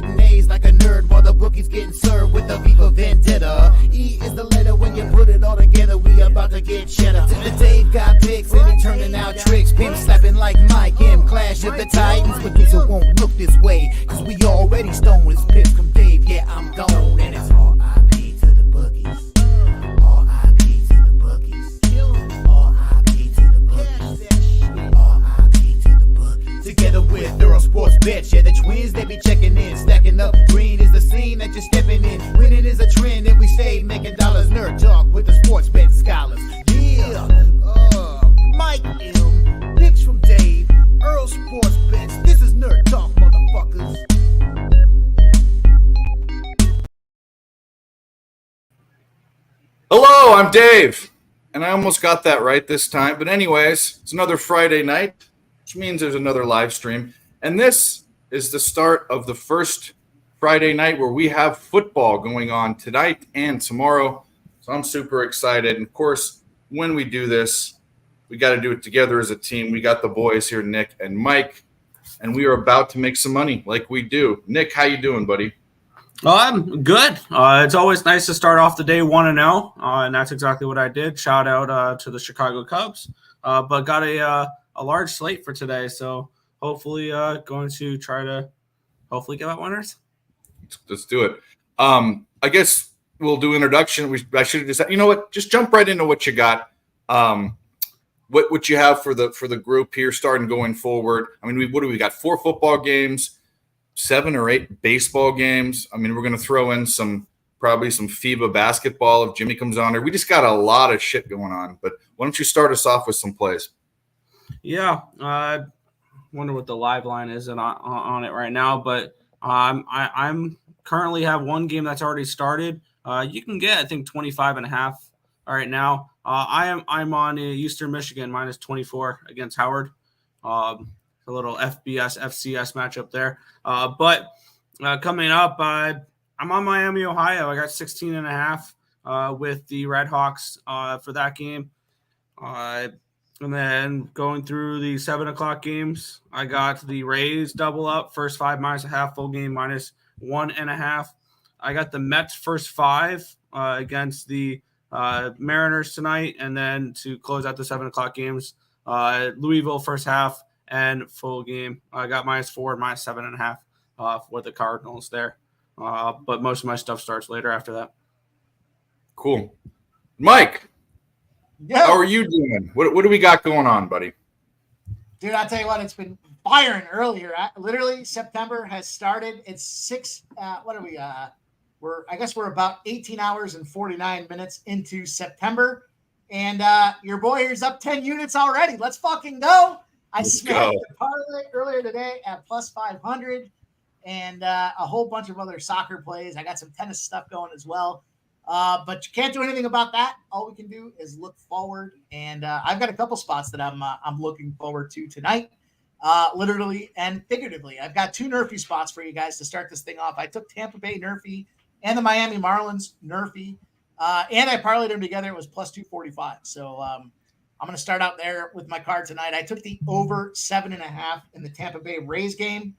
getting A's like a nerd while the bookie's getting served with the Viva Vendetta. E is the letter when you put it all together. We about to get cheddar. The Dave got picks and he turning out tricks. Pimp slapping like Mike M. Clash of the Titans. Producer won't look this way, cause we already stoned with picks from Dave. Yeah, I'm gone. And it's R.I.P. to the bookies. R.I.P. to the bookies. R.I.P. to the bookies. R.I.P. to the bookies. Together with Neuro Sports Bets. Yeah, the twins, they be checking in. Stacking up. Green is the scene that you're stepping in. Winning is a trend and we stay making dollars. Nerd talk with the sports bet scholars. Yeah. Mike M. Picks from Dave. Earl Sports Bets. This is Nerd Talk, motherfuckers. Hello, I'm Dave. And I almost got that right this time. But anyways, it's another Friday night, which means there's another live stream. And this is the start of the first Friday night where we have football going on tonight and tomorrow. So I'm super excited. And of course, when we do this, we got to do it together as a team. We got the boys here, Nick and Mike, and we are about to make some money like we do. Nick, how you doing, buddy? I'm good. It's always nice to start off the day 1-0, and that's exactly what I did. Shout out to the Chicago Cubs, but got a large slate for today, so hopefully going to try to hopefully give out winners. Let's do it. I guess we'll do introduction. I should have just, you know what? Just jump right into what you got. What you have for the group here, starting going forward. I mean, what do we got? 4 football games, 7 or 8 baseball games. I mean, we're going to throw in probably some FIBA basketball if Jimmy comes on here. We just got a lot of shit going on. But why don't you start us off with some plays? Yeah, I wonder what the live line is on it right now. But I'm currently have one game that's already started. You can get, I think, 25.5 right now. I'm on Eastern Michigan minus 24 against Howard. A little FCS matchup there. But coming up, I'm on Miami, Ohio. I got 16.5 with the Red Hawks for that game. And then going through the 7 o'clock games, I got the Rays double up, first 5 minus a half, full game minus 1.5. I got the Mets first 5 against the Mariners tonight, and then to close out the 7 o'clock games, Louisville first half and full game. I got -4 and -7.5 for the Cardinals there. But most of my stuff starts later after that. Cool. Mike, how are you doing? What do we got going on, buddy? Dude, I'll tell you what, it's been firing earlier. Literally, September has started. It's 6. What are we? I guess we're about 18 hours and 49 minutes into September, and your boy here's up 10 units already. Let's fucking go! I smashed the parlay earlier today at +500, and a whole bunch of other soccer plays. I got some tennis stuff going as well, but you can't do anything about that. All we can do is look forward, and I've got a couple spots that I'm looking forward to tonight. Literally and figuratively. I've got 2 Nerfy spots for you guys to start this thing off. I took Tampa Bay Nerfy and the Miami Marlins Nerfy, and I parlayed them together. It was +245. So I'm going to start out there with my card tonight. I took the over 7.5 in the Tampa Bay Rays game.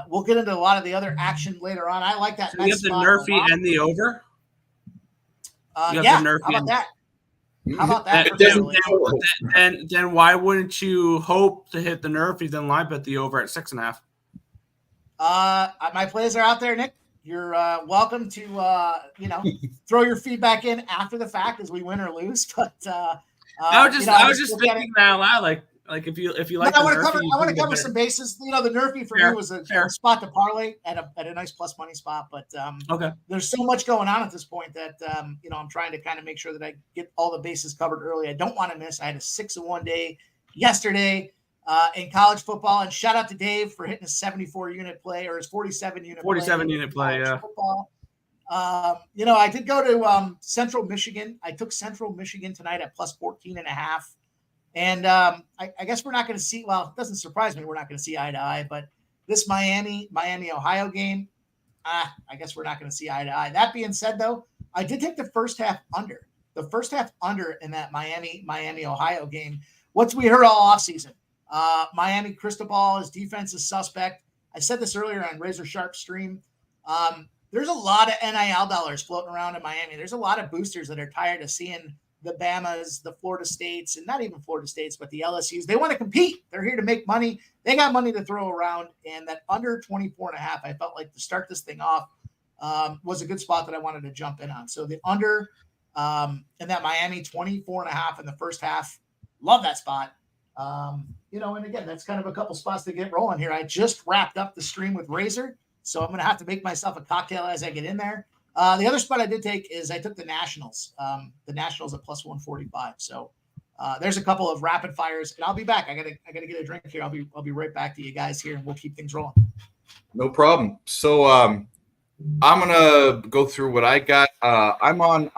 We'll get into a lot of the other action later on. I like that. So you have the Nerfy and the over? Yeah, how about that? How about that? Then why wouldn't you hope to hit the Nerfy, then live bet the over at 6.5? My plays are out there, Nick. You're welcome to throw your feedback in after the fact as we win or lose. But I was just thinking that out loud, like if you like. I want to cover some bases. The Nerfy for me was a spot to parlay at a nice plus money spot. But okay, there's so much going on at this point that I'm trying to kind of make sure that I get all the bases covered early. I don't want to miss. I had a 6-1 day yesterday. In college football, and shout out to Dave for hitting a 74 unit play or his 47 unit play. Yeah. Football. I did go to Central Michigan. I took Central Michigan tonight at +14.5. And I guess we're not going to see, well, it doesn't surprise me we're not going to see eye to eye, but this Miami, Ohio game, I guess we're not going to see eye to eye. That being said, though, I did take the first half under. The first half under in that Miami, Ohio game. What's we heard all offseason? Miami Cristobal, his defense is suspect. I said this earlier on Razor Sharp stream. There's a lot of NIL dollars floating around in Miami. There's a lot of boosters that are tired of seeing the Bamas, the Florida States, and not even Florida States, but the LSUs. They want to compete. They're here to make money. They got money to throw around. And that under 24.5, I felt like to start this thing off was a good spot that I wanted to jump in on. So the under and that Miami 24.5 in the first half, love that spot. And again, that's kind of a couple spots to get rolling here. I just wrapped up the stream with Razor, so I'm going to have to make myself a cocktail as I get in there. The other spot I did take is I took the Nationals. The Nationals at plus 145. So there's a couple of rapid fires, and I'll be back. I gotta get a drink here. I'll be right back to you guys here, and we'll keep things rolling. No problem. So I'm gonna go through what I got. I'm on.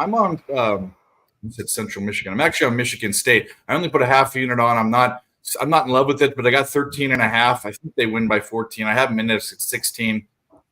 You said Central Michigan. I'm actually on Michigan State. I only put a half unit on. I'm not in love with it, but I got 13.5. I think they win by 14. I have them in at 16.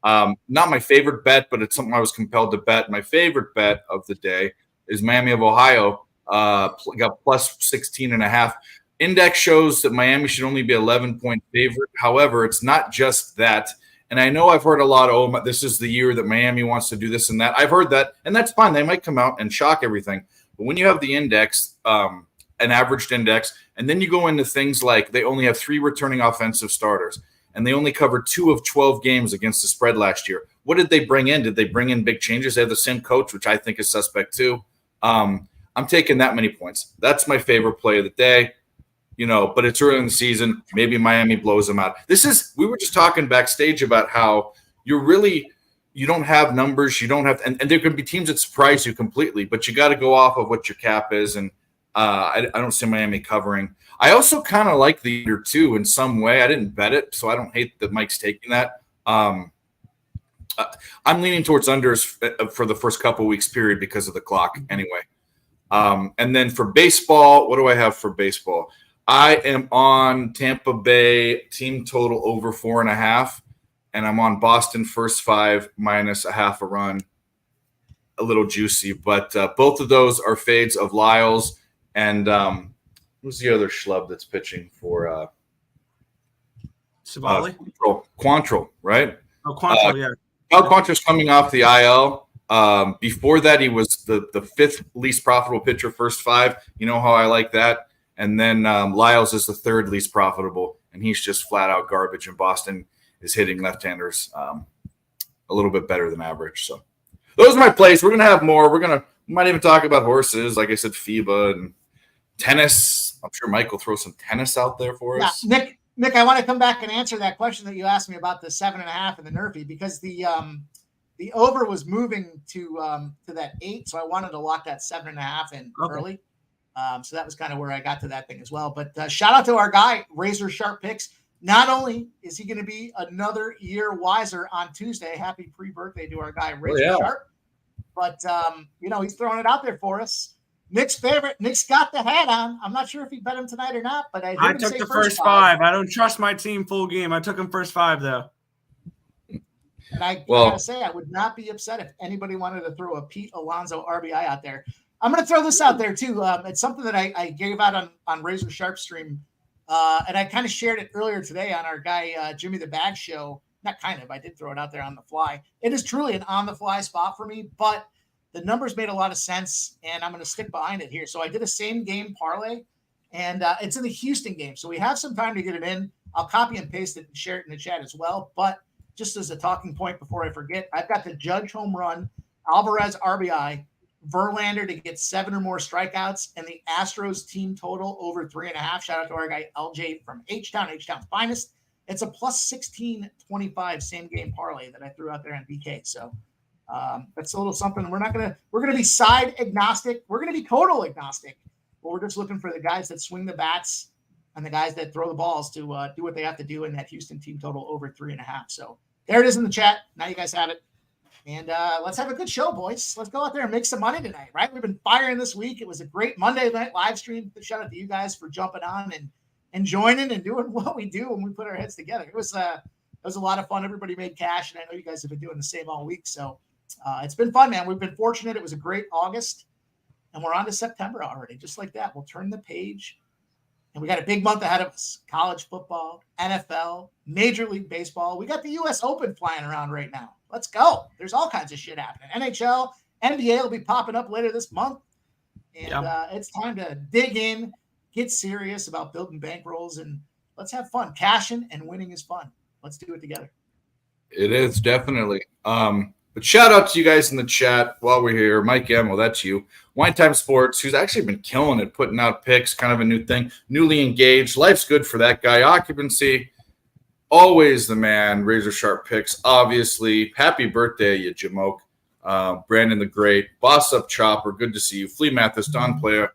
Not my favorite bet, but it's something I was compelled to bet. My favorite bet of the day is Miami of Ohio. Got plus 16.5. Index shows that Miami should only be 11-point favorite. However, it's not just that. And I know I've heard a lot, this is the year that Miami wants to do this and that. I've heard that, and that's fine. They might come out and shock everything. But when you have the index, an averaged index, and then you go into things like they only have 3 returning offensive starters, and they only covered 2 of 12 games against the spread last year. What did they bring in? Did they bring in big changes? They have the same coach, which I think is suspect too. I'm taking that many points. That's my favorite play of the day. But it's early in the season. Maybe Miami blows them out. We were just talking backstage about how you don't have numbers. You don't have, and there could be teams that surprise you completely, but you got to go off of what your cap is. And I don't see Miami covering. I also kind of like the under too in some way. I didn't bet it, so I don't hate that Mike's taking that. I'm leaning towards unders for the first couple weeks period because of the clock anyway. And then for baseball, what do I have for baseball? I am on Tampa Bay team total over 4.5, and I'm on Boston first 5 minus a half a run. A little juicy, but both of those are fades of Lyles and who's the other schlub that's pitching for Savali? Quantrill, right? Oh, Quantrill, yeah. Quantrill's coming off the IL. Before that, he was the 5th least profitable pitcher, first 5. You know how I like that. And then Lyles is the 3rd least profitable, and he's just flat out garbage. And Boston is hitting left-handers a little bit better than average. So those are my plays. We're gonna have more. We might even talk about horses, like I said, FIBA and tennis. I'm sure Mike will throw some tennis out there for us. Yeah, Nick, I want to come back and answer that question that you asked me about the 7.5 and the Nerfy, because the over was moving to that 8, so I wanted to lock that 7.5 in early. So that was kind of where I got to that thing as well. But shout out to our guy, Razor Sharp Picks. Not only is he going to be another year wiser on Tuesday, happy pre-birthday to our guy, Razor Sharp, but he's throwing it out there for us. Nick's favorite. Nick's got the hat on. I'm not sure if he bet him tonight or not, but I took the first 5. I don't trust my team full game. I took him first 5 though. And I gotta say, I would not be upset if anybody wanted to throw a Pete Alonso RBI out there. I'm going to throw this out there too. It's something that I gave out on Razor Sharp stream, and I kind of shared it earlier today on our guy Jimmy the Bag show. Not kind of, I did throw it out there on the fly. It is truly an on the fly spot for me, but the numbers made a lot of sense, and I'm going to stick behind it here. So I did a same game parlay, and it's in the Houston game. So we have some time to get it in. I'll copy and paste it and share it in the chat as well. But just as a talking point before I forget, I've got the Judge home run, Alvarez RBI, Verlander to get 7 or more strikeouts, and the Astros team total over 3.5. Shout out to our guy LJ from H-Town's finest. It's a plus 1625 same game parlay that I threw out there on BK. So that's a little something. We're going to be side agnostic. We're going to be total agnostic, but we're just looking for the guys that swing the bats and the guys that throw the balls to do what they have to do in that Houston team total over 3.5. So there it is in the chat. Now you guys have it. And let's have a good show, boys. Let's go out there and make some money tonight, right? We've been firing this week. It was a great Monday night live stream. Shout out to you guys for jumping on and joining and doing what we do when we put our heads together. It was a lot of fun. Everybody made cash, and I know you guys have been doing the same all week. So it's been fun, man. We've been fortunate. It was a great August, and we're on to September already. Just like that, we'll turn the page And we got a big month ahead of us. College football, NFL, Major League Baseball. We got the U.S. Open flying around right now. Let's go. There's all kinds of shit happening. NHL, NBA will be popping up later this month. And it's time to dig in, get serious about building bankrolls, and let's have fun. Cashing and winning is fun. Let's do it together. It is, definitely. But shout out to you guys in the chat while we're here. Mike M, well, that's you. Wine Time Sports, who's actually been killing it, putting out picks, kind of a new thing. Newly engaged. Life's good for that guy. Occupancy, always the man. Razor sharp picks, obviously. Happy birthday, you Jamoke. Brandon the Great. Boss Up Chopper, good to see you. Flea Mathis, Don Player.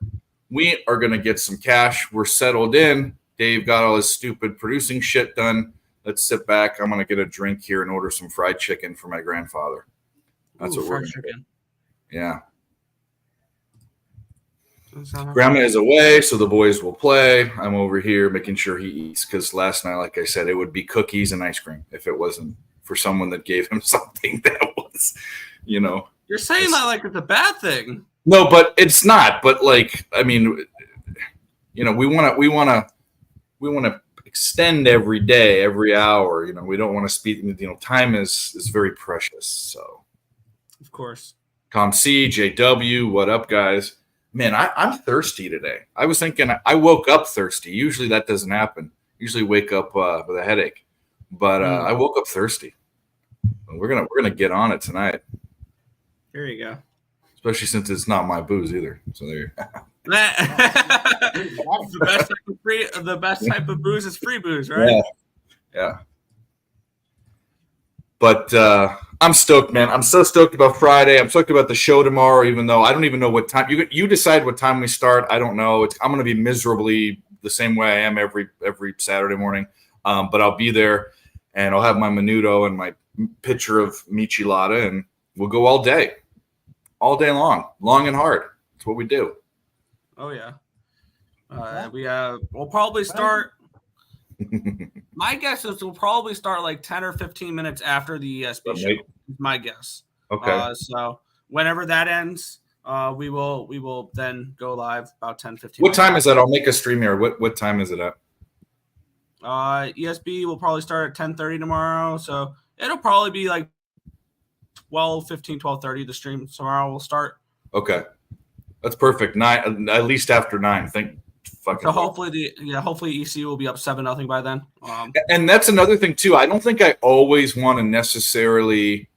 We are going to get some cash. We're settled in. Dave got all his stupid producing shit done. Let's sit back. I'm going to get a drink here and order some fried chicken for my grandfather. That's what we're going to do. Yeah. Grandma is away, so the boys will play. I'm over here making sure he eats because last night, like I said, it would be cookies and ice cream if it wasn't for someone that gave him something that was, You're saying that like it's a bad thing. No, but it's not. But like, I mean, we want to extend every day, every hour. We don't want to speed. Time is very precious. So, of course. Tom C, JW, what up, guys? Man, I'm thirsty today. I was thinking I woke up thirsty. Usually that doesn't happen. Usually wake up with a headache, but I woke up thirsty. We're gonna get on it tonight. There you go. Especially since it's not my booze either. So there you go. The best type of booze is free booze, right? Yeah. But I'm stoked, man. I'm so stoked about Friday. I'm stoked about the show tomorrow, even though I don't even know what time. You decide what time we start. I don't know. I'm going to be miserably the same way I am every Saturday morning. But I'll be there, and I'll have my menudo and my pitcher of michelada, and we'll go all day long and hard. That's what we do. Oh yeah. We'll probably start. My guess is we'll probably start like 10 or 15 minutes after the ESP show. My guess. Okay. So whenever that ends, we will then go live about 10, 15 What time is that? I'll make a stream here. What time is it at? ESB will probably start at 10:30 tomorrow. So it'll probably be like 12:30 the stream tomorrow will start. Okay. That's perfect. 9 at least after 9. So hopefully hopefully ECU will be up 7-0 by then. And that's another thing too. I don't think I always want to necessarily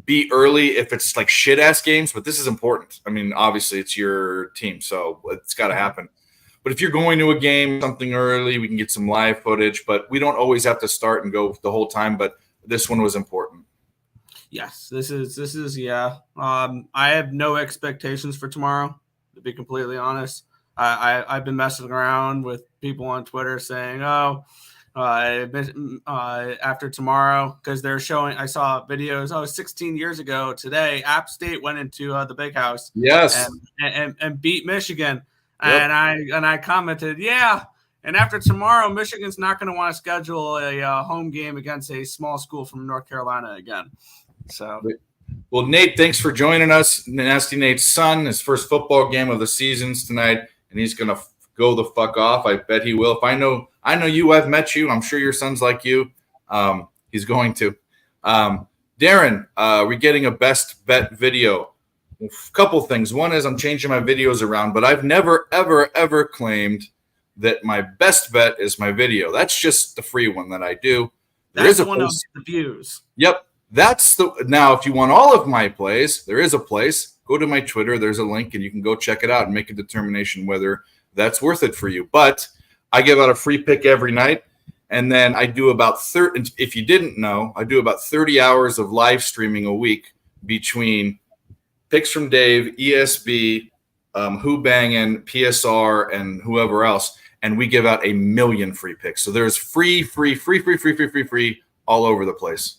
be early if it's like shit ass games, but this is important. I mean, obviously it's your team, so it's got to happen. But if you're going to a game something early, we can get some live footage, but we don't always have to start and go the whole time. But this one was important. Yes, this is yeah. I have no expectations for tomorrow, to be completely honest. I've been messing around with people on Twitter saying, after tomorrow, because they're showing, I saw videos, 16 years ago today, App State went into the Big House. Yes. And beat Michigan. Yep. And I commented, yeah. And after tomorrow, Michigan's not going to want to schedule a home game against a small school from North Carolina again. So, well, Nate, thanks for joining us. Nasty Nate's son, his first football game of the season's tonight, and he's going to go the fuck off. I bet he will. If I know you, I've met you. I'm sure your son's like you. He's going to. Darren, we're getting a best bet video. A couple things. One is I'm changing my videos around, but I've never, ever, ever claimed that my best bet is my video. That's just the free one that I do. That's the one of the views. Yep. Now, if you want all of my plays, there is a place. Go to my Twitter. There's a link, and you can go check it out and make a determination whether that's worth it for you. But I give out a free pick every night, and then I do about 30. If you didn't know, I do about 30 hours of live streaming a week between picks from Dave, ESB, Who Bangin', PSR, and whoever else, and we give out 1 million free picks. So there's free all over the place.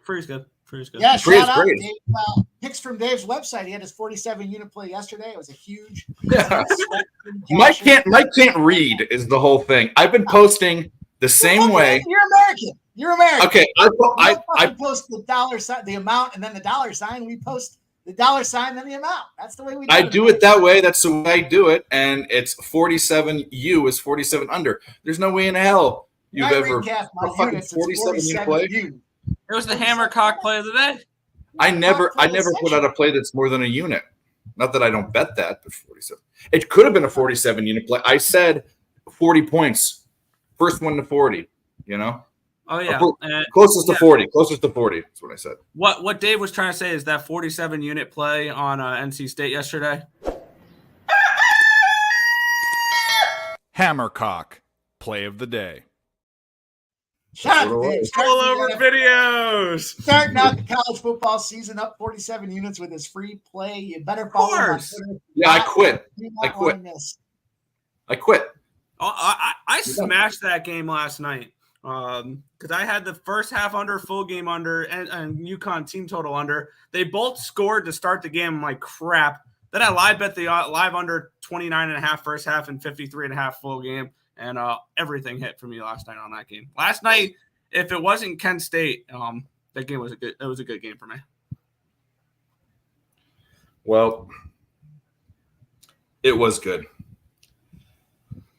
Free is good. Yeah, free shout out great. Dave, picks from Dave's website. He had his 47-unit play yesterday. It was a huge. Yeah. Mike can't read is the whole thing. I've been posting the same way. You're American. Okay, I post the dollar sign, the amount, and then the dollar sign. We post the dollar sign, then the amount. That's the way we do I do it that way. That's the way I do it. And it's 47U is 47 under. There's no way in hell you've ever recap my a fucking units, it's 47 play. U. It was the Hammercock play of the day. I never put out a play that's more than a unit. Not that I don't bet that, but 47. It could have been a 47 unit play. I said 40 points. First one to 40, you know? Oh, yeah. Closest to 40. Closest to 40. That's what I said. What Dave was trying to say is that 47 unit play on NC State yesterday. Hammercock, play of the day. Shout out to Dave. All over videos. Starting out the college football season up 47 units with his free play. You better follow him on Twitter. Yeah, I quit. I quit. I smashed that game last night because I had the first half under, full game under, and UConn team total under. They both scored to start the game. I'm like, crap. Then I live bet the live under 29.5 first half and 53.5 full game, and everything hit for me last night on that game. Last night, if it wasn't Kent State, that game was a good game for me. Well, it was good.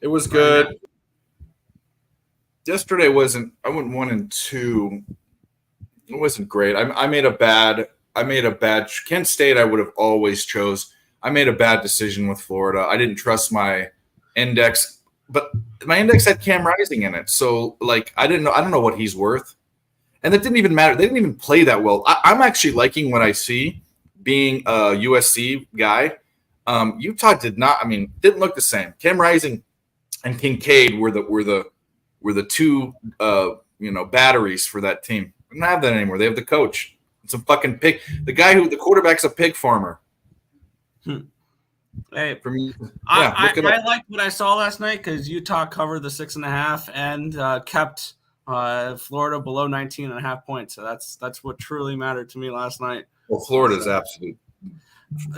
It was good. Yesterday I went 1-2. It wasn't great. I made a bad Kent State I would have always chose. I made a bad decision with Florida. I didn't trust my index, but my index had Cam Rising in it. So like I don't know what he's worth. And that didn't even matter. They didn't even play that well. I'm actually liking what I see being a USC guy. Utah didn't look the same. Cam Rising and Kincaid were the two batteries for that team. They don't have that anymore. They have the coach. It's a fucking pig. The quarterback's a pig farmer. Hey, for me, I liked what I saw last night because Utah covered the 6.5 and kept Florida below 19.5 points. So that's what truly mattered to me last night. Well, Florida's absolute.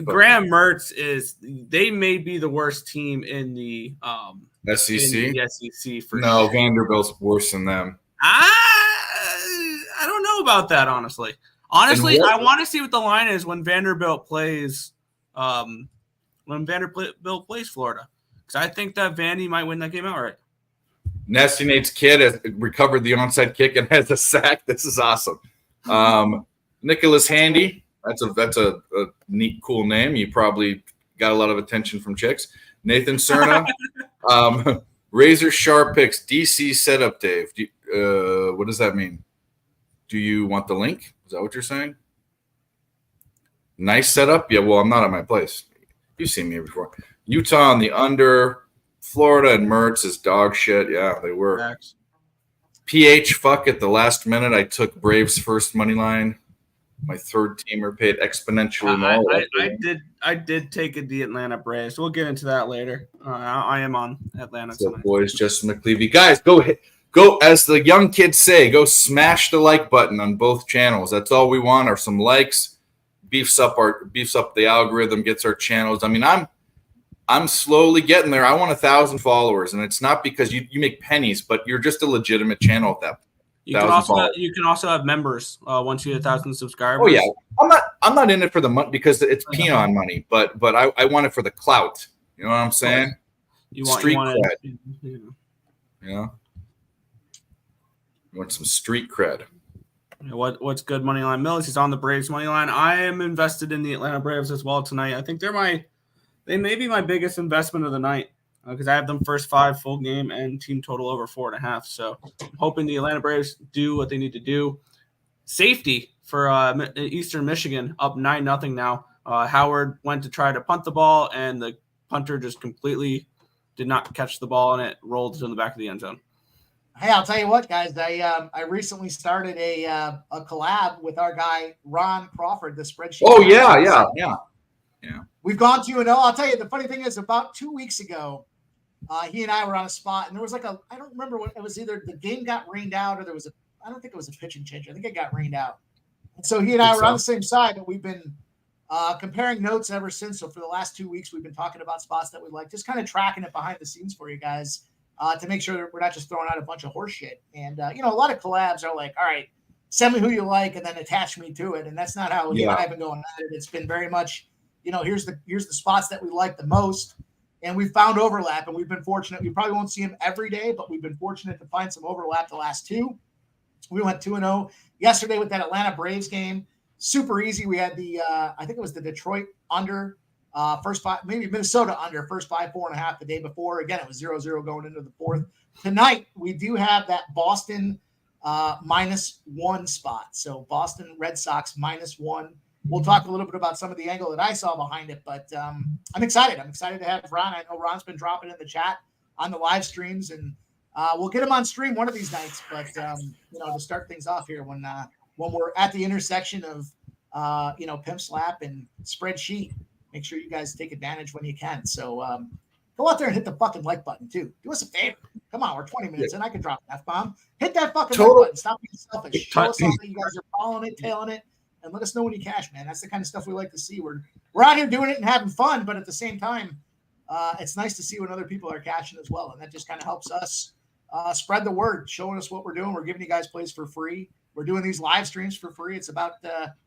Graham Mertz they may be the worst team in the SEC. In the SEC for no, sure. Vanderbilt's worse than them. I don't know about that, honestly. Honestly, I want to see what the line is when Vanderbilt plays Florida, because I think that Vandy might win that game outright. Nasty Nate's kid has recovered the onside kick and has a sack. This is awesome. Nicholas Handy. That's a neat, cool name. You probably got a lot of attention from chicks. Nathan Cerna. Razor Sharp Picks. DC setup, Dave. What does that mean? Do you want the link? Is that what you're saying? Nice setup? Yeah, well, I'm not at my place. You've seen me before. Utah on the under. Florida and Mertz is dog shit. Yeah, they were. Max. PH, fuck at the last minute. I took Braves first money line. My third teamer paid exponentially more. I did take the Atlanta Braves. We'll get into that later. I am on Atlanta So tonight. boys, Justin McLeavy. Guys, go as the young kids say, go smash the like button on both channels. That's all we want are some likes. Beefs up the algorithm, gets our channels. I mean, I'm slowly getting there. I want 1,000 followers, and it's not because you make pennies, but you're just a legitimate channel at that. You can also have members once you hit 1,000 subscribers. Oh yeah, I'm not in it for the money because it's peon money, but I want it for the clout. You know what I'm saying? Street cred. You know, you want some street cred. What's good money line? Mills, he's on the Braves money line. I am invested in the Atlanta Braves as well tonight. I think they may be my biggest investment of the night because I have them first 5 full game and team total over 4.5. So I'm hoping the Atlanta Braves do what they need to do. Safety for Eastern Michigan up 9-0 now. Howard went to try to punt the ball and the punter just completely did not catch the ball and it rolled to the back of the end zone. Hey, I'll tell you what, guys. I recently started a collab with our guy Ron Crawford, the spreadsheet. Oh yeah. We've gone 2-0. I'll tell you, the funny thing is, about 2 weeks ago, he and I were on a spot, and there was I don't remember what it was. Either the game got rained out, or I don't think it was a pitching change. I think it got rained out. And so he and I were on the same side, but we've been comparing notes ever since. So for the last 2 weeks, we've been talking about spots that we like, just kind of tracking it behind the scenes for you guys to make sure that we're not just throwing out a bunch of horse shit. And, a lot of collabs are like, all right, send me who you like and then attach me to it. And that's not how he and I have been going at it. It's been very much, here's the spots that we like the most. And we found overlap, and we've been fortunate. We probably won't see him every day, but we've been fortunate to find some overlap the last two. We went 2-0 yesterday with that Atlanta Braves game. Super easy. We had the I think it was the Detroit under first five, maybe Minnesota under first 4.5 the day before. Again, it was 0-0 going into the fourth. Tonight, we do have that Boston -1 spot. So Boston Red Sox -1. We'll talk a little bit about some of the angle that I saw behind it, but I'm excited. I'm excited to have Ron. I know Ron's been dropping in the chat on the live streams, and we'll get him on stream one of these nights. But to start things off here, when we're at the intersection of pimp slap and spreadsheet, make sure you guys take advantage when you can. So go out there and hit the fucking like button too. Do us a favor. Come on, we're 20 minutes in. I can drop an F-bomb. Hit that fucking like button. Stop being selfish. Show us something you guys are following it, tailing it. And let us know when you cash, man. That's the kind of stuff we like to see. We're out here doing it and having fun, but at the same time, it's nice to see when other people are cashing as well. And that just kind of helps us spread the word, showing us what we're doing. We're giving you guys plays for free. We're doing these live streams for free. It's about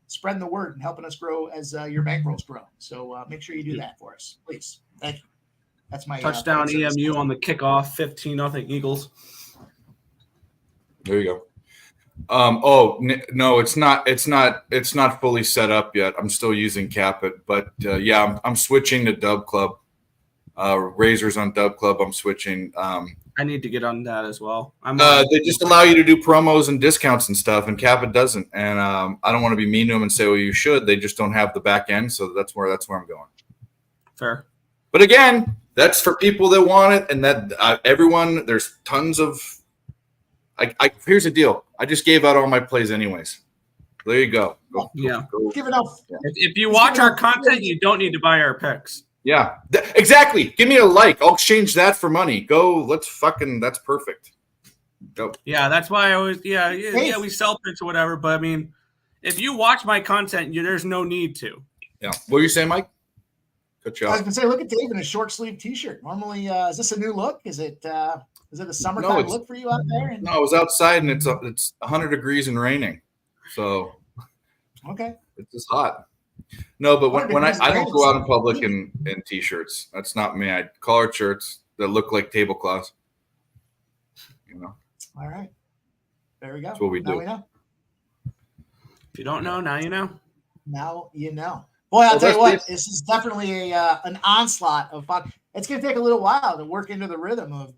spreading the word and helping us grow as your bankrolls grow. So make sure you do that for us, please. Thank you. That's my touchdown EMU on the kickoff, 15-0 Eagles. There you go. No, it's not fully set up yet. I'm still using Capit, but I'm switching to Dub Club. Razors on Dub Club. I'm switching. I need to get on that as well. They just allow you to do promos and discounts and stuff, and Capit doesn't. And I don't want to be mean to them and say, well, you should. They just don't have the back end, so that's where I'm going. Fair. But again, that's for people that want it, and that everyone. There's tons of. Here's the deal. I just gave out all my plays anyways. There you go. Go. Give it up. If you watch our content, you don't need to buy our picks. Yeah, exactly. Give me a like. I'll exchange that for money. Go. That's perfect. Go. Yeah, that's why I always, we sell picks or whatever. But I mean, if you watch my content, there's no need to. Yeah. What were you saying, Mike? Cut you off. I was going to say, look at Dave in a short sleeve t-shirt. Normally, is this a new look? Is it a summertime look for you out there? No, I was outside and it's 100 degrees and raining. So okay. It's just hot. No, but when I don't go out in public in t-shirts. That's not me. I collared shirts that look like tablecloths. All right. There we go. That's what we do. Now we know. If you don't know, now you know. Now you know. Boy, I'll tell you what, this is definitely an onslaught of fun. It's going to take a little while to work into the rhythm of,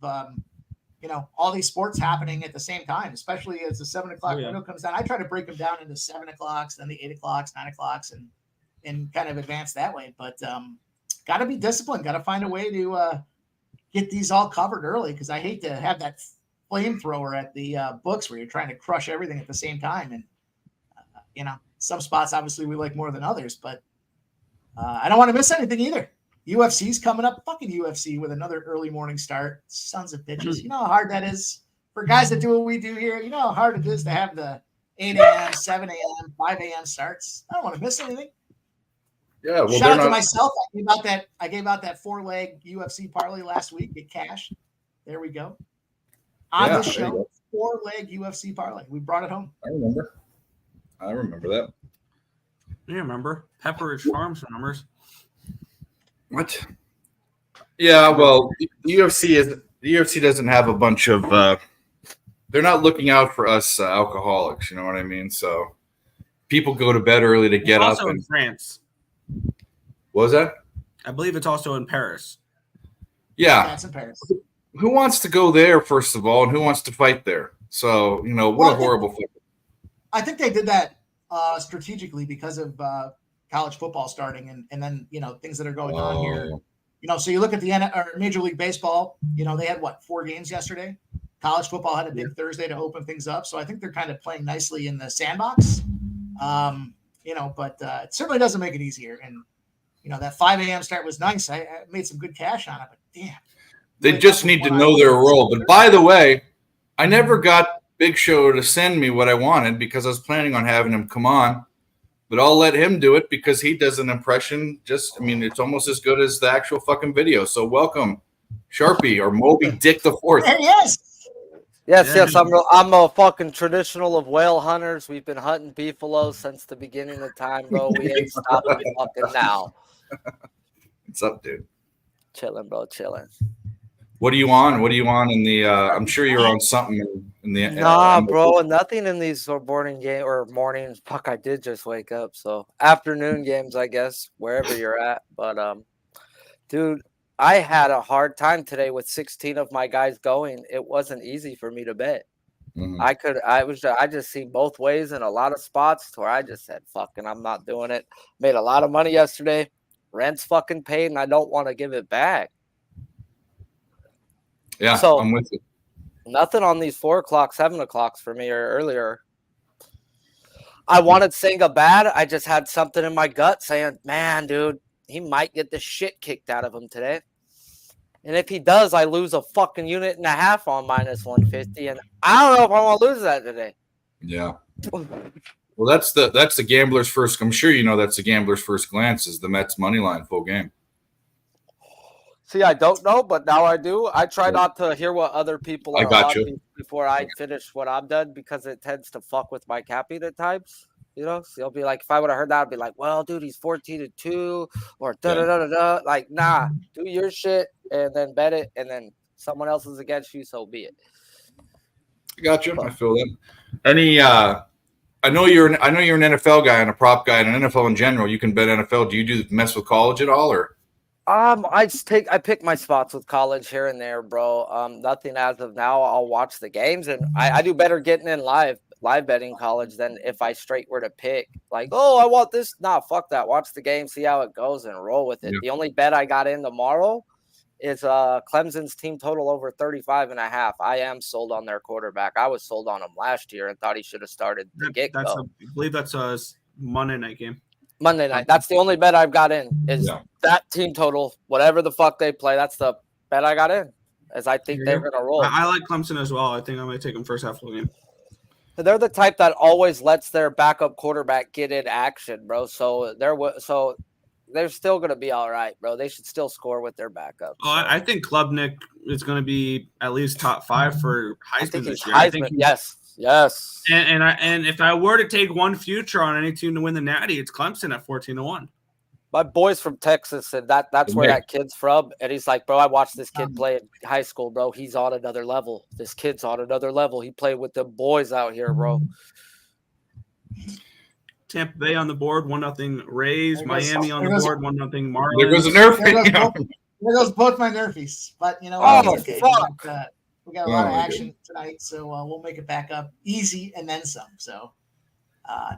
all these sports happening at the same time, especially as the 7 o'clock window comes down. I try to break them down into 7 o'clocks, then the 8 o'clocks, 9 o'clocks, and kind of advance that way. But got to be disciplined. Got to find a way to get these all covered early, because I hate to have that flamethrower at the books where you're trying to crush everything at the same time. And, some spots obviously we like more than others, but I don't want to miss anything either. UFC's coming up. Fucking UFC with another early morning start. Sons of bitches. You know how hard that is for guys that do what we do here? You know how hard it is to have the 8 a.m., 7 a.m., 5 a.m. starts? I don't want to miss anything. Yeah, well, shout out to myself. I gave out that 4-leg UFC parlay last week. It cashed. There we go. On the show, 4-leg UFC parlay. We brought it home. I remember that. You remember Pepperidge Farms numbers? What? Yeah, well, the UFC doesn't have a bunch of. They're not looking out for us alcoholics. You know what I mean? So people go to bed early to get up. Also in France. What was that? I believe it's also in Paris. Yeah, that's in Paris. Who wants to go there first of all, and who wants to fight there? So what a horrible thing. I think they did that strategically because of college football starting, and then things that are going on here. So you look at the Major League Baseball. They had 4 games yesterday. College football had a big Thursday to open things up, so I think they're kind of playing nicely in the sandbox. But it certainly doesn't make it easier. And that 5 a.m. start was nice. I made some good cash on it, but damn, they just need to know their role. But by the way, I never got Big Show to send me what I wanted because I was planning on having him come on. But I'll let him do it because he does an impression. It's almost as good as the actual fucking video. So welcome, Sharpie or Moby Dick the Fourth. There he is. Yes, Yeah. yes, I'm a fucking traditional of whale hunters. We've been hunting beefalo since the beginning of time, bro. We ain't stopping fucking now. What's up, dude? Chilling, bro, chilling. What are you on? What are you on in the? I'm sure you're on something in the. Nah, bro, nothing in these morning game or mornings. Fuck, I did just wake up, so afternoon games, I guess, wherever you're at. But dude, I had a hard time today with 16 of my guys going. It wasn't easy for me to bet. Mhm. I just see both ways in a lot of spots to where I just said, fucking, I'm not doing it. Made a lot of money yesterday. Rent's fucking paid, and I don't want to give it back. Yeah, So I'm with you. nothing on these 4 o'clock, 7 o'clocks for me or earlier. I wanted Senga bad. I just had something in my gut saying, man, dude, he might get the shit kicked out of him today. And if he does, I lose a fucking unit and a half on minus 150. And I don't know if I want to lose that today. Yeah. Well, that's the gambler's first. I'm sure you know that's the gambler's first glance is the Mets money line full game. See, I don't know, but now I do. I try not to hear what other people I are got on you. before I finish what I'm done because it tends to fuck with my capping at times. You know, so you'll be like, if I would have heard that, I'd be like, well, dude, he's 14-2 or da da da da da. Like, nah, do your shit and then bet it, and then someone else is against you, so be it. I got you. I feel that. Any I know you're an NFL guy and a prop guy and an NFL in general. You can bet NFL. Do you mess with college at all or? I pick my spots with college here and there, bro. Nothing as of now. I'll watch the games, and I do better getting in live betting college than if I straight were to pick. Like, oh, I want this. Nah, fuck that. Watch the game, see how it goes, and roll with it. Yeah. The only bet I got in tomorrow is Clemson's team total over 35.5. I am sold on their quarterback. I was sold on him last year and thought he should have started the get-go. I believe that's a Monday night game. Monday night. That's the only bet I've got in is that team total, whatever the fuck they play. That's the bet I got in, as I think they're going to roll. I like Clemson as well. I think I'm going to take them first half of the game. They're the type that always lets their backup quarterback get in action, bro. So they're still going to be all right, bro. They should still score with their backup. Oh, I think Klubnik is going to be at least top 5 for Heisman this year. I think yes. And if I were to take one future on any team to win the Natty, it's Clemson at 14-1. My boy's from Texas, and that's where that kid's from. And he's like, bro, I watched this kid play in high school, bro. He's on another level. This kid's on another level. He played with the boys out here, bro. Tampa Bay on the board, 1-0 Rays. Miami on the board, 1-0 Marlins. There goes a Nerfie. There goes both my Nerfies. But, you know, okay. Fuck. We got a lot of action tonight, so we'll make it back up easy and then some. So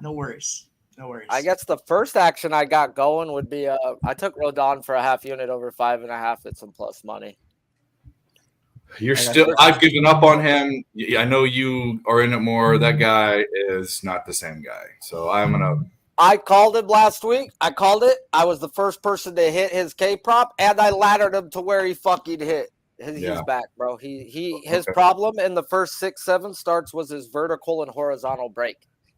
no worries. No worries. I guess the first action I got going would be I took Rodon for a half unit over 5.5 at some plus money. I've given up on him. I know you are in it more. That guy is not the same guy. So I called him last week. I called it. I was the first person to hit his K prop, and I laddered him to where he fucking hit. He's back, bro. His problem in the first 6-7 starts was his vertical and horizontal break.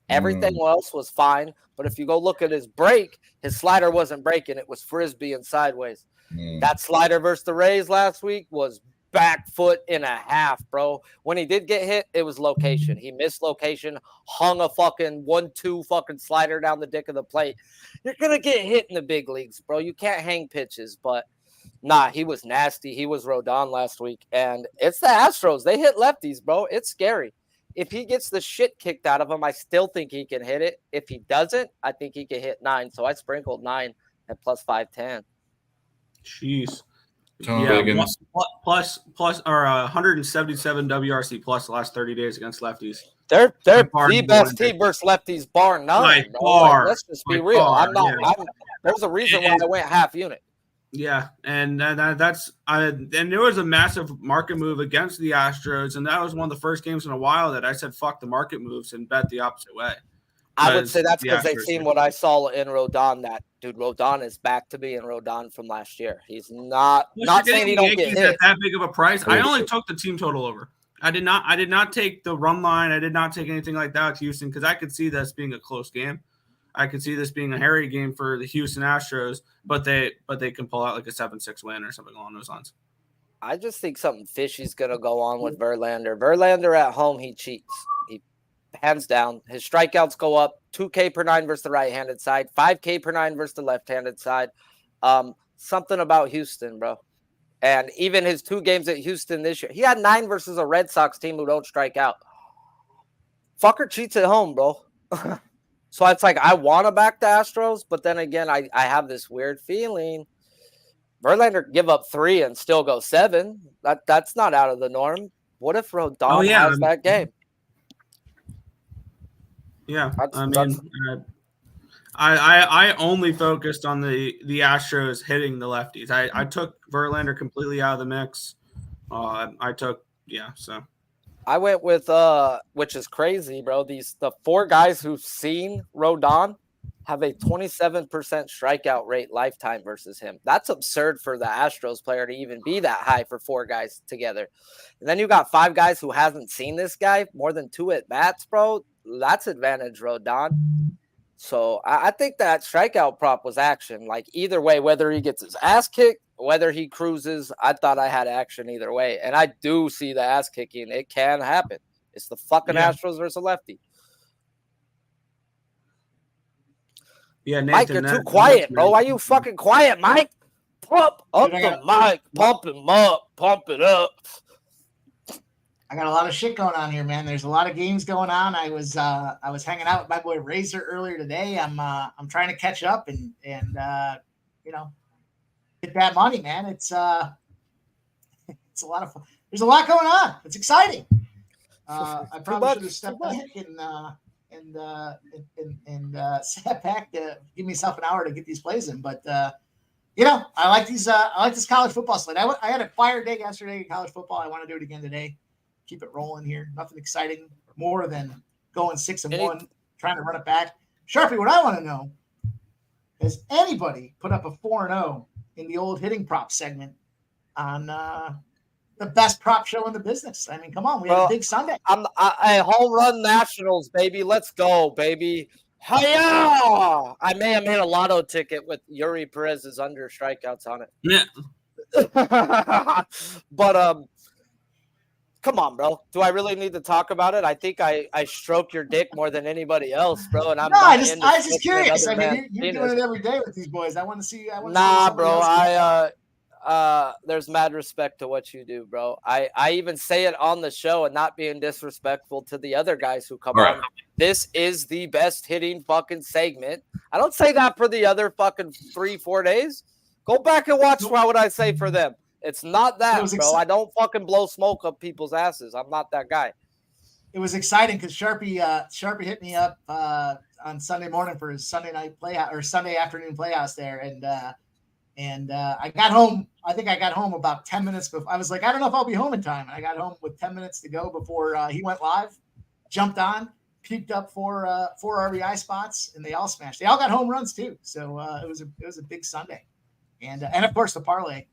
Everything else was fine, but if you go look at his break, his slider wasn't breaking. It was frisbee and sideways. That slider versus the Rays last week was back foot and a half, bro. When he did get hit, it was location. He missed location, hung a fucking 1-2 fucking slider down the dick of the plate. You're going to get hit in the big leagues, bro. You can't hang pitches, but nah, he was nasty. He was Rodon last week, and it's the Astros. They hit lefties, bro. It's scary. If he gets the shit kicked out of him, I still think he can hit it. If he doesn't, I think he can hit 9. So I sprinkled 9 at plus 510. Jeez. Yeah, plus 177 WRC plus the last 30 days against lefties. They're the best team versus lefties, bar none. Let's just be real. There's a reason why I went half unit. Yeah, and that's and there was a massive market move against the Astros, and that was one of the first games in a while that I said fuck the market moves and bet the opposite way. I would say that's because they've seen what I saw in Rodon. That dude Rodon is back to being Rodon from last year. He's not saying he don't get hit at that big of a price. I only took the team total over. I did not take the run line. I did not take anything like that with Houston because I could see this being a close game. I could see this being a hairy game for the Houston Astros, but they can pull out like a 7-6 win or something along those lines. I just think something fishy's going to go on with Verlander. Verlander at home, he cheats. He hands down. His strikeouts go up 2K per 9 versus the right-handed side, 5K per 9 versus the left-handed side. Something about Houston, bro. And even his 2 games at Houston this year, he had 9 versus a Red Sox team who don't strike out. Fucker cheats at home, bro. So it's like I want to back the Astros, but then again, I have this weird feeling Verlander give up 3 and still go 7. That's not out of the norm. What if Rodon has that game? Yeah, I only focused on the Astros hitting the lefties. I took Verlander completely out of the mix. So I went with which is crazy, bro. The 4 guys who've seen Rodon have a 27% strikeout rate lifetime versus him. That's absurd for the Astros player to even be that high for 4 guys together. And then you got 5 guys who hasn't seen this guy more than 2 at bats, bro. That's advantage Rodon. So I think that strikeout prop was action. Like either way, whether he gets his ass kicked, whether he cruises, I thought I had action either way. And I do see the ass kicking. It can happen. It's the fucking Astros versus a lefty. Yeah, Nathan, Mike, you're too quiet, bro. Why you fucking quiet, Mike? Pump up the mic. Pump him up. Pump it up. I got a lot of shit going on here, man. There's a lot of games going on. I was hanging out with my boy Razor earlier today. I'm trying to catch up and you know, get that money, man. It's a lot of fun. There's a lot going on. It's exciting. I probably should have stepped back and sat back to give myself an hour to get these plays in. But you know, I like these. I like this college football slate. I had a fire day yesterday in college football. I want to do it again today. Keep it rolling here. Nothing exciting more than going 6-1, trying to run it back. Sharpie, what I want to know, has anybody put up a 4-0 in the old hitting prop segment on the best prop show in the business? I mean, come on. We had a big Sunday. I home run nationals, baby. Let's go, baby. Hiya! I may have made a lotto ticket with Yuri Perez's under strikeouts on it. Yeah. But come on, bro. Do I really need to talk about it? I think I stroke your dick more than anybody else, bro. And I was just curious. I mean, you're doing it every day with these boys. I want to see. Nah, bro. There's mad respect to what you do, bro. I even say it on the show and not being disrespectful to the other guys who come on. This is the best hitting fucking segment. I don't say that for the other fucking 3-4 days. Go back and watch what I say for them. It's not that, bro. I don't fucking blow smoke up people's asses. I'm not that guy. It was exciting because Sharpie hit me up on Sunday morning for his Sunday night playhouse or Sunday afternoon playhouse there, and I got home. I think I got home about 10 minutes before. I was like, I don't know if I'll be home in time. And I got home with 10 minutes to go before he went live. Jumped on, peeked up for 4 RBI spots, and they all smashed. They all got home runs too. So it was a big Sunday. And of course the parlay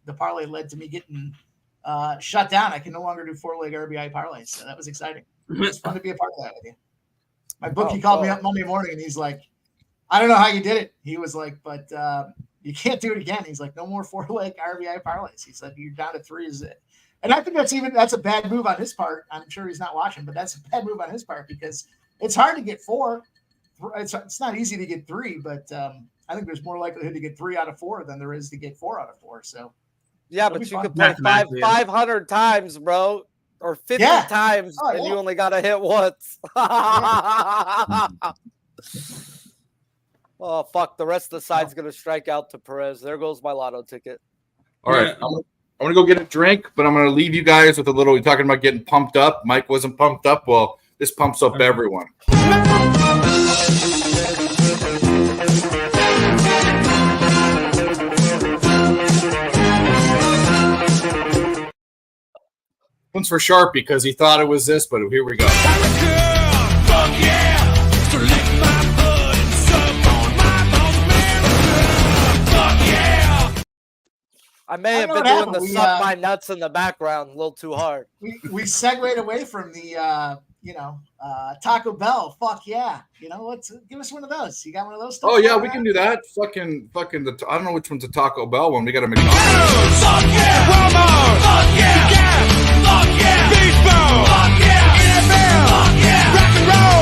led to me getting shut down. I can no longer do 4-leg RBI parlays. So that was exciting. It's fun to be a part of that with you. My bookie called me up Monday morning and he's like, I don't know how you did it. He was like, but you can't do it again. He's like, no more 4-leg RBI parlays. He said, you're down to 3 is it. And I think that's a bad move on his part. I'm sure he's not watching, but that's a bad move on his part because it's hard to get 4. It's not easy to get 3, but I think there's more likelihood to get 3 out of 4 than there is to get 4 out of 4. So yeah, but you could play 500 times, bro, or 50 times, and you only got to hit once. Oh fuck! The rest of the side's gonna strike out to Perez. There goes my lotto ticket. All right, I'm gonna go get a drink, but I'm gonna leave you guys with a little. We're talking about getting pumped up. Mike wasn't pumped up. Well, this pumps up everyone. One's for Sharpie because he thought it was this, but here we go. I may have been doing the suck my nuts in the background a little too hard. We segued away from the Taco Bell. Fuck yeah. Give us one of those. You got one of those? Oh yeah, we can do that. Fucking. I don't know which one's a Taco Bell one. We got a McDonald's. Fuck yeah! Walmart! Fuck yeah! Gas! Fuck yeah! Baseball! Fuck yeah! NFL! Fuck yeah! Rock and roll!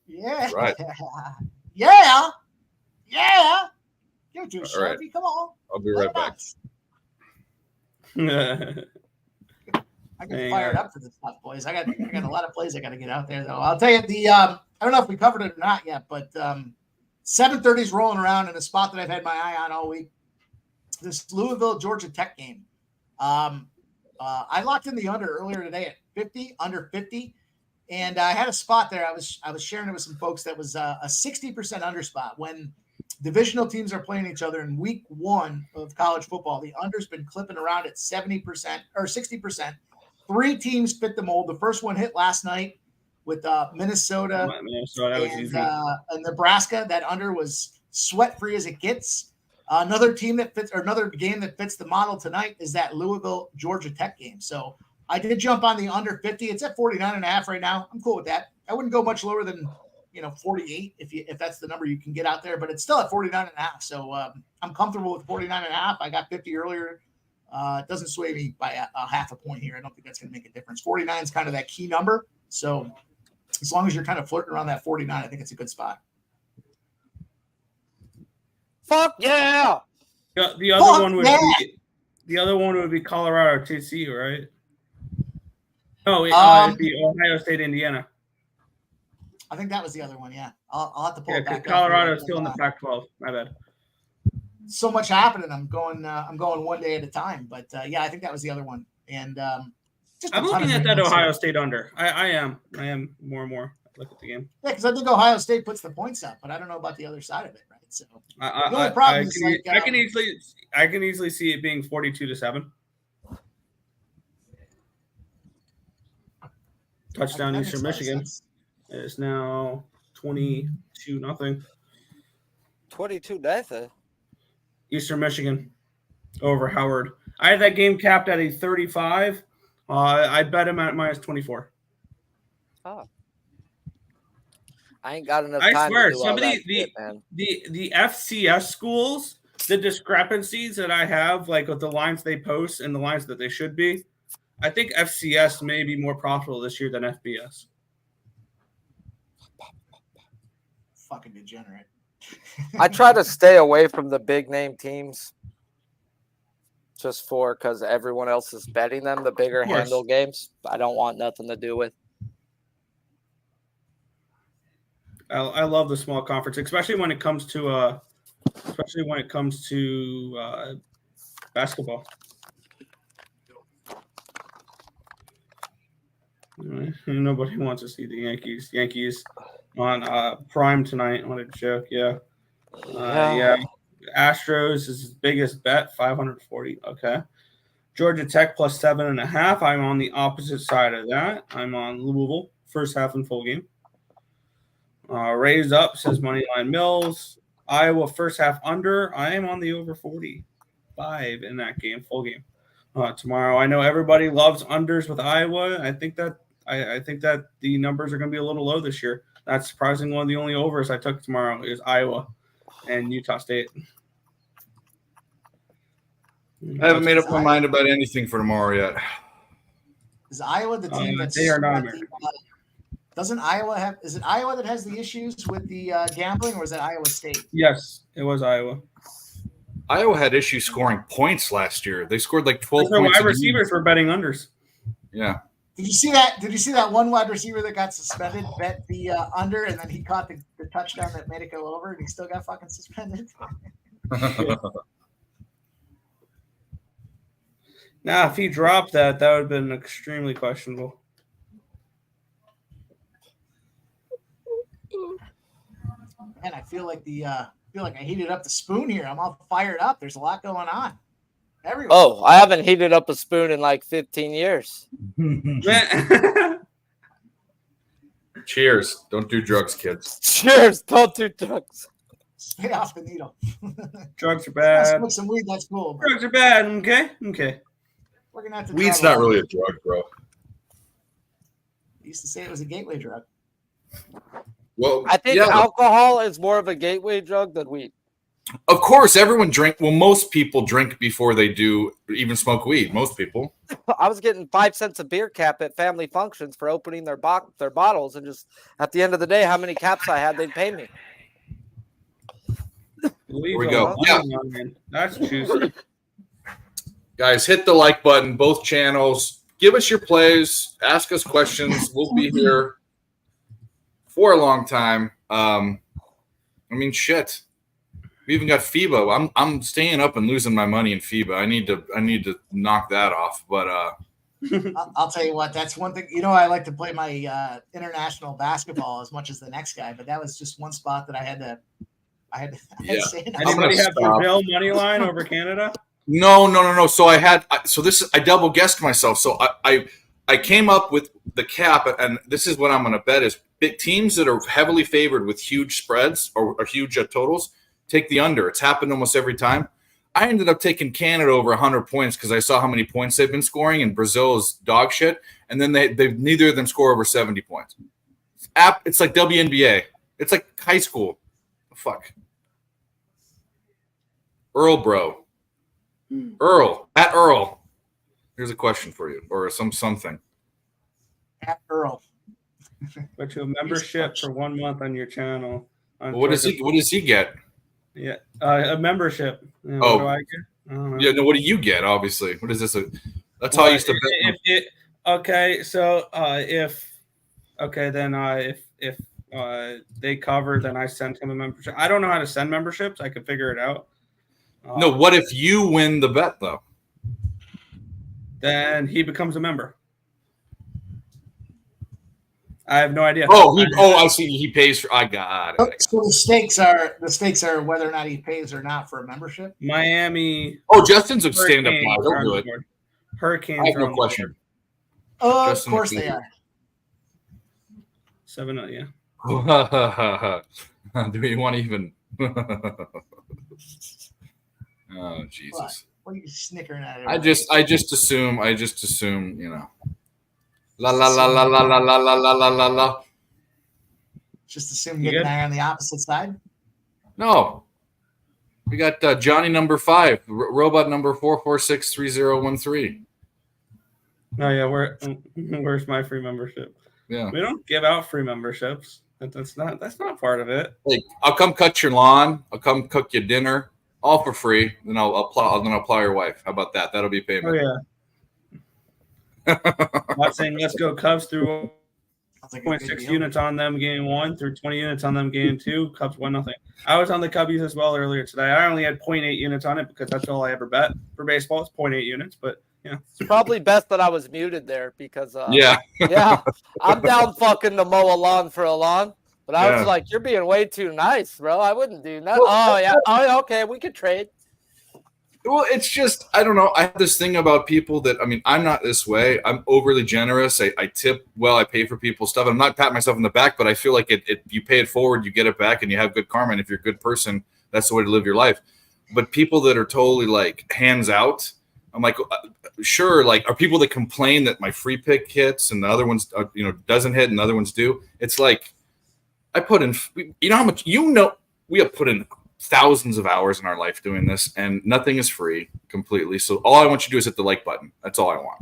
Yeah. Right. Yeah. Give it to us, All right. Sharpie. Come on. I'll be right back. I get fired up for this stuff, boys. I got a lot of plays I got to get out there, though. I'll tell you I don't know if we covered it or not yet, but 7:30 is rolling around in a spot that I've had my eye on all week. This Louisville Georgia Tech game. I locked in the under earlier today at 50, under 50, and I had a spot there. I was sharing it with some folks that was a 60% under spot when divisional teams are playing each other in week 1 of college football. The under's been clipping around at 70% or 60%. 3 teams fit the mold. The first one hit last night with Minnesota and Nebraska. That under was sweat free as it gets. Another team that fits, or another game that fits the model tonight is that Louisville Georgia Tech game. So I did jump on the under 50. It's at 49.5 right now. I'm cool with that. I wouldn't go much lower than 48 if that's the number you can get out there, but it's still at 49.5. So I'm comfortable with 49.5. I got 50 earlier. It doesn't sway me by a half a point here. I don't think that's going to make a difference. 49 is kind of that key number. So as long as you're kind of flirting around that 49, I think it's a good spot. Fuck yeah! The other one would be Colorado TCU, right? No, it'd be Ohio State, Indiana. I think that was the other one. Yeah, I'll have to pull it back. Colorado's still in the Pac-12. My bad. So much happening. I'm going one day at a time. But yeah, I think that was the other one. And I'm looking at that Ohio State under. I am more and more. Look at the game. Yeah, because I think Ohio State puts the points up, but I don't know about the other side of it, right? So the only problem is I can easily see it being 42-7. Touchdown Eastern Michigan. It's now 22-0. 22-0. Eastern Michigan over Howard. I had that game capped at a 35. I bet him at minus 24. Oh. I ain't got enough time. I swear, to do some of man. the FCS schools, the discrepancies that I have, like with the lines they post and the lines that they should be, I think FCS may be more profitable this year than FBS. Fucking degenerate. I try to stay away from the big name teams just because everyone else is betting them, the bigger handle games. I don't want nothing to do with. I love the small conference, especially when it comes to basketball. Nobody wants to see the Yankees on Prime tonight. What a joke! Yeah. Astros is his biggest bet, 540. Okay. Georgia Tech plus 7.5. I'm on the opposite side of that. I'm on Louisville first half and full game. Raised up says Moneyline Mills. Iowa first half under. I am on the over 45 in that game, full game. Tomorrow, I know everybody loves unders with Iowa. I think that the numbers are going to be a little low this year. That's surprising. One of the only overs I took tomorrow is Iowa and Utah State. I haven't made up my mind about anything for tomorrow yet. Is Iowa the team that's they are not American? Doesn't Iowa have? Is it Iowa that has the issues with the gambling, or is it Iowa State? Yes, it was Iowa. Iowa had issues scoring points last year. They scored like 12 points. Wide receivers were betting unders. Yeah. Did you see that? Did you see that one wide receiver that got suspended, bet the under, and then he caught the touchdown that made it go over, and he still got fucking suspended? Now, if he dropped that would have been extremely questionable. Man, I feel like I heated up the spoon here. I'm all fired up. There's a lot going on. Everywhere. Oh, I haven't heated up a spoon in like 15 years. Cheers. Don't do drugs, kids. Cheers. Don't do drugs. Stay off the needle. Drugs are bad. Smoke some weed. That's cool. Drugs are bad. Okay. We're gonna have to. Weed's not really a drug, bro. used to say it was a gateway drug. Well, I think alcohol is more of a gateway drug than weed. Of course, everyone drink. Well, most people drink before they do even smoke weed. Most people. I was getting 5 cents a beer cap at family functions for opening their bottles, and just at the end of the day, how many caps I had, they'd pay me. Here we go. Yeah, That's juicy. guys, hit the like button. Both channels. Give us your plays. Ask us questions. We'll be here for a long time. I mean, shit. We even got FIBA. I'm staying up and losing my money in FIBA. I need to knock that off. But I'll tell you what, that's one thing. You know, I like to play my international basketball as much as the next guy, but that was just one spot that I had to say. Anybody have Brazil money line over Canada? No. So I double guessed myself. So I came up with the cap, and this is what I'm going to bet is big teams that are heavily favored with huge spreads or huge totals. Take the under. It's happened almost every time. I ended up taking Canada over 100 points because I saw how many points they've been scoring, and Brazil is dog shit. And then they neither of them score over 70 points. It's like WNBA. It's like high school. Fuck. Earl, bro. At Earl. Here's a question for you, or something. At Earl. But you a membership for 1 month on your channel. What does he get? Yeah, a membership. What do I get? I don't know. Yeah, no. What do you get? Obviously, what is this? That's how I used to bet. If they cover, then I send him a membership. I don't know how to send memberships. I could figure it out. No, what if you win the bet though? Then he becomes a member. I have no idea. I see. He pays for. I got it. So the stakes are whether or not he pays or not for a membership. Miami. Oh, Justin's a stand-up guy. He'll do it. Hurricanes. I have no question. Oh, of course they are. 7-0, yeah. Do we want to even? Oh Jesus! What are you snickering at? I just assume. You know. La la la la la la la la la la la la. Just assume you get an eye on the opposite side. No, we got Johnny number 5, robot number 4463013. Oh yeah, where's my free membership? Yeah, we don't give out free memberships. That's not part of it. Like, I'll come cut your lawn. I'll come cook you dinner, all for free. Then I'll apply your wife. How about that? That'll be payment. Oh yeah. Not saying let's go Cubs through 0.6 units on them game 1 through 20 units on them game 2. Cubs 1-0. I was on the Cubbies as well earlier today. I only had 0.8 units on it because that's all I ever bet for baseball. It's 0.8 units, but yeah. It's probably best that I was muted there because yeah, I'm down fucking to mow a lawn for a lawn. But I was like, you're being way too nice, bro. I wouldn't do that. Oh, okay, we could trade. Well, it's just, I don't know. I have this thing about people that, I mean, I'm not this way. I'm overly generous. I tip well. I pay for people's stuff. I'm not patting myself on the back, but I feel like you pay it forward, you get it back, and you have good karma. And if you're a good person, that's the way to live your life. But people that are totally like hands out, I'm like, sure. Like, are people that complain that my free pick hits and the other ones, doesn't hit and the other ones do? It's like, I put in, you know how much, we have put in thousands of hours in our life doing this, and nothing is free completely. So all I want you to do is hit the like button. That's all I want.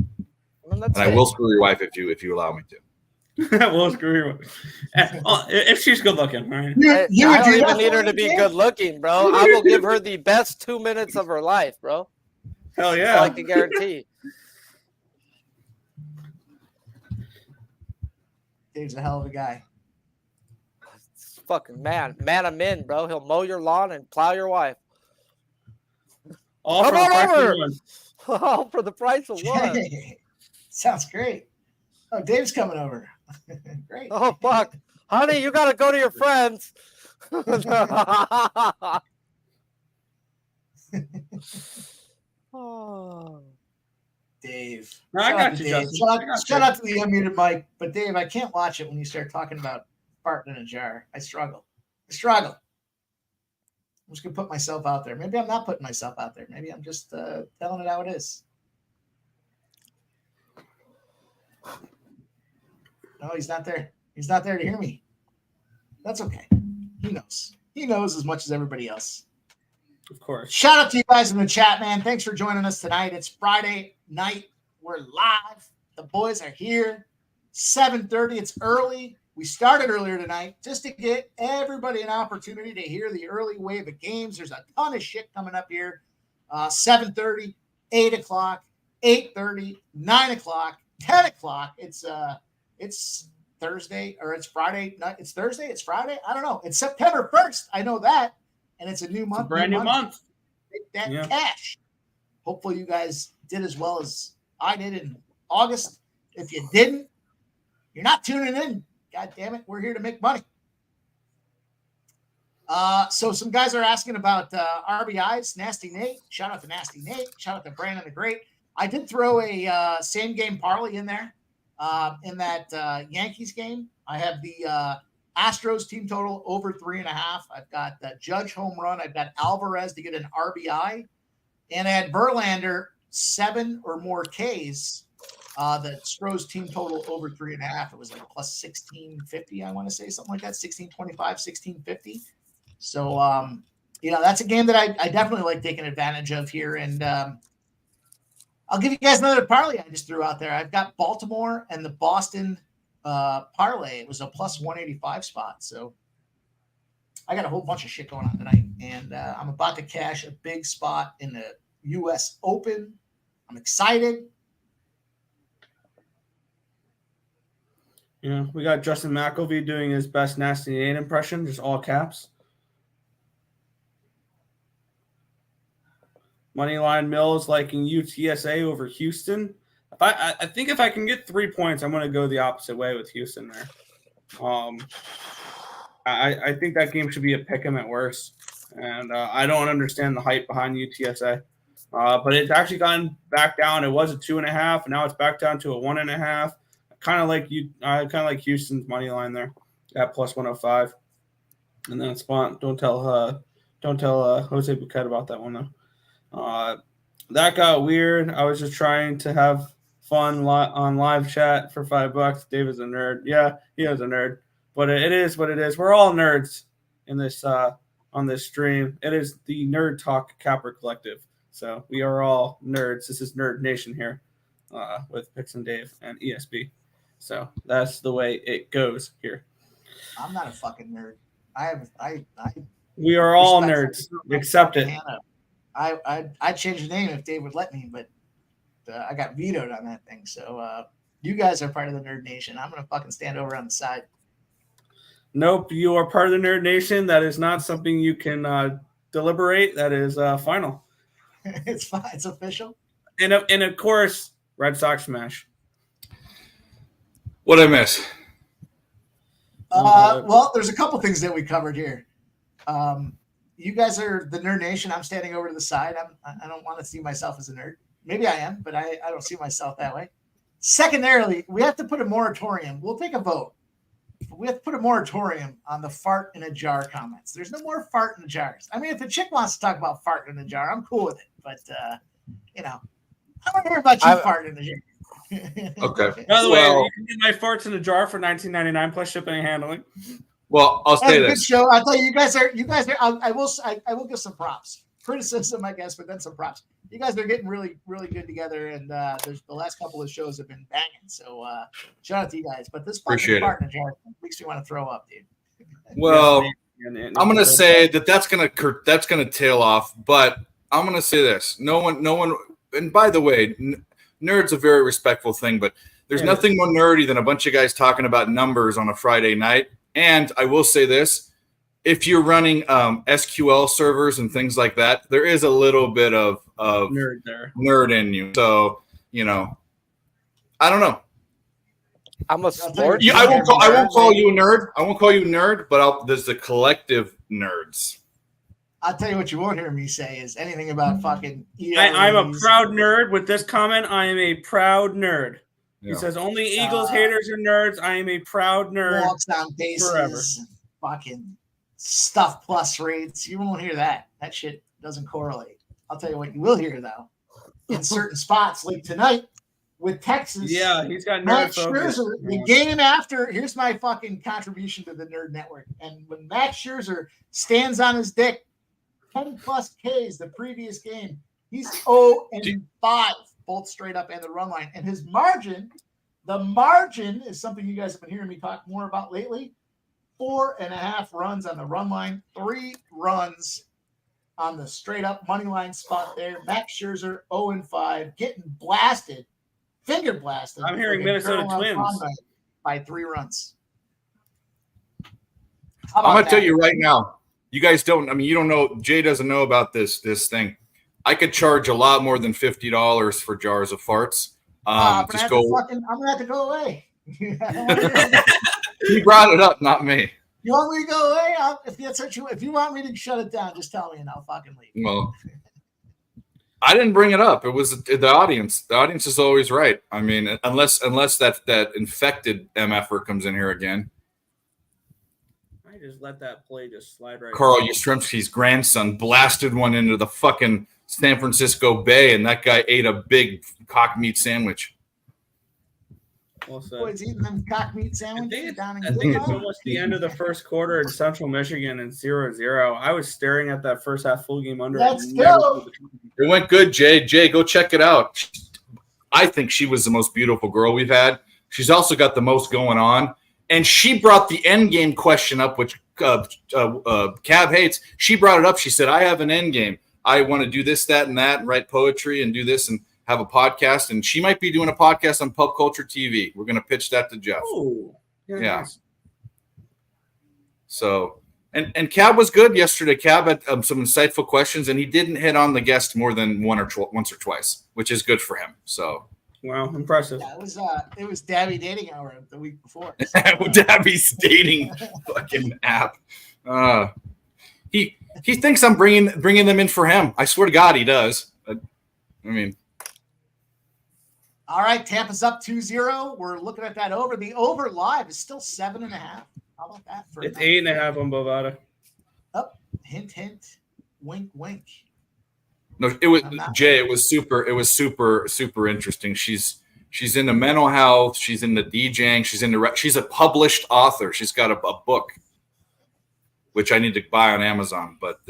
And I will screw your wife if you allow me to. We'll screw your wife if she's good looking. Right? I don't even need her to be good looking, bro. I will give her the best 2 minutes of her life, bro. Hell yeah, I can guarantee. Dave's a hell of a guy. Fucking man I'm in, bro. He'll mow your lawn and plow your wife. All For the price of one. Sounds great. Oh, Dave's coming over. Great. Oh fuck, honey, you gotta go to your friends. Oh. Dave. No, I got you, Justin. Shout out to the unmuted mic, but Dave, I can't watch it when you start talking about farting in a jar. I struggle. I'm just gonna put myself out there. Maybe I'm not putting myself out there. Maybe I'm just telling it how it is. No, he's not there. He's not there to hear me. That's okay. He knows. He knows as much as everybody else. Of course. Shout out to you guys in the chat, man. Thanks for joining us tonight. It's Friday night. We're live. The boys are here. 7:30. It's early. We started earlier tonight just to get everybody an opportunity to hear the early wave of games. There's a ton of shit coming up here. 7:30, 8 o'clock, 8:30, 9 o'clock, 10 o'clock. It's Thursday or it's Friday. It's Thursday. It's Friday. I don't know. It's September 1st. I know that. And it's a new month. It's a brand new month. Take that cash. Hopefully you guys did as well as I did in August. If you didn't, you're not tuning in. God damn it. We're here to make money. So some guys are asking about RBIs. Nasty Nate. Shout out to Nasty Nate. Shout out to Brandon the Great. I did throw a same game parlay in there in that Yankees game. I have the Astros team total over 3.5. I've got the Judge home run. I've got Alvarez to get an RBI. And I had Verlander 7 or more Ks. The Astros team total over 3.5. It was like plus 1650, I want to say, something like that. 1625, 1650. So, that's a game that I definitely like taking advantage of here. And I'll give you guys another parlay I just threw out there. I've got Baltimore and the Boston parlay. It was a plus 185 spot. So I got a whole bunch of shit going on tonight. And I'm about to cash a big spot in the U.S. Open. I'm excited. Yeah, we got Justin McElvey doing his best Nasty Nate impression, just all caps. Moneyline Mills liking UTSA over Houston. I think if I can get 3 points, I'm going to go the opposite way with Houston there. I think that game should be a pick 'em at worst, and I don't understand the hype behind UTSA. But it's actually gone back down. It was a 2.5, and now it's back down to a 1.5. Kind of like Houston's money line there at plus 105. And then spot. Don't tell Jose Buquet about that one though. That got weird. I was just trying to have fun on live chat for $5. Dave is a nerd. Yeah, he is a nerd. But it is what it is. We're all nerds in this on this stream. It is the Nerd Talk Capper Collective. So we are all nerds. This is Nerd Nation here with Pix and Dave and ESB. So that's the way it goes here. I'm not a fucking nerd. We are all nerds. Accept it. I'd change the name if Dave would let me, but I got vetoed on that thing. So you guys are part of the Nerd Nation. I'm going to fucking stand over on the side. Nope, you are part of the Nerd Nation. That is not something you can deliberate. That is final. It's fine. It's official. And of course, Red Sox smash. What'd I miss? Well, there's a couple things that we covered here. You guys are the Nerd Nation. I'm standing over to the side. I don't want to see myself as a nerd. Maybe I am, but I don't see myself that way. Secondarily, we have to put a moratorium. We'll take a vote. We have to put a moratorium on the fart in a jar comments. There's no more fart in the jars. I mean, if a chick wants to talk about fart in a jar, I'm cool with it. But, I don't hear about you farting in the jar. Okay. By the way, you can get my farts in a jar for $19.99 plus shipping and handling. Well, I'll say this. Good show. I'll tell you, you guys are. I will give some props, criticism, I guess, but then some props. You guys are getting really, really good together, and the last couple of shows have been banging. So shout out to you guys. But this fucking part in the jar makes me want to throw up, dude. Well, I'm gonna say that's gonna tail off, but I'm gonna say this: no one. And by the way, nerd's a very respectful thing, but there's nothing more nerdy than a bunch of guys talking about numbers on a Friday night. And I will say this: if you're running SQL servers and things like that, there is a little bit of nerd in you. So I don't know. I'm a sport. I won't call you a nerd. I won't call you a nerd, but there's the collective nerds. I'll tell you what you won't hear me say is anything about fucking. I'm a proud nerd. With this comment, I am a proud nerd. Yeah. He says only Eagles haters are nerds. I am a proud nerd. Walks on bases, forever. Fucking stuff plus rates. You won't hear that. That shit doesn't correlate. I'll tell you what you will hear though. In certain spots like tonight, with Texas. Yeah, he's got Max nerd focus. Scherzer, the game after, here's my fucking contribution to the Nerd Network. And when Max Scherzer stands on his dick, 10 plus Ks the previous game, he's 0-5, both straight up and the run line. And his margin, the margin is something you guys have been hearing me talk more about lately. 4.5 runs on the run line, 3 runs on the straight up money line spot there. Max Scherzer 0-5, getting blasted. Finger blasted. I'm hearing Minnesota Twins by 3 runs. I'm going to tell you right now, you guys don't, I mean, you don't know, Jay doesn't know about this thing. I could charge a lot more than $50 for jars of farts. Just go. I'm going to have to go away. He brought it up, not me. You want me to go away? If you want me to shut it down, just tell me and I'll fucking leave. Well, I didn't bring it up. It was the audience. The audience is always right. I mean, unless that infected MFer comes in here again. I just let that play just slide right. Carl Yastrzemski's grandson blasted one into the fucking San Francisco Bay, and that guy ate a big cock meat sandwich. He's eating them cock meat sandwiches down in I think it's almost the end of the first quarter in Central Michigan and 0-0. I was staring at that first half full game under. Let's go. It went good, Jay. Jay, go check it out. I think she was the most beautiful girl we've had. She's also got the most going on. And she brought the end game question up, which Cab hates. She brought it up. She said, I have an end game. I want to do this, that, and that, and write poetry and do this and have a podcast. And she might be doing a podcast on Pub Culture TV. We're going to pitch that to Jeff. Oh, yeah. Nice. So, and Cab was good yesterday. Cab had some insightful questions, and he didn't hit on the guest more than once or twice, which is good for him. So. Wow, impressive. Yeah, it was Dabby dating hour the week before. Dabby's dating fucking app. He thinks I'm bringing them in for him. I swear to God, he does. I mean, all right, Tampa's up 2-0. We're looking at that over. The over live is still 7.5. How about that? It's 8.5 on Bovada. Oh, hint, hint, wink, wink. No, it was Jay. It was super interesting. She's into mental health. She's into DJing. She's a published author. She's got a book, which I need to buy on Amazon, but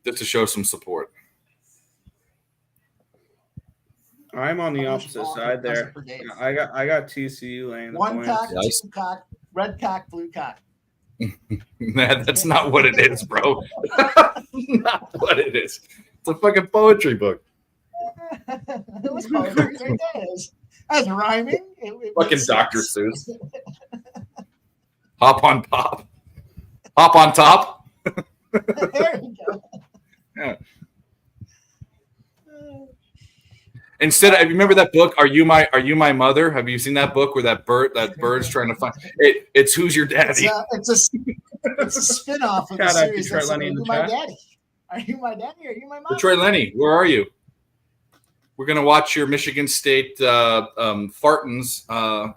just to show some support. I'm on the opposite side there. I got TCU laying the one points. cock, two cock, red cock, blue cock. That's not what it is, bro. Not what it is. It's a fucking poetry book. It was poetry. Right there. That's rhyming. It fucking Dr. Seuss. Hop on pop. Hop on top. There you go. Yeah. Instead, you remember that book? Are you my mother? Have you seen that book where that bird's trying to find it? It's Who's Your Daddy? It's a spin-off of the series. That's Are You My Daddy? Are you my daddy? Are you my mom? Detroit Lenny, where are you? We're gonna watch your Michigan State Fartons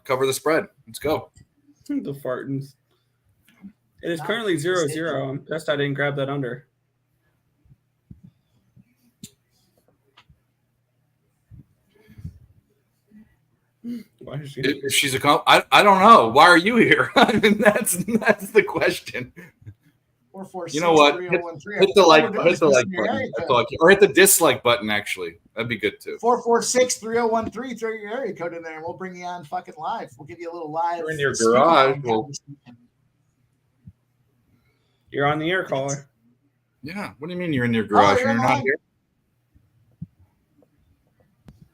cover the spread. Let's go. The Fartons. It is currently 0-0. I'm pissed I didn't grab that under. Why is she? She's I don't know. Why are you here? I mean, that's the question. 446, you know what? Hit the like button, or hit the dislike button. Actually, that'd be good too. 446-3013. Throw your area code in there, and we'll bring you on fucking live. We'll give you a little live. You're in your garage. You're on the air, caller. Yeah. What do you mean you're in your garage? You're not here.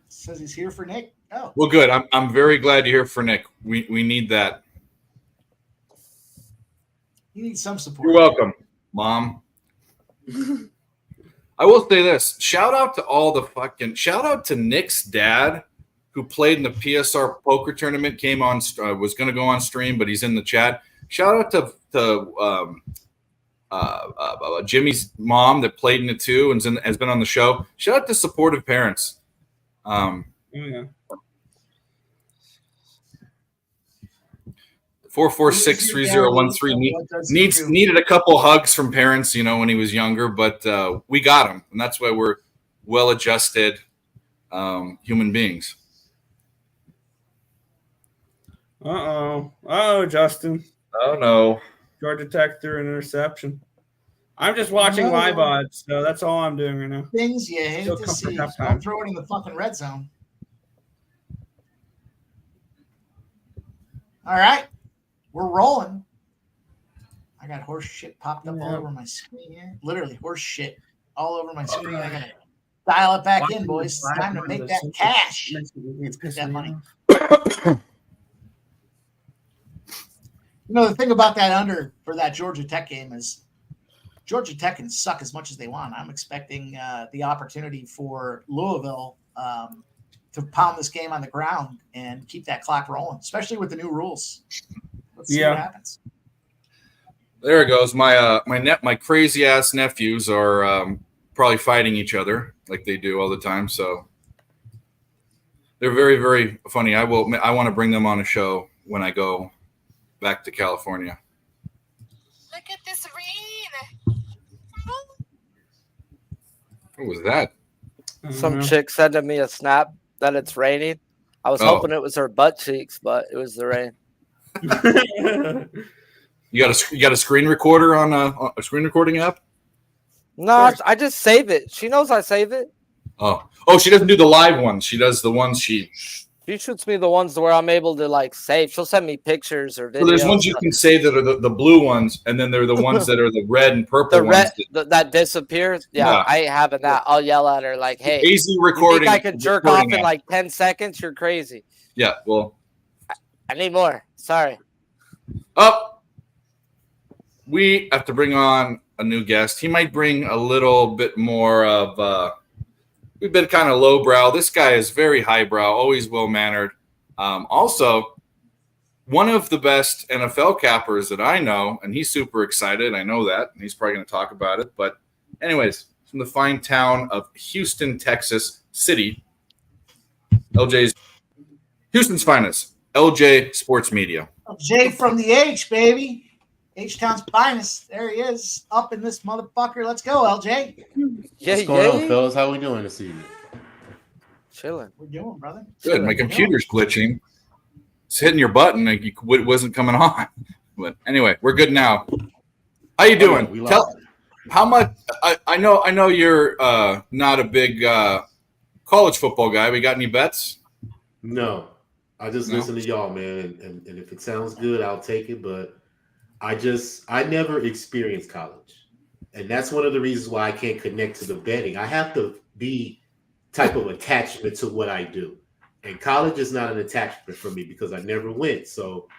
Says he's here for Nick. Oh. Well, good. I'm very glad you're here for Nick. We need that. You need some support. You're welcome, Mom. I will say this. Shout out to Nick's dad, who played in the PSR poker tournament, was going to go on stream, but he's in the chat. Shout out to Jimmy's mom that played in it too and has been on the show. Shout out to supportive parents. Yeah. 446-3013 needed a couple hugs from parents, when he was younger, but we got him, and that's why we're well adjusted, human beings. Justin. Oh no. Georgia Tech threw an interception. I'm just watching live odds, so that's all I'm doing right now. Things you hate Still to comfort see. halftime. Don't throw it in the fucking red zone. All right. We're rolling. I got horse shit popped up all over my screen here. Literally horse shit all over my screen. I gotta dial it back in, boys. It's time to make that cash. Let's get that money. You know, the thing about that under for that Georgia Tech game is Georgia Tech can suck as much as they want. I'm expecting the opportunity for Louisville to pound this game on the ground and keep that clock rolling, especially with the new rules. Let's see what happens. There it goes. My crazy ass nephews are probably fighting each other like they do all the time. So they're very, very funny. I want to bring them on a show when I go back to California. Look at this rain. What was that? Some chick sending me a snap that it's raining. I was hoping it was her butt cheeks, but it was the rain. You got a screen recorder on a screen recording app? No, I just save it. She knows I save it. Oh, she doesn't do the live ones. She does the ones she shoots me the ones where I'm able to like save. She'll send me pictures or videos. So there's ones you can save that are the blue ones, and then there are the ones that are the red and purple the ones. Red that disappears. Yeah, I ain't having that. I'll yell at her like, "Hey, easy recording. You think I can jerk off in like 10 seconds? You're crazy." Yeah, well, I need more. Sorry. We have to bring on a new guest. He might bring a little bit more of. We've been kind of lowbrow. This guy is very highbrow, always well-mannered. Also, one of the best NFL cappers that I know, and he's super excited. I know that, and he's probably going to talk about it. But anyways, from the fine town of Houston, Texas City, Houston's finest, LJ Sports Media. J from the H, baby. H-Town's finest. There he is, up in this motherfucker. Let's go, LJ. What's going on, fellas? How we doing this evening? Chilling. We're doing, brother. Good. My computer's glitching. It's hitting your button. It wasn't coming on. But anyway, we're good now. How you doing? Tell how much. I know you're not a big college football guy. We got any bets? No, I just listen to y'all, man. And if it sounds good, I'll take it. But I never experienced college. And that's one of the reasons why I can't connect to the betting. I have to be type of attachment to what I do. And college is not an attachment for me because I never went. So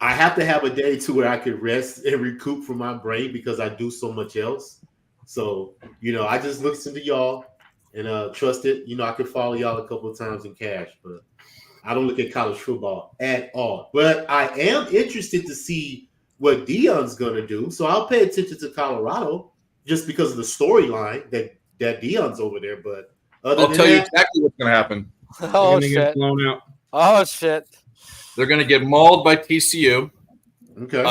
I have to have a day to where I can rest and recoup from my brain because I do so much else. So, I just listen to y'all and trust it. I could follow y'all a couple of times in cash, but I don't look at college football at all. But I am interested to see what Deion's going to do. So I'll pay attention to Colorado just because of the storyline that Deion's over there. But I'll tell you exactly what's going to happen. Oh, shit. Oh, shit. They're going to get mauled by TCU. Okay.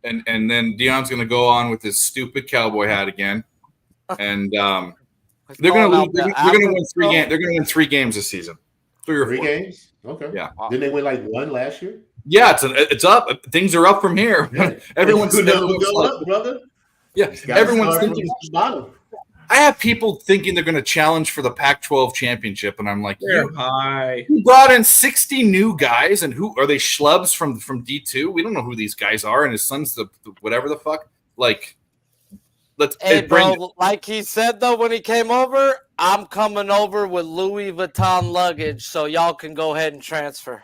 And then Deion's going to go on with his stupid cowboy hat again. And they're going to lose. They're going to win 3 games. They're going to win 3 games this season. 3 or 4 games? Okay. Yeah. Didn't they win like 1 last year? Yeah, it's up. Things are up from here. Yeah. Everyone's going up, brother. Yeah, everyone's thinking. I have people thinking they're going to challenge for the Pac-12 championship, and I'm like, you brought in 60 new guys, and who are they? Schlubs from D2? We don't know who these guys are, and his son's the whatever the fuck. Like, let's bring it. Like he said though when he came over, I'm coming over with Louis Vuitton luggage, so y'all can go ahead and transfer.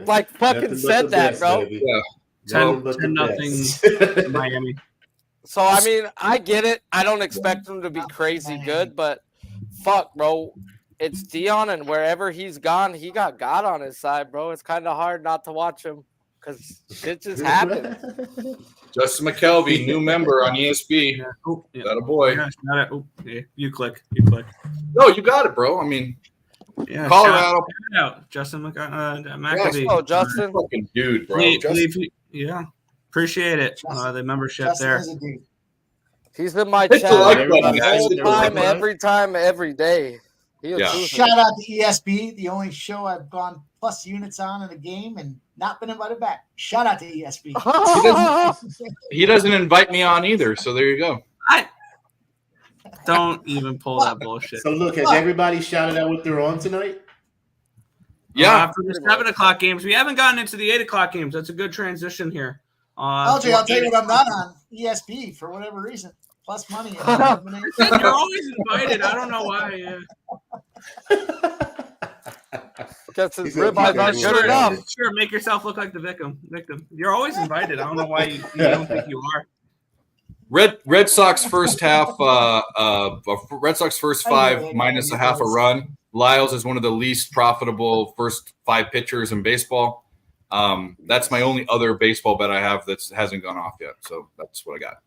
Like fucking said that, bro. Baby. Yeah. 10-0 Miami. So I mean, I get it. I don't expect them to be crazy good, but fuck, bro. It's Deion, and wherever he's gone, he got God on his side, bro. It's kind of hard not to watch him because shit just happened. Justin McKelvey, new member on ESB. Yeah. That a boy. Yeah, you click. No, you got it, bro. I mean, yeah, Colorado. Shout out Justin McAfee. Oh, Justin. Fucking dude, bro. Yeah, appreciate it. The membership Justin there. is a dude. He's in my Hit the chat like the button, guys. whole Hit the like time, button. every time, every day. He is Yeah. losing. Shout out to ESB, the only show I've gone plus units on in a game and not been invited back. Shout out to ESB. He doesn't invite me on either, so there you go. Don't even pull that bullshit. So look, has everybody shouted out what they're on tonight? Yeah. For the 7 o'clock games, we haven't gotten into the 8 o'clock games. That's a good transition here. I'll tell you what I'm not on ESB for whatever reason. Plus money. You're always invited. I don't know why. Guess his He's a- ribeyes he's a- aren't good enough. Sure, make yourself look like the victim. You're always invited. I don't know why you don't think you are. Red Sox first half. Red Sox first 5 minus a half a run. Lyles is one of the least profitable first 5 pitchers in baseball. That's my only other baseball bet I have that hasn't gone off yet. So that's what I got.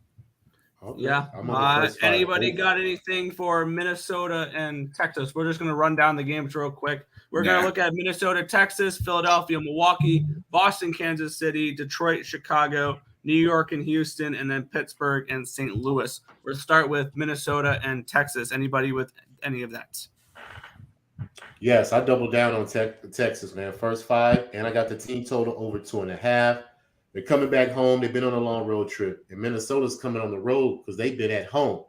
Okay. Yeah. I'm on the first 5. Anybody got anything for Minnesota and Texas? We're just going to run down the games real quick. We're going to look at Minnesota, Texas, Philadelphia, Milwaukee, Boston, Kansas City, Detroit, Chicago, New York and Houston, and then Pittsburgh and St. Louis. We'll start with Minnesota and Texas. Anybody with any of that? Yes, I doubled down on Texas, man. First 5, and I got the team total over 2.5. They're coming back home. They've been on a long road trip, and Minnesota's coming on the road because they've been at home.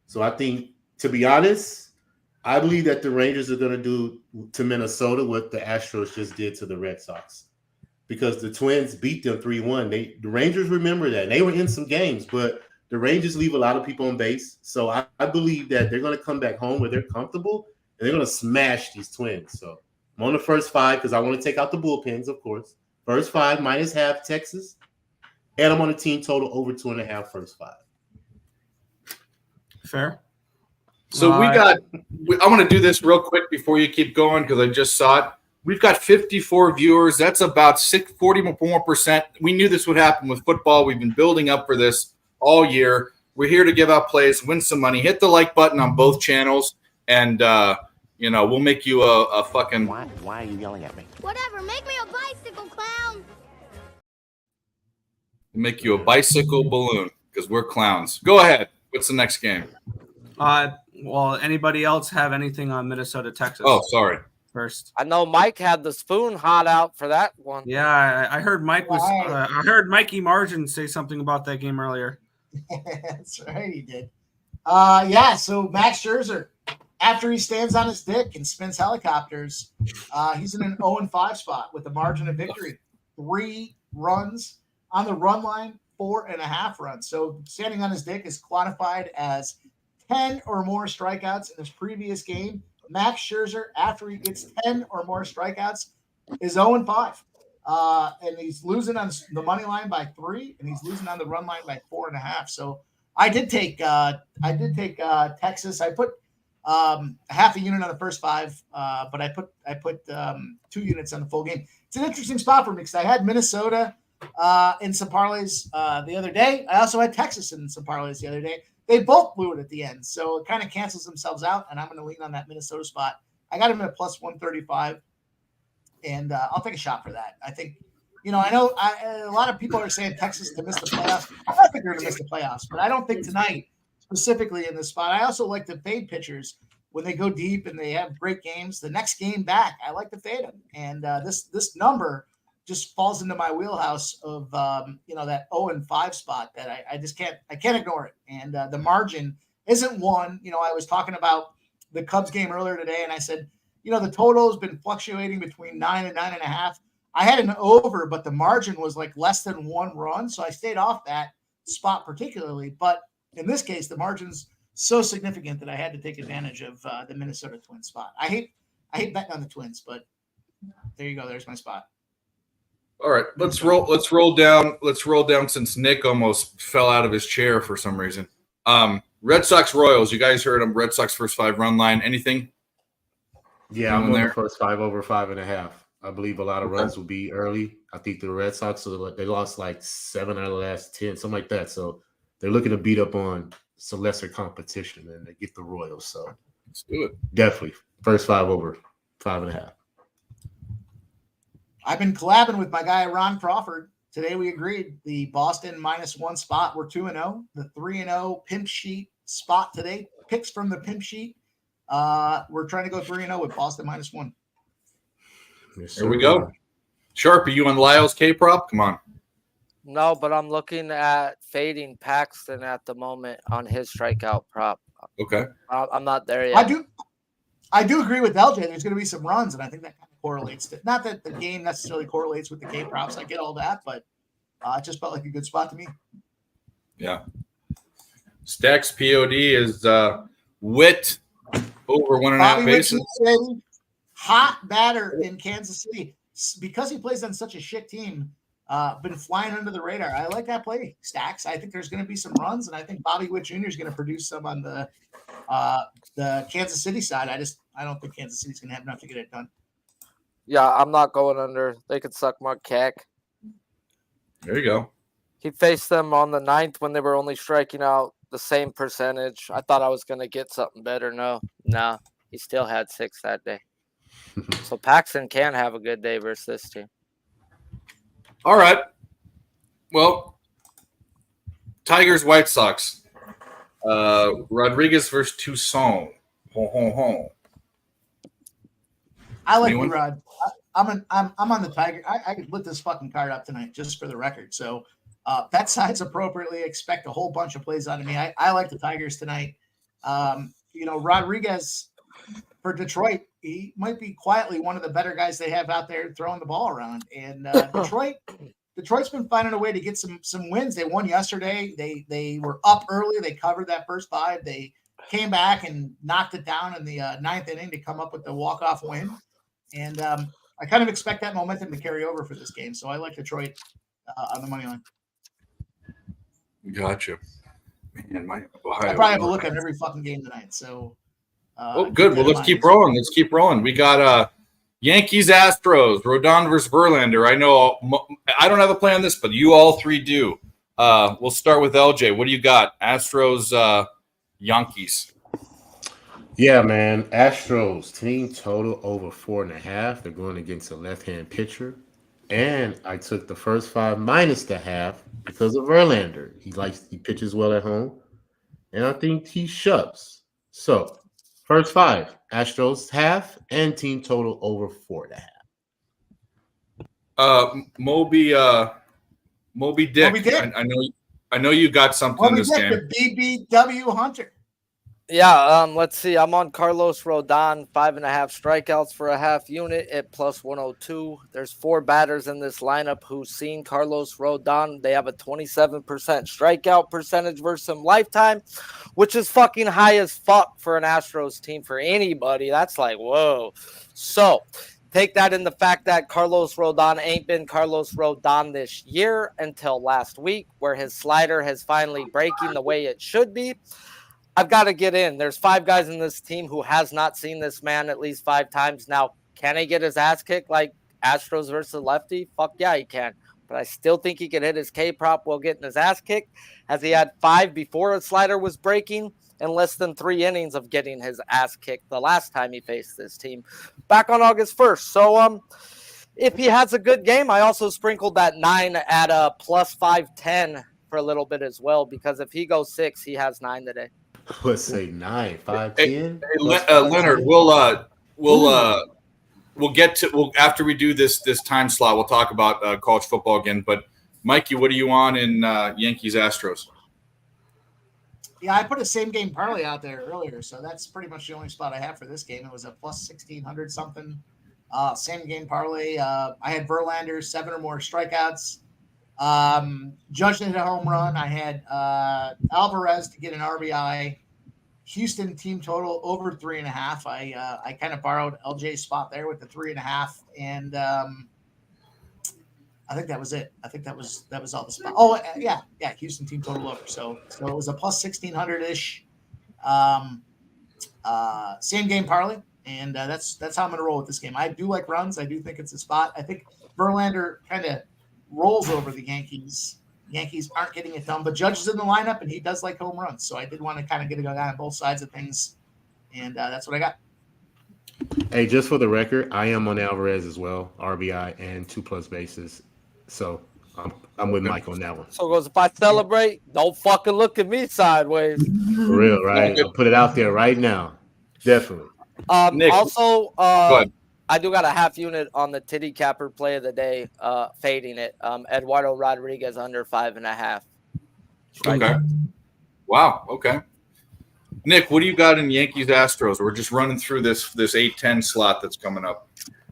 So I think, to be honest, I believe that the Rangers are going to do to Minnesota what the Astros just did to the Red Sox, because the Twins beat them 3-1. The Rangers remember that. They were in some games, but the Rangers leave a lot of people on base. So I believe that they're going to come back home where they're comfortable, and they're going to smash these Twins. So I'm on the first 5 because I want to take out the bullpens, of course. First 5 minus half Texas, and I'm on a team total over 2.5 first 5. Fair. So I want to do this real quick before you keep going because I just saw it. We've got 54 viewers. That's about 40 more percent. We knew this would happen with football. We've been building up for this all year. We're here to give out plays, win some money. Hit the like button on both channels, and we'll make you a fucking. Why are you yelling at me? Whatever, make me a bicycle clown. Make you a bicycle balloon because we're clowns. Go ahead. What's the next game? Well, anybody else have anything on Minnesota, Texas? Oh, sorry. First. I know Mike had the spoon hot out for that one. Yeah, I heard Mike was. I heard Mikey Margin say something about that game earlier. That's right, he did. So Max Scherzer, after he stands on his dick and spins helicopters, he's in an 0-5 spot with a margin of victory. 3 runs on the run line, 4.5 runs. So standing on his dick is quantified as 10 or more strikeouts in his previous game. Max Scherzer, after he gets 10 or more strikeouts, is 0-5. And he's losing on the money line by 3, and he's losing on the run line by 4.5. So I did take Texas. I put half a unit on the first 5, but I put 2 units on the full game. It's an interesting spot for me because I had Minnesota in some parlays the other day. I also had Texas in some parlays the other day. They both blew it at the end, so it kind of cancels themselves out, and I'm going to lean on that Minnesota spot. I got him at plus 135, and I'll take a shot for that. I think, I know a lot of people are saying Texas to miss the playoffs. I don't think they're going to miss the playoffs, but I don't think tonight, specifically in this spot. I also like to fade pitchers when they go deep and they have great games. The next game back, I like to fade them, and this number just falls into my wheelhouse of that 0-5 spot that I just can't ignore it. And the margin isn't one. I was talking about the Cubs game earlier today, and I said, the total has been fluctuating between 9 and 9.5. I had an over, but the margin was like less than 1 run, so I stayed off that spot particularly. But in this case, the margin's so significant that I had to take advantage of the Minnesota Twins spot. I hate betting on the Twins, but there you go. There's my spot. All right, let's roll down since Nick almost fell out of his chair for some reason. Red Sox Royals, you guys heard them. Red Sox first 5 run line. Anything? Yeah, I'm on the first 5 over 5.5. I believe a lot of runs will be early. I think the Red Sox, they lost like 7 out of the last 10, something like that. So they're looking to beat up on some lesser competition and they get the Royals. So let's do it. Definitely first 5 over 5.5. I've been collabing with my guy Ron Crawford. today we agreed the Boston -1 spot. We're 2-0. The 3-0 pimp sheet spot today. Picks from the pimp sheet. We're trying to go 3-0 with Boston -1. Yes, There we sir. go. Sharp, are you on Lyle's K prop? Come on. No, but I'm looking at fading Paxton at the moment on his strikeout prop. Okay. I'm not there yet. I do agree with LJ. There's going to be some runs, and I think that kind of correlates to, not that the game necessarily correlates with the K props. I get all that, but it just felt like a good spot to me. Yeah. Stacks POD is Witt over 1.5 bases. Witt, hot batter in Kansas City. Because he plays on such a shit team, been flying under the radar. I like that play, Stacks. I think there's going to be some runs, and I think Bobby Witt Jr. is going to produce some on the Kansas City side. I don't think Kansas City's going to have enough to get it done. Yeah, I'm not going under. They could suck my cack. There you go. He faced them on the 9th when they were only striking out the same percentage. I thought I was going to get something better. No, he still had 6 that day. So Paxton can have a good day versus this team. All right. Well, Tigers, White Sox. Rodriguez versus Toussaint. I like Anyone? Rod. I'm on the Tiger. I could lit this fucking card up tonight just for the record. So bet sides appropriately. Expect a whole bunch of plays out of me. I like the Tigers tonight. Rodriguez for Detroit, he might be quietly one of the better guys they have out there throwing the ball around. And Detroit's been finding a way to get some wins. They won yesterday. They were up early. They covered that first 5. They came back and knocked it down in the 9th inning to come up with the walk-off win. And I kind of expect that momentum to carry over for this game. So I like Detroit on the money line. Gotcha. Man, I probably have a look at every fucking game tonight. So good. Well, let's keep rolling. We got Yankees, Astros, Rodon versus Verlander. I know I don't have a play on this, but you all three do. We'll start with LJ. What do you got? Astros, Yankees. Yeah, man. Astros team total over 4.5. They're going against a left-hand pitcher. And I took the first 5 minus the half because of Verlander. He pitches well at home. And I think he shoves. So first 5, Astros half and team total over 4.5. Moby Dick. Moby Dick. I know you got something in this game. The BBW Hunter. Yeah, let's see. I'm on Carlos Rodon, 5.5 strikeouts for a half unit at plus 102. There's 4 batters in this lineup who've seen Carlos Rodon. They have a 27% strikeout percentage versus him lifetime, which is fucking high as fuck for an Astros team for anybody. That's like, whoa. So take that in the fact that Carlos Rodon ain't been Carlos Rodon this year until last week, where his slider has finally breaking the way it should be. I've got to get in. There's 5 guys in this team who has not seen this man at least 5 times. Now, can he get his ass kicked like Astros versus lefty? Fuck yeah, he can. But I still think he can hit his K-prop while getting his ass kicked, as he had 5 before a slider was breaking and less than 3 innings of getting his ass kicked the last time he faced this team back on August 1st. So if he has a good game, I also sprinkled that 9 at a plus 510 for a little bit as well, because if he goes 6, he has 9 today. Let's say 9, 5, Hey, 10. Leonard, we'll get to after we do this time slot. We'll talk about college football again. But Mikey, what are you on in Yankees Astros? Yeah, I put a same game parlay out there earlier, so that's pretty much the only spot I have for this game. It was a plus 1,600 something. Same game parlay. I had Verlander 7 or more strikeouts. Judge hit a home run. I had Alvarez to get an RBI. Houston team total over 3.5. I kind of borrowed LJ's spot there with the 3.5, and I think that was it. I think that was all the spot. Oh yeah, Houston team total over. So it was a plus 1,600-ish. Same game parlay, and that's how I'm gonna roll with this game. I do like runs. I do think it's a spot. I think Verlander kind of rolls over the Yankees. Yankees aren't getting it done, but Judge is in the lineup, and he does like home runs. So I did want to kind of get a guy on both sides of things, and that's what I got. Hey, just for the record, I am on Alvarez as well, RBI and 2+ bases. So I'm with Mike on that one. So it goes, if I celebrate, don't fucking look at me sideways. For real, right? I'll put it out there right now. Definitely. Nick, Also, go ahead. I do got a half unit on the titty capper play of the day, fading it. Eduardo Rodriguez under 5.5. Okay. Wow. Okay. Nick, what do you got in Yankees Astros? We're just running through this 8-10 slot that's coming up.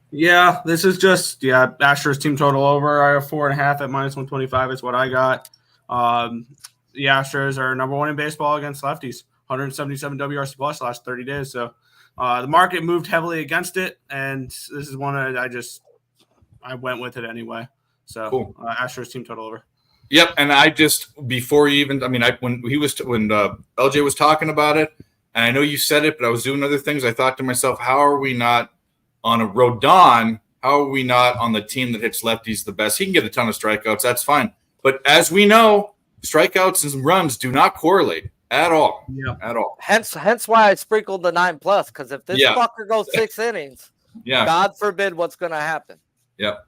Yeah, this is just Astros team total over. I have 4.5 at -125 is what I got. The Astros are number 1 in baseball against lefties, 177 WRC plus last 30 days. So the market moved heavily against it, and this is one I went with it anyway. So Cool. Astros team total over. Yep, and I just before you even, when LJ was talking about it, and I know you said it, but I was doing other things. I thought to myself, how are we not on a Rodon? How are we not on the team that hits lefties the best? He can get a ton of strikeouts, that's fine. But as we know, strikeouts and runs do not correlate at all. Yeah, Hence why I sprinkled the 9+, because if this fucker goes 6 innings, God forbid what's going to happen. Yeah.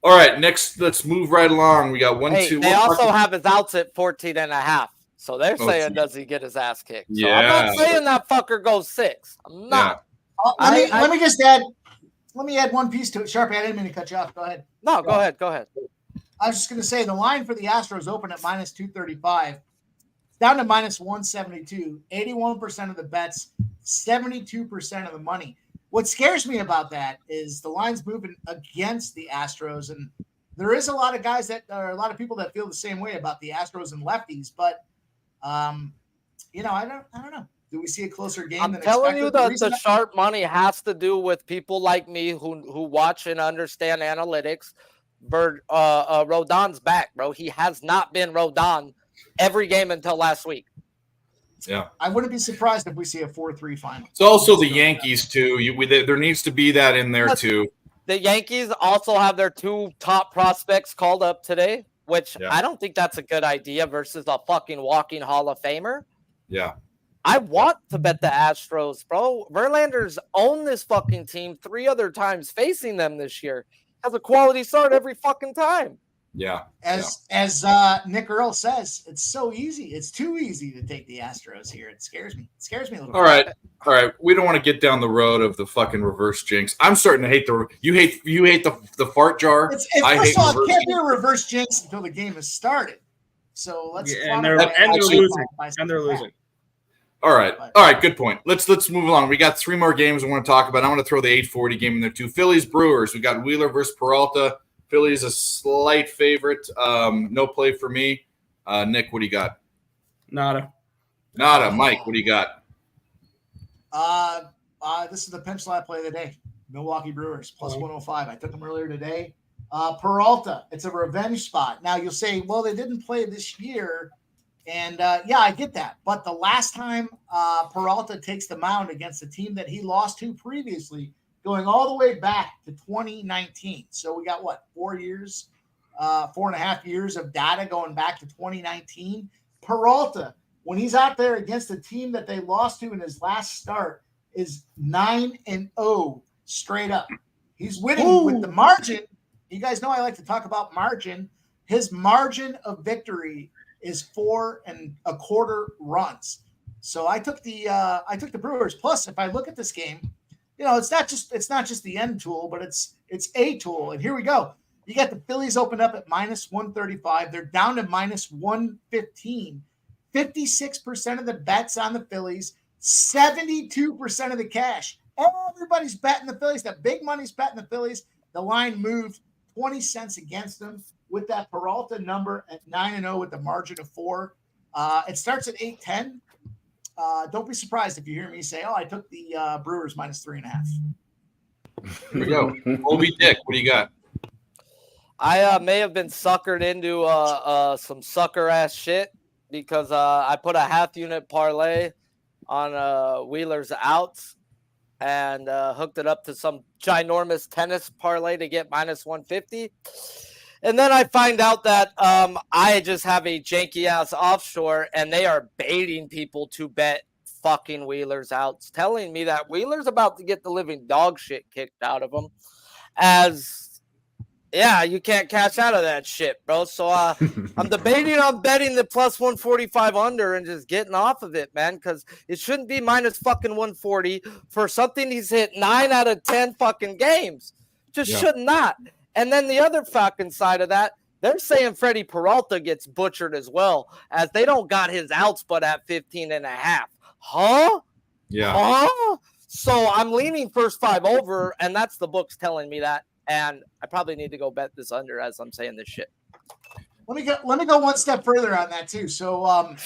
All right, next, let's move right along. We got 1, 2. They also have his outs at 14.5. So they're saying, does he get his ass kicked? So I'm not saying that fucker goes 6. I'm not. Yeah. Let me just add. Let me add one piece to it. Sharpie, I didn't mean to cut you off. Go ahead. No, go ahead. Go ahead. I was just going to say the line for the Astros open at -235, down to -172. 81% of the bets, 72% of the money. What scares me about that is the line's moving against the Astros, and there is a lot of guys that are a lot of people that feel the same way about the Astros and lefties. But I don't know. Do we see a closer game? I'm telling you that the sharp money has to do with people like me who watch and understand analytics. Rodon's back, bro. He has not been Rodon every game until last week. Yeah, I wouldn't be surprised if we see a 4-3 final. It's also the Yankees too. There needs to be that in there too. The Yankees also have their 2 top prospects called up today, which I don't think that's a good idea versus a fucking walking Hall of Famer. Yeah. I want to bet the Astros, bro. Verlander's owned this fucking team 3 other times facing them this year. Has a quality start every fucking time. Yeah. As Nick Earl says, it's so easy. It's too easy to take the Astros here. It scares me. It scares me a little bit. All right. We don't want to get down the road of the fucking reverse jinx. I'm starting to hate you hate the fart jar. First of all, it can't be a reverse jinx until the game has started. So let's and they're losing. All right. Good point. Let's move along. We got 3 more games I want to talk about. I want to throw the 840 game in there too. Phillies Brewers. We got Wheeler versus Peralta. Philly's a slight favorite. No play for me. Nick, what do you got? Nada. Mike, what do you got? This is the pinch slot play of the day. Milwaukee Brewers plus 105. I took them earlier today. Peralta, it's a revenge spot. Now you'll say, well, they didn't play this year. And I get that. But the last time Peralta takes the mound against a team that he lost to previously, going all the way back to 2019. So we got 4 years, 4.5 years of data going back to 2019. Peralta, when he's out there against a team that they lost to in his last start, is 9-0 straight up. He's winning with the margin. You guys know I like to talk about margin. His margin of victory is 4.25 runs. So I took the Brewers. Plus, if I look at this game, it's not just the end tool, but it's a tool. And here we go. You got the Phillies opened up at -135. They're down to -115. 56% of the bets on the Phillies, 72% of the cash. Everybody's betting the Phillies. That big money's betting the Phillies. The line moved 20 cents against them with that Peralta number at 9-0 with the margin of 4. It starts at 8-10. Don't be surprised if you hear me say, I took the Brewers -3.5. Here we go. Obi Dick, what do you got? I may have been suckered into some sucker ass shit because I put a half unit parlay on Wheeler's outs and hooked it up to some ginormous tennis parlay to get -150. And then I find out that I just have a janky ass offshore and they are baiting people to bet fucking Wheeler's outs, telling me that Wheeler's about to get the living dog shit kicked out of him as Yeah, you can't cash out of that shit, bro. So I'm debating on betting the plus 145 under and just getting off of it, man, because it shouldn't be minus fucking 140 for something he's hit 9 out of 10 fucking games. Just should not. And then the other fucking side of that, they're saying Freddie Peralta gets butchered as well, as they don't got his outs but at 15.5. Huh? Yeah. Huh? So I'm leaning first 5 over, and that's the books telling me that. And I probably need to go bet this under as I'm saying this shit. Let me go one step further on that too. So I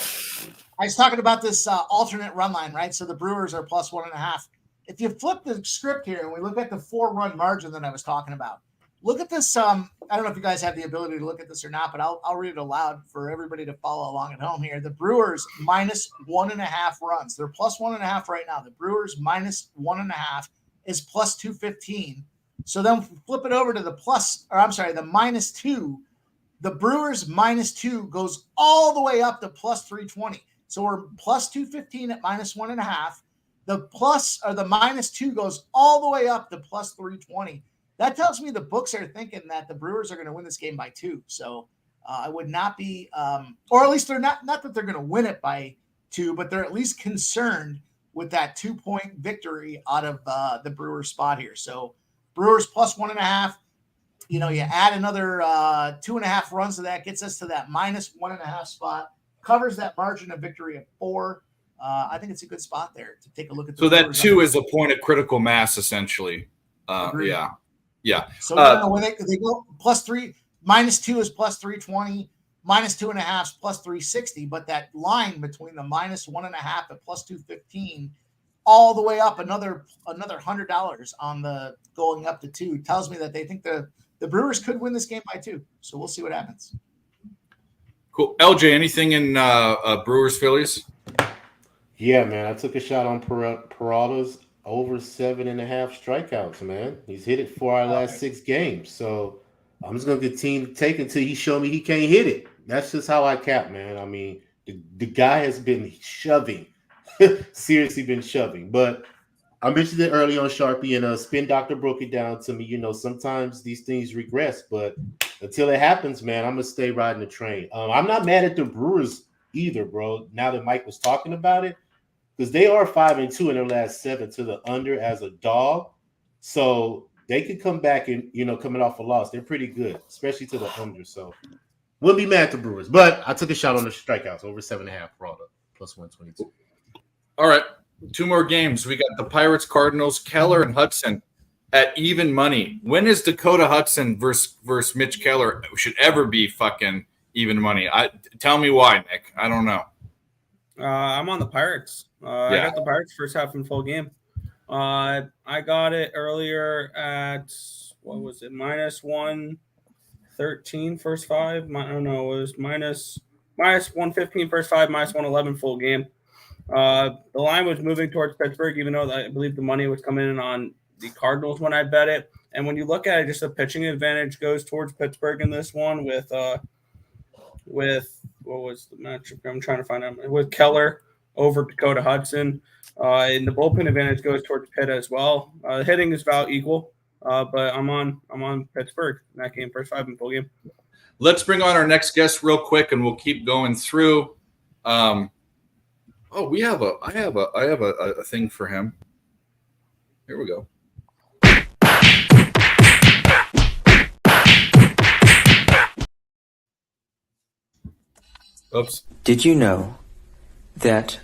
was talking about this alternate run line, right? So the Brewers are plus 1.5. If you flip the script here and we look at the 4-run margin that I was talking about, look at this. I don't know if you guys have the ability to look at this or not, but I'll read it aloud for everybody to follow along at home here. The Brewers minus 1.5 runs. They're plus 1.5 right now. The Brewers minus 1.5 is plus 215. So then flip it over to the minus 2. The Brewers minus 2 goes all the way up to plus 320. So we're plus 215 at minus 1.5. The minus 2 goes all the way up to plus 320. That tells me the books are thinking that the Brewers are going to win this game by 2. So I would not be, or at least they're not that they're going to win it by 2, but they're at least concerned with that 2-point victory out of the Brewers spot here. So Brewers plus 1.5. You add another 2.5 runs to that, gets us to that minus 1.5 spot, covers that margin of victory of 4. I think it's a good spot there to take a look at. So that 2 is a point of critical mass, essentially. Yeah. So when they go plus 3, minus 2 is plus 320, minus 2.5 is plus 360, but that line between the minus 1.5 and plus 215, all the way up another $100 on the going up to 2 tells me that they think the Brewers could win this game by 2. So we'll see what happens. Cool. LJ, anything in Brewers Phillies? Yeah, man. I took a shot on Peralta's over 7.5 strikeouts, man. He's hit it 4 out of the last 6 games. So I'm just going to continue to take it until he show me he can't hit it. That's just how I cap, man. I mean, the guy has been shoving. Seriously been shoving. But I mentioned it early on, Sharpie, and Spin Doctor broke it down to me. Sometimes these things regress, but until it happens, man, I'm going to stay riding the train. I'm not mad at the Brewers either, bro, now that Mike was talking about it, because they are 5-2 in their last 7 to the under as a dog. So they could come back and, coming off a loss. They're pretty good, especially to the under. So wouldn't be mad at the Brewers. But I took a shot on the strikeouts, over 7.5 Peralta, plus 122. All right. 2 more games. We got the Pirates, Cardinals, Keller, and Hudson at even money. When is Dakota Hudson versus Mitch Keller should ever be fucking even money? Tell me why, Nick. I don't know. I'm on the Pirates. I got the Pirates first half in full game. I got it earlier at, what was it, minus 113 first 5. I don't know. It was minus 115 first 5, minus 111 full game. The line was moving towards Pittsburgh, even though I believe the money was coming in on the Cardinals when I bet it. And when you look at it, just the pitching advantage goes towards Pittsburgh in this one with what was the matchup? I'm trying to find out. With Keller over Dakota Hudson. And the bullpen advantage goes towards Pitt as well. Hitting is about equal, but I'm on Pittsburgh in that game, first 5 in full game. Let's bring on our next guest real quick, and we'll keep going through. I have a thing for him. Here we go. Oops. Did you know that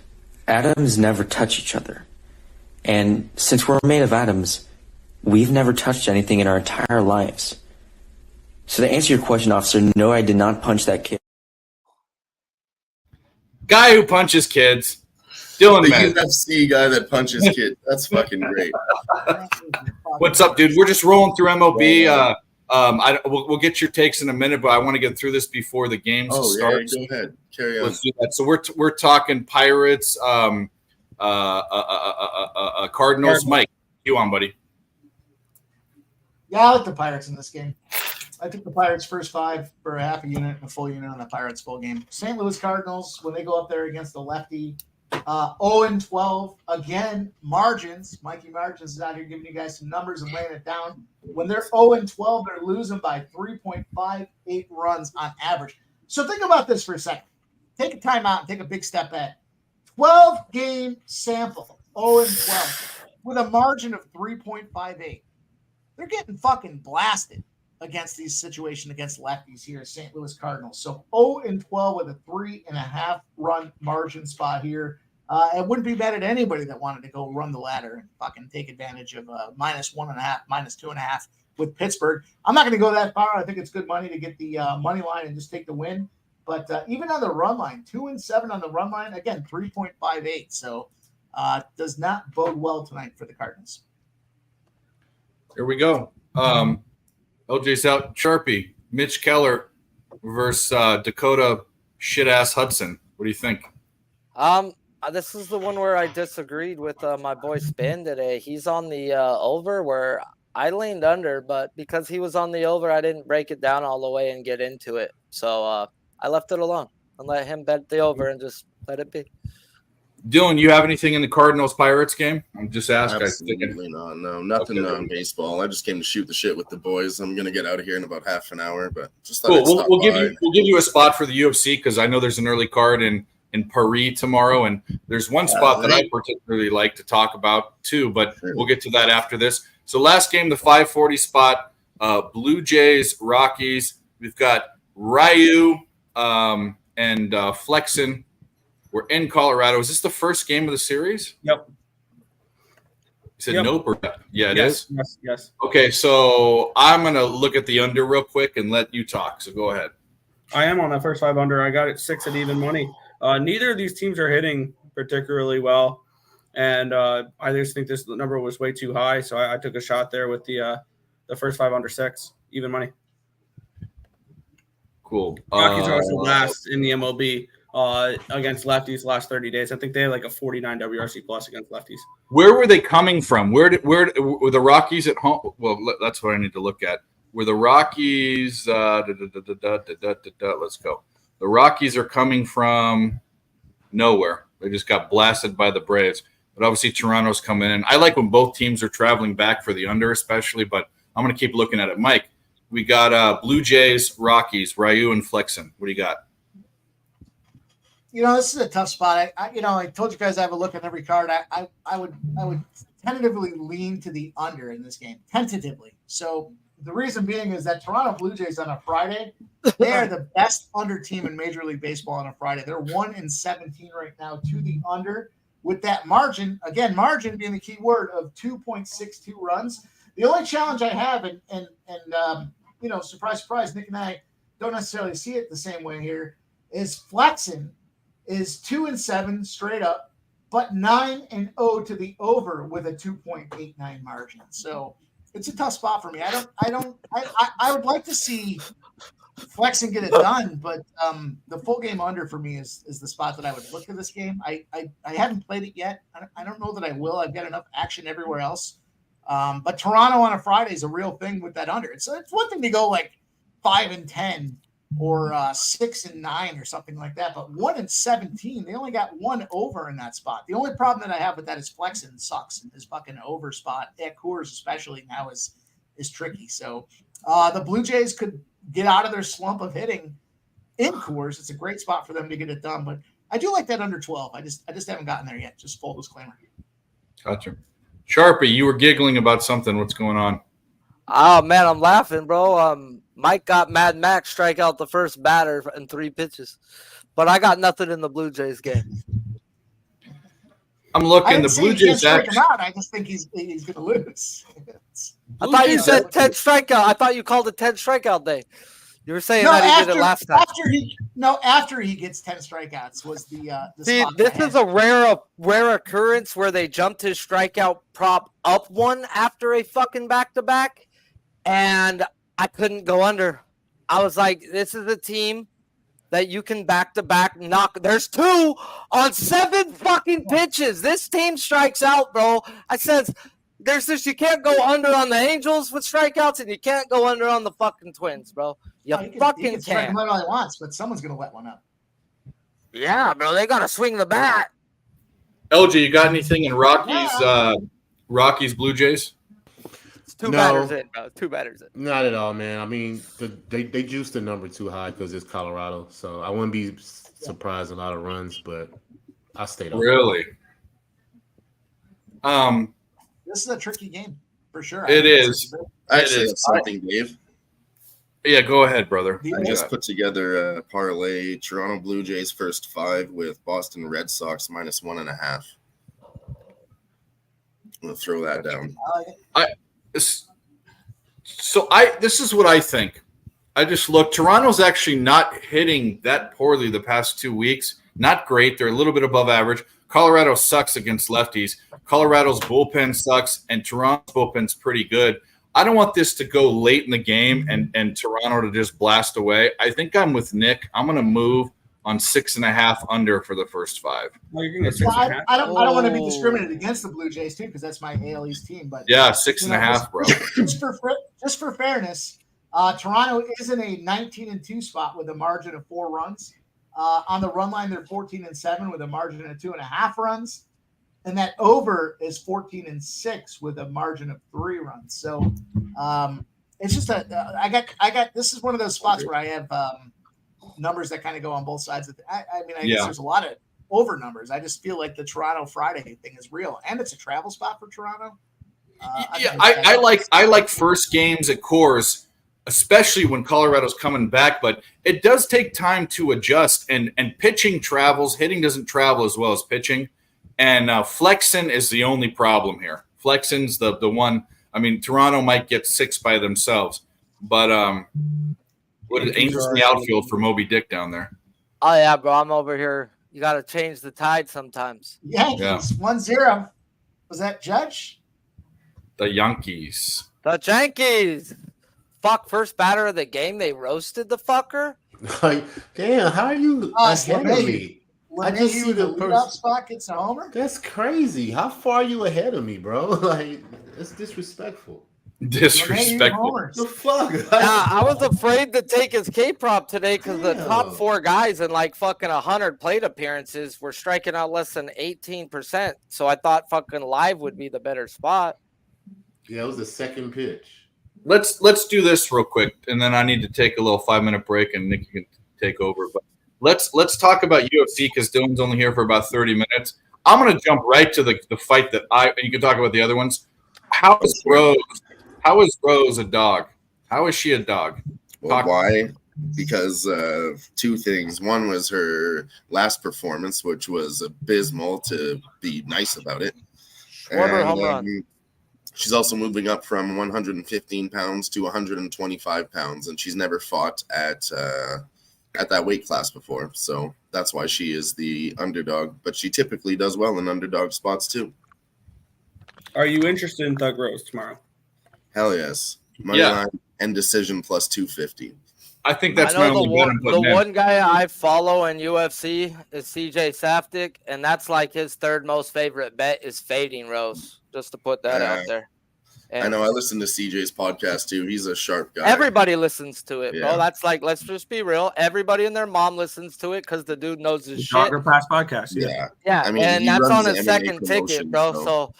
atoms never touch each other? And since we're made of atoms, we've never touched anything in our entire lives. So to answer your question, officer, no, I did not punch that kid. Guy who punches kids. Dylan, the man. UFC guy that punches kids. That's fucking great. What's up, dude? We're just rolling through MLB. We'll get your takes in a minute, but I want to get through this before the game starts. Go ahead. Carry on. Let's do that. So we're talking Pirates, Cardinals. Mike, you on, buddy? Yeah, I like the Pirates in this game. I took the Pirates first 5 for a half a unit and a full unit on the Pirates full game. St. Louis Cardinals, when they go up there against the lefty, 0-12. Again, margins. Mikey Margins is out here giving you guys some numbers and laying it down. When they're 0-12, they're losing by 3.58 runs on average. So think about this for a second. Take a timeout and take a big step back. 12-game sample, 0-12, with a margin of 3.58. They're getting fucking blasted against these situations against lefties here at St. Louis Cardinals. So 0-12 with a 3.5 run margin spot here. I wouldn't be mad at anybody that wanted to go run the ladder and fucking take advantage of -1.5, -2.5 with Pittsburgh. I'm not going to go that far. I think it's good money to get the money line and just take the win. But even on the run line, 2-7 on the run line, again, 3.58. So does not bode well tonight for the Cardinals. Here we go. LJ's out. Sharpie, Mitch Keller versus Dakota shit-ass Hudson. What do you think? This is the one where I disagreed with my boy Spin today. He's on the over where I leaned under, but because he was on the over, I didn't break it down all the way and get into it. So I left it alone and let him bet the over and just let it be. Dylan, you have anything in the Cardinals-Pirates game? I'm just asking. Absolutely not. No, nothing on baseball. I just came to shoot the shit with the boys. I'm gonna get out of here in about half an hour, but just thought I'd stop We'll by. give you a spot for the UFC because I know there's an early card in Paris tomorrow, and there's one spot that I particularly like to talk about too, but we'll get to that after this. So last game, the 540 spot, Blue Jays, Rockies. We've got Ryu and Flexen. We're in Colorado. Is this the first game of the series? Yep. You said nope or yeah, it is? Yes. Okay, so I'm going to look at the under real quick and let you talk. So go ahead. I am on that first 5 under. I got it 6 at even money. Neither of these teams are hitting particularly well. And I just think this number was way too high. So I took a shot there with the first 5 under 6, even money. Cool. Rockies are also last in the MLB against lefties last 30 days. I think they had like a 49 WRC plus against lefties. Where were they coming from? Where were the Rockies at home? Well, that's what I need to look at. Were the Rockies? Let's go. The Rockies are coming from nowhere. They just got blasted by the Braves. But obviously Toronto's coming in. I like when both teams are traveling back for the under, especially. But I'm going to keep looking at it. Mike, we got Blue Jays, Rockies, Ryu, and Flexen. What do you got? This is a tough spot. I told you guys I have a look at every card. I would tentatively lean to the under in this game, tentatively. So the reason being is that Toronto Blue Jays on a Friday, they are the best under team in Major League Baseball on a Friday. They're 1-17 right now to the under with that margin. Again, margin being the key word of 2.62 runs. The only challenge I have, and surprise, surprise, Nick and I don't necessarily see it the same way here, is Flexen is 2-7 straight up, but 9-0 to the over with a 2.89 margin. So it's a tough spot for me. I would like to see Flexen get it done, but the full game under for me is the spot that I would look at this game. I haven't played it yet. I don't know that I will. I've got enough action everywhere else. But Toronto on a Friday is a real thing with that under. It's one thing to go like 5-10 or 6-9 or something like that. But 1-17, they only got one over in that spot. The only problem that I have with that is Flexen sucks, and his fucking over spot at Coors especially now is tricky. So the Blue Jays could get out of their slump of hitting in Coors. It's a great spot for them to get it done. But I do like that under 12. I just haven't gotten there yet. Just full disclaimer. Gotcha. Sharpie, you were giggling about something. What's going on? Oh, man, I'm laughing, bro. Mike got Mad Max strike out the first batter in 3 pitches. But I got nothing in the Blue Jays game. I'm looking. The Blue Jays strike him out. I just think he's going to lose. I thought you said 10 strikeout. I thought you called it 10 strikeout day. You were saying that he did it last time. After he gets 10 strikeouts was the See, this is a rare occurrence where they jumped his strikeout prop up one after a fucking back-to-back, and I couldn't go under. I was like, this is a team that you can back-to-back knock. There's 2 on 7 fucking pitches. This team strikes out, bro. I said, there's this, you can't go under on the Angels with strikeouts, and you can't go under on the fucking Twins, bro. You fucking strike him out all he wants, but someone's going to let one up. Yeah, bro, they got to swing the bat. LG, you got anything in Rockies Blue Jays? It's two No. batters in, bro. Two batters in. Not at all, man. I mean, they juiced the number too high because it's Colorado, so I wouldn't be surprised a lot of runs, but I stayed up. Really? This is a tricky game for sure. It is. I actually It have is. something, Dave. Yeah, go ahead, brother. I just put together a parlay Toronto Blue Jays first 5 with Boston Red Sox minus 1.5. I'm gonna throw that down. This is what I think. I just look. Toronto's actually not hitting that poorly the past 2 weeks. Not great. They're a little bit above average. Colorado sucks against lefties. Colorado's bullpen sucks, and Toronto's bullpen's pretty good. I don't want this to go late in the game and Toronto to just blast away. I think I'm with Nick. I'm going to move on 6.5 under for the first 5. Oh, you're gonna get Well, 6.5. I don't want to be discriminated against the Blue Jays too, because that's my AL East team. But Yeah, 6.5, bro. just for fairness, Toronto is in a 19-2 spot with a margin of 4 runs. On the run line, they're 14-7 with a margin of 2.5 runs. And that over is 14-6 with a margin of 3 runs. So it's just I got this is one of those spots where I have numbers that kind of go on both sides of I guess there's a lot of over numbers. I just feel like the Toronto Friday thing is real, and it's a travel spot for Toronto. I like first games at Coors, especially when Colorado's coming back, but it does take time to adjust, and pitching travels. Hitting doesn't travel as well as pitching. And Flexen is the only problem here. Flexen's the one. I mean, Toronto might get 6 by themselves, but Angels in the outfield for Moby Dick down there. Oh yeah, bro. I'm over here. You got to change the tide sometimes. Yankees 1-0. Was that Judge? The Yankees. The Yankees. Fuck, first batter of the game. They roasted the fucker. Like, damn, how are you ahead of me? I just see the leadoff spot gets a homer. That's crazy. How far are you ahead of me, bro? Like, it's disrespectful. Disrespectful. The fuck? I was afraid to take his K-prop today because the top 4 guys in like fucking 100 plate appearances were striking out less than 18%. So I thought fucking live would be the better spot. Yeah, it was the second pitch. Let's do this real quick, and then I need to take a little 5-minute break, and Nick, you can take over. But let's talk about UFC because Dylan's only here for about 30 minutes. I'm going to jump right to the fight that and you can talk about the other ones. How is Rose a dog? How is she a dog? Well, why? Because of 2 things. One was her last performance, which was abysmal, to be nice about it. Home run. She's also moving up from 115 pounds to 125 pounds, and she's never fought at that weight class before. So that's why she is the underdog. But she typically does well in underdog spots too. Are you interested in Thug Rose tomorrow? Hell yes. Money line and decision plus 250. I think that's my only one guy I follow in UFC is CJ Safdie, and that's like his 3rd most favorite bet is fading Rose. Just to put that out there. And I know. I listen to CJ's podcast too. He's a sharp guy. Everybody listens to it, bro. That's like, let's just be real. Everybody and their mom listens to it because the dude knows his shit. Dogger Pass podcast. Yeah. I mean, and that's on his second ticket, bro. So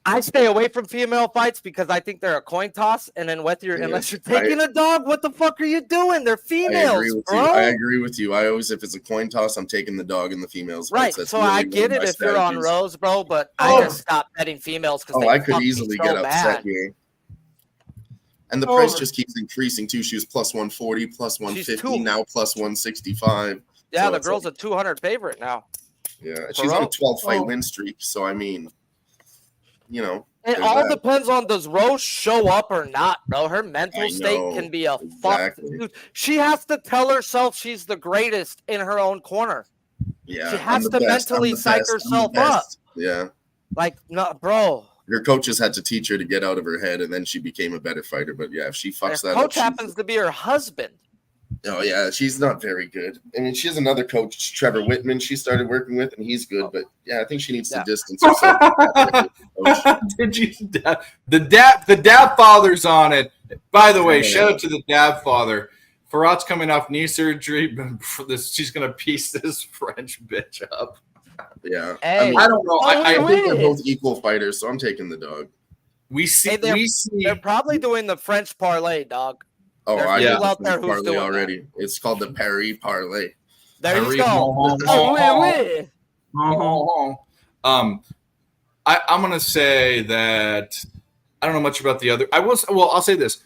I stay away from female fights because I think they're a coin toss. And then unless you're taking a dog, what the fuck are you doing? They're females, I agree with you. I always, if it's a coin toss, I'm taking the dog and the females. Right. So really I get it if you're on Rose, bro, but I just stopped betting females because I could easily get upset here. And the price just keeps increasing too. She was plus 140, plus 150, now plus 165. Yeah, so the girl's a 200 favorite now. Yeah, she's on a 12-fight win streak. So I mean, you know, it all depends on does Rose show up or not, bro. Her mental state can be a fuck. Dude, she has to tell herself she's the greatest in her own corner. Yeah, she has to mentally psych herself up. Yeah, like no, bro. Her coaches had to teach her to get out of her head, and then she became a better fighter. But yeah, if she fucks that up, coach happens to be her husband. Oh yeah, she's not very good. I mean, she has another coach, Trevor Whitman. She started working with, and he's good. But yeah, I think she needs to distance herself. Did you? The dad father's on it. By the way, shout out to the dad father. Farhat's coming off knee surgery. She's gonna piece this French bitch up. Yeah. Hey. I don't know. I think they're win. both equal fighters, so I'm taking the dog. We see. They're probably doing the French parlay, dog. Oh, There's I people got out there the who's parlay doing already. It's called the Paris parlay. There you Paris, go. I'm gonna say that I don't know much about the other. I'll say this: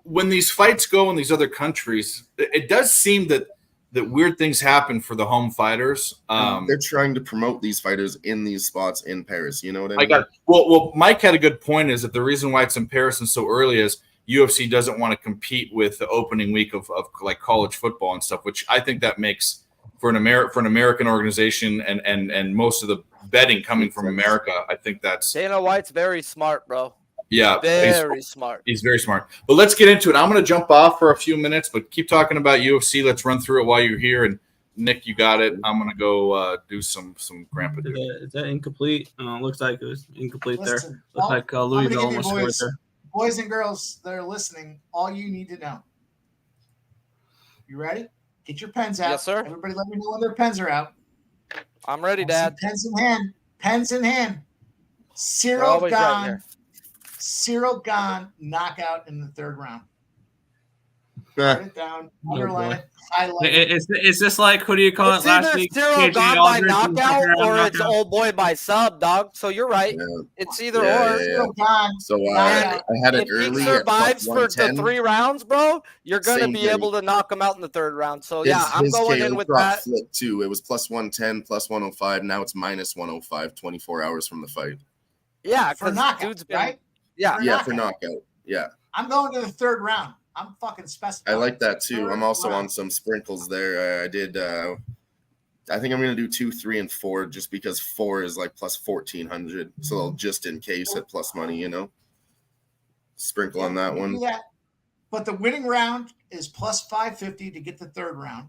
when these fights go in these other countries, it does seem that weird things happen for the home fighters. They're trying to promote these fighters in these spots in Paris. You know what I mean? I got well. Mike had a good point. Is that the reason why it's in Paris and so early is UFC doesn't want to compete with the opening week of like college football and stuff, which I think that makes for an American organization and most of the betting coming from America. I think that's Dana White's very smart, bro. Yeah, very smart. He's very smart. But let's get into it. I'm going to jump off for a few minutes, but keep talking about UFC. Let's run through it while you're here. And Nick, you got it. I'm going to go do some grandpa duty. Is that incomplete? Looks like it was incomplete. Listen, there. Looks like Louisville almost scored there. Boys and girls that are listening, all you need to know. You ready? Get your pens out. Yes, sir. Everybody let me know when their pens are out. I'm ready, Dad. Pens in hand. Pens in hand. Cyril Gane knockout in the third round. Write it down. Underline it. Highlight it. Is this like, who do you call it last week? Cyril Gane by knockout or it's old boy by sub, dog. So you're right. Yeah. It's either or. Cyril Gane. So I had it if early. he survives for the 110. 3 rounds, bro, you're going to Same be thing. able to knock him out in the third round. So, I'm His going KO in with prop that. flipped too. It was plus 110, plus 105. Now it's minus 105, 24 hours from the fight. Yeah, For because knockout, dude's been. right? Yeah. For knockout. Yeah. I'm going to the third round. I'm fucking specifying. I like that too. Third I'm also round. on some sprinkles there. I did. I think I'm gonna do 2, 3, and 4 just because 4 is like plus 1,400. So just in case at plus money, you know. Sprinkle on that one. Yeah, but the winning round is plus 550 to get the third round.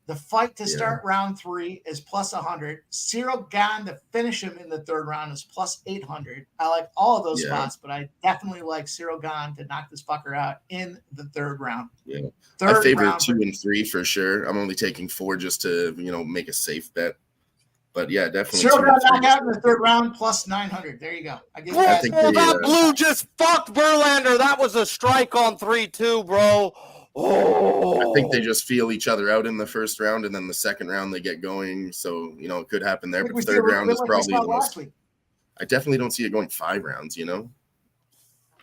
The fight to start round 3 is plus 100. Cyril Gane to finish him in the third round is plus 800. I like all of those spots, but I definitely like Cyril Gane to knock this fucker out in the third round. Yeah, Third I favor round 2 and 3 for sure. I'm only taking 4 just to make a safe bet. But yeah, definitely. Cyril Gane knockout in the third round plus 900. There you go. That blue just fucked Verlander. That was a strike on 3-2, bro. Oh. I think they just feel each other out in the first round, and then the second round they get going. So it could happen there. But the third round is probably the most. I definitely don't see it going 5 rounds. LJ,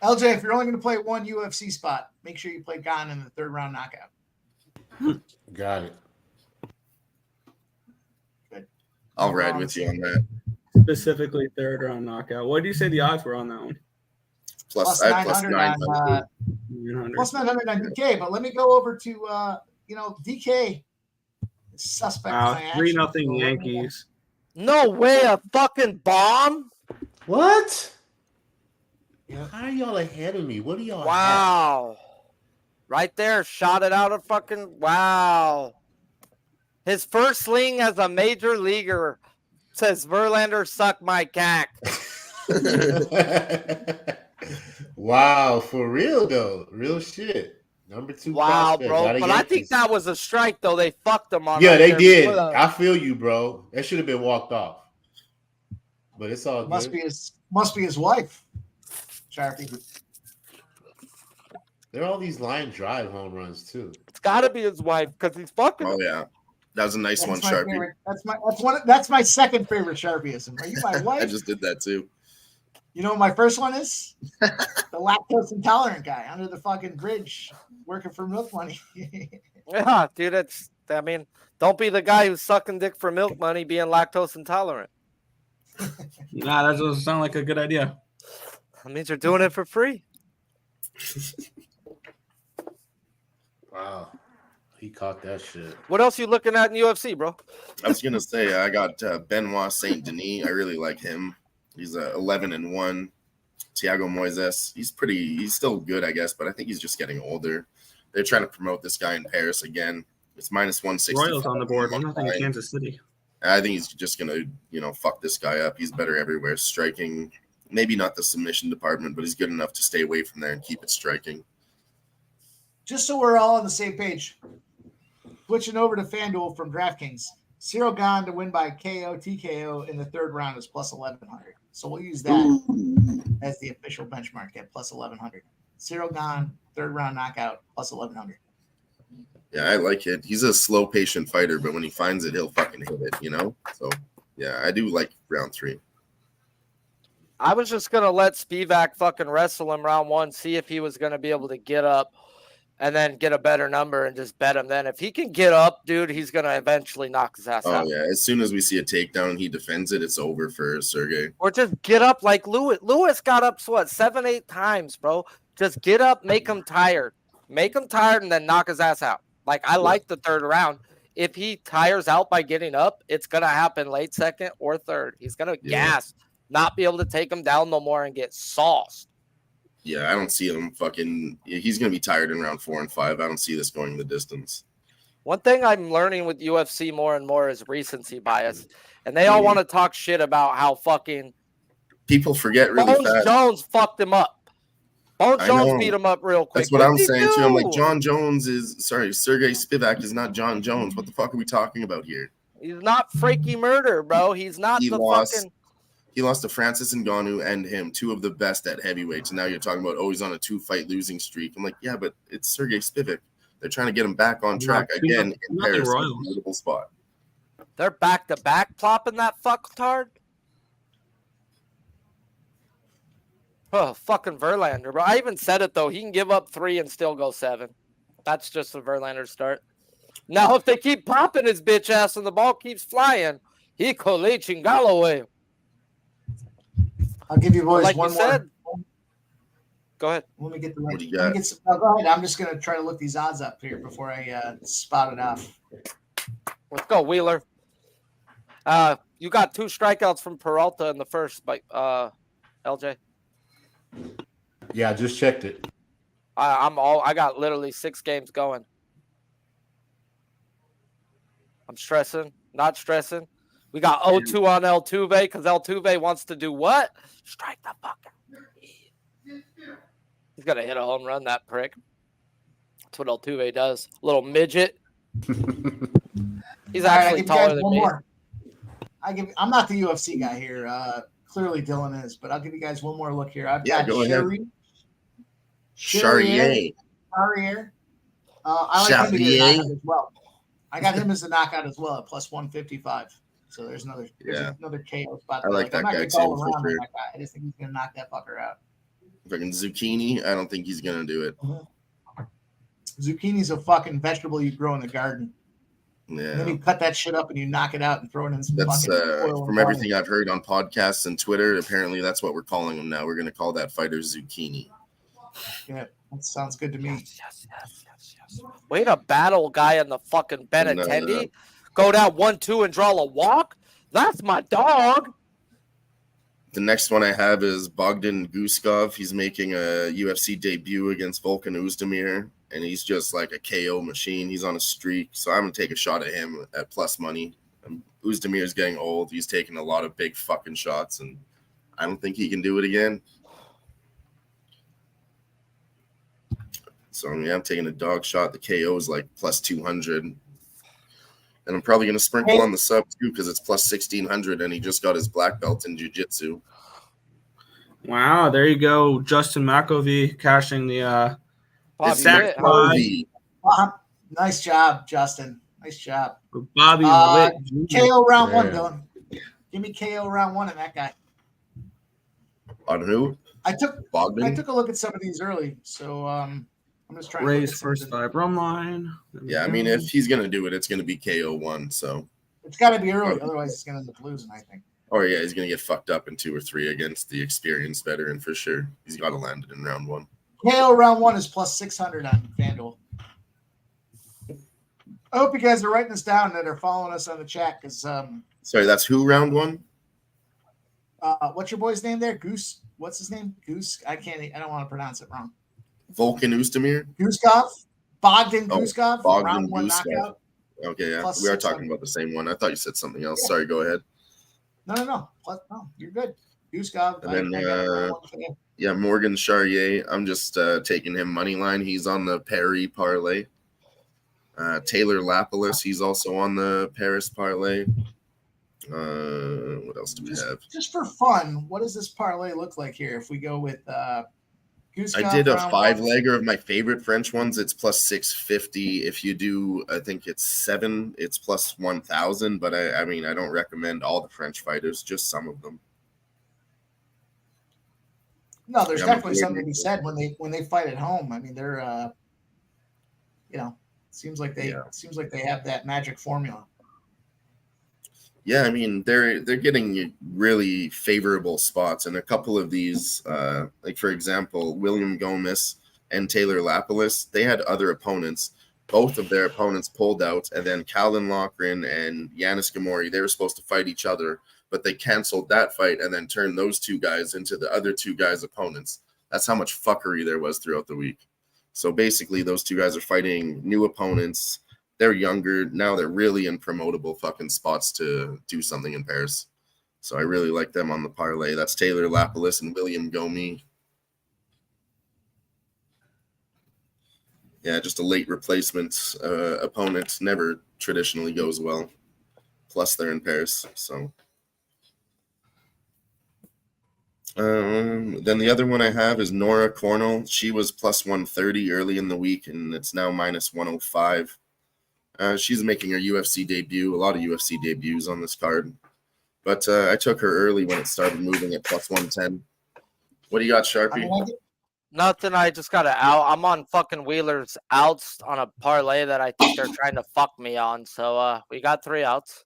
if you're only going to play one UFC spot, make sure you play Gane in the third round knockout. Got it. Good. I'll ride with you on that. Specifically third round knockout. What do you say the odds were on that one? Plus 900 900. on plus 900 on DK. But let me go over to DK. Suspect. Wow, 3-0 Yankees. No way, a fucking bomb. What? Yeah. How are y'all ahead of me? What are y'all? Wow. Right there, shot it out of fucking. Wow. His first sling as a major leaguer says Verlander suck my cack. Wow, for real though, real shit. Number 2. Wow, prospect. bro. But I think that was a strike though. They fucked him on. Yeah, right they there. did. I feel you, bro. That should have been walked off. But it's all good. Must be his wife. Sharpie. There are all these line drive home runs too. It's got to be his wife because he's fucking. Oh yeah, that was a nice one, my Sharpie. Favorite. That's my second favorite Sharpieism. Are you my wife? I just did that too. You know what my first one is? The lactose intolerant guy under the fucking bridge working for milk money. Yeah, dude. Don't be the guy who's sucking dick for milk money being lactose intolerant. Nah, that doesn't sound like a good idea. That means you're doing it for free. Wow. He caught that shit. What else you looking at in UFC, bro? I was gonna say I got Benoit Saint Denis. I really like him. He's 11-1. Thiago Moises. He's still good, I guess, but I think he's just getting older. They're trying to promote this guy in Paris again. It's minus 160. Royals on the board. 1-0 in Kansas City. I think he's just gonna, fuck this guy up. He's better everywhere. Striking, maybe not the submission department, but he's good enough to stay away from there and keep it striking. Just so we're all on the same page, switching over to FanDuel from DraftKings. Cyril Gahn to win by KO, TKO in the third round is plus 1,100. So we'll use that as the official benchmark at plus 1,100. Cyril Gahn, third round knockout, plus 1,100. Yeah, I like it. He's a slow, patient fighter, but when he finds it, he'll fucking hit it, you know? So, yeah, I do like round 3. I was just going to let Spivak fucking wrestle him round 1, see if he was going to be able to get up and then get a better number and just bet him then. If he can get up, dude, he's going to eventually knock his ass out. Oh, yeah. As soon as we see a takedown and he defends it, it's over for Sergey. Or just get up like Lewis. Lewis got up, 7-8 times, bro. Just get up, make him tired. Make him tired and then knock his ass out. Like, I like the third round. If he tires out by getting up, it's going to happen late second or third. He's going to gas, not be able to take him down no more and get sauced. Yeah, I don't see him fucking. He's going to be tired in round 4 and 5. I don't see this going the distance. One thing I'm learning with UFC more and more is recency bias. And they all want to talk shit about how fucking people forget really Bones fast. Jones fucked him up. Bones Jones beat him up real quick. That's what I'm saying too. I'm like, Sergey Spivak is not John Jones. What the fuck are we talking about here? He's not freaky murder, bro. He's not fucking. He lost to Francis Ngannou and him, 2 of the best at heavyweights. And now you're talking about, he's on a 2-fight losing streak. I'm like, yeah, but it's Sergey Spivak. They're trying to get him back on track again in Paris. Beautiful spot. They're back-to-back plopping that fucktard. Oh, fucking Verlander, bro. I even said it, though. He can give up 3 and still go 7. That's just a Verlander start. Now, if they keep popping his bitch ass and the ball keeps flying, he could leech in Galloway. I'll give you boys like one you more. said. Go ahead. Let me get the What do you got? go ahead. I'm just going to try to look these odds up here before I spot it off. Let's go, Wheeler. You got 2 strikeouts from Peralta in the first, LJ. Yeah, I just checked it. I got literally 6 games going. I'm stressing, not stressing. We got 0-2 on Altuve because Altuve wants to do what? Strike the fuck out. He's gonna hit a home run, that prick. That's what Altuve does. Little midget. He's actually taller than me. I'm not the UFC guy here. Clearly Dylan is, but I'll give you guys one more look here. I've got Charrier. I like him to get a knockout as well. I got him as a knockout as well at plus 155. So there's another KO spot. I like that guy too, for sure. I just think he's gonna knock that fucker out. Fucking Zucchini, I don't think he's gonna do it. Zucchini's a fucking vegetable you grow in the garden. Yeah. And then you cut that shit up and you knock it out and throw it in some fucking oil. From everything I've heard on podcasts and Twitter, apparently that's what we're calling him now. We're gonna call that fighter Zucchini. Yeah, that sounds good to me. Yes. Way to battle guy in the fucking Benintendi. Go down 1-2 and draw a walk? That's my dog. The next one I have is Bogdan Guskov. He's making a UFC debut against Volkan Oezdemir, and he's just like a KO machine. He's on a streak, so I'm going to take a shot at him at plus money. Oezdemir is getting old. He's taking a lot of big fucking shots, and I don't think he can do it again. So, yeah, I'm taking a dog shot. The KO is like plus 200. And I'm probably going to sprinkle on the sub, too, because it's plus 1,600, and he just got his black belt in jiu-jitsu. Wow, there you go. Justin McAvee cashing the sack Bobby. Nice job, Justin. Nice job. Bobby KO round 1, Dylan. Give me KO round 1 in that guy. On who? I took a look at some of these early, so I'm just trying Raise to first 5 run line. Yeah, I mean, if he's going to do it, it's going to be KO 1, so. It's got to be early, otherwise he's going to end up losing, I think. Oh, yeah, he's going to get fucked up in 2 or 3 against the experienced veteran for sure. He's got to land it in round 1. KO round 1 is plus 600 on FanDuel. I hope you guys are writing this down that are following us on the chat because. Sorry, that's who round 1? What's your boy's name there? Goose. What's his name? Goose. I don't want to pronounce it wrong. Volkan Oezdemir? Guskov. Bogdan Guskov. Bogdan round 1 Guskov. knockout. Okay, yeah. We are talking about the same one. I thought you said something else. Yeah. Sorry, go ahead. No. No, you're good. Guskov. And then, Morgan Charrier. I'm just taking him money line. He's on the Perry parlay. Taylor Lapilus, he's also on the Paris parlay. What else do we have? Just for fun, what does this parlay look like here? If we go with Goose, I did a 5-legger of my favorite French ones. It's plus 650. If you do, I think it's 7. It's plus 1,000. But I mean, I don't recommend all the French fighters, just some of them. No, there's definitely something to be said when they fight at home. I mean, they're seems like they have that magic formula. Yeah, I mean, they're getting really favorable spots, and a couple of these, like for example, William Gomez and Taylor Lapilus, they had other opponents. Both of their opponents pulled out, and then Calvin Loughran and Yanis Gamori, they were supposed to fight each other, but they canceled that fight and then turned those two guys into the other two guys' opponents. That's how much fuckery there was throughout the week. So basically, those two guys are fighting new opponents. They're younger. Now they're really in promotable fucking spots to do something in Paris. So I really like them on the parlay. That's Taylor Lapilus and William Gomez. Yeah, just a late replacement opponent. Never traditionally goes well. Plus, they're in Paris. So then the other one I have is Nora Cornell. She was plus 130 early in the week, and it's now minus 105. She's making her UFC debut. A lot of UFC debuts on this card. But I took her early when it started moving at plus 110. What do you got, Sharpie? Nothing. I just got to out. I'm on fucking Wheeler's outs on a parlay that I think they're trying to fuck me on. So we got 3 outs.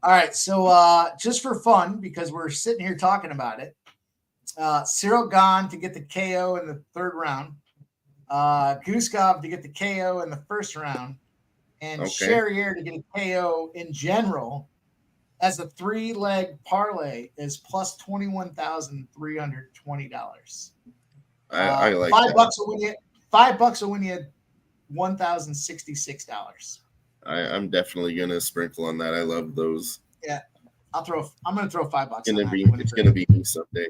All right. So just for fun, because we're sitting here talking about it, Cyril Gahn to get the KO in the 3rd round. Guskov to get the KO in the 1st round. And Charrier to get a KO in general as a 3-leg parlay is plus $21,320. I like $5 will win you. $5 will win you $1,066. I'm definitely gonna sprinkle on that. I love those. Yeah, I'm gonna throw $5. It's gonna be me someday.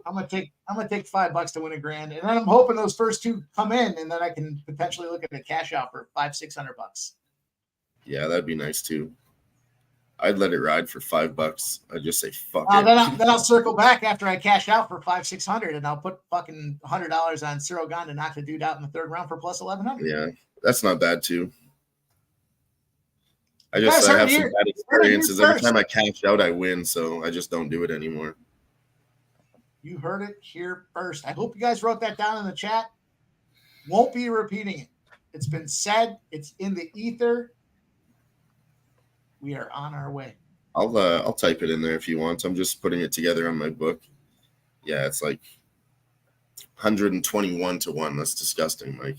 I'm gonna take $5 to win $1,000, and then I'm hoping those first 2 come in, and then I can potentially look at a cash out for $500-$600. Yeah, that'd be nice too. I'd let it ride for $5. I'd just say fuck it. Then I'll circle back after I cash out for $500-$600, and I'll put fucking $100 on Cyril Gahn to knock the dude out in the 3rd round for plus $1,100. Yeah, that's not bad too. I have some bad experiences. Every time I cash out, I win, so I just don't do it anymore. You heard it here first. I hope you guys wrote that down in the chat. Won't be repeating it. It's been said. It's in the ether. We are on our way. I'll type it in there if you want. I'm just putting it together on my book. Yeah, it's like 121 to 1. That's disgusting, Mike.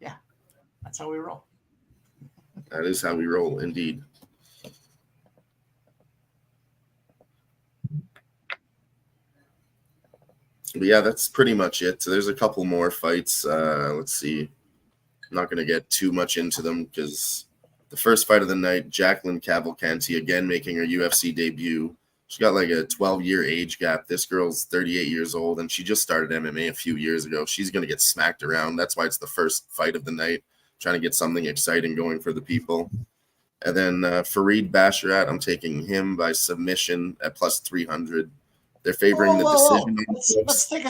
Yeah, that's how we roll. That is how we roll, indeed. But yeah, that's pretty much it. So there's a couple more fights. Let's see. I'm not going to get too much into them because the first fight of the night, Jacqueline Cavalcanti, again making her UFC debut. She got like a 12-year age gap. This girl's 38 years old, and she just started MMA a few years ago. She's going to get smacked around. That's why it's the first fight of the night, trying to get something exciting going for the people. And then Fareed Basharat, I'm taking him by submission at plus 300. They're favoring the decision. Let's take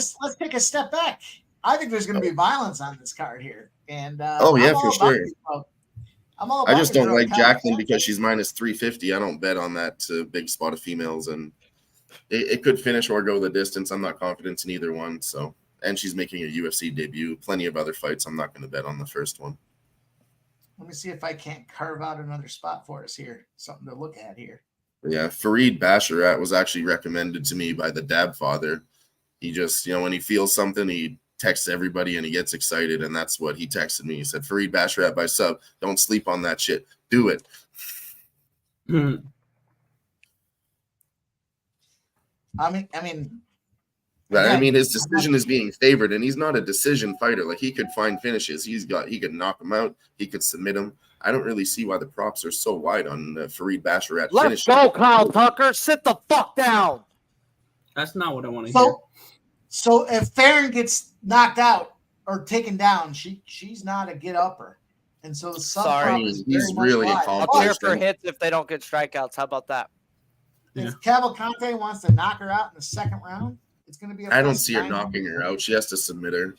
a step back. I think there's going to be violence on this card here, and for sure. I just don't like Jacqueline because she's minus 350. I don't bet on that big spot of females, and it could finish or go the distance. I'm not confident in either one. So, and she's making a UFC debut. Plenty of other fights. I'm not going to bet on the first one. Let me see if I can't carve out another spot for us here. Something to look at here. Yeah, Fareed Basharat was actually recommended to me by the Dab Father. He just, when he feels something, he texts everybody and he gets excited, and that's what he texted me. He said, Fareed Basharat by sub, don't sleep on that shit. Do it. I mean, his decision is being favored, and he's not a decision fighter. Like, he could find finishes. He could knock him out. He could submit him. I don't really see why the props are so wide on Fareed Basharat. Let's go, Kyle Tucker. Sit the fuck down. That's not what I want to hear. So if Theron gets knocked out, or taken down. She's not a get upper, and so the sub Sorry. prop is He's very much really live. I'll accomplished. cheer for hits if they don't get strikeouts. How about that? If Cavalcante wants to knock her out in the second round, it's going to be. I don't see her knocking her out. She has to submit her.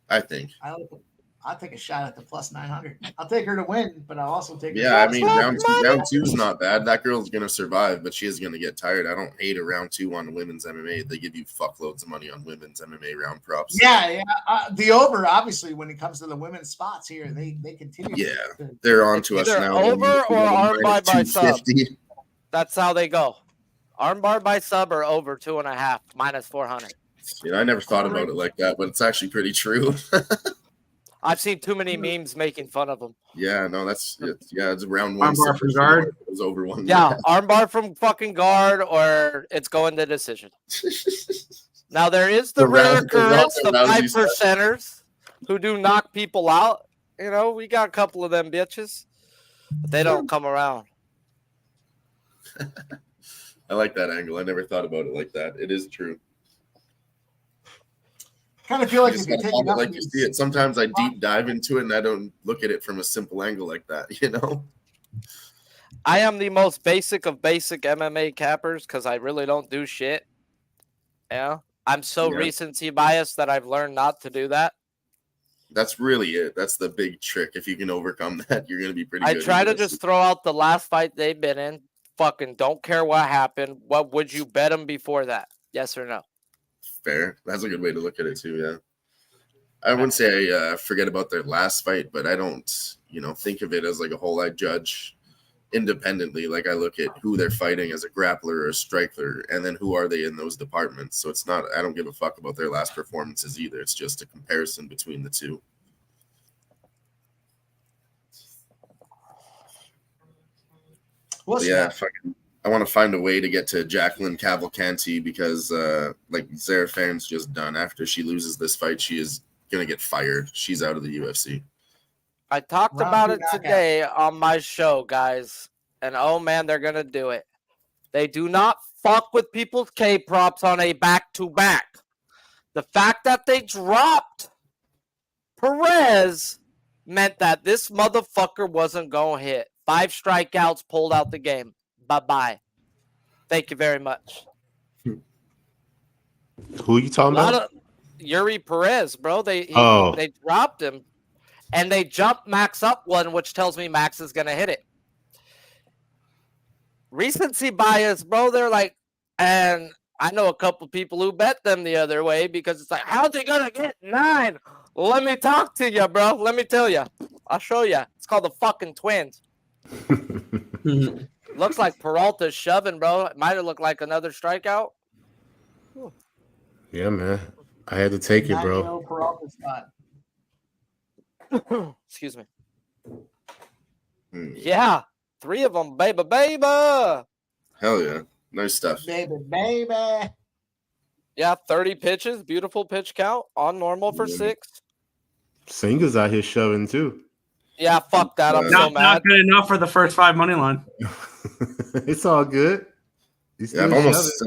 I think. I'll take a shot at the plus 900. I'll take her to win, but I'll also take. Yeah, I mean, round two is not bad. That girl's gonna survive, but she is gonna get tired. I don't hate a round two on women's MMA. They give you fuckloads of money on women's MMA round props. Yeah. The over, obviously, when it comes to the women's spots here, they continue. Yeah, they're on to us Either now. over or armbar by sub. 250. That's how they go. Armbar by sub or over 2.5 minus 400. You know, I never thought about it like that, but it's actually pretty true. I've seen too many memes making fun of them. Yeah, no, it's round one. Armbar from guard. It was over one. Yeah, armbar from fucking guard or it's going to decision. Now there is the rare occurrence, the 5%ers who do knock people out. You know, we got a couple of them bitches, but they don't come around. I like that angle. I never thought about it like that. It is true. Kind of feel like You if just you gotta take follow it like you see it. Sometimes I deep dive into it and I don't look at it from a simple angle like that, you know? I am the most basic of basic MMA cappers because I really don't do shit. Yeah. I'm so recency biased that I've learned not to do that. That's really it. That's the big trick. If you can overcome that, you're going to be pretty good. I try to just throw out the last fight they've been in. Fucking don't care what happened. What would you bet them before that? Yes or no? Fair. That's a good way to look at it too, yeah. I wouldn't say I forget about their last fight, but I don't, think of it as like a whole. I judge independently. Like I look at who they're fighting as a grappler or a striker, and then who are they in those departments. So it's not, I don't give a fuck about their last performances either. It's just a comparison between the two. I want to find a way to get to Jacqueline Cavalcanti because like Zarafan's just done. After she loses this fight, she is going to get fired. She's out of the UFC. I talked about it today on my show, guys. And oh man, they're going to do it. They do not fuck with people's K-props on a back-to-back. The fact that they dropped Perez meant that this motherfucker wasn't going to hit. 5 strikeouts, pulled out the game. Bye-bye. Thank you very much. Who are you talking about? Yuri Perez, bro. They dropped him. And they jumped Max up one, which tells me Max is going to hit it. Recency bias, bro. They're like, and I know a couple people who bet them the other way because it's like, how's he going to get 9? Let me talk to you, bro. Let me tell you. I'll show you. It's called the fucking Twins. Looks like Peralta's shoving, bro. It might have looked like another strikeout. Yeah, man. I had to take it, bro. Peralta spot. Excuse me. Yeah. 3 of them, baby. Hell yeah. Nice stuff. Baby. Yeah, 30 pitches. Beautiful pitch count. On normal for 6. Singer's out here shoving, too. Yeah, fuck that. I'm so mad. Not good enough for the first 5 money line. It's all good. Yeah, I've almost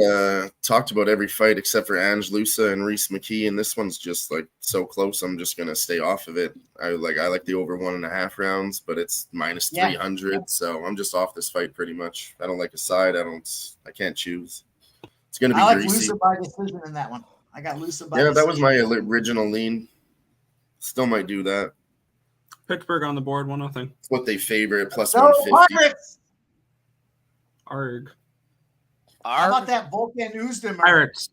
talked about every fight except for Ange Lusa and Reese McKee, and this one's just like so close. I'm just gonna stay off of it. I like the over 1.5 rounds, but it's minus 300, so I'm just off this fight pretty much. I don't like a side. I can't choose. It's gonna be greasy. Lusa by decision in that one. I got Lusa by decision. That was my original lean. Still might do that. Pittsburgh on the board, 1-0. It's what they favor, plus 150. Arg. How about that Volkan Uzdemir? Pirates.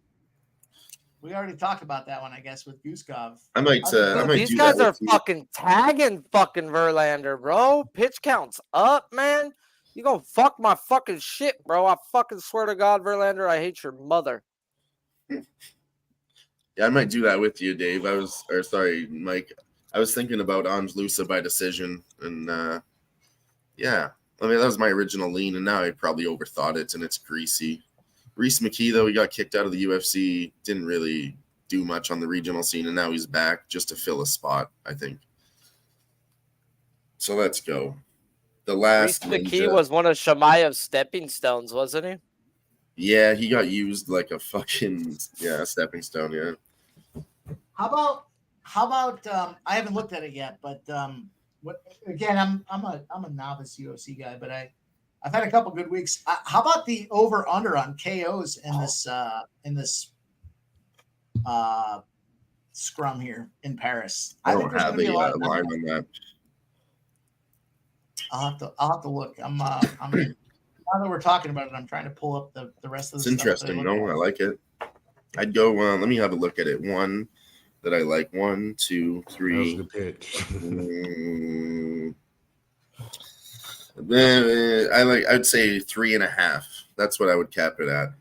We already talked about that one, I guess, with Guskov. I might these guys are fucking tagging fucking Verlander, bro. Pitch counts up, man. You gonna fuck my fucking shit, bro. I fucking swear to God, Verlander, I hate your mother. Yeah, I might do that with you, Dave. Mike. I was thinking about Ange Lusa by decision, and yeah. I mean, that was my original lean, and now I probably overthought it, and it's greasy. Reese McKee, though, he got kicked out of the UFC, didn't really do much on the regional scene, and now he's back just to fill a spot, I think. So let's go. The last Reese McKee was one of Shamaya's stepping stones, wasn't he? Yeah, he got used like a fucking stepping stone, yeah. How about I haven't looked at it yet, but what again? I'm a novice UFC guy, but I've had a couple good weeks. How about the over under on KOs in this scrum here in Paris? I think don't there's have gonna be a a lot of line on that. I'll have to look. I'm now that we're talking about it, I'm trying to pull up the rest of the It's stuff that interesting. looked No, at. I like it. I'd go. Let me have a look at it. One that I like. 1, 2, 3. That was a good pitch. I'd say 3.5. That's what I would cap it at.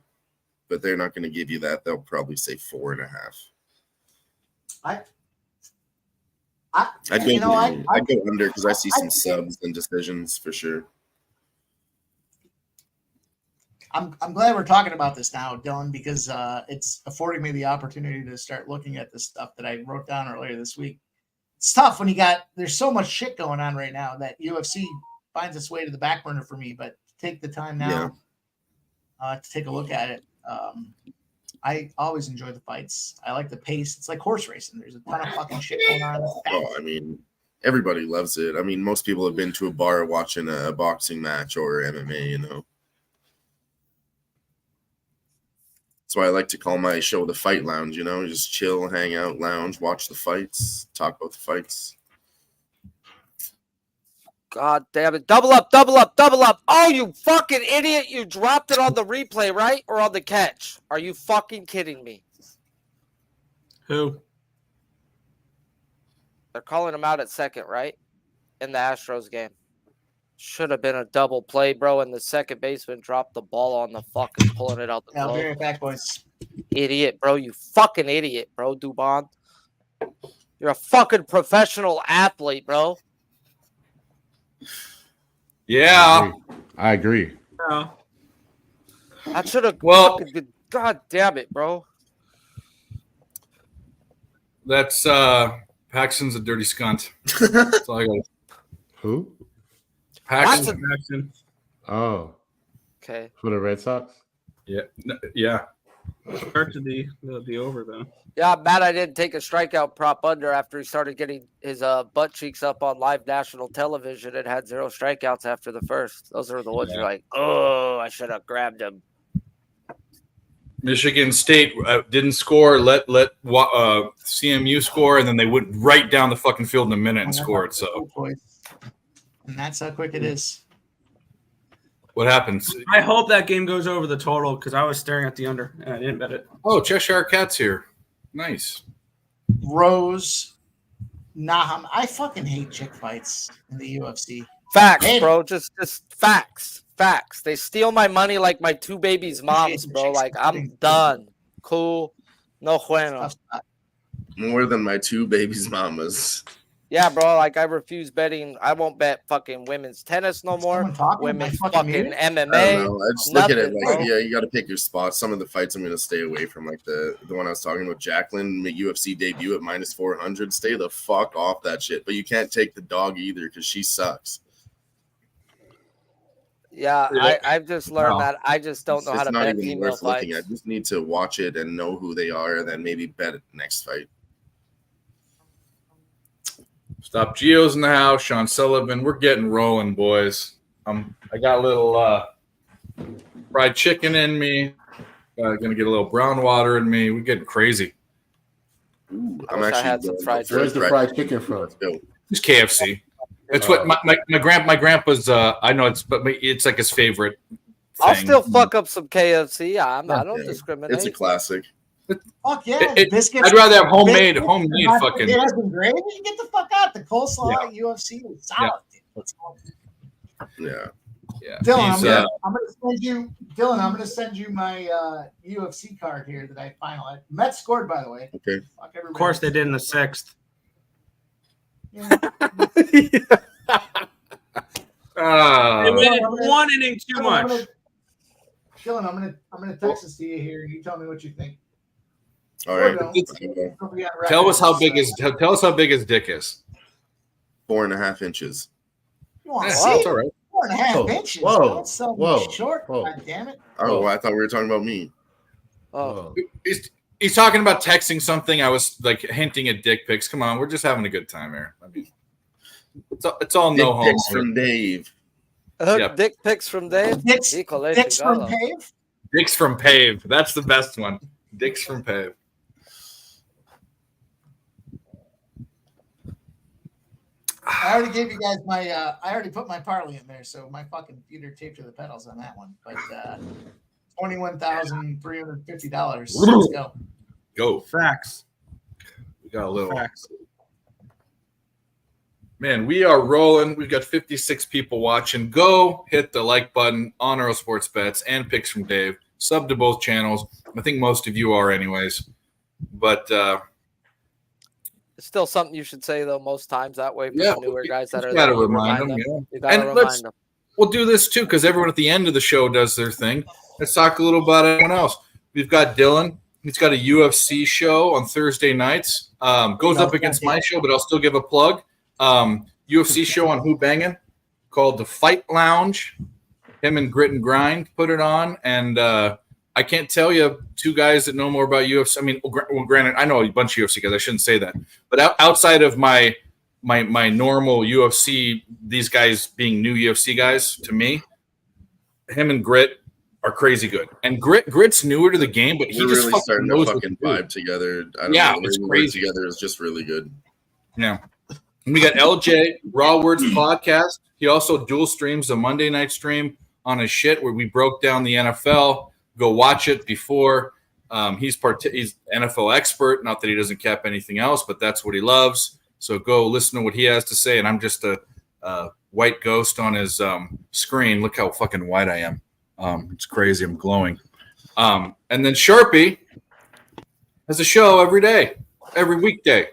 But they're not going to give you that. They'll probably say 4.5. I'd go under because I see some subs and decisions for sure. I'm glad we're talking about this now, Dylan, because it's affording me the opportunity to start looking at this stuff that I wrote down earlier this week. It's tough when there's so much shit going on right now that UFC finds its way to the back burner for me, but take the time now to take a look at it. I always enjoy the fights. I like the pace. It's like horse racing. There's a ton of fucking shit going on. Oh, I mean, everybody loves it. I mean, most people have been to a bar watching a boxing match or MMA, you know. That's why I like to call my show the Fight Lounge, you know, just chill, hang out, lounge, watch the fights, talk about the fights. God damn it. Double up, double up, double up. Oh, you fucking idiot. You dropped it on the replay, right? Or on the catch? Are you fucking kidding me? Who? They're calling him out at second, right? In the Astros game. Should have been a double play, bro, and the second baseman dropped the ball on the fucking pulling it out the I'll glove. be right back, boys. Idiot, bro. You fucking idiot, bro, Dubon. You're a fucking professional athlete, bro. Yeah. I agree. Yeah. I should have Well, been. God damn it, bro. that's Paxton's a dirty scunt. That's all I got. Who? Paxton. Jackson. Oh, Okay. for the Red Sox? Yeah. Yeah. Start to the over though. Yeah, I'm mad I didn't take a strikeout prop under after he started getting his butt cheeks up on live national television and had 0 strikeouts after the first. Those are the ones you're like, oh, I should have grabbed him. Michigan State didn't score. Let CMU score, and then they went right down the fucking field in a minute and scored. So, And that's how quick it is. what happens? I hope that game goes over the total because I was staring at the under and I didn't bet it. Oh, Cheshire Cat's here. Nice. Rose, Nahum. I fucking hate chick fights in the UFC. Facts, bro. Just facts. Facts. They steal my money like my 2 babies' moms, bro. Like, I'm done. Cool. No bueno. More than my 2 babies' mamas. Yeah, bro. Like, I refuse betting. I won't bet fucking women's tennis no more. Women's fucking MMA. I don't know. I just look at it like, bro. yeah, you got to pick your spots. Some of the fights I'm going to stay away from, like the one I was talking about, Jacqueline, UFC debut at -400. Stay the fuck off that shit. But you can't take the dog either because she sucks. Yeah, I've just learned that I just don't know how to bet female worth looking fights. at. Just need to watch it and know who they are, and then maybe bet at the next fight. Stop Geo's in the house. Sean Sullivan. We're getting rolling, boys. I got a little fried chicken in me. Gonna get a little brown water in me. We're getting crazy. Ooh, I wish I had some fried chicken. Where's the fried chicken from? It's KFC. It's what my grandpa's. I know it's like his favorite thing. I'll still fuck up some KFC. I don't discriminate. It's a classic. Fuck yeah, biscuits. I'd rather have homemade fucking. It has been gravy. Get the fuck out. The coleslaw at UFC is solid. Yeah. Yeah. Dylan, I'm gonna send you. Dylan, I'm gonna send you my UFC card here that I finalized. Mets scored, by the way. Okay. Fuck everybody. Of course, they did in the 6th. Yeah. They waited 1 inning too much. Dylan, I'm gonna text this to you here, and you tell me what you think. All right. Tell us how big his dick is. 4.5 inches. You want Yeah, to see? that's all right. 4.5 inches. Whoa. Don't sell me Whoa. short. Whoa. God damn it. Oh, I thought we were talking about me. Oh, He's talking about texting something. I was like hinting at dick pics. Come on, we're just having a good time here. I mean, it's all Dick no homo. pics from Dave. Yeah. Dick pics from Dave. Dicks from Chingado. Pave. Dicks from Pave. That's the best one. Dicks from Pave. I already gave you guys my. I already put my parlay in there, so my fucking feet are taped to the pedals on that one. But $21,350. Let's go. Go. Facts. We got a little. Facts. Man, we are rolling. We've got 56 people watching. Go hit the like button on Earl Sports Bets and Picks from Dave. Sub to both channels. I think most of you are anyways. But It's still something you should say, though, most times. That way, for yeah, the newer guys that are got to there, remind them. You Yeah. got to And remind them. we'll do this too because everyone at the end of the show does their thing. Let's talk a little about everyone else. We've got Dylan. He's got a UFC show on Thursday nights. Goes up against my show, but I'll still give a plug. UFC show on Who Bangin' called The Fight Lounge. Him and Grit and Grind put it on, and I can't tell you two guys that know more about UFC. I mean, well, granted, I know a bunch of UFC guys. I shouldn't say that, but outside of my normal UFC, these guys being new UFC guys to me, him and Grit are crazy good. And Grit's newer to the game, but he We're just really fucking starting to knows fucking what to do. vibe together. I don't Yeah, know, the it's way we work crazy. together is just really good. Yeah. And we got LJ, Raw Words Podcast. He also dual streams a Monday night stream on his shit where we broke down the NFL. Go watch it before. He's NFL expert. Not that he doesn't cap anything else, but that's what he loves. So go listen to what he has to say. And I'm just a white ghost on his screen. Look how fucking white I am. It's crazy. I'm glowing. And then Sharpie has a show every day, every weekday.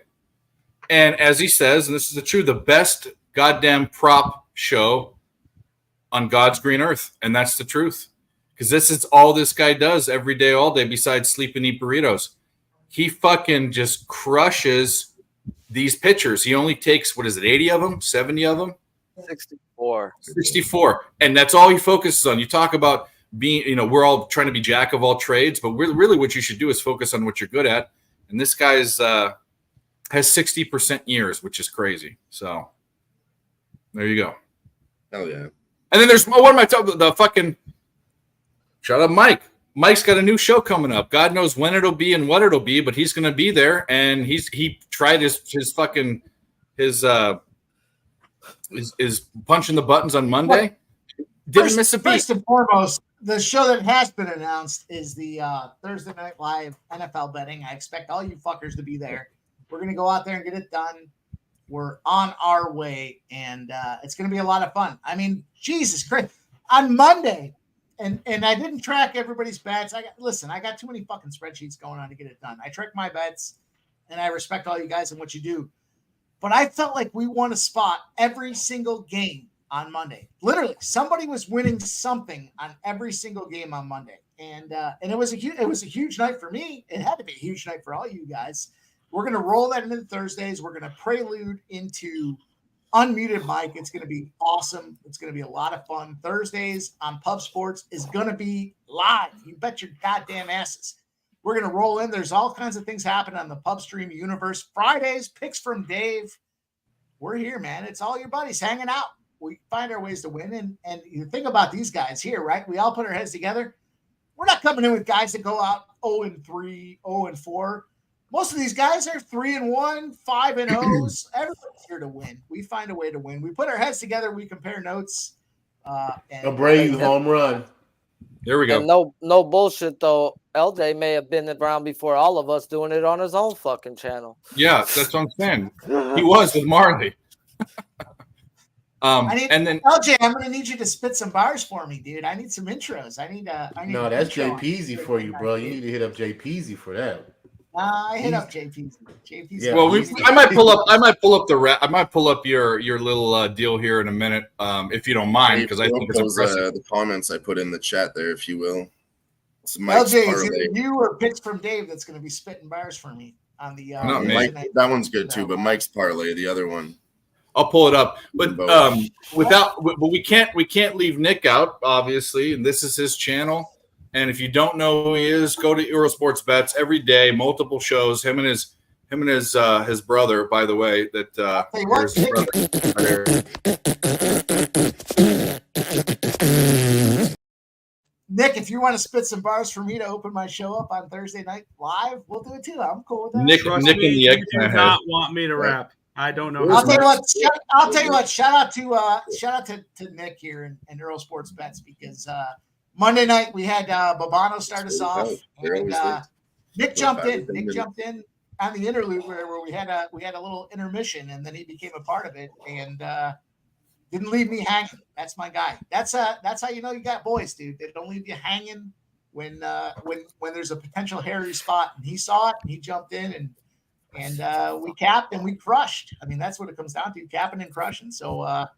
And as he says, and this is the truth, the best goddamn prop show on God's green earth. And that's the truth. Because this is all this guy does every day, all day, besides sleep and eat burritos. He fucking just crushes these pitchers. He only takes, 80 of them, 70 of them? 64. And that's all he focuses on. You talk about being, we're all trying to be jack of all trades, but really what you should do is focus on what you're good at. And this guy's has 60% years, which is crazy. So there you go. Hell yeah. And then there's what am I talking about? The fucking shout out Mike. Mike's got a new show coming up. God knows when it'll be and what it'll be, but he's gonna be there. And he tried his punching the buttons on Monday. Didn't miss a beat. First and foremost, the show that has been announced is the Thursday Night Live NFL betting. I expect all you fuckers to be there. We're going to go out there and get it done. We're on our way, and it's going to be a lot of fun. I mean, Jesus Christ. On Monday, and I didn't track everybody's bets. I got too many fucking spreadsheets going on to get it done. I track my bets, and I respect all you guys and what you do. But I felt like we won a spot every single game on Monday. Literally, somebody was winning something on every single game on Monday, and it was a huge night for me. It had to be a huge night for all you guys. We're going to roll that into Thursdays. We're going to prelude into Unmuted Mike. It's going to be awesome. It's going to be a lot of fun. Thursdays on Pub Sports is going to be live. You bet your goddamn asses. We're going to roll in. There's all kinds of things happening on the Pub Stream universe. Fridays, Picks from Dave. We're here, man. It's all your buddies hanging out. We find our ways to win. And you think about these guys here, right? We all put our heads together. We're not coming in with guys that go out 0-3, 0-4. Most of these guys are 3-1, 5-0s. Everybody's here to win. We find a way to win. We put our heads together. We compare notes. A brave home run. There we go. And no bullshit though. LJ may have been around before all of us doing it on his own fucking channel. Yeah, that's what I'm saying. He was with Marley. And then LJ, I'm gonna need you to spit some bars for me, dude. I need some intros. I need No, that's Jay Peasy for you, bro. You need to hit up Jay Peasy for that. I hit up JP. Yeah. Well, I might pull up your little deal here in a minute, if you don't mind, because I think it's impressive. The comments I put in the chat there, if you will. Mike's LJ, parlay. is it you or Picks from Dave that's going to be spitting bars for me on the? Not me. Mike, that one's good too, but Mike's parlay, the other one. I'll pull it up, but we can't leave Nick out, obviously, and this is his channel. And if you don't know who he is, go to Eurosports Bets every day, multiple shows. Him and his brother, by the way. That Hey, what? his brother. Nick, if you want to spit some bars for me to open my show up on Thursday night live, we'll do it too. I'm cool with that. Nick and the you do not want me to rap. I don't know. I'll tell you what. Shout out to Nick here and Earl Sports Bets because Monday night we had Babano start us off, and Nick jumped in. Nick jumped in on the interlude where we had a little intermission, and then he became a part of it and didn't leave me hanging. That's my guy. That's how you know you got boys, dude. They don't leave you hanging when there's a potential hairy spot. And he saw it and he jumped in and we capped and we crushed. I mean, that's what it comes down to, capping and crushing. So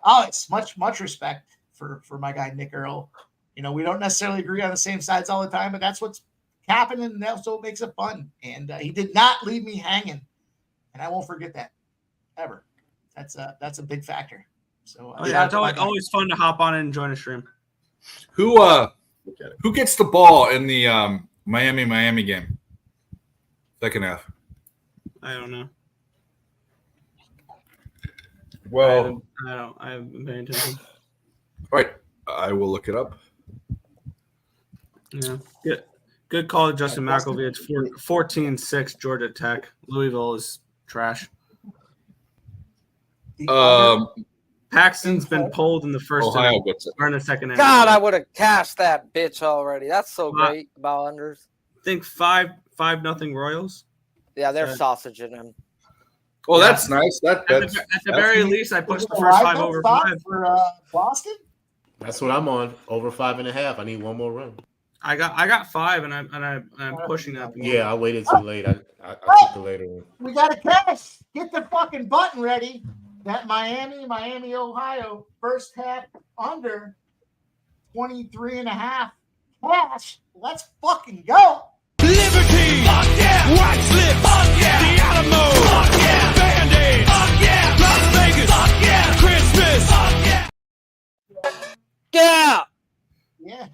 it's much respect for my guy Nick Earl. You know, we don't necessarily agree on the same sides all the time, but that's what's happening, and that's what makes it fun. And he did not leave me hanging, and I won't forget that ever. That's a big factor. So it's always fun to hop on and join a stream. Who gets the ball in the Miami game? Second half. I don't know. Well, I haven't been paying attention. All right, I will look it up. Yeah, good call, Justin McElvey. It's 14-6 Georgia Tech. Louisville is trash. Paxton's been pulled in the first Ohio gets it. or in the second inning. God, I would have cashed that bitch already. That's so great about unders. I think 5-0 Royals. Yeah, they're sausaging him. Well, that's nice. At the very least, I pushed the first 5 over 5 for Boston. That's what I'm on. Over 5.5. I need one more run. I got 5, and I'm pushing that. Yeah, I waited too late. I took the later one. We got a cash. Get the fucking button ready. That Miami, Ohio first half under 23.5 cash. Let's fucking go. Liberty! Fuck yeah! White slip! Fuck yeah! The Alamo! Fuck yeah! Band-Aid! Fuck yeah! Las Vegas! Fuck yeah! Christmas! Fuck yeah! Yeah! Yeah.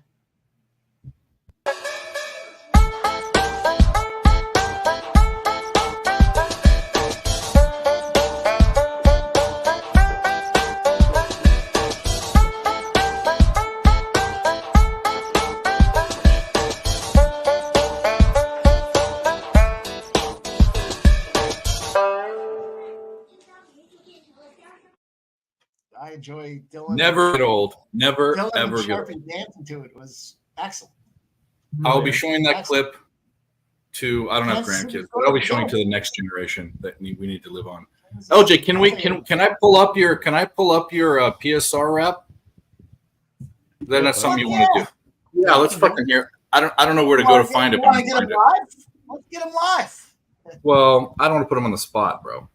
I enjoy Dylan. Never get old. Never Dylan ever and get Sharpie old. dancing to it was excellent. I'll be showing that clip to I don't have grandkids, but I'll be showing to the next generation that we need to live on. LJ, can I pull up your PSR rap? Then that's something you want to do. Yeah, let's fucking hear. I don't know where to go to find it. Want to get him live? Let's get him live. Well, I don't want to put him on the spot, bro.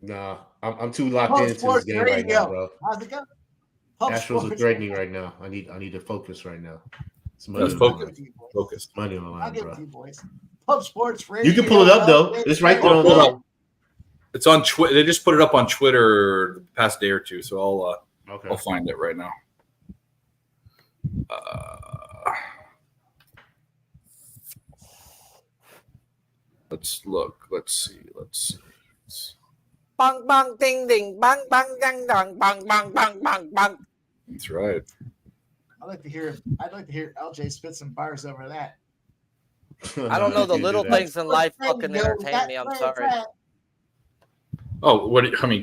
Nah, I'm too locked into this game right now, bro. How's it go? Astros are threatening right now. I need to focus right now. Let's focus. Focus. Money on the line, bro. Pub Sports Radio. You can pull it up though. It's right there on the. It's on Twitter. They just put it up on Twitter the past day or two, so I'll find it right now. Let's look. Let's see. Bang bang ding ding bang bang dang dang bang bang bang bang bang. That's right. I'd like to hear LJ spit some bars over that. I don't know the little things in life fucking entertain me. I'm sorry. Oh,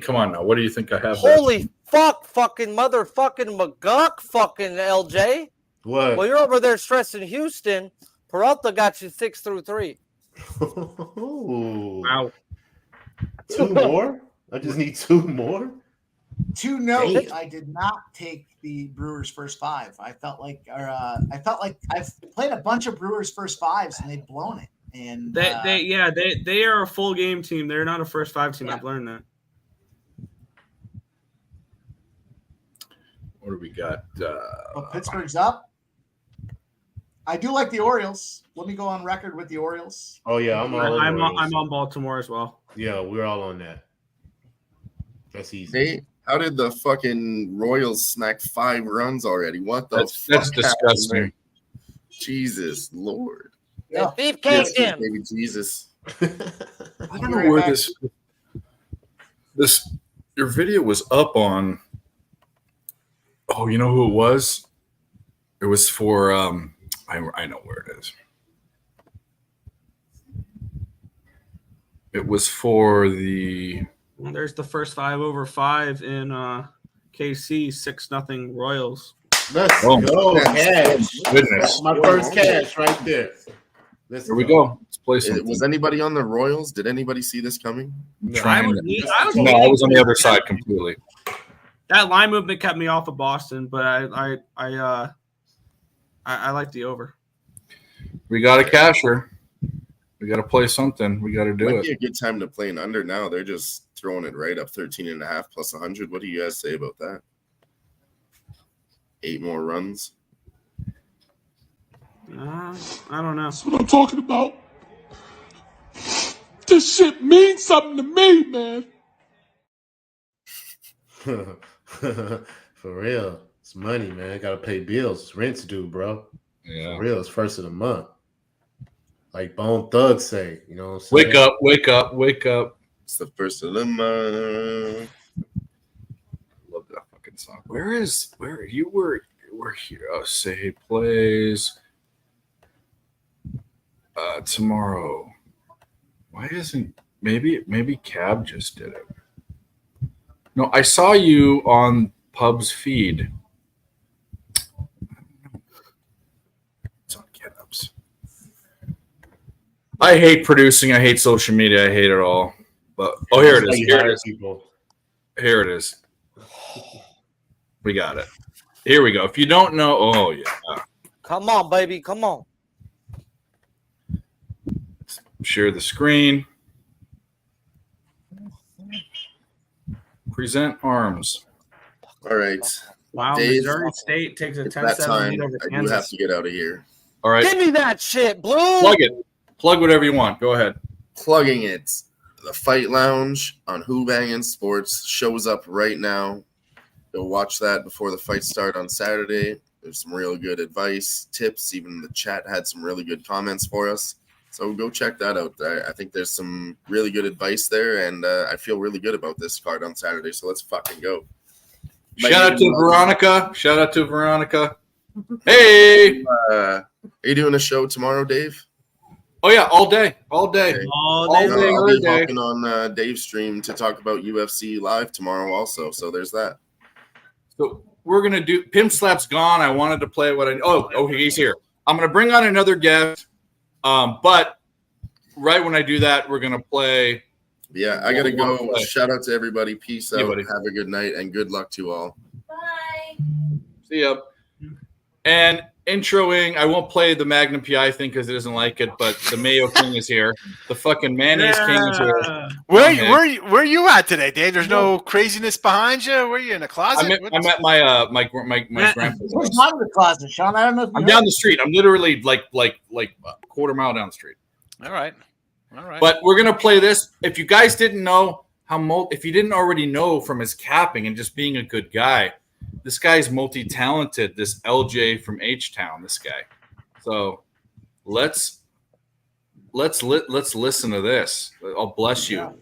come on now. What do you think I have? Holy fuck, fucking motherfucking McGuck, fucking LJ. What? Well, you're over there stressing Houston. Peralta got you 6 through 3. Wow. 2 more? I just need 2 more. 2 notes. I did not take the Brewers first 5. I felt like I've played a bunch of Brewers first 5s and they've blown it. And they are a full game team. They're not a first 5 team. Yeah. I've learned that. What do we got? But Pittsburgh's up. I do like the Orioles. Let me go on record with the Orioles. Oh yeah, I'm on Baltimore as well. Yeah, we're all on that. That's easy. How did the fucking Royals snack 5 runs already? What the fuck? That's disgusting. Jesus Lord. Yeah. Beef cakes Yes, in. baby Jesus. I don't know where this your video was up on. Oh, you know who it was? It was for I know where it is. It was for the Well, there's the first 5/5 in KC 6-0 Royals. Let's Oh, go, cash. goodness. That's my first cash right there. Let's Here we go. Let's play something. Was anybody on the Royals? Did anybody see this coming? I was No, I was on the other side completely. That line movement kept me off of Boston, but I like the over. We got a casher. We got to play something. We got to do Might it. be a good time to play an under now. They're just throwing it right up 13.5 plus 100. What do you guys say about that? 8 more runs. I don't know. That's what I'm talking about. This shit means something to me, man. For real. It's money, man. Gotta pay bills. Rent's due, bro. Yeah. For real. It's first of the month. Like Bone Thug say, you know what I'm saying? Wake up, wake up, wake up. It's the first of the month. Love that fucking song. Where you were here? Oh, say plays tomorrow. Why isn't maybe Cab just did it? No, I saw you on Pub's feed. It's on Get-Ups. I hate producing. I hate social media. I hate it all. But here it is. Here it is. Here it is. We got it. Here we go. If you don't know, oh yeah. Come on, baby. Come on. Share the screen. Present arms. All right. Wow, Dave, Missouri State takes a It's that 10-7 time. lead over I do Kansas. have to get out of here. All right. Give me that shit, Blue. Plug it. Plug whatever you want. Go ahead. Plugging it. The Fight Lounge on Who Bangin' Sports shows up right now. Go watch that before the fight start on Saturday. There's some real good advice, tips. Even the chat had some really good comments for us. So go check that out. I think there's some really good advice there, and I feel really good about this card on Saturday. So let's fucking go. Shout out to Veronica. Shout out to Veronica. Hey. Are you doing a show tomorrow, Dave? Oh yeah, all day, all day, Okay. All all day. day, I'll every be day. hopping on Dave's stream to talk about UFC live tomorrow also. So there's that. So we're gonna do. Pimp Slap's gone. I wanted to play what I. Oh, he's here. I'm gonna bring on another guest. But right when I do that, we're gonna play. Yeah, I gotta go. Play. Shout out to everybody. Peace Yeah, out. buddy. Have a good night and good luck to all. See ya. And introing, I won't play the Magnum PI thing because it doesn't like it, but the Mayo King is here. The fucking Mayonnaise King is here. Where you at today, Dave? There's no craziness behind you. Where you in the closet? I'm at my my grandpa's Who's house. not in the closet, Sean? I don't know if you I'm heard. down the street. I'm literally like a quarter mile down the street. All right. But we're gonna play this. If you guys didn't know if you didn't already know from his capping and just being a good guy, this guy's multi-talented. This LJ from H-Town, this guy. So let's listen to this. I'll bless you.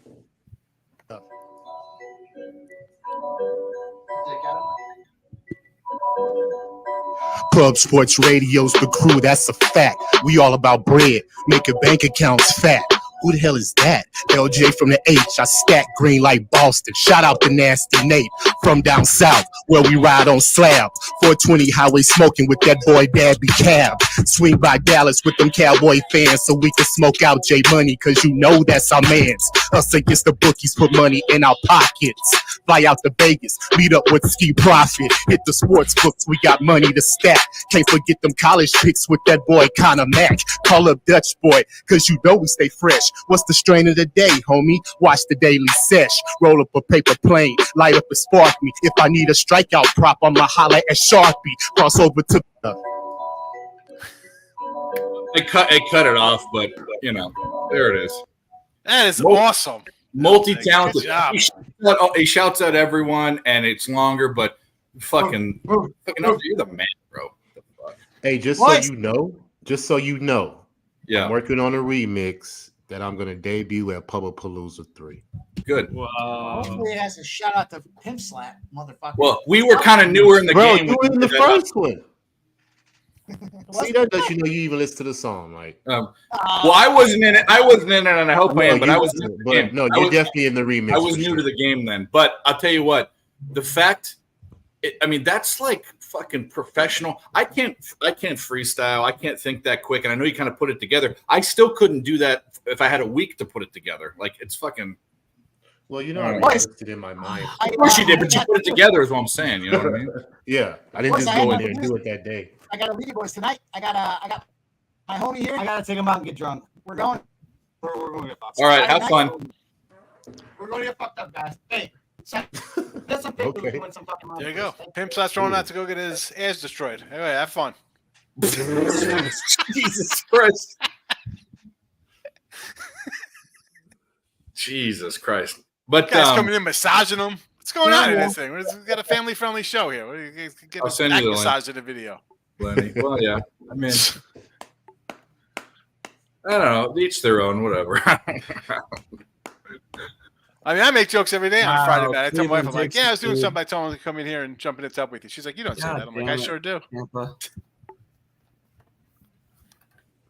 Club Sports Radio's the crew, that's a fact. We all about bread, making bank accounts fat. Who the hell is that? LJ from the H, I stack green like Boston. Shout out to Nasty Nate from down south, where we ride on slabs. 420 highway smoking with that boy Dabby Cab. Swing by Dallas with them Cowboy fans so we can smoke out J Money, cause you know that's our mans. Us against the bookies, put money in our pockets. Fly out to Vegas, meet up with Ski Profit. Hit the sports books, we got money to stack. Can't forget them college picks with that boy Connor Mack. Call up Dutch boy, cause you know we stay fresh. What's the strain of the day, homie? Watch the daily sesh. Roll up a paper plane, light up and spark me. If I need a strikeout prop, I'ma holler at Sharpie. Cross over to I cut it off, but you know, there it is. That is awesome. Multi-talented. Good job. He shouts at everyone, and it's longer, but fucking, you're the man, bro. Hey, just Boys. so you know, Yeah. I'm working on a remix that I'm gonna debut at Palooza 3. Good. Hopefully it has a shout out to Pimp Slap, motherfucker. Well, we were kind of newer in the Bro, game. you in the when we did first one. See, that lets you know you even listen to the song. Like, well, I wasn't in it. And I hope I am, but I was. No, you're definitely in the remix. I was new to the game then, but I'll tell you what. The fact, that's like fucking professional. I can't freestyle. I can't think that quick. And I know you kind of put it together. I still couldn't do that if I had a week to put it together. Like it's fucking. Well, you know, I rehearsed it in my mind. Of course you did, but you put it together is what I'm saying. You know what I mean? Yeah, I didn't just go in there and do it that day. I gotta leave, boys. Tonight, I got my homie here. I gotta take him out and get drunk. We're going. We're going to get fucked. All right, have fun. We're going to get fucked up, guys. Hey, that's some people Okay. doing some fucking money. There you go. Pimp's last throwing out to go get his ass destroyed. Anyway, have fun. Jesus Christ. Jesus Christ. But Guys coming in massaging them. What's going on in well, this thing? We've got a family-friendly show here. What do you guys get I'll a send back you the massage in the video? Lenny. Well, yeah. I mean, I don't know. Each their own. Whatever. I mean, I make jokes every day on Friday night. I tell my wife, I'm like, Cleveland yeah, I was doing takes something. I told him to come in here and jump in and tub with you. She's like, you don't say that. I'm like, I sure do.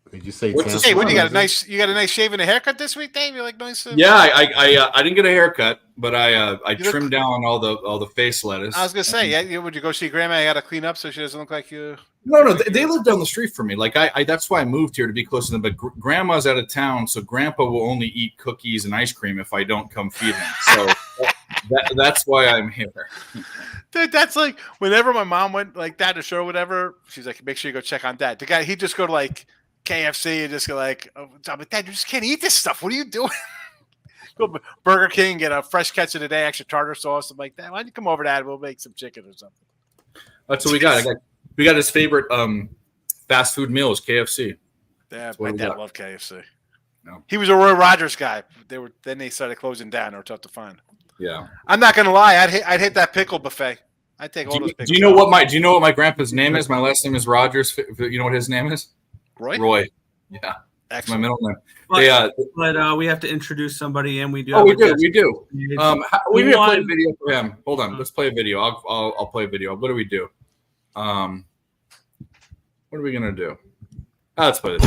Did you say? What's Hey, what do you got? You got a nice shave and a haircut this week, Dave? You like nice? Yeah, I didn't get a haircut, but I trimmed down all the face lettuce. I was gonna say, yeah. Would you go see Grandma? You got to clean up so she doesn't look like you. No, they live down the street from me. Like I that's why I moved here to be close to them. But Grandma's out of town, so Grandpa will only eat cookies and ice cream if I don't come feed him. So that's why I'm here. Dude, that's like whenever my mom went like that to show or whatever, she's like, make sure you go check on Dad. The guy, he'd just go to like KFC and just go like, oh, but Dad, you just can't eat this stuff. What are you doing? Go to Burger King, get a fresh catch of the day, extra tartar sauce, something like that. Why don't you come over, Dad? We'll make some chicken or something. That's what we got. We got his favorite fast food meal is KFC. Yeah, my dad loved KFC. No. He was a Roy Rogers guy. Then they started closing down. They were tough to find. Yeah. I'm not gonna lie. I'd hit that pickle buffet. I'd take all those pickles. Do you know what my grandpa's name is? My last name is Rogers. You know what his name is? Roy. Yeah. That's Excellent. my middle name. But we have to introduce somebody, and we do. We do. We need to play a One- video for him. Hold on. Let's play a video. I'll play a video. What do we do? What are we gonna do? Let's play this.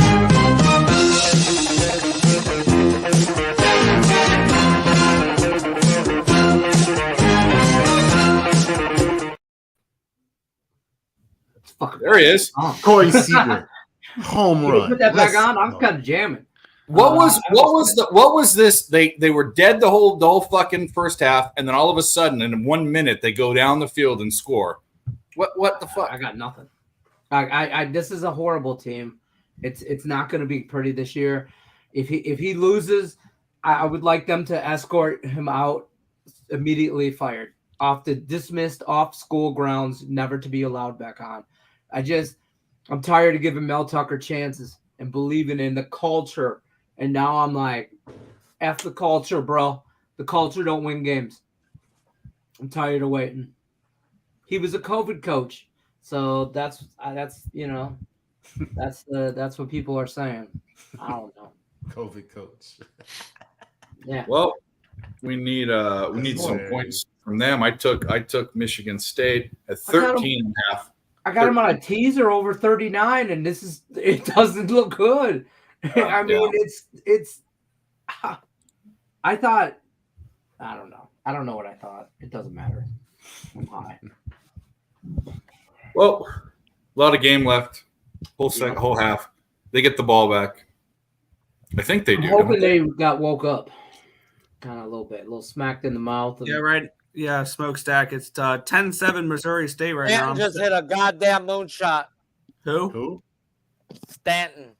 There he is. Corey Seager, home run. Put that back on. I'm kind of jamming. What was this? They were dead the whole fucking first half, and then all of a sudden, in 1 minute, they go down the field and score. What the fuck? I got nothing. This is a horrible team. It's not going to be pretty this year. If he loses, I would like them to escort him out, immediately fired, dismissed off school grounds, never to be allowed back on. I'm tired of giving Mel Tucker chances and believing in the culture. And now I'm like, F the culture, bro. The culture don't win games. I'm tired of waiting. He was a COVID coach. So that's what people are saying. I don't know. COVID coach. Yeah. Well, we need some points from them. I took Michigan State at 13 and a half. I got him on a teaser over 39, and it doesn't look good. I mean, it's. I thought, I don't know. I don't know what I thought. It doesn't matter. I'm high. Well, a lot of game left. Whole half. They get the ball back. I think they do. I'm hoping they got woke up, kind of a little smacked in the mouth. Yeah, right. Yeah, smokestack. It's 10-7 Missouri State right now. Stanton just hit a goddamn moonshot. Who? Stanton.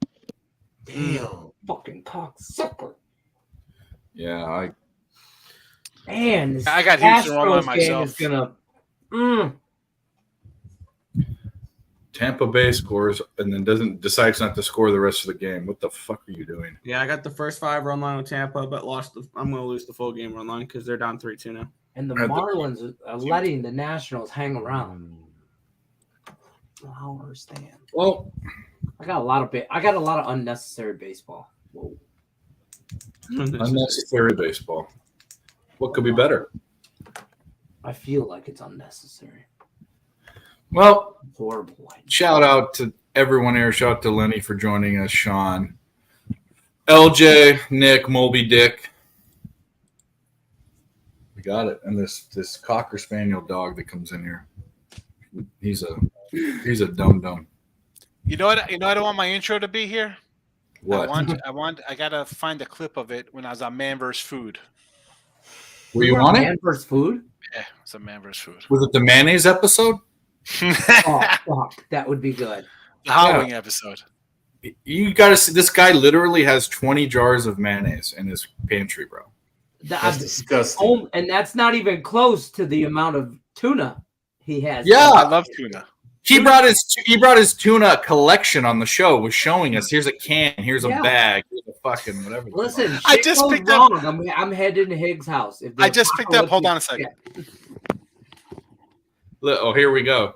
Damn. Fucking cocksucker. Yeah, Man, I got Houston wrong on myself. Is gonna. Tampa Bay scores and then decides not to score the rest of the game. What the fuck are you doing? Yeah, I got the first 5 run line with Tampa, but I'm going to lose the full game run line because they're down 3-2 now. And the Marlins are letting the Nationals hang around. Flower stand. Well, I got a lot of unnecessary baseball. Whoa. Unnecessary baseball. What could be better? I feel like it's unnecessary. Well, Horrible. Shout out to everyone here. Shout out to Lenny for joining us, Sean, LJ, Nick, Moby Dick. We got it. And this Cocker Spaniel dog that comes in here. He's a dum-dum. You know what I want my intro to be here? What? I gotta find a clip of it when I was on Man vs. Food. Were you on it? Man vs. Food? Yeah, it's a Man vs. Food. Was it the mayonnaise episode? Oh, fuck. That would be good. The Halloween episode. You got to see, this guy literally has 20 jars of mayonnaise in his pantry, bro. That's disgusting. And that's not even close to the amount of tuna he has. Yeah, I love tuna. He brought his tuna collection on the show. Was showing us. Here's a can. Here's a bag. Here's a fucking whatever. Listen, I just picked wrong. up. I'm heading to Higgs' house. I just picked up. Hold on a second. Oh, here we go.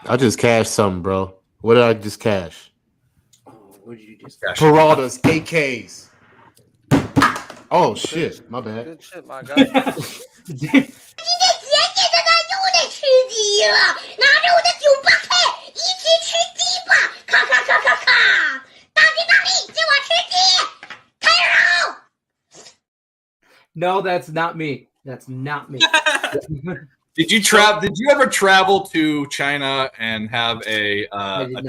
I just cashed something, bro. What did I just cash? Oh, what did you just cash? Peralta's AKs. Oh shit, my bad. Good shit, my guy. 拿着我的900K一起吃鸡吧！咔咔咔咔咔！大吉大利，给我吃鸡！开肉！ No, that's not me. That's not me. Did you ever travel to China and have a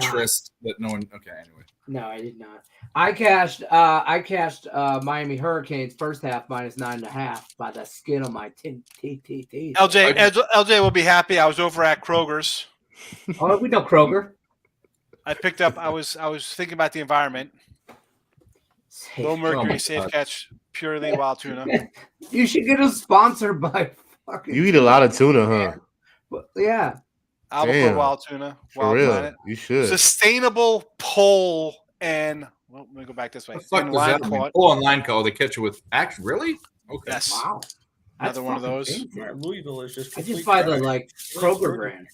tryst that no one? Okay, anyway. No, I did not. I cashed Miami Hurricanes first half -9.5 by the skin of my teeth. LJ will be happy. I was over at Kroger's. Oh, we know Kroger. I picked up. I was thinking about the environment. Low mercury, safe catch, purely wild tuna. You should get us sponsored by fucking. You eat a lot of tuna, huh? Yeah. Albacore wild tuna. Wild For real, Planet. you should. Sustainable pole and well, let me go back this way. What the fuck And does line that mean? caught. Oh, on line call. They catch you with action. Really? Okay. Yes. Wow. Another one of those. Louisville is just. I just buy the Kroger brand.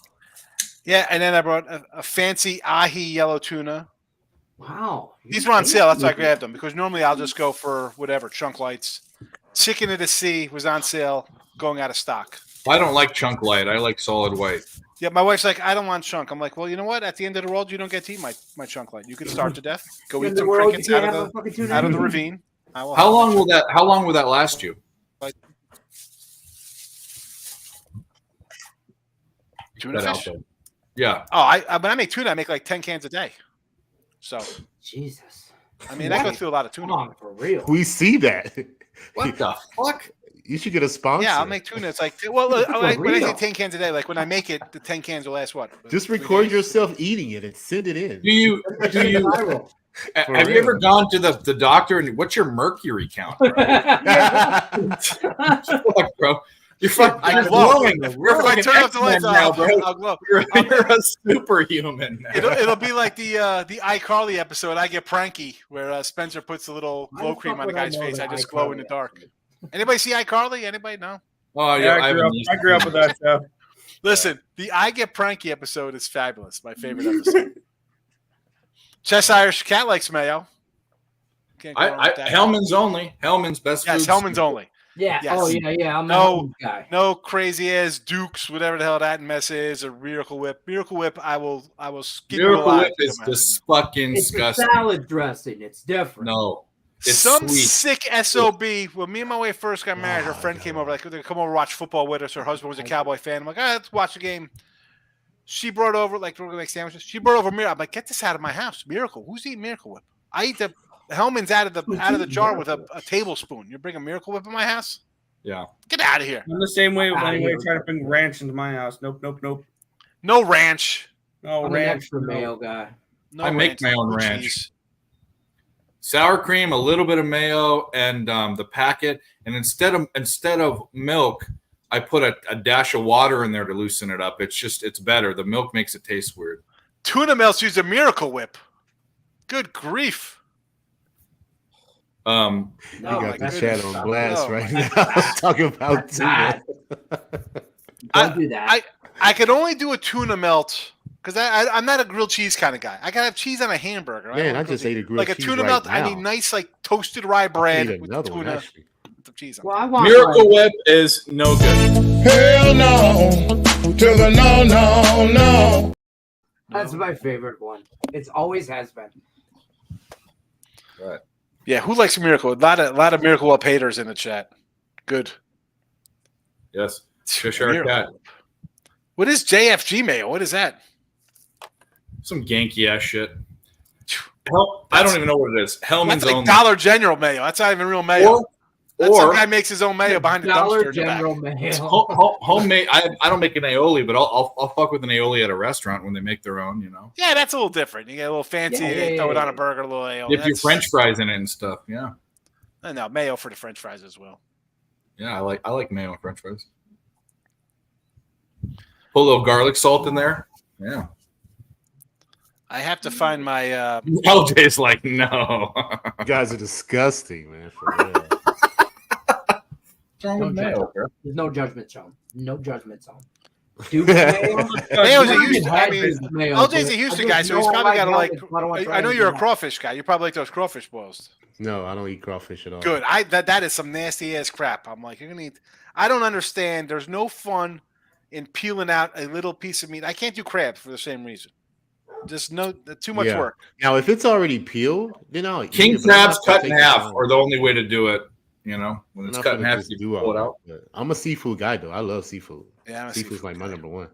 Yeah, and then I brought a fancy ahi yellow tuna. Wow. These were on sale. That's why I grabbed them because normally I'll just go for whatever chunk lights. Chicken of the Sea was on sale, going out of stock. I don't like chunk light. I like solid white. Yeah, my wife's like, I don't want chunk. I'm like, well, you know what? At the end of the world, you don't get to eat my chunk light. You can starve to death. Go eat some crickets out of the ravine. How long will that last you? Tuna fish? Yeah. Oh, when I make tuna, I make like 10 cans a day. So Jesus. I mean, I go through a lot of tuna. Come on, for real. We see that. What the fuck? You should get a sponsor. Yeah, I'll make tuna. It's like, well, when I say 10 cans a day, like when I make it, the 10 cans will last what? Just record yourself eating it and send it in. Do you have you ever gone to the doctor and what's your mercury count? Bro? Fuck, bro. You're fucking glowing. You're If I turn off the lights now, bro. I'll glow. You're a superhuman now. It'll be like the iCarly episode. I get pranky, where Spencer puts a little glow cream on the guy's face. I just glow in the dark. Anybody see iCarly? Anybody? No. Oh yeah, I grew up with that show. Listen, the I Get Pranky episode is fabulous. My favorite episode. Chess Irish Cat likes mayo. Can't go wrong with that. Hellman's only. Hellman's best. Yes, foods. Hellman's only. Yeah. Yes. Oh yeah. I'm a guy. No crazy ass Dukes, whatever the hell that mess is, or Miracle Whip. Miracle Whip, I will skip you Miracle alive. Whip is just fucking It's disgusting. a salad dressing. It's different. No. It's Some sweet. sick SOB. When me and my wife first got married, her friend came over. Like they come over to watch football with us. Her husband was a Cowboy fan. I'm like, let's watch the game. She brought over we're gonna make sandwiches. She brought over Miracle. I'm like, get this out of my house. Miracle. Who's eating Miracle Whip? I eat the Hellman's out of the jar with a tablespoon. You're bringing Miracle Whip in my house? Yeah. Get out of here. I'm the same way when anybody try to bring ranch into my house. Nope. No ranch. No I'm ranch. an extra mayo guy. No I make my own no ranch. cheese. Sour cream, a little bit of mayo, and the packet. And instead of milk, I put a dash of water in there to loosen it up. It's better. The milk makes it taste weird. Tuna Melts use a Miracle Whip. Good grief. You got the chat on blast right now. Talking about tuna. Don't do that. I could only do a tuna melt because I'm not a grilled cheese kind of guy. I gotta have cheese on a hamburger. Man, I just ate a grilled like a cheese tuna right melt. now. I need nice like toasted rye bread with the another one, tuna. actually. With the cheese on. Well, I want Miracle Whip is no good. Hell no, to the no. That's my favorite one. It's always has been. Right. Yeah, who likes Miracle? A lot of Miracle Whip haters in the chat. Good. Yes. Cheshire Cat. What is JFG mayo? What is that? Some Yankee ass shit. I don't even know what it is. Hellman's That's like own. Dollar General mayo. That's not even real mayo. Some guy makes his own mayo behind the Dollar dumpster. General mayo. Homemade. I don't make an aioli, but I'll fuck with an aioli at a restaurant when they make their own. You know. Yeah, that's a little different. You get a little fancy. Throw it on a burger, a little ale. Dip your French fries in it and stuff. Yeah. No, mayo for the French fries as well. Yeah, I like mayo and French fries. Put a little garlic salt in there. Yeah. I have to find my. LJ's like, no. You guys are disgusting, man. For real. There's no judgment zone. No judgment zone. Dude, mayo. Mayo's a Houston. I mean, LJ's a Houston guy, so he's probably got to like. I know you're a crawfish guy. You probably like those crawfish boils. No, I don't eat crawfish at all. Good. That is some nasty ass crap. I'm like, you're gonna eat. I don't understand. There's no fun in peeling out a little piece of meat. I can't do crabs for the same reason. Just too much work. Now, if it's already peeled, then I'll eat King it, but crabs I'm not cut in gonna take half time. are the only way to do it. You know, when it's I'm not cut in gonna half, just you do pull it all out. that, but I'm a seafood guy, though. I love seafood. Yeah, I'm a Seafood's seafood like my number one.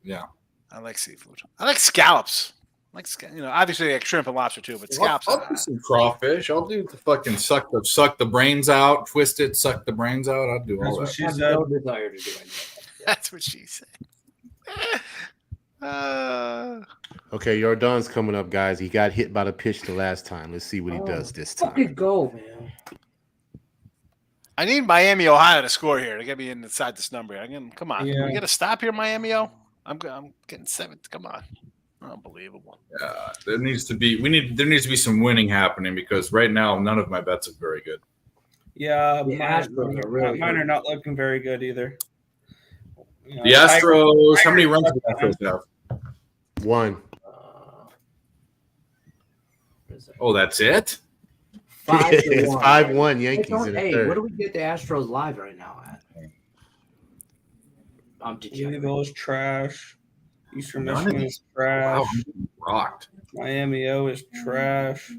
Yeah. I like seafood. I like scallops. Obviously like shrimp and lobster too, but scallops. I'll do some crawfish. I'll do the fucking suck the brains out, twist it, suck the brains out. I'll do all that. I have no desire to do anything. That's what she said. Okay, Jordan's coming up, guys. He got hit by the pitch the last time. Let's see what he does this time. Fucking go, man. I need Miami, Ohio to score here to get me inside this number. Come on. Yeah. Can we get a stop here, Miami? I'm getting 7. Come on. Unbelievable. There needs to be some winning happening because right now none of my bets are very good. Yeah, The Astros are really mine good. are not looking very good either. You know, The Astros, how many runs do the Astros have? 1. Oh, that's it? 5-1. It's 5-1 Yankees in the Hey, third. what do we get the Astros live right now at? Louisville is trash. Eastern None of Michigan these- is trash. Wow, I'm rocked. Miami O is trash.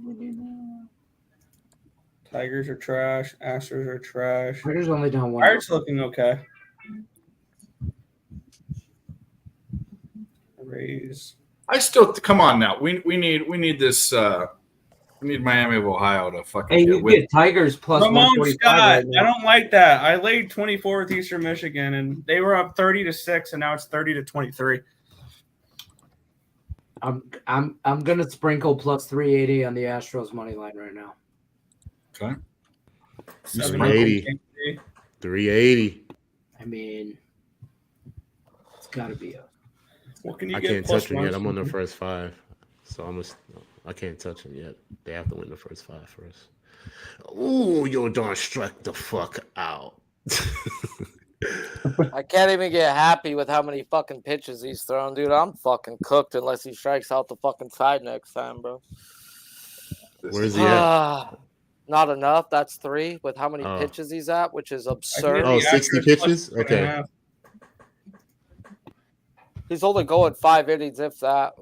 Tigers are trash. Astros are trash. Tigers only down 1. Pirates looking okay. Rays. I still come on now. We need this. We need Miami of Ohio to fucking Hey, get you with. get Tigers plus Come on, 145 Scott. right I now. don't like that. I laid 24 with Eastern Michigan, and they were up 30-6, and now it's 30-23. I'm gonna sprinkle plus 380 on the Astros money line right now. Okay. 380. 380. I mean, it's got to be a. What can you I get? can't plus touch them yet. I'm on the 1? first 5. So I can't touch them yet. They have to win the first 5 first. Ooh, Jordan struck the fuck out. I can't even get happy with how many fucking pitches he's thrown, dude. I'm fucking cooked unless he strikes out the fucking side next time, bro. Where's he at? Not enough. That's 3 with how many Oh. pitches he's at, which is absurd. Oh, 60 pitches? Okay. He's only going 5 innings, if that.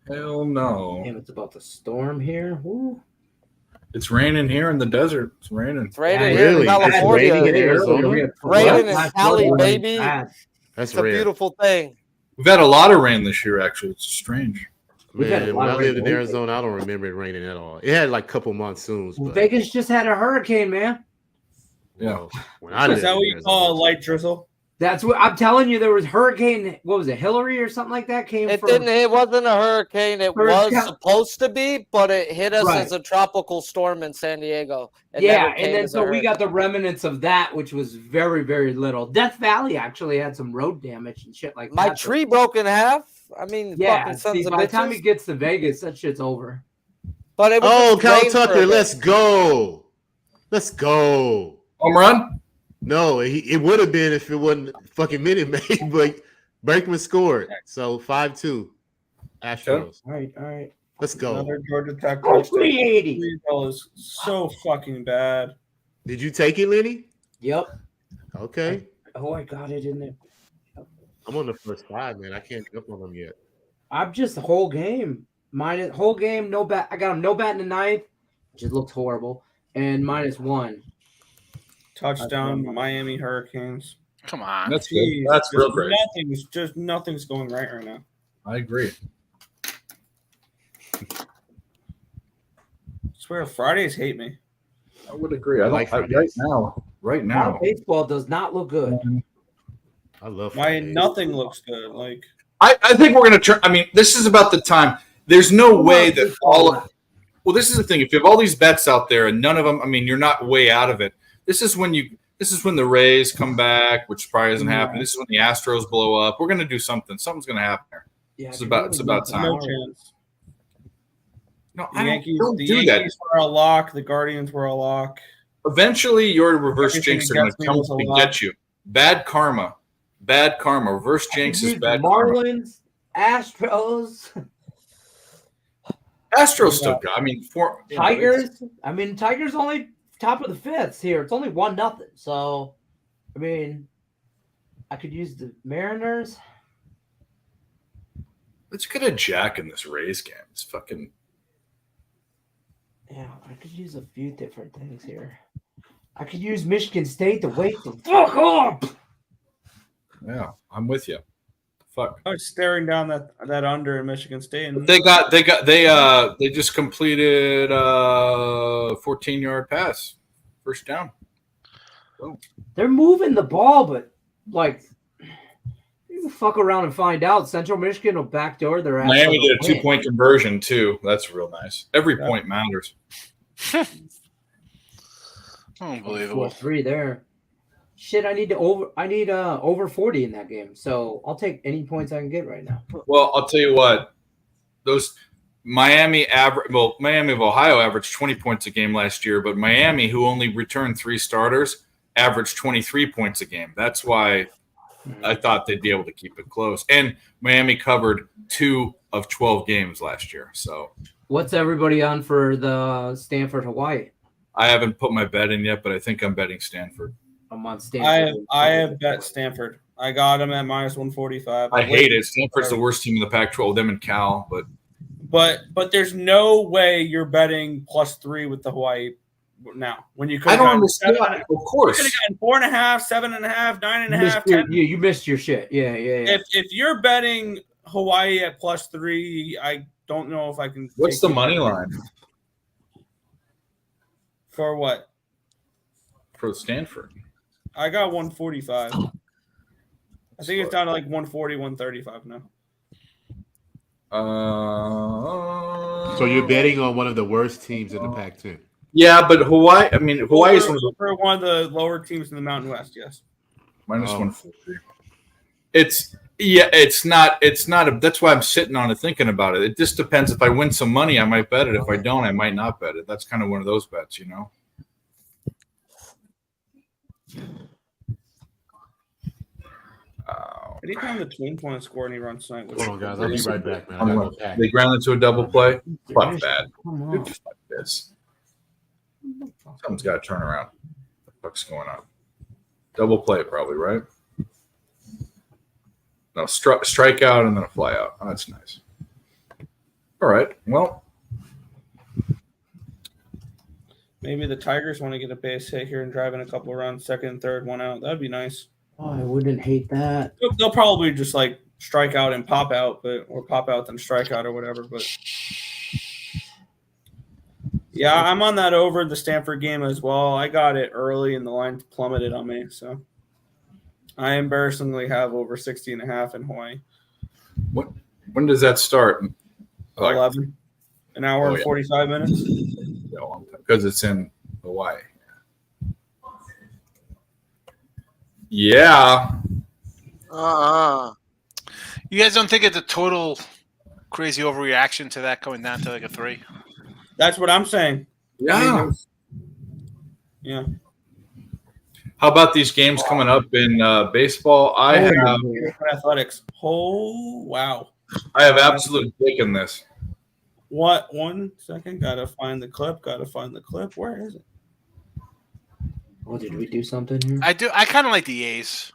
Hell no. Damn, it's about the storm here. Woo. It's raining here in the desert. It's raining. It's raining Yeah, here in really? It's California. raining in Arizona? Raining in Last Cali, quarter, baby. bad. That's It's a rare. beautiful thing. We've had a lot of rain this year, actually. It's strange. We've had a Man, lot when I of lived rain in lately. Arizona, I don't remember it raining at all. It had like a couple monsoons. But Vegas just had a hurricane, man. Yeah. when I Is lived that in what you Arizona, call a light drizzle? That's what I'm telling you. There was hurricane. What was it? Hillary or something like that came It from. didn't. It wasn't a hurricane. It was supposed to be, but it hit us Right. as a tropical storm in San Diego. It Yeah, never and came then as a so we hurricane. got the remnants of that, which was very, very little. Death Valley actually had some road damage and shit like My that. tree broke in half. I mean, Yeah, fucking see, sons of by the time bitches. it gets to Vegas, that shit's over. But it was Oh, just Cal rain for a Tucker, bit. let's go. Let's go. Home run? No, it would have been if it wasn't fucking Minute Maid, but Berkman scored. So 5-2. Astros. All right. Let's go. Another Georgia Tech Oh, touchdown. 380. That is so fucking bad. Did you take it, Lenny? Yep. Okay. I got it in there. I'm on the first 5, man. I can't jump on them yet. I'm just the whole game. Whole game, no bat. I got him no bat in the ninth, which just looked horrible, and -1. Touchdown, Miami Hurricanes. Come on. That's good. That's real great. Nothing's going right now. I agree. I swear Fridays hate me. I would agree. Right now. Baseball does not look good. I love nothing looks good. Like I think we're gonna turn. I mean, this is about the time. There's no way that all of. Well, this is the thing. If you have all these bets out there and none of them, I mean, you're not way out of it. This is when the Rays come back, which probably doesn't happen. This is when the Astros blow up. We're gonna do something. Something's gonna happen there. Yeah, it's about time. No chance. No, the Yankees were a lock. The Guardians were a lock. Eventually, your reverse jinx are going to come was a and lot. get you. Bad karma. Reverse jinx is bad Marlins, Astros, karma. Astros still got. I mean, Tigers. I mean, Tigers only top of the fifth here. It's only 1-0. So, I mean, I could use the Mariners. Let's get a jack in this Rays game. It's fucking. Yeah, I could use a few different things here. I could use Michigan State to wake the fuck up. Yeah, I'm with you. Fuck. I was staring down that under in Michigan State. And They just completed a 14-yard pass, first down. Boom. They're moving the ball, but like, you can fuck around and find out. Central Michigan will backdoor their ass. Miami did a 2-point conversion too. That's real nice. Every point matters. Unbelievable. 4-3 there. Shit, I need over 40 in that game. So I'll take any points I can get right now. Well, I'll tell you what. Those Miami of Ohio averaged 20 points a game last year, but Miami, who only returned 3 starters, averaged 23 points a game. That's why I thought they'd be able to keep it close. And Miami covered 2 of 12 games last year. So what's everybody on for the Stanford Hawaii? I haven't put my bet in yet, but I think I'm betting Stanford. I'm on Stanford. I have bet Stanford. I got them at -145. I hate it. Stanford's the worst team in the Pac-12. Them and Cal, but there's no way you're betting +3 with the Hawaii now. When you could I don't understand. Of course, you could have gotten 4.5, 7.5, 9.5. 10. You missed your shit. Yeah. If you're betting Hawaii at +3, I don't know if I can. What's the money line for what? For Stanford. I got 145. I think it's down to like 140, 135 now. So you're betting on one of the worst teams in the Pac-10. Yeah, but Hawaii. I mean, Hawaii is one of the lower teams in the Mountain West. Yes. -140. It's not. That's why I'm sitting on it, thinking about it. It just depends. If I win some money, I might bet it. If I don't, I might not bet it. That's kind of one of those bets, you know. Anytime the Twins want to score any runs tonight, hold on, guys. I'll be right back, man. They ground into a double play. Fuck that. Come Fuck this. Someone's got to turn around. What the fuck's going on? Double play, probably, right? No, strike out and then a fly out. Oh, that's nice. All right. Well, maybe the Tigers want to get a base hit here and drive in a couple of runs, second, third, one out. That'd be nice. Oh, I wouldn't hate that. They'll probably just like strike out and pop out, or pop out then strike out or whatever. But yeah, I'm on that over the Stanford game as well. I got it early and the line plummeted on me, so I embarrassingly have over 60.5 in Hawaii. When does that start? 11, an hour and 45 minutes. Because it's in Hawaii. Yeah. You guys don't think it's a total crazy overreaction to that going down to like a 3? That's what I'm saying. Yeah. Yeah. How about these games coming up in baseball? I have athletics. Oh wow! I have absolute dick in this. What? 1 second. Gotta find the clip. Where is it? Oh, did we do something here? I do. I kind of like the A's.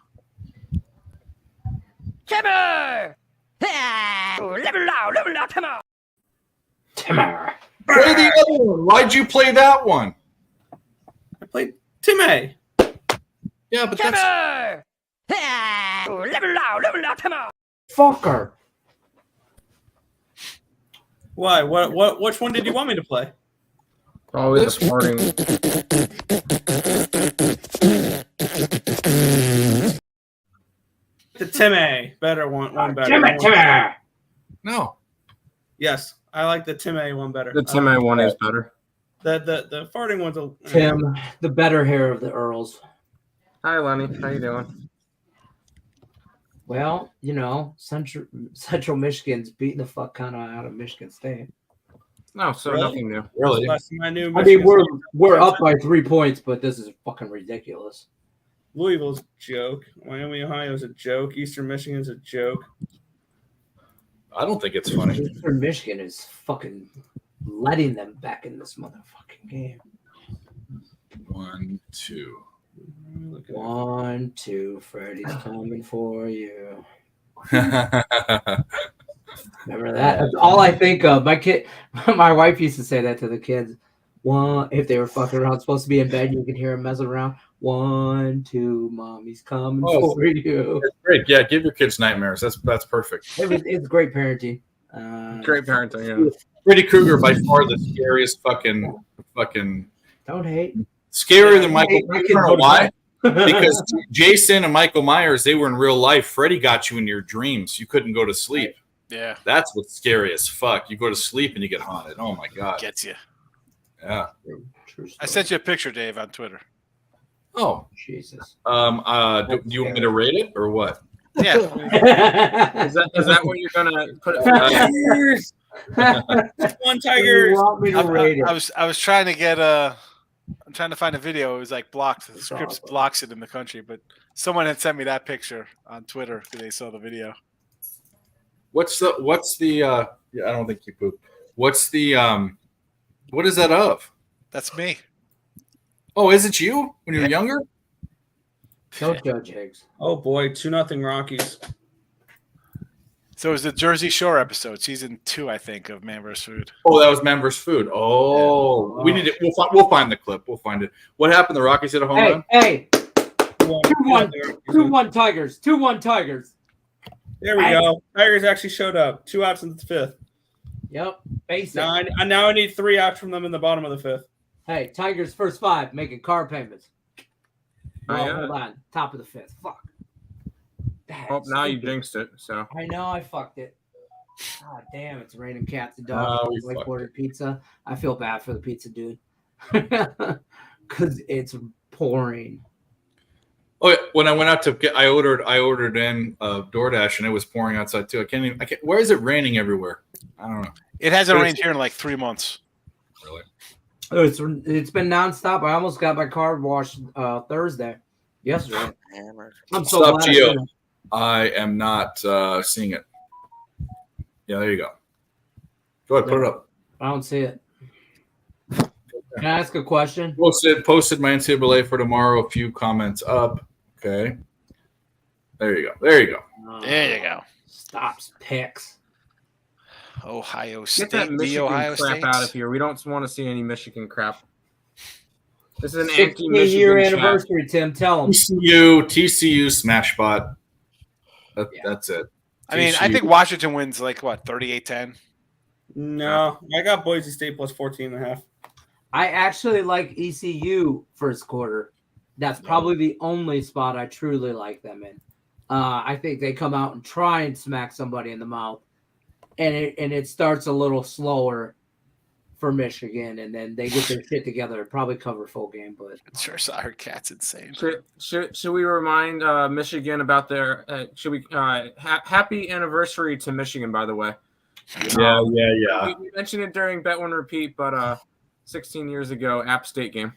Timber! Level out, come on! Timber. Play the other one. Why'd you play that one? I played Timmy. Yeah, but that's Timber! Level out, come on! Fucker. Why? What? Which one did you want me to play? Probably this morning. The Timmy. Better one better. Timmy. no. Yes, I like the Timmy one better. The Timmy one is better. The farting one's a Tim, the better hair of the Earls. Hi, Lenny. How you doing? Well, Central Michigan's beating the fuck kind of out of Michigan State. No, so Really? nothing new. Really? Last time I knew. I mean, we're up by 3 points, but this is fucking ridiculous. Louisville's a joke. Miami, Ohio's a joke. Eastern Michigan's a joke. I don't think it's funny. Eastern Michigan is fucking letting them back in this motherfucking game. 1, 2. 1, 2. Freddie's coming for you. Remember that? That's all I think of. My wife used to say that to the kids. If they were fucking around, supposed to be in bed, you could hear them messing around. 1, 2, mommy's coming for you. That's great. Yeah, give your kids nightmares. That's perfect. It's great parenting. Great parenting. Yeah. Freddy Krueger by far the scariest fucking. Don't hate. Scarier than Michael. My I kids don't know go to why. bed. Because Jason and Michael Myers, they were in real life. Freddy got you in your dreams. You couldn't go to sleep. Yeah. That's what's scary as fuck. You go to sleep and you get haunted. Oh my god. Gets you. Yeah. I sent you a picture, Dave, on Twitter. Oh. Jesus. Do you want me to rate it or what? Yeah. Is that what you're gonna put it? One Tiger. I was trying to get I'm trying to find a video. It was like blocked. The script blocks it in the country, but someone had sent me that picture on Twitter because they saw the video. What's the yeah, I don't think you poop. What's the what is that of? That's me. Oh, is it you when you were younger? Don't judge Higgs. Oh boy, 2-0 Rockies. So it was the Jersey Shore episode, season 2, I think, of Man vs. Food. Oh, that was Man vs. Food. Oh, we need it. We'll find the clip. We'll find it. What happened? The Rockies hit a home run. Hey, 2-1 Tigers. 2-1 Tigers. There we go. Tigers actually showed up. 2 outs in the 5th. Yep. Basic. Now I need 3 outs from them in the bottom of the 5th. Hey, Tigers first 5 making car payments. yeah. Hold on. Top of the 5th. Fuck. Oh, now you jinxed it. So I know I fucked it. God damn, it's raining cats and dogs. we Like ordered pizza. I feel bad for the pizza dude because it's pouring. Oh, yeah. When I went out to get, I ordered in DoorDash and it was pouring outside too. I can't. Where is it raining everywhere? I don't know. It hasn't rained here in like 3 months. Really? Oh, it's been nonstop. I almost got my car washed yesterday. I'm so Stop, glad. Gio. I am not seeing it. Yeah, there you go. Go ahead, put it up. I don't see it. Can I ask a question? Posted my NCAA for tomorrow. A few comments up. Okay. There you go. There you go. There you go. Stops picks. Ohio State. get that Michigan Ohio crap States. out of here. We don't want to see any Michigan crap. This is an 16 year anniversary, Tim. Tell him. TCU smash spot. That's it. I mean, I think Washington wins like what, 38-10? No, I got Boise State plus 14.5. I actually like ECU first quarter. That's probably the only spot I truly like them in. I think they come out and try and smack somebody in the mouth, and it starts a little slower for Michigan, and then they get their shit together. Probably cover full game, but sure, our cat's insane. Should we remind Michigan about their? Happy anniversary to Michigan, by the way. Yeah. We mentioned it during Bet One Repeat, but 16 years ago, App State game.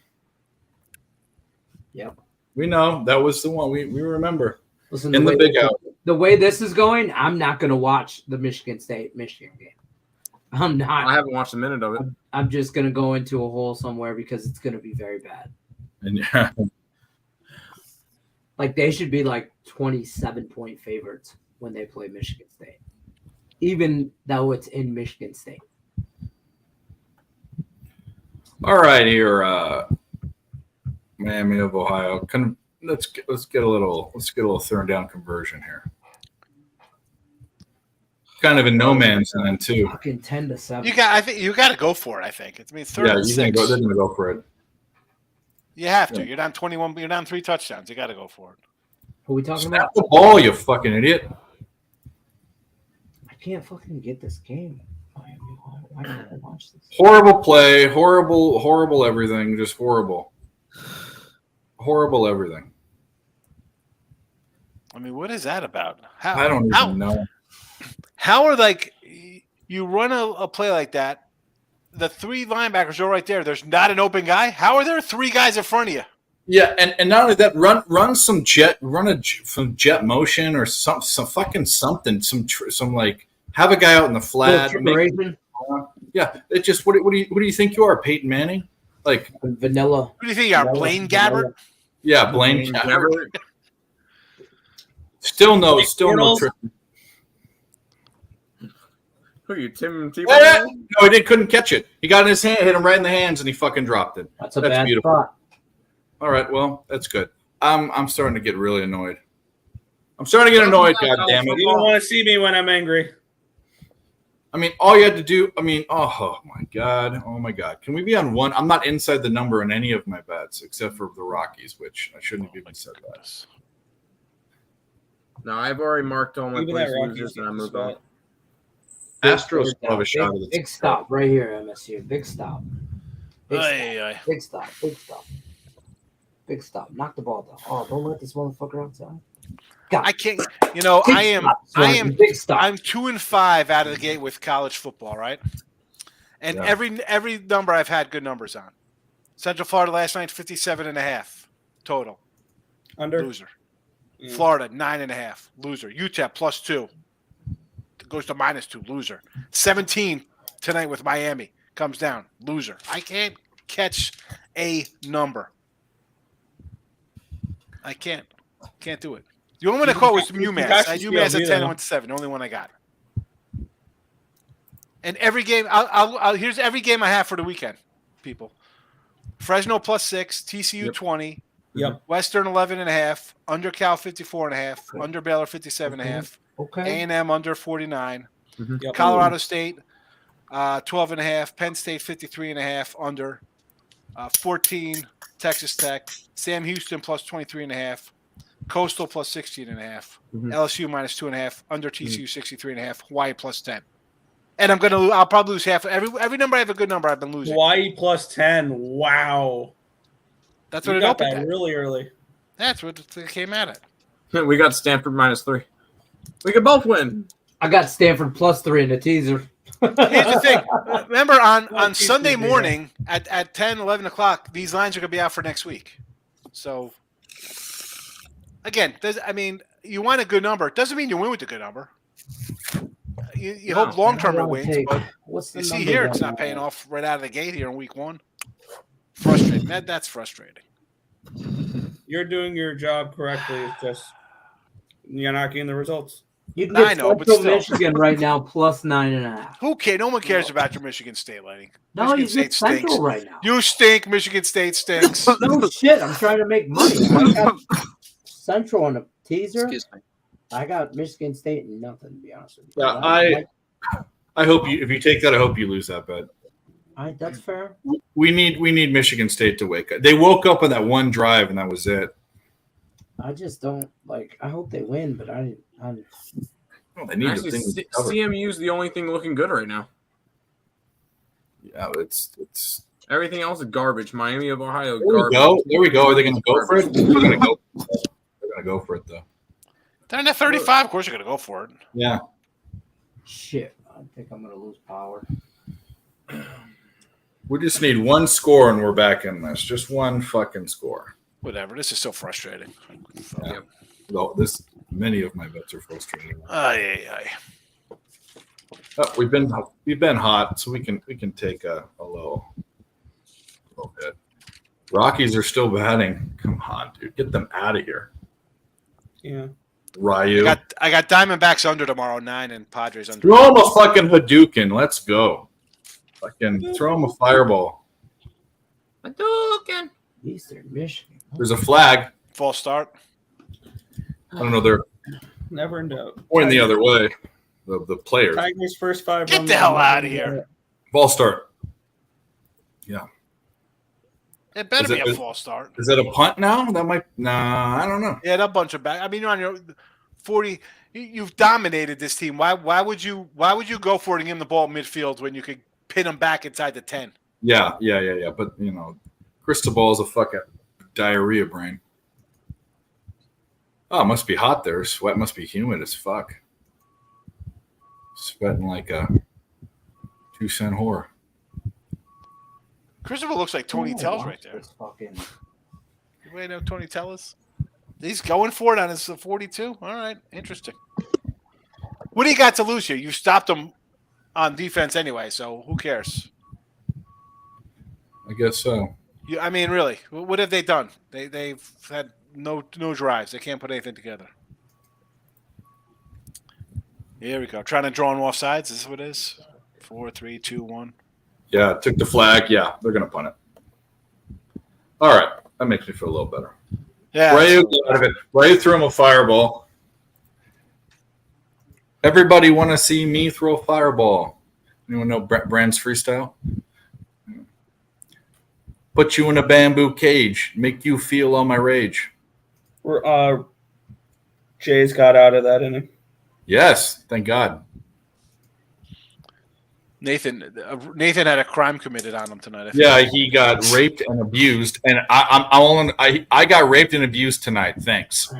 Yep. We know that was the one. We remember. Listen, in the big out. The way this is going, I'm not going to watch the Michigan game. I'm not. I haven't watched a minute of it. I'm just going to go into a hole somewhere because it's going to be very bad. And yeah. Like they should be like 27-point favorites when they play Michigan State, even though it's in Michigan State. All right, here, Miami of Ohio. Let's get a little thrown down conversion here. Kind of in no man's land too. Fucking 10-7. I think you got to go for it. I think it's third and 6. They're gonna go for it. You have to. You're down 21. You're down 3 touchdowns. You got to go for it. Who are we talking Snap about? the ball, you fucking idiot. I can't fucking get this game. Why don't I watch this? Horrible play, horrible everything, just horrible. Horrible everything. I mean, what is that about? I don't even know. How are you run a play like that? The 3 linebackers are right there. There's not an open guy. How are there 3 guys in front of you? Yeah, and not only that, run some jet motion or some fucking something, some like have a guy out in the flat. Yeah, it just what do you think you are, Peyton Manning? Like vanilla. Who do you think you are, Blaine Gabbert? Yeah, Blaine Gabbert. Still no trick. Who are you, Tim Tebow? No, he couldn't catch it. He got in his hand, hit him right in the hands, and he fucking dropped it. That's bad beautiful. Spot. All right, well, that's good. I'm starting to get really annoyed. God damn it! You don't want to see me when I'm angry. I mean, all you had to do. I mean, oh my god. Can we be on one? I'm not inside the number in any of my bets except for the Rockies, which I shouldn't have even said that. No, I've already marked all my plays and I moved on. Astros have a shot at the big stop right here, MSU. Big stop. Big stop. Knock the ball down. Oh, don't let this motherfucker outside. God. I can't. I'm 2-5 out of the gate with college football, right? And every number I've had good numbers on. Central Florida last night 57.5 total. Under loser. Florida 9.5 loser. Utah +2 goes to -2 loser. 17 tonight with Miami comes down loser. I can't catch a number. I can't do it. The only one I caught was UMass. I had UMass at 10 and went to 7. The only one I got. And every game, here's every game I have for the weekend, people. Fresno +6, TCU 20, Western 11.5, under Cal 54.5, under Baylor 57.5, A&M under 49, Colorado State 12.5, Penn State 53.5, under 14, Texas Tech, Sam Houston +23.5. Coastal +16.5, LSU -2.5, under TCU 63.5, Hawaii +10. And I'll probably lose half. Every number I have a good number I've been losing. Hawaii +10. Wow. That's what it opened at. Really early. That's what it came out at. We got Stanford -3. We could both win. I got Stanford +3 in the teaser. Here's the thing. Remember on Sunday morning at 10, 11 o'clock, these lines are going to be out for next week. So, again, you want a good number. It doesn't mean you win with a good number. You hope long-term it wins, but you see here it's not paying off right out of the gate here in week 1. Frustrating. That's frustrating. You're doing your job correctly. It's just you're not getting the results. You can get Central Michigan right now +9.5. Who cares? No one cares about your Michigan State, lady. No, Michigan you State get Central stinks. right now. You stink. Michigan State stinks. No shit. I'm trying to make money. I got Central on a teaser. Excuse me. I got Michigan State and nothing, to be honest with you. Yeah, I hope if you take that, I hope you lose that bet. That's fair. We need Michigan State to wake up. They woke up on that one drive, and that was it. I just don't I hope they win, but I they need Actually, CMU is the only thing looking good right now. Yeah, it's everything else is garbage. Miami of Ohio. There we go. Are they going to go for it? They're going to go for it though. They're in the 35. Of course, you're going to go for it. Yeah. Shit, I think I'm going to lose power. We just need one score, and we're back in this. Just one fucking score. Whatever. This is so frustrating. Yeah. Well, many of my bets are frustrating. Aye. We've been hot, so we can take a little bit. Rockies are still batting. Come on, dude, get them out of here. Yeah. Ryu. I got Diamondbacks under tomorrow 9 and Padres under. Throw him a fucking Hadouken. Let's go. Fucking throw him a fireball. Hadouken. Eastern Michigan. There's a flag. False start. I don't know. They're Never in doubt. pointing the other way. The players. Tigers first 5. Get the hell out of here. Ball start. Yeah. It better be a false start. Is that a punt now? That might. Nah, I don't know. Yeah, that bunch of back. I mean, you're on your 40. You've dominated this team. Why would you go for it and give them the ball midfield when you could pin them back inside the 10? Yeah. But Cristobal is a fucking diarrhea brain. Oh, it must be hot there. Sweat must be humid as fuck. Sweating like a 2-cent whore. Cristobal looks like Tony Tells right there. You wait know Tony Tells? He's going for it on his 42. All right, interesting. What do you got to lose here? You stopped him on defense anyway, so who cares? I guess so. I mean, really, what have they done? They've had no drives. They can't put anything together. Here we go. Trying to draw on offsides. Is this what it is? 4, 3, 2, 1. Yeah, took the flag. Yeah, they're gonna punt it. All right, that makes me feel a little better. Yeah, Ryu got out of it. Ryu threw him a fireball. Everybody want to see me throw a fireball. Anyone know Brand's freestyle? Put you in a bamboo cage, make you feel all my rage. Jays got out of that inning. Yes, thank God. Nathan had a crime committed on him tonight. Yeah, he got raped and abused, and I got raped and abused tonight. Thanks.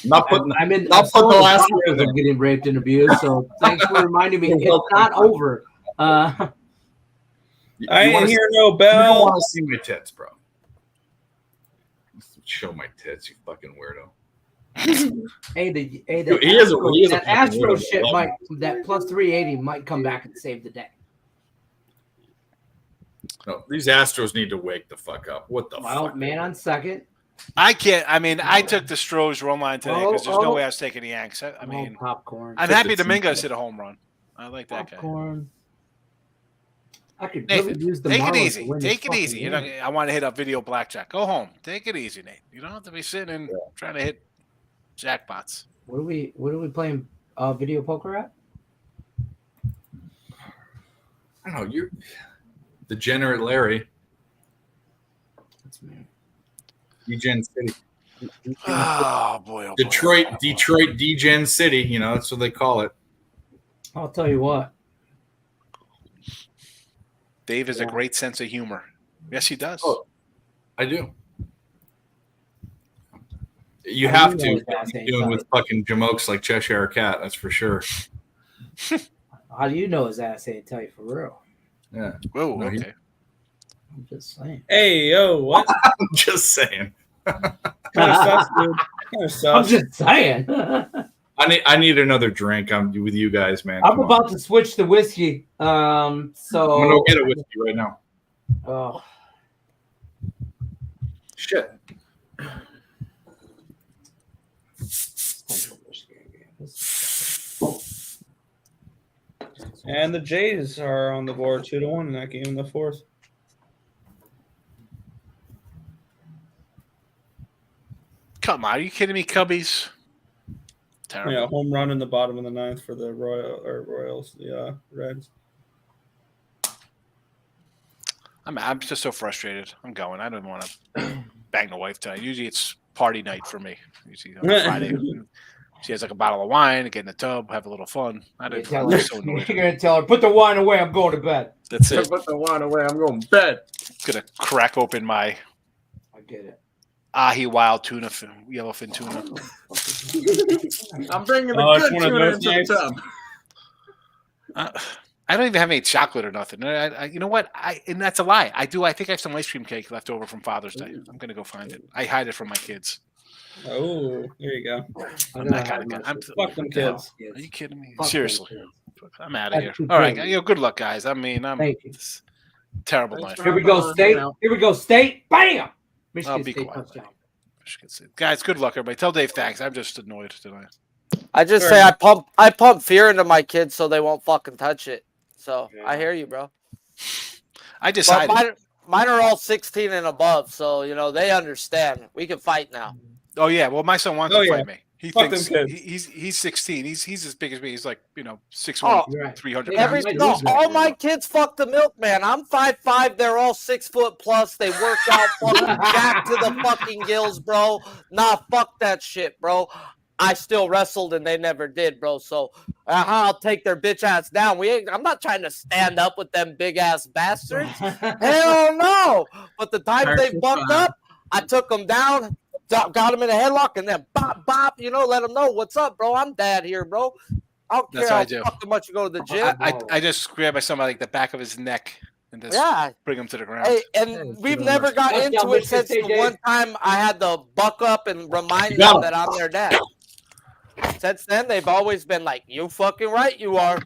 I'm in the last years of getting raped and abused, so thanks for reminding me. It's not over. I ain't hear no bell. You don't want to see my tits, bro. Show my tits, you fucking weirdo. That Astro shit that plus 380 might come back and save the day. No, these Astros need to wake the fuck up. What the fuck? Man on second. I can't. I mean, I took the Strohs run line today because there's no way I was taking the Yanks. I mean, popcorn. I'm happy Dominguez hit a home run. I like that popcorn. guy. I could Nathan, really use the take it Marlins easy. to win Take this it easy. fucking game. I want to hit up video blackjack. Go home. Take it easy, Nate. You don't have to be sitting and trying to hit jackpots. What are we playing video poker at? I don't know. You're degenerate Larry. That's me. Degen City. Oh boy. Detroit, Degen City. That's what they call it. I'll tell you what. Dave has a great sense of humor. Yes, he does. Oh, I do. You have to. Doing with fucking jamokes like Cheshire Cat, that's for sure. How do you know his ass ain't tell you for real? Yeah. Whoa, okay. I'm just saying. Hey, yo, what? I'm just saying. Kind of sucks, dude. Kind of sucks. I'm just saying. I need another drink. I'm with you guys, man. I'm about to switch to whiskey. So I'm gonna go get a whiskey right now. Oh shit. And the Jays are on the board 2-1 in that game in the fourth. Come on, are you kidding me, Cubbies? Terrible. Yeah, home run in the bottom of the ninth for the Royals, the Reds. I'm just so frustrated. I'm going. I don't want to bang the wife tonight. Usually it's party night for me. Usually on Friday. She has like a bottle of wine, get in the tub, have a little fun. I'm so annoyed. You're gonna tell her, put the wine away. I'm going to bed. That's it. Put the wine away. I'm going to bed. Gonna crack open my I get it. ahi wild tuna, yellowfin tuna. I'm bringing the good tuna into the tub. I don't even have any chocolate or nothing. You know what? And that's a lie. I do. I think I have some ice cream cake left over from Father's Day. I'm gonna go find it. I hide it from my kids. Oh, there you go. I'm not gonna. Fuck them kids. Are you kidding me? Fuck Seriously, them I'm out of here. That's All right, good. good luck, guys. I mean, Thank you. Terrible life. Here we go, State. Here we go, State. Bam! Michigan be State quiet. touchdown. Michigan State. Guys, good luck, everybody. Tell Dave thanks. I'm just annoyed tonight. I just Fair say enough. I pump fear into my kids so they won't fucking touch it. So I hear you, bro. I decided. Mine are all 16 and above, so you know they understand. We can fight now. Oh yeah, well my son wants Oh, to yeah. fight me. He Fuck thinks them kids. he's 16. He's as big as me. He's like 6'1", Oh, 300 Every, pounds. no, all my kids fuck the milkman. I'm 5'5". They're all 6 foot plus. They work out fucking back to the fucking gills, bro. Nah, fuck that shit, bro. I still wrestled and they never did, bro. So I'll take their bitch ass down. I'm not trying to stand up with them big ass bastards. Hell no. But the time they fucked up, I took them down, got them in a headlock, and then bop, bop, let them know what's up, bro. I'm dad here, bro. I don't That's care what I how do. fucking much you go to the gym. I just grab by somebody like the back of his neck and just Yeah. bring him to the ground. Hey, and we've never got into it since the one time I had to buck up and remind them that I'm their dad. Since then, they've always been like, "You fucking right, you are."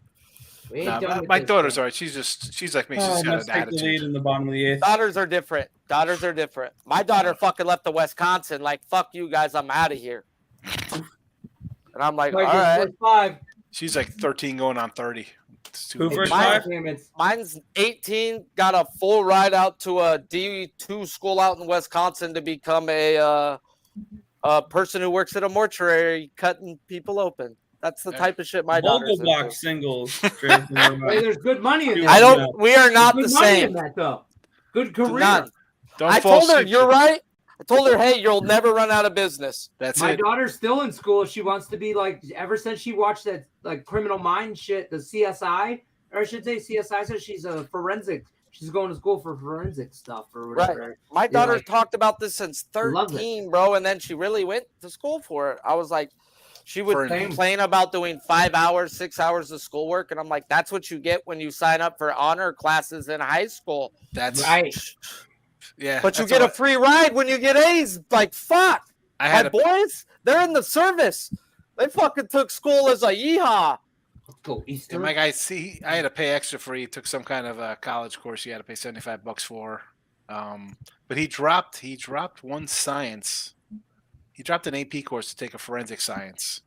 Nah, my daughter's all right. She's like me. She's got Let's an take the lead attitude. in the bottom of the eighth. Daughters are different. My daughter fucking left to Wisconsin. Like, fuck you guys, I'm out of here. And I'm like, all right. She's like 13 going on 30. It's too Who late. first Mine's 18. Got a full ride out to a D2 school out in Wisconsin to become a person who works at a mortuary cutting people open. That's the type of shit my daughter's Mobile into. box singles. Hey, there's good money in that. I don't. We are not There's the good money same. in that, though. Good career. None. Don't I fall told her, asleep. you're right. I told her, hey, you'll never run out of business. That's My it. daughter's still in school. She wants to be like, ever since she watched that like Criminal Minds shit, the CSI, or I should say CSI, so she's a forensic. She's going to school for forensic stuff or whatever. Right. My daughter talked about this since Loves it. 13, bro, and then she really went to school for it. I was like, she would complain about doing 5 hours, 6 hours of schoolwork, and I'm like, that's what you get when you sign up for honor classes in high school. That's right. Yeah. But you that's get all a free ride when you get A's. Like, fuck. I had My boys, they're in the service. They fucking took school as a yeehaw. Go Easter. my guy, see, I had to pay extra for. He took some kind of a college course. He had to pay $75 for. But he dropped one science. He dropped an AP course to take a forensic science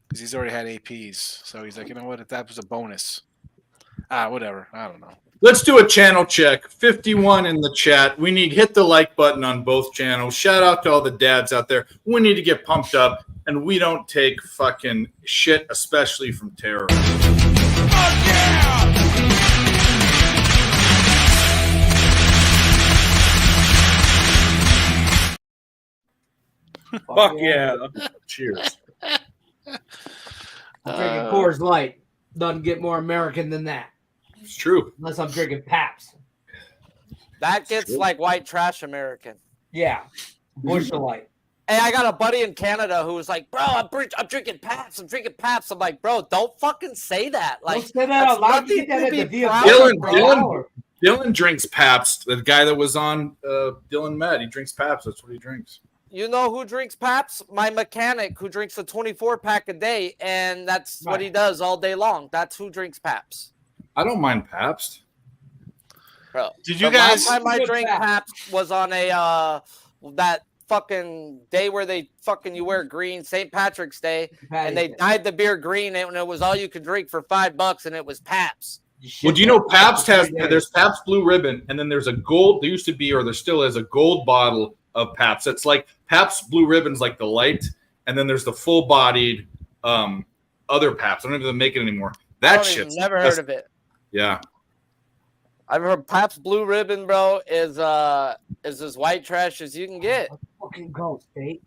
because he's already had APs. So he's like, you know what? That was a bonus. Whatever. I don't know. Let's do a channel check. 51 in the chat. We need hit the like button on both channels. Shout out to all the dads out there. We need to get pumped up, and we don't take fucking shit, especially from terror. Fuck yeah. Cheers. I'm drinking Coors Light. Doesn't get more American than that. It's true. Unless I'm drinking Pabst. That gets like white trash American. Yeah. Bush Light. Hey, I got a buddy in Canada who was like, bro, I'm drinking Pabst. I'm drinking Pabst. I'm like, bro, don't fucking say that. Like, Don't say that that's out loud. You nothing get that to at be the proud VFW. of, bro. Dylan drinks Pabst. The guy that was on Dylan Med, he drinks Pabst. That's what he drinks. You know who drinks Pabst? My mechanic who drinks a 24-pack a day, and that's what he does all day long. That's who drinks Pabst. I don't mind Pabst. Bro, Did you the guys- last time I drank Pabst was on a that fucking day where they fucking you wear green, St. Patrick's Day, and they dyed the beer green, and it was all you could drink for $5, and it was Pabst. Well, do you know Pabst there's Pabst Blue Ribbon, and then there's a gold, there used to be, or there still is, a gold bottle of Pabst. It's like Pabst Blue Ribbon's like the light, and then there's the full-bodied other Pabst. I don't even make it anymore. That shit's never heard of it. Yeah. I've heard Pabst Blue Ribbon, bro, is as white trash as you can get. Fucking go, State.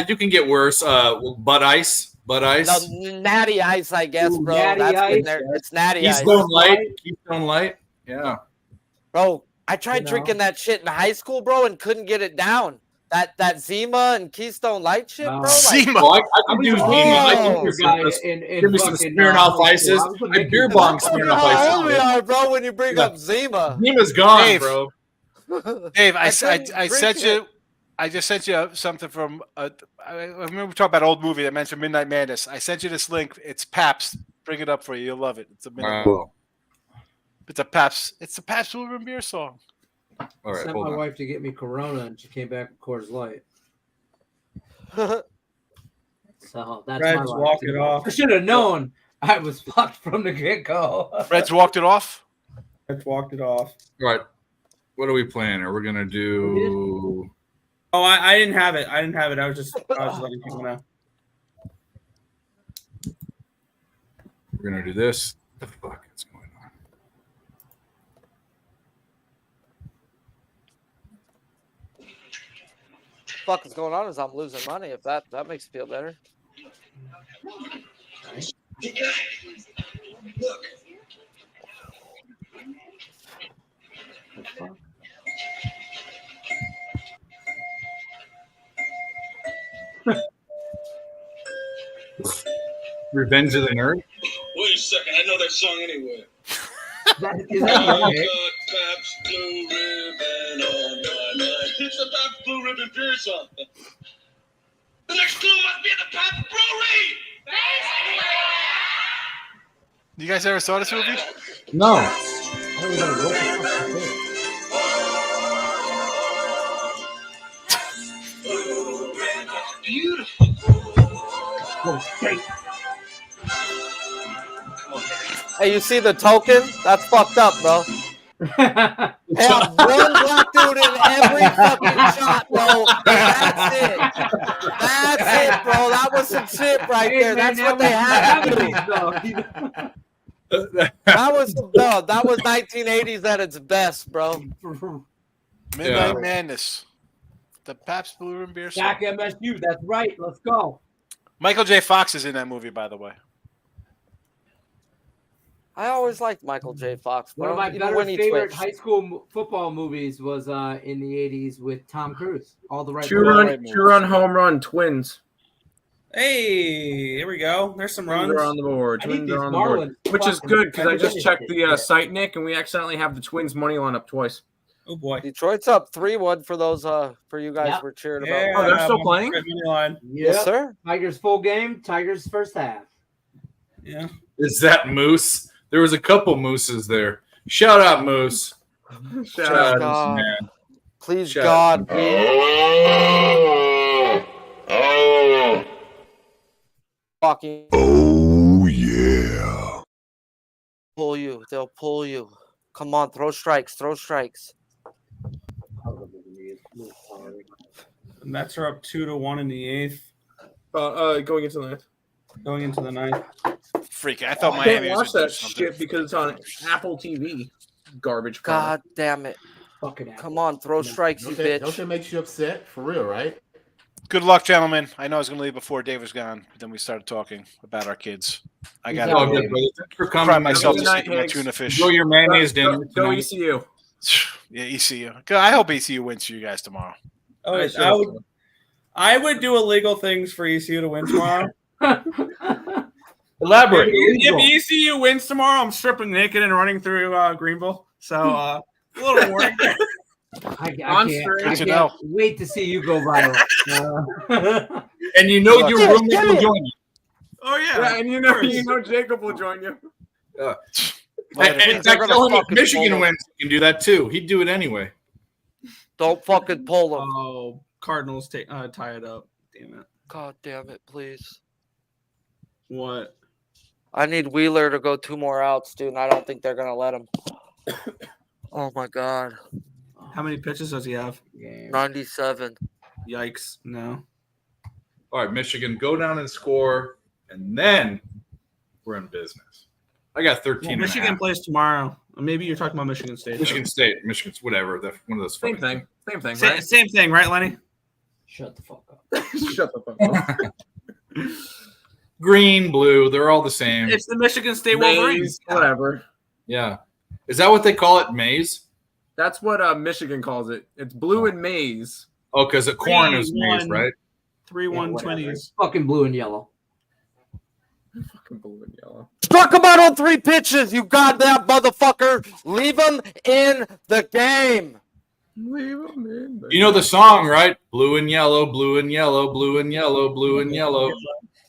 You can get worse. Bud Ice. No, Natty Ice, I guess, bro. Natty That's Ice. when it's Natty Ice. Keystone Light. Yeah. Bro, I tried drinking that shit in high school, bro, and couldn't get it down. That Zima and Keystone Light shit, bro. Zima. Well, I can do Zima. I can do guy Zima. in Give me some fucking, Smirnoff Ices. I was I making beer fun bong of You know Smirnoff how old we Ices. are, bro, when you bring up Zima. Zima's gone, Dave. bro. Dave, I couldn't sent drink you. I just sent you something from. I remember we talked about an old movie that mentioned Midnight Madness. I sent you this link. It's Pabst. Bring it up for you. You'll love it. It's a minute. It's a Pabst. It's a Pabst Blue Ribbon beer song. All I right, sent hold my on. wife to get me Corona, and she came back with Coors Light. So that's my Reds life. walk it off. I should have known I was fucked from the get go. Reds walked it off. Reds walked it off. All right. What are we playing? Are we gonna do? Oh, I didn't have it. I was just letting people know. We're gonna do this. What the fuck is going on? Fuck is going on is I'm losing money. If that makes you feel better. Revenge of the Nerd. Wait a second, I know that song anyway. Is that I right? got Pabst Blue Ribbon on my mind. It's the Pabst Blue Ribbon beer song. The next clue must be at the Pabst Brewery. You guys ever saw this movie? No. Beautiful. Hey, you see the token? That's fucked up, bro. They have one black dude in every fucking shot, bro. That's it. That's it, bro. That was some shit right there. That's what they had to do. That was 1980s at its best, bro. Midnight Madness. The Pabst Blue Ribbon beer song. Jack MSU. That's right. Let's go. Michael J. Fox is in that movie, by the way. I always liked Michael J. Fox, One bro. of my Even better when he favorite twitched. high school football movies was in the 80s with Tom Cruise. All the right Two run home run Twins. Hey, here we go. There's some Twins runs. are on the board. I need Twins these are on the board. Marlins Which is fucking good because I just finish checked it. the site, Nick, and we accidentally have the Twins money line up twice. Oh boy. Detroit's up 3-1 for those for you guys Yep. were cheering Yeah, about. Oh, they're still playing? Yes, sir. Tigers full game. Tigers first half. Yeah. Is that Moose? There was a couple mooses there. Shout out, Moose. Shout out, God. man. Please, Shout God. Fucking. Oh, yeah. Pull you. They'll pull you. Come on, throw strikes. Throw strikes. The Mets are up 2-1 in the eighth. Going into the ninth. Going into the ninth. Freak! I thought I Miami can't was watch gonna that do something. shit because it's on Apple TV. Garbage. God damn it. Fucking Come on, throw strikes, you Don't bitch. that make you upset? For real, right? Good luck, gentlemen. I know I was going to leave before Dave was gone, but then we started talking about our kids. I got All good, brother. Thanks for cry coming. myself to Good night, sleep with my Higgs. tuna fish. Enjoy your mayonnaise Go dinner. go tonight. ECU. Yeah, ECU. Good. I hope ECU wins for you guys tomorrow. Oh, I would do illegal things for ECU to win tomorrow. Elaborate. If ECU wins tomorrow, I'm stripping naked and running through Greenville. So a little warning. I Good to can't know. wait to see you go viral. And you know your roommate will join you. Oh yeah. Yeah, and you know Jacob will join you. And in fact, tell him if Michigan wins, he can do that too. He'd do it anyway. Don't fucking pull them. Oh, Cardinals tie it up. Damn it. God damn it, please. What? I need Wheeler to go 2 more outs, dude, and I don't think they're going to let him. Oh, my God. How many pitches does he have? 97. Yikes. No. All right, Michigan, go down and score, and then we're in business. I got 13 and a Michigan half. plays tomorrow. Maybe you're talking about Michigan State. Michigan State, Michigan's whatever. One of those Same fucking thing. Same thing, Same, right? same thing, right, Lenny? Shut the fuck up. Shut the fuck up. Green, blue, they're all the same. It's the Michigan State Wolverines. Maze, whatever. Yeah. Is that what they call it, maize? That's what Michigan calls it. It's blue and maize. Oh, because the corn is maize, 3-1. right? 3-1 whatever. Twinnies. Fucking blue and yellow. Fucking blue and yellow. Struck him out on 3 pitches, you goddamn motherfucker. Leave him in the game. Leave him in. You know the song, right? Blue and yellow, blue and yellow, blue and yellow, blue and yellow.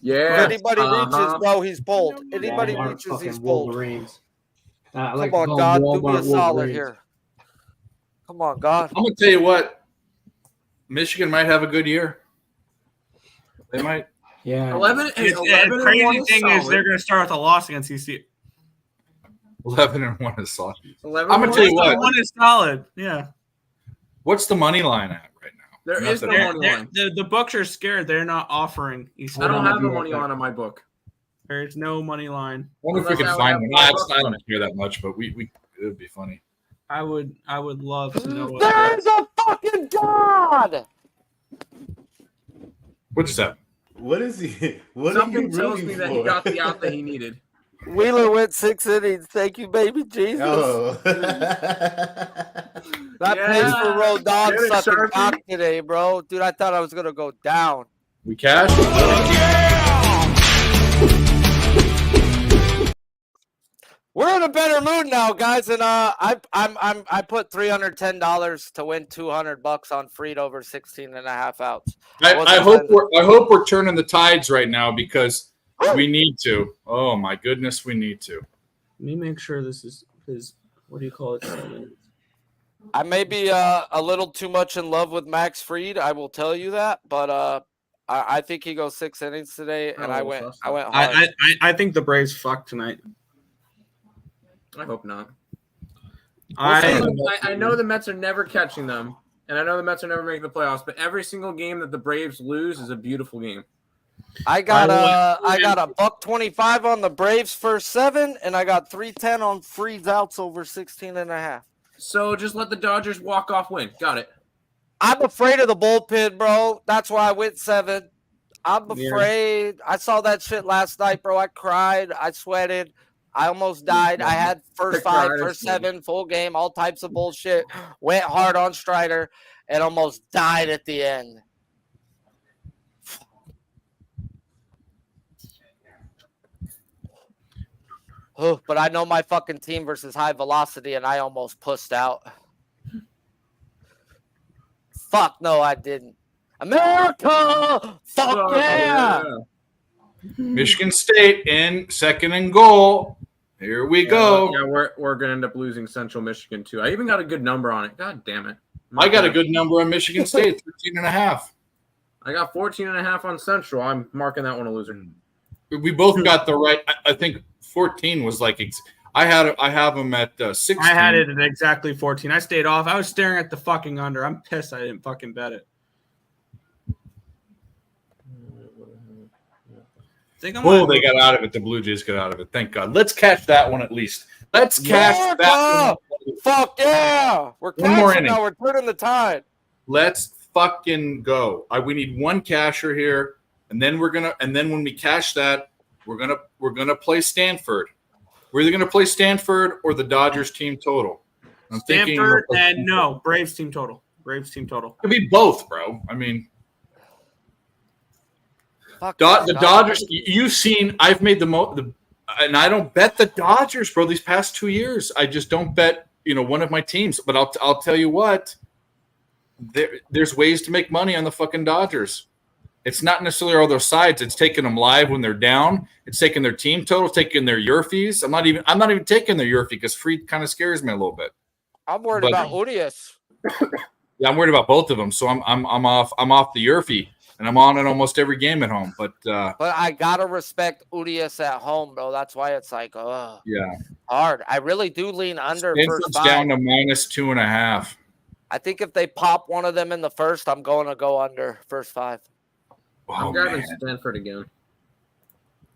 Yeah. If anybody reaches, bro, he's pulled. Anybody Walmart reaches, fucking he's pulled. Wolverines. Come on, God, do me a solid here. Come on, God. I'm gonna tell you what. Michigan might have a good year. They might. Yeah. 11 and 11 and crazy 1 is thing is solid. they're going to start with a loss against ECU. 11-1 is solid. 11 I'm gonna tell you what. One is solid. Yeah. What's the money line at right now? There is no Nothing. money line. The books are scared. They're not offering ECU. I don't have a money line on my book. There's no money line. I wonder if we Unless can I find have one. my I book. don't care that much, but we it would be funny. I would love to know what There's a fucking God. What is that? What is he? What are Something you tells rooting me that for? he got the out that he needed. Wheeler went 6 innings. Thank you, baby Jesus. Oh. That Yeah. place for Rodon Get it, sucking Sharpie. cock today, bro. Dude, I thought I was gonna go down. We cash? We're in a better mood now, guys, and I put $310 to win $200 on Freed over 16.5 outs. I hope we're turning the tides right now because we need to. Oh my goodness, we need to. Let me make sure this is his. What do you call it? I may be a little too much in love with Max Fried. I will tell you that, but I think he goes 6 innings today, and I went hard. I think the Braves fuck tonight. I hope not. I I know the Mets are never catching them, and I know the Mets are never making the playoffs. But every single game that the Braves lose is a beautiful game. I got a $1.25 on the Braves first 7, and I got $3.10 on Fried's outs over 16.5. So just let the Dodgers walk off win. Got it. I'm afraid of the bullpen, bro. That's why I went 7. I'm afraid. I saw that shit last night, bro. I cried. I sweated. I almost died. I had first 5, first 7, full game, all types of bullshit. Went hard on Strider and almost died at the end. Oh, but I know my fucking team versus high velocity, and I almost pussed out. Fuck no, I didn't. America! Fuck yeah! Michigan State in second and goal. Here we go. Yeah, we're gonna end up losing Central Michigan too. I even got a good number on it. God damn it! I got a good number on Michigan State, 13.5. I got 14.5 on Central. I'm marking that one a loser. We both got the right. I think 14 was like I have them at 16. I had it at exactly 14. I stayed off. I was staring at the fucking under. I'm pissed I didn't fucking bet it. Oh, they got out of it. The Blue Jays got out of it. Thank God. Let's catch that one at least. Let's catch that one. Fuck yeah! We're One more cashing inning. now. We're turning the tide. Let's fucking go. We need one casher here, and then when we cash that, we're gonna play Stanford. We're either gonna play Stanford or the Dodgers team total. I'm Stanford thinking and no Braves team total. Braves team total. Could be both, bro. I mean, Fuck the Dodgers. You've seen. I've made and I don't bet the Dodgers, bro. These past 2 years, I just don't bet. One of my teams. But I'll tell you what. There's ways to make money on the fucking Dodgers. It's not necessarily all those sides. It's taking them live when they're down. It's taking their team total, taking their Yurfies. I'm not even taking their Yurfie because Freed kind of scares me a little bit. I'm worried about Urias. Yeah, I'm worried about both of them. So I'm off the Yurfie, and I'm on it almost every game at home. But I gotta respect Urias at home, bro. That's why it's like, hard. I really do lean under Stanford's first 5. down to -2.5. I think if they pop one of them in the first, I'm going to go under first 5. I'm grabbing Stanford again.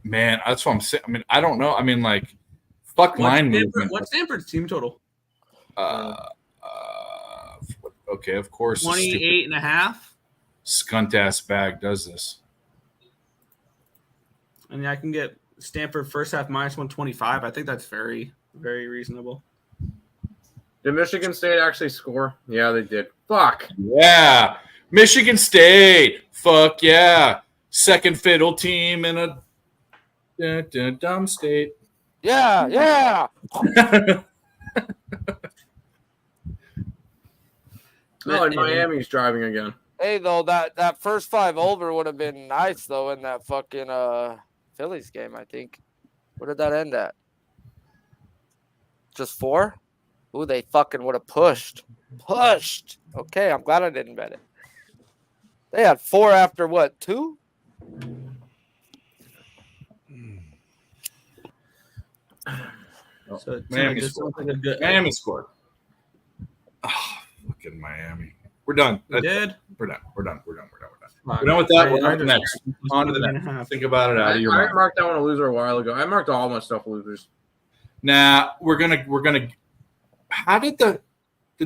Man, that's what I'm saying. I mean, I don't know. I mean, like, fuck line movement. What's Stanford's team total? Okay, of course. 28.5. Scunt ass bag does this. I mean, I can get Stanford first half -125. I think that's very, very reasonable. Did Michigan State actually score? Yeah, they did. Fuck. Yeah. Michigan State. Fuck yeah. Second fiddle team in a dumb state. Yeah. No, and Miami's driving again. Hey, though, that first 5 over would have been nice, though, in that fucking Phillies game, I think. What did that end at? Just 4? Ooh, they fucking would have pushed. Okay, I'm glad I didn't bet it. They had 4 after what, 2? So Miami just scored. something good. Miami scored. Oh, fucking Miami. We're done. We did. We're done with that. We're done with that. We're on to the next. On to the next. Think about it out of your mind. I marked that one a loser a while ago. I marked all my stuff losers. Nah, we're gonna. How did the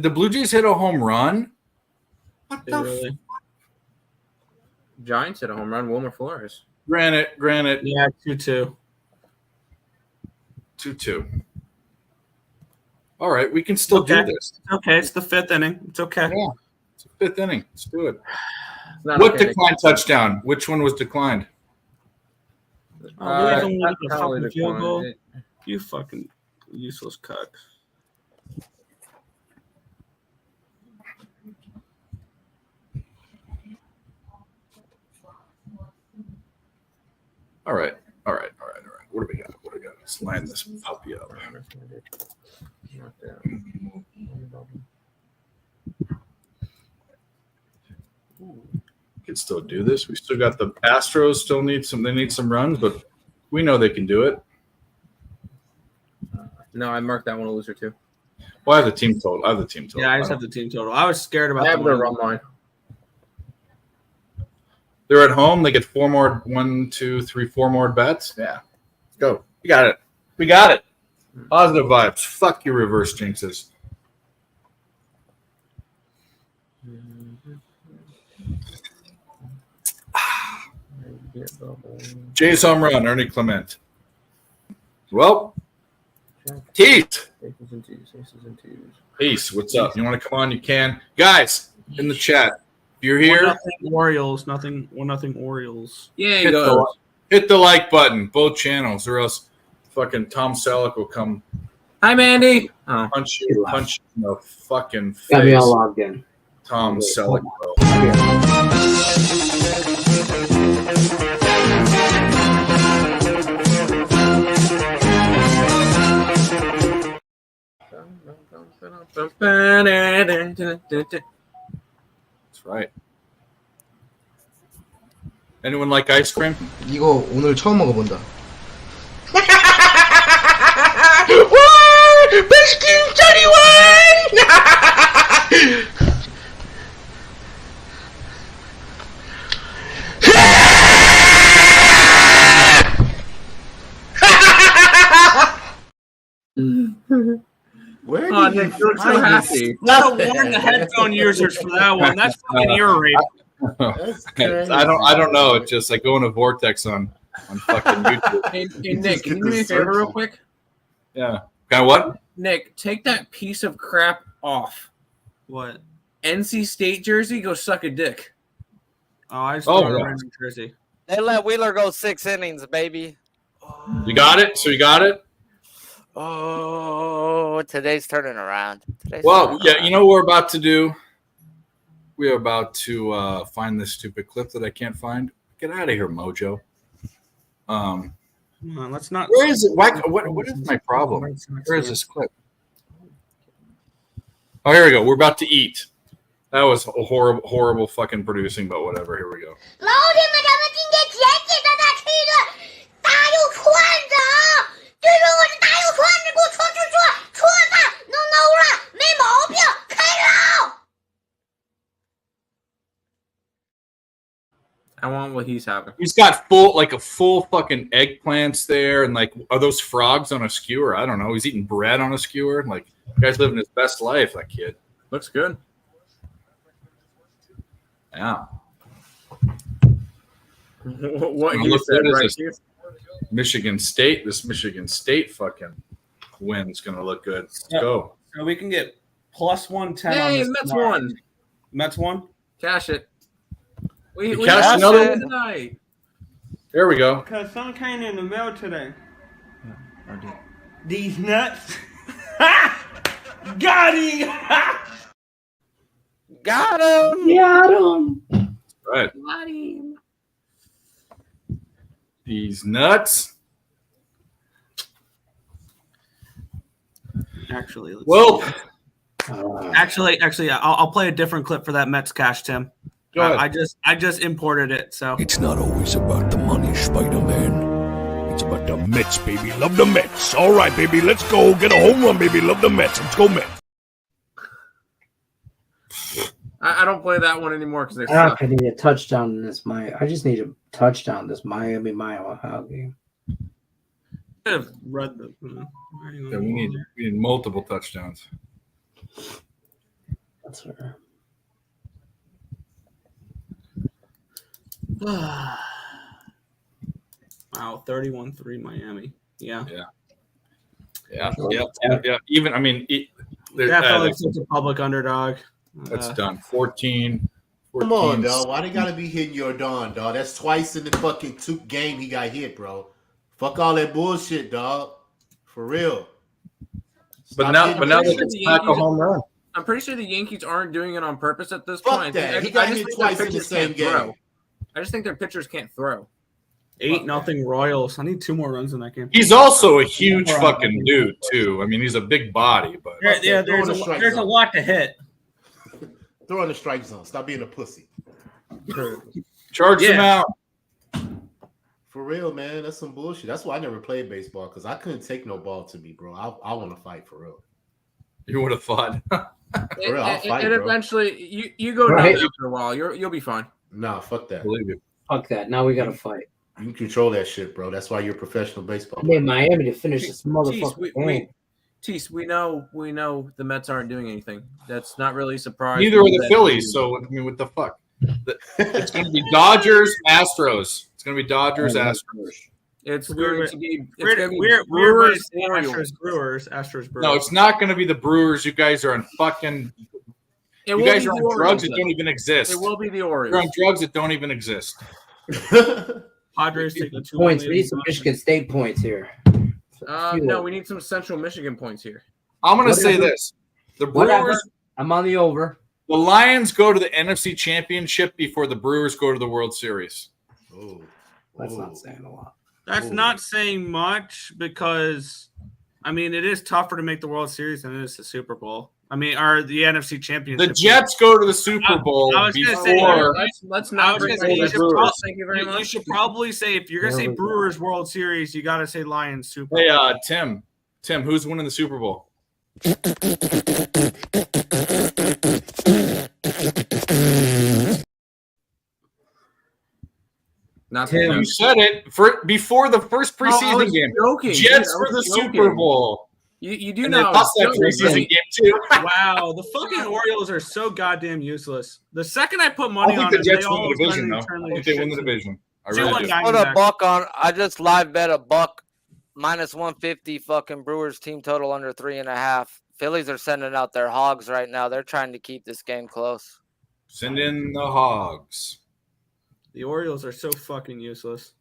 Blue Jays hit a home run? What the? Really? Giants hit a home run. Wilmer Flores. Granted. Yeah, 2-2. 2-2. All right, we can still do this. Okay, it's the 5th inning. It's okay. Yeah, it's the 5th inning. Let's do it. What declined touchdown? Which one was declined? Fucking field goal. You fucking useless cuck. All right. What do we got? Let's line this puppy up. Can still do this. We still got the Astros. Still need some. They need some runs, but we know they can do it. No, I marked that one a loser too. Well, I have the team total. Yeah, I just have the team total. I was scared about. I have the run line. They're at home. They get 4 more. 1, 2, 3, 4 more bets. Yeah, let's go. We got it. Positive vibes. Fuck your reverse jinxes. Jays home run. Ernie Clement. Well, Keith. Peace. What's up? You want to come on? You can. Guys, in the chat, if you're here. 1-0 Orioles. Nothing Orioles. Yeah, hit the like button, both channels, or else fucking Tom Selleck will come. Hi, Mandy. Punch you in the fucking face. Got me all logged in. Tom Selleck, bro. That's right. Anyone like ice cream? 이거 오늘 처음 먹어본다. 와! 100개짜리 와! Where Oh, did Nick, you you look so find this? happy. Gotta warn the headphone users for that one. That's fucking ear rape. I don't know. It's just like going to vortex on fucking YouTube. Hey, Nick, can you do me a favor real quick? Yeah. Kind of what? Nick, take that piece of crap off. What? NC State jersey, go suck a dick. Oh, I just threw a random jersey. They let Wheeler go 6 innings, baby. You got it? So you got it? Oh, today's turning around. You know what we're about to do? We are about to find this stupid clip that I can't find. Get out of here, Mojo. Come on, let's not. Where is it? What is my problem? Where is this clip? Oh, here we go. We're about to eat. That was a horrible fucking producing, but whatever. Here we go. 老铁们，咱们今天简简单单吃一顿大肉串子啊！对说我是大肉串子，给我串吧，弄了，没毛病，开捞！ I want what he's having. He's got full fucking eggplants there, and like, are those frogs on a skewer? I don't know. He's eating bread on a skewer. Like, the guy's living his best life. That kid looks good. Yeah. What you said, right? Michigan State. This Michigan State fucking win's gonna look good. Let's go. So we can get plus 110. Hey, on this Mets tomorrow. won. Mets won. Cash it. We catch got another it one? tonight. There we go. Because some came in the mail today. These nuts. Got him. Got him. Got him. Right. Got him. These nuts. Actually, let's Well, see. Actually, I'll play a different clip for that Mets cash, Tim. Go ahead. I just imported it, so It's not always about the money, Spider-Man. It's about the Mets, baby. Love the Mets. All right, baby. Let's go. Get a home run, baby. Love the Mets. Let's go, Mets. I don't play that one anymore because they I suck. need a touchdown in this. I just need a touchdown in this Miami Ohio game. I have read the. Yeah, we need multiple touchdowns. That's fair. Wow, 31-3 Miami. Yeah. Even I mean, That felt like such a public underdog. That's done. 14. Come on, dog. Why they gotta be hitting your Don, dog? That's twice in the fucking game he got hit, bro. Fuck all that bullshit, dog. For real. But now let's back a home run. I'm pretty sure the Yankees aren't doing it on purpose at this Fuck point. that. I He got just hit think twice their in the pitchers same can't game. throw. I just think their pitchers can't throw. 8-0 Royals. I need 2 more runs in that game. He's also a huge fucking dude too. I mean, he's a big body, but Yeah, there's a lot to hit. Throw in the strike zone. Stop being a pussy. Charge him out. For real, man. That's some bullshit. That's why I never played baseball, because I couldn't take no ball to me, bro. I want to fight for real. You would have fought. For real, I'll fight, And bro. eventually, you go down after a while. You'll be fine. Nah, fuck that. Believe you. Fuck that. Now we got to fight. You can control that shit, bro. That's why you're a professional baseball I player. need Miami to finish this motherfucker. We know the Mets aren't doing anything. That's not really surprising. Neither are the Phillies. So I mean, what the fuck? It's going to be Dodgers, Astros. It's going to be Dodgers, Astros. It's going to be Brewers, Orioles. Astros, Brewers. No, it's not going to be the Brewers. You guys are on fucking. You guys are on drugs that don't even exist. It will be the Orioles. You're on drugs that don't even exist. Padres take the 2 points. We need some Michigan State points here. No, we need some Central Michigan points here. I'm going to say this: the Brewers. I'm on the over. The Lions go to the NFC Championship before the Brewers go to the World Series. Oh, that's not saying a lot. That's not saying much because, I mean, it is tougher to make the World Series than it is the Super Bowl. I mean, or the NFC Championship. The Jets go to the Super Bowl I was going to before. say, let's not bring you Brewers. should probably say, if you're going to say Brewers World Series, you got to say Lions Super Bowl. Hey, Tim, who's winning the Super Bowl? Not Tim, you said it before the first preseason game. Joking. Jets Dude, for the joking. Super Bowl. You do and know. they lost that preseason game too. Wow, the fucking Orioles are so goddamn useless. The second I put money I think on the them, Jets they win all the division, turn though. turn I like think they shit win the too. division. I Two really one do. nine. Put a buck on. I just live bet a buck minus 150. Fucking Brewers team total under 3.5. Phillies are sending out their hogs right now. They're trying to keep this game close. Send in the Hogs. The Orioles are so fucking useless.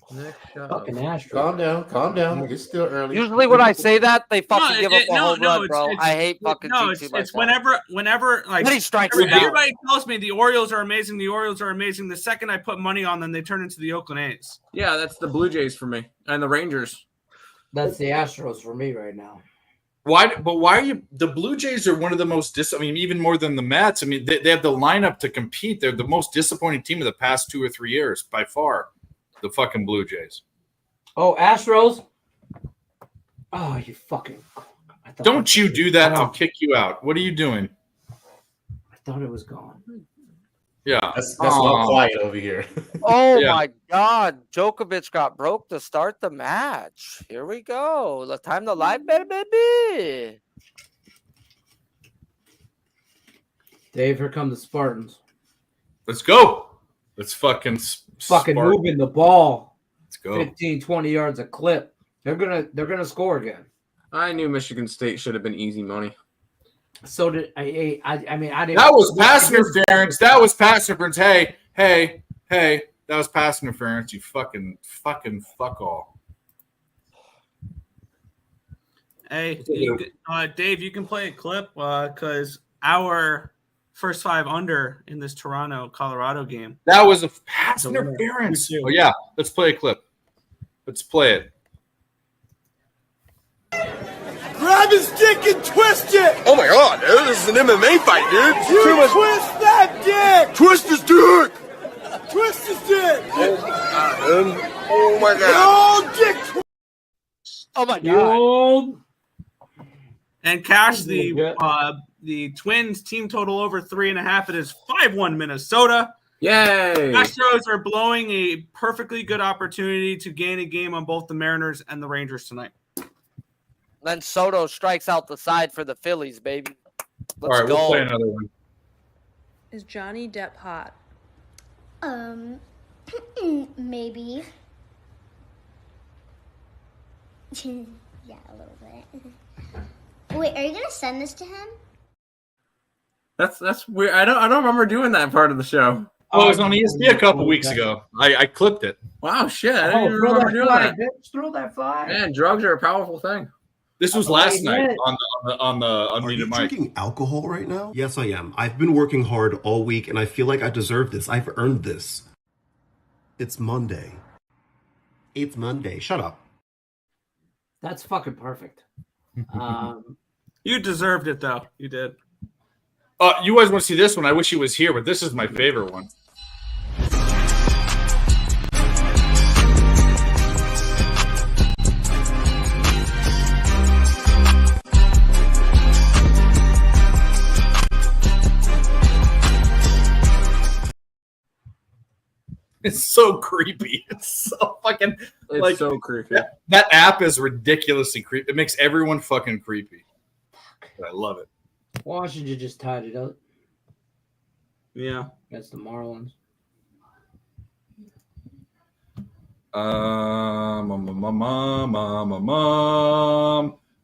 Fucking Calm Astros. down. It's still early. Usually when I say that, they fucking give up a home run, it's- bro. it's- I hate fucking No, GT it's whenever like Many strikes out. everybody tells me the Orioles are amazing. The Orioles are amazing. The second I put money on them, they turn into the Oakland A's. Yeah, that's the Blue Jays for me and the Rangers. That's the Astros for me right now. Why are you? The Blue Jays are one of the most even more than the Mets. I mean, they have the lineup to compete. They're the most disappointing team of the past 2 or 3 years by far. The fucking Blue Jays. Oh, Astros. Oh, you fucking. Don't you do that? I'll kick you out. What are you doing? I thought it was gone. Yeah. That's all quiet over here. Oh Yeah. my God. Djokovic got broke to start the match. Here we go. The time to live bet, baby. Dave, here come the Spartans. Let's go. Let's fucking Fucking spark. moving the ball. Let's go. 15, 20 yards a clip. They're gonna score again. I knew Michigan State should have been easy money. So did I mean I didn't. That was pass interference. That was pass interference. hey, that was pass interference. You fucking fuck all. Hey, Dave, you can play a clip because our first 5 under in this Toronto-Colorado game. That was a pass interference. Oh, yeah. Let's play a clip. Let's play it. Grab his dick and twist it! Oh my god, dude, this is an MMA fight, dude. You twist that dick! Twist his dick! Twist his dick! Oh my god. No dick! Oh my god! And Cash, the Twins team total over 3.5. It is 5-1 Minnesota. Yay! Astros are blowing a perfectly good opportunity to gain a game on both the Mariners and the Rangers tonight. Then Soto strikes out the side for the Phillies, baby. All right, we'll play another one. Is Johnny Depp hot? Maybe. Yeah, a little bit. Wait, are you gonna send this to him? That's weird. I don't remember doing that part of the show. Oh, it was on ESPN a couple weeks ago. I clipped it. Wow, shit! I didn't even remember doing that. Bitch, throw that flag. Man, drugs are a powerful thing. This was last night on the unmuted mic. Drinking alcohol right now? Yes, I am. I've been working hard all week, and I feel like I deserve this. I've earned this. It's Monday. It's Monday. Shut up. That's fucking perfect. You deserved it, though. You did. You guys want to see this one? I wish he was here, but this is my favorite one. It's so creepy. It's so fucking so creepy. That app is ridiculously creepy. It makes everyone fucking creepy. I love it. Why should you just tied it up? Yeah. That's the Marlins.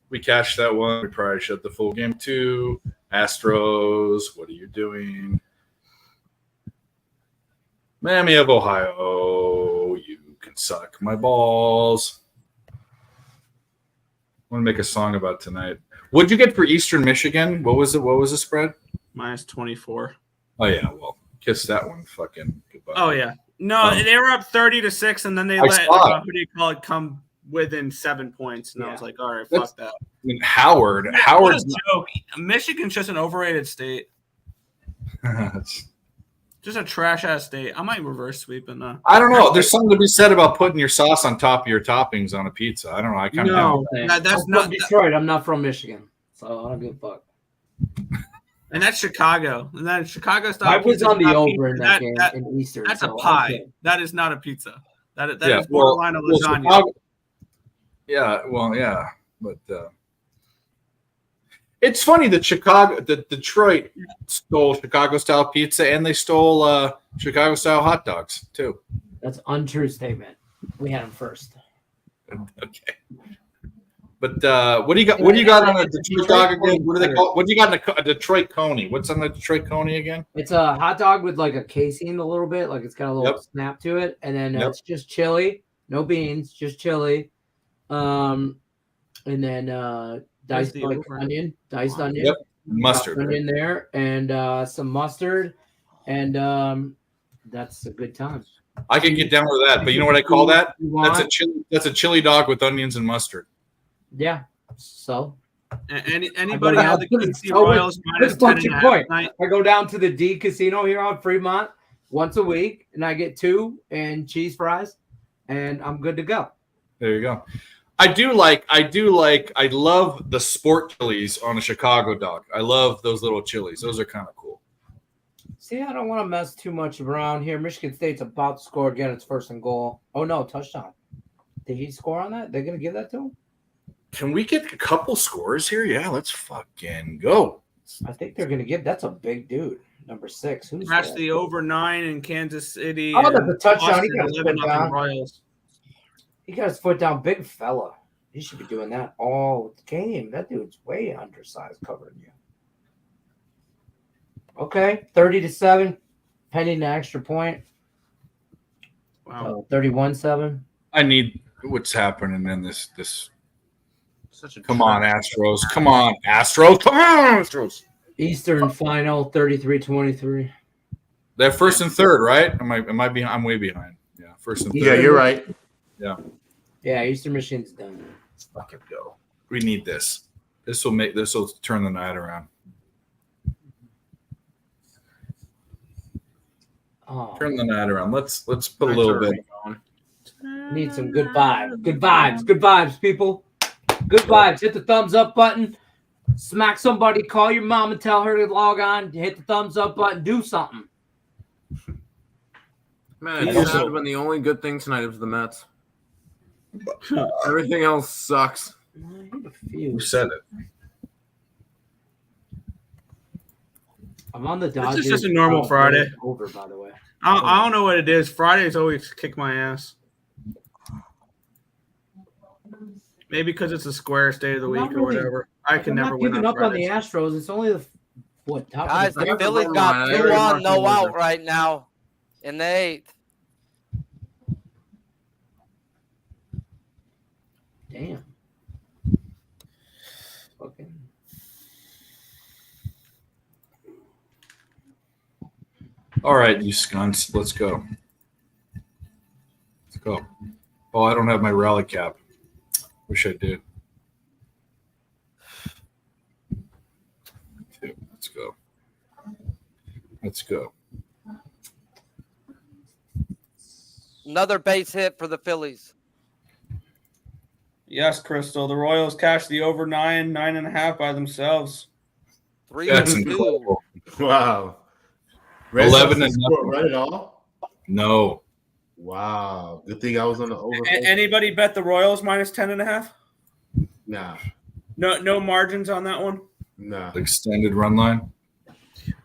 We cashed that one. We probably shut the full game too. Astros, what are you doing? Miami of Ohio, you can suck my balls. I want to make a song about tonight. What'd you get for Eastern Michigan? What was it? What was the spread? -24. Oh yeah, well, kiss that one. Fucking goodbye. Oh yeah, no, they were up 30-6, and then they let who do you call it come within 7 points, and I was like, all right, fuck that. I mean, Howard's what a joke. Michigan's just an overrated state. Just a trash ass state. I might reverse sweep and I don't know. There's something to be said about putting your sauce on top of your toppings on a pizza. I don't know. I kind of that's not Detroit. I'm not from Michigan, so I don't give a fuck. And that's Chicago. And then Chicago style. I was on the over in that game in Eastern. That's a pie. Okay. That is not a pizza. That is borderline of lasagna. But it's funny that Detroit stole Chicago style pizza and they stole Chicago style hot dogs too. That's an untrue statement. We had them first. Okay. But what do you got? What do you got on a Detroit dog again? What do they call? What do you got in a Detroit coney? What's on the Detroit coney again? It's a hot dog with like a casing a little bit, like it's got a little snap to it, and then it's just chili, no beans, just chili, and then diced onion, mustard onion there, and some mustard, and that's a good time. I can get down with that, but you know what I call that? That's a chili dog with onions and mustard. Yeah. So anybody have the KC Royals -10.5 tonight? I go down to the D Casino here on Fremont once a week, and I get 2 and cheese fries, and I'm good to go. There you go. I love the sport chilies on a Chicago dog. I love those little chilies. Those are kind of cool. See, I don't want to mess too much around here. Michigan State's about to score again. It's 1st and goal. Oh no, touchdown. Did he score on that? They're gonna give that to him? Can we get a couple scores here? Yeah, let's fucking go. I think they're gonna give. That's a big dude, number 6. Who's that's that? the over 9 in Kansas City. Oh, that's a touchdown. He got his foot down. down. He got his foot down. Big fella. He should be doing that all game. That dude's way undersized covering you. Okay, 30-7. Pending an extra point. Wow. 31-7. I need what's happening in this. Such a Come on, Astros. Come on, Astros. Come on, Astros. Eastern final 33-23. They're first and third, right? Am I behind? I'm way behind. Yeah, first and third. Yeah, you're right. Yeah. Yeah, Eastern Michigan's done. Let's fucking go. We need this. This will turn the night around. Oh, Turn the night around. Let's put a little bit. need some good vibes. Good vibes. Good vibes, people. Good vibes. Hit the thumbs up button. Smack somebody. Call your mom and tell her to log on. Hit the thumbs up button. Do something. Man, it's sad when the only good thing tonight was the Mets. Everything else sucks. Who said it? I'm on the Dodgers. This is just a normal Friday. Over, by the way. I don't know what it is. Fridays always kick my ass. Maybe because it's the squarest day of the week or whatever. I can never win giving on up on the Fridays. Astros. It's only the top Guys, of the Phillies got 2-1, no out right now in the 8th. Damn. Okay. All right, you skunks. Let's go. Let's go. Oh, I don't have my rally cap. Wish I did. Let's go. Let's go. Another base hit for the Phillies. Yes, Crystal. The Royals cashed the over 9.5 by themselves. 3-2. Wow. 11 and nothing. Run it all? No. Wow. Good thing I was on the over. Anybody bet the Royals minus 10.5? Nah. No margins on that one? Nah. Extended run line.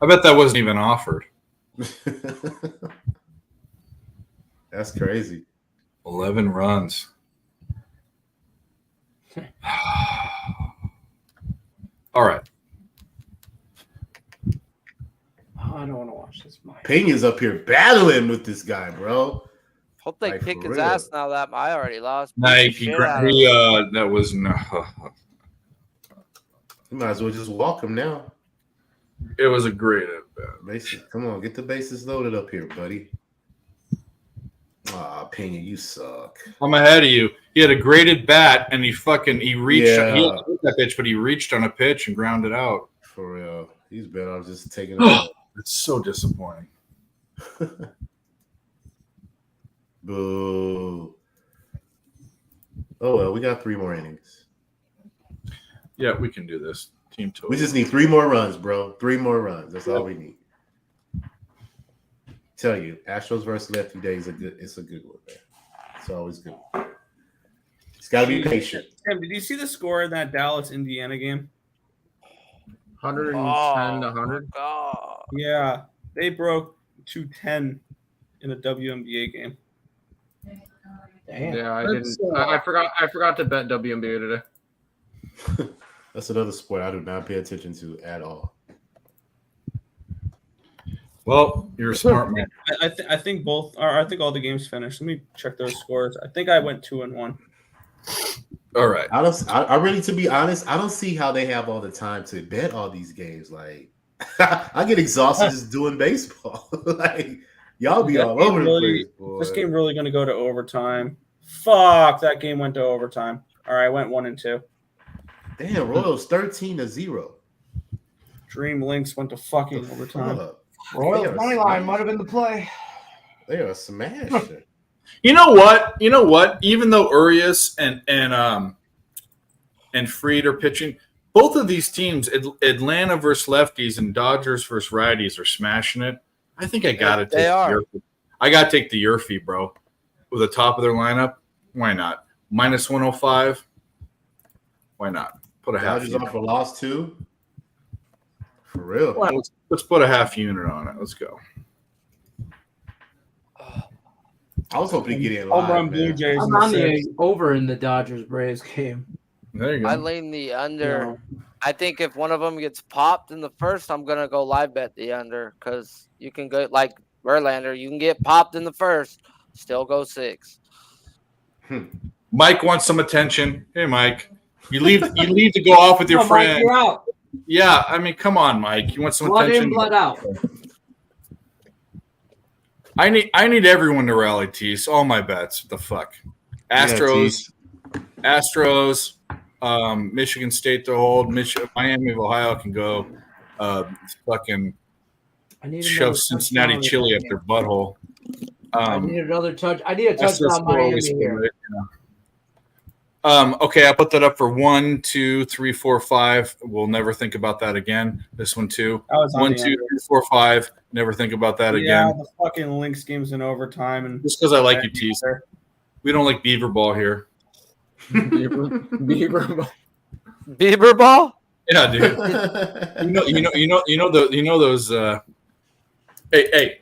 I bet that wasn't even offered. That's crazy. 11 runs. All right. Oh, I don't want to watch this. Pena's up here battling with this guy, bro. Hope they Like, kick for his real. ass now that I already lost. Nah, that was no. You might as well just walk him now. It was a great bases. Come on, get the bases loaded up here, buddy. Ah, Pena, you suck. I'm ahead of you. He had a graded bat, and he reached. Yeah. He had that pitch, but he reached on a pitch and grounded out. For real, he's better off just taking it out. It's so disappointing. Boo. Oh well, we got 3 more innings. Yeah, we can do this. Team total. We just need 3 more runs, bro. 3 more runs. That's all we need. Tell you, Astros versus Lefty Day is a good one, man. It's always good. It's got to be patient. Tim, did you see the score in that Dallas Indiana game? 110 to 100. Yeah, they broke 210 in a WNBA game. Damn. Yeah, I didn't. I forgot to bet WNBA today. That's another sport I do not pay attention to at all. Well, you're a smart man. I think both. Or I think all the games finished. Let me check those scores. I think I went 2-1. All right. I really, to be honest, I don't see how they have all the time to bet all these games. Like, I get exhausted just doing baseball. Like, y'all be all over the place. Boy. This game really going to go to overtime. Fuck, that game went to overtime. All right, I went 1-2. Damn, Royals 13-0. Dream Links went to fucking overtime. Royals money line might have been the play. They are smashed. You know what? Even though Urias and Fried are pitching, both of these teams, Atlanta versus lefties and Dodgers versus righties, are smashing it. I think I gotta take the Yurfie, bro. With the top of their lineup, why not? Minus 105. Why not? Put a half. Dodgers off a loss too. For real. Well, let's put a half unit on it. Let's go. I was hoping to get in Home live, run Blue man. Jays. I'm on the over in the Dodgers Braves game. There you go. I lean the under. I think if one of them gets popped in the first, I'm gonna go live bet the under because you can go like Verlander, you can get popped in the first, still go 6. Mike wants some attention. Hey, Mike, you leave to go off with your Mike, friend. you're out. Yeah, I mean, come on, Mike. You want some Blood attention? in, blood out. I need everyone to rally, Tease. All my bets. What the fuck? Astros, Michigan State to hold. Miami of Ohio can go. Fucking I need shove another Cincinnati touchdown chili in up that their game. butthole. I need another touch. I need a touchdown Miami here. Okay, I put that up for 1, 2, 3, 4, 5. We'll never think about that again. This one too. I was on 1, the 2, under. 3, 4, 5. Never think about that Yeah, again. the fucking Lynx games in overtime, and Just because I like you, Tease. We don't like Beaver Ball here. Beaver ball. Beaver ball? Yeah, dude. you know those. Hey!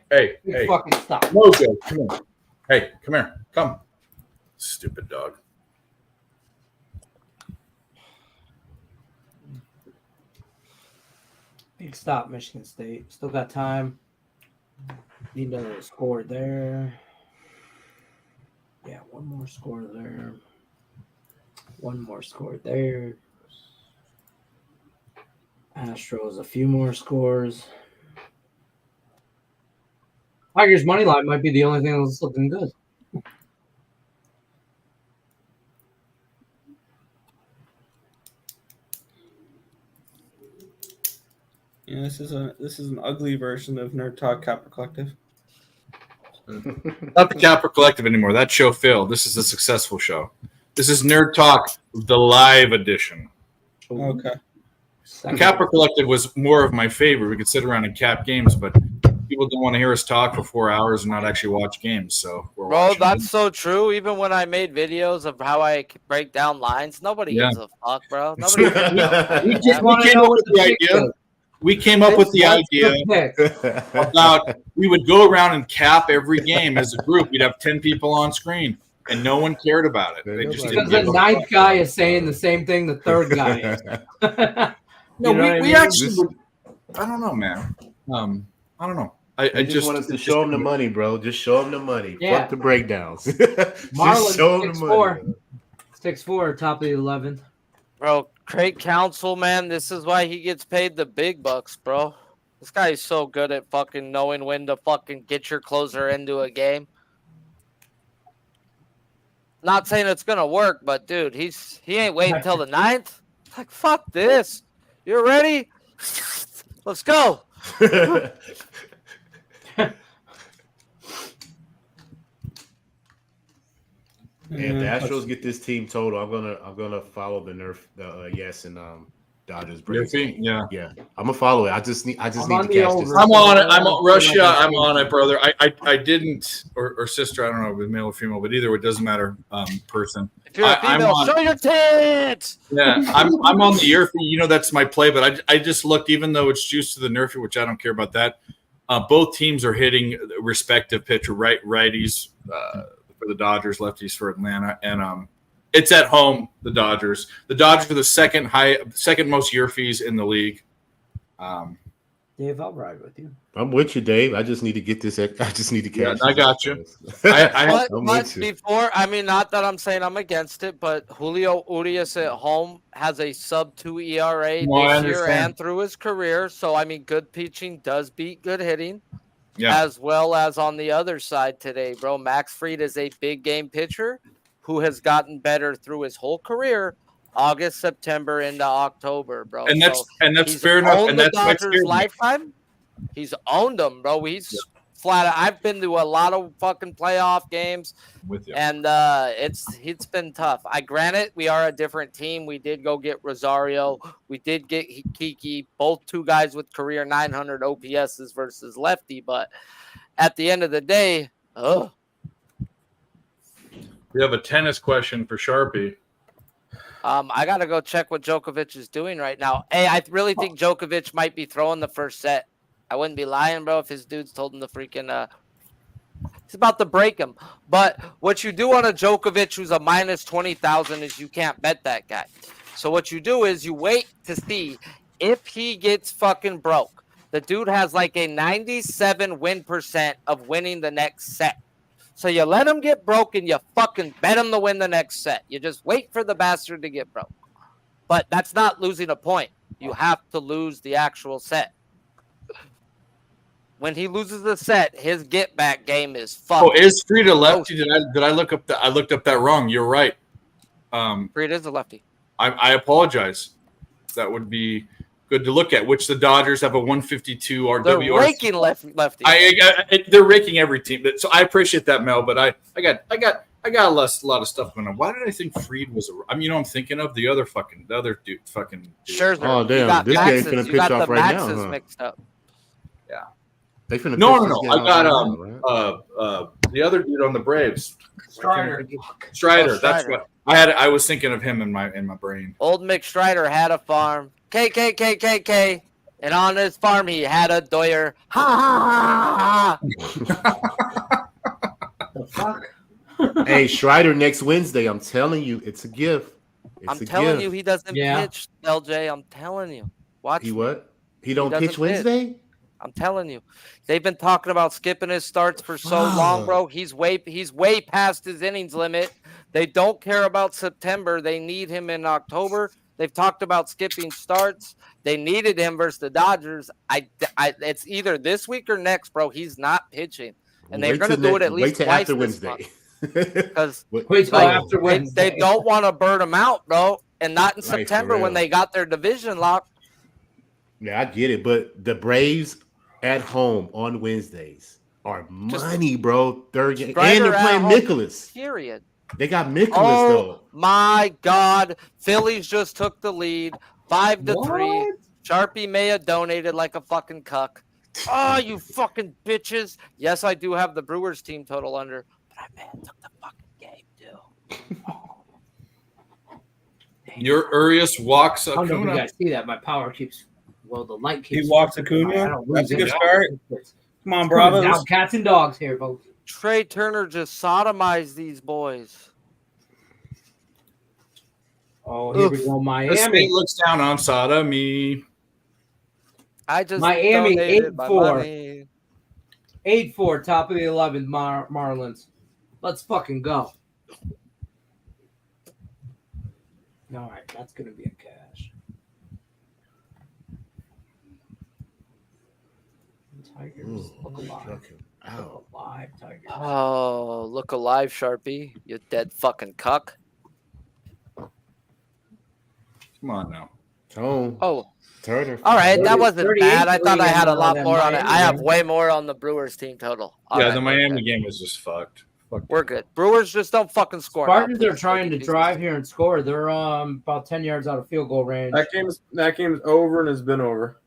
Fucking stop. Mojo, come here. Hey, come here. Come. Stupid dog. Big stop, Michigan State. Still got time. Need another score there. Yeah, one more score there. One more score there. Astros, a few more scores. Tigers money line might be the only thing that's looking good. yeah, this is an ugly version of Nerd Talk Capper Collective. Not the Capper Collective anymore. That show failed. This is a successful show. This is Nerd Talk, the live edition. Okay. The Capper Collective was more of my favorite. We could sit around and cap games, but people don't want to hear us talk for 4 hours and not actually watch games. So we're Bro, watching that's it. so true. Even when I made videos of how I break down lines, nobody gives a fuck, bro. Nobody we came up with the idea. We came up with the idea about we would go around and cap every game as a group. We'd have 10 people on screen, and no one cared about it. They just Because didn't the give a ninth fuck. guy is saying the same thing the third guy is. No, You know what I we mean? actually would. I don't know, man. I don't know. I just want us to show them the money, bro. Just show them the money. Yeah. Fuck the breakdowns. Marlins show 'em the money. 6-4. 6-4, top of the 11th. Bro, Craig Counsell, man, this is why he gets paid the big bucks, bro. This guy is so good at fucking knowing when to fucking get your closer into a game. Not saying it's gonna work, but dude, he ain't waiting until the 9th. Like, fuck this. You ready? Let's go. And if the Astros get this team total, I'm gonna follow the yes and Dodgers. Braves. Yeah. I'm gonna follow it. I just need to catch this. I'm on it. I'm on Russia. I'm on it, brother. I didn't or sister. I don't know if it's male or female, but either way, it doesn't matter. Person. If you're a female, show your tits. Yeah, I'm on the Earthy. You know that's my play, but I just looked. Even though it's juiced to the Nerfy, which I don't care about that. Both teams are hitting respective pitcher righties for the Dodgers, lefties for Atlanta, and it's at home. The Dodgers are the second most year fees in the league. Dave, I'll ride with you. I'm with you, Dave. I just need to get this. I just need to catch. I got you. But before, I mean, not that I'm saying I'm against it, but Julio Urias at home has a sub-2 ERA this year and through his career. So, I mean, good pitching does beat good hitting. Yeah. As well as on the other side today, bro. Max Fried is a big game pitcher who has gotten better through his whole career, August, September into October, bro. And that's he's fair enough. owned And the that's my Dodgers' fear. lifetime. He's owned them, bro. He's flat. I've been to a lot of fucking playoff games, with you. and it's been tough. Granted, we are a different team. We did go get Rosario. We did get Kiki. Both two guys with career 900 OPSs versus lefty. But at the end of the day, We have a tennis question for Sharpie. I got to go check what Djokovic is doing right now. Hey, I really think Djokovic might be throwing the first set. I wouldn't be lying, bro, if his dudes told him to freaking he's about to break him. But what you do on a Djokovic who's a minus 20,000 is you can't bet that guy. So what you do is you wait to see if he gets fucking broke. The dude has like a 97 win percent of winning the next set. So you let him get broke and you fucking bet him to win the next set. You just wait for the bastard to get broke. But that's not losing a point. You have to lose the actual set. When he loses the set, his get back game is fucked. Oh, is Fried a lefty? Did I look up that? I looked up that wrong. You're right. Fried is a lefty. I apologize. That would be good to look at. Which the Dodgers have a 152 RW. They're raking lefty. They're raking every team. So I appreciate that, Mel. But I got a lot of stuff going on. Why did I think Fried was? I'm thinking of the other dude. Scherzer. Oh damn! This game finna pitch off right now. Maxes mixed up. Yeah. They finna No. pitch this game I got off right now, the other dude on the Braves. Strider. That's what I had. I was thinking of him in my brain. Old Mick Strider had a farm. KKKKK. And on his farm, he had a doyer. Ha ha ha ha. The fuck? Hey, Strider next Wednesday. I'm telling you, it's a gift. I'm telling you, he doesn't pitch, LJ. I'm telling you. Watch. He what? He don't doesn't pitch Wednesday? I'm telling you. They've been talking about skipping his starts for so long, bro. He's way past his innings limit. They don't care about September. They need him in October. They've talked about skipping starts. They needed him versus the Dodgers. It's either this week or next, bro. He's not pitching. And they're going to do it at least twice after Wednesday. Because wait till after Wednesday. They don't want to burn him out, bro. And not in September when they got their division locked. Yeah, I get it. But the Braves at home on Wednesdays are money, bro. Third game. And they're playing Nicholas. Period. They got Nicholas, though. My God. Phillies just took the lead 5-3. Sharpie may have donated like a fucking cuck. Oh, you fucking bitches. Yes, I do have the Brewers team total under, but I may have took the fucking game, too. Your Urias walks I don't know if you Acuna. guys see that. My power keeps. Well, the light keeps. He walks I Acuna. don't That's a lose good it. start. Come on, Down Bravos. cats and dogs here, folks. Trey Turner just sodomized these boys. Oh, here we go, The Miami. state looks down on sodomy. I just Miami donated my 8-4. money. 8-4, top of the 11th, Marlins. Let's fucking go. All right, that's gonna be a cash. Tigers, look alive. Look alive, Tigers. Oh, look alive, Sharpie. You dead fucking cuck. Come on now. Oh. Turner. All right, that wasn't 38 bad. I thought I had a lot than more on it. Miami, I have man. way more on the Brewers team total. All Yeah, right, the we're Miami good. game is just fucked. We're good. Brewers just don't fucking score. Spartans now, are please. trying to drive here and score. They're about 10 yards out of field goal range. That game's over and has been over.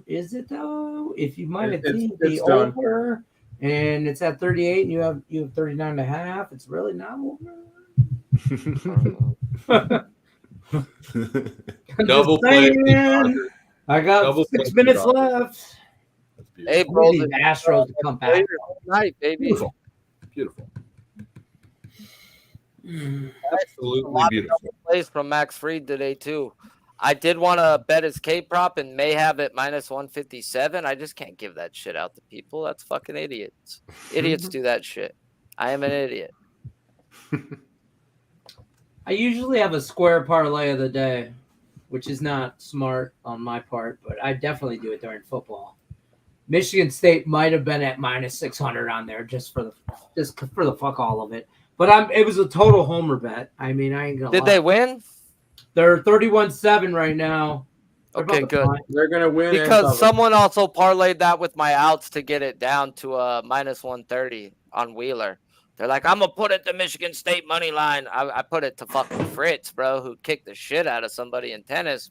Is it though? If you might have It's seen the done. over and it's at 38 and you have 39 and a half, it's really not over. Double Just play. saying. I got Double 6 play. minutes left. Hey, I bro, need the Astros to come back. night, baby. Beautiful. Beautiful. Absolutely beautiful. Plays from Max Fried today too. I did want to bet his K prop and may have it minus 157. I just can't give that shit out to people. That's fucking idiots. Idiots do that shit. I am an idiot. I usually have a square parlay of the day, which is not smart on my part, but I definitely do it during football. Michigan State might have been at minus 600 on there just for the fuck all of it. But it was a total homer bet. I mean, I ain't gonna Did lie. they win? They're 31-7 right now. They're Okay, about to good. fly. They're gonna win and Because cover. someone also parlayed that with my outs to get it down to minus 130 on Wheeler. They're like, I'm gonna put it to Michigan State money line. I put it to fucking Fritz, bro, who kicked the shit out of somebody in tennis.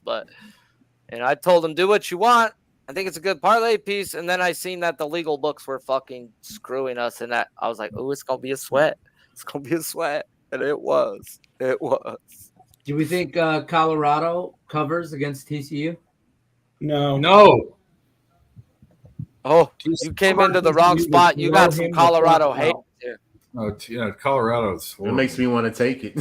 And I told him, do what you want. I think it's a good parlay piece. And then I seen that the legal books were fucking screwing us, and that I was like, oh, it's gonna be a sweat. It's gonna be a sweat, and it was. It was. Do we think Colorado covers against TCU? No. No. Oh, you came into the wrong spot. You got some Colorado hate here. Oh, yeah, Colorado's. It makes me want to take it.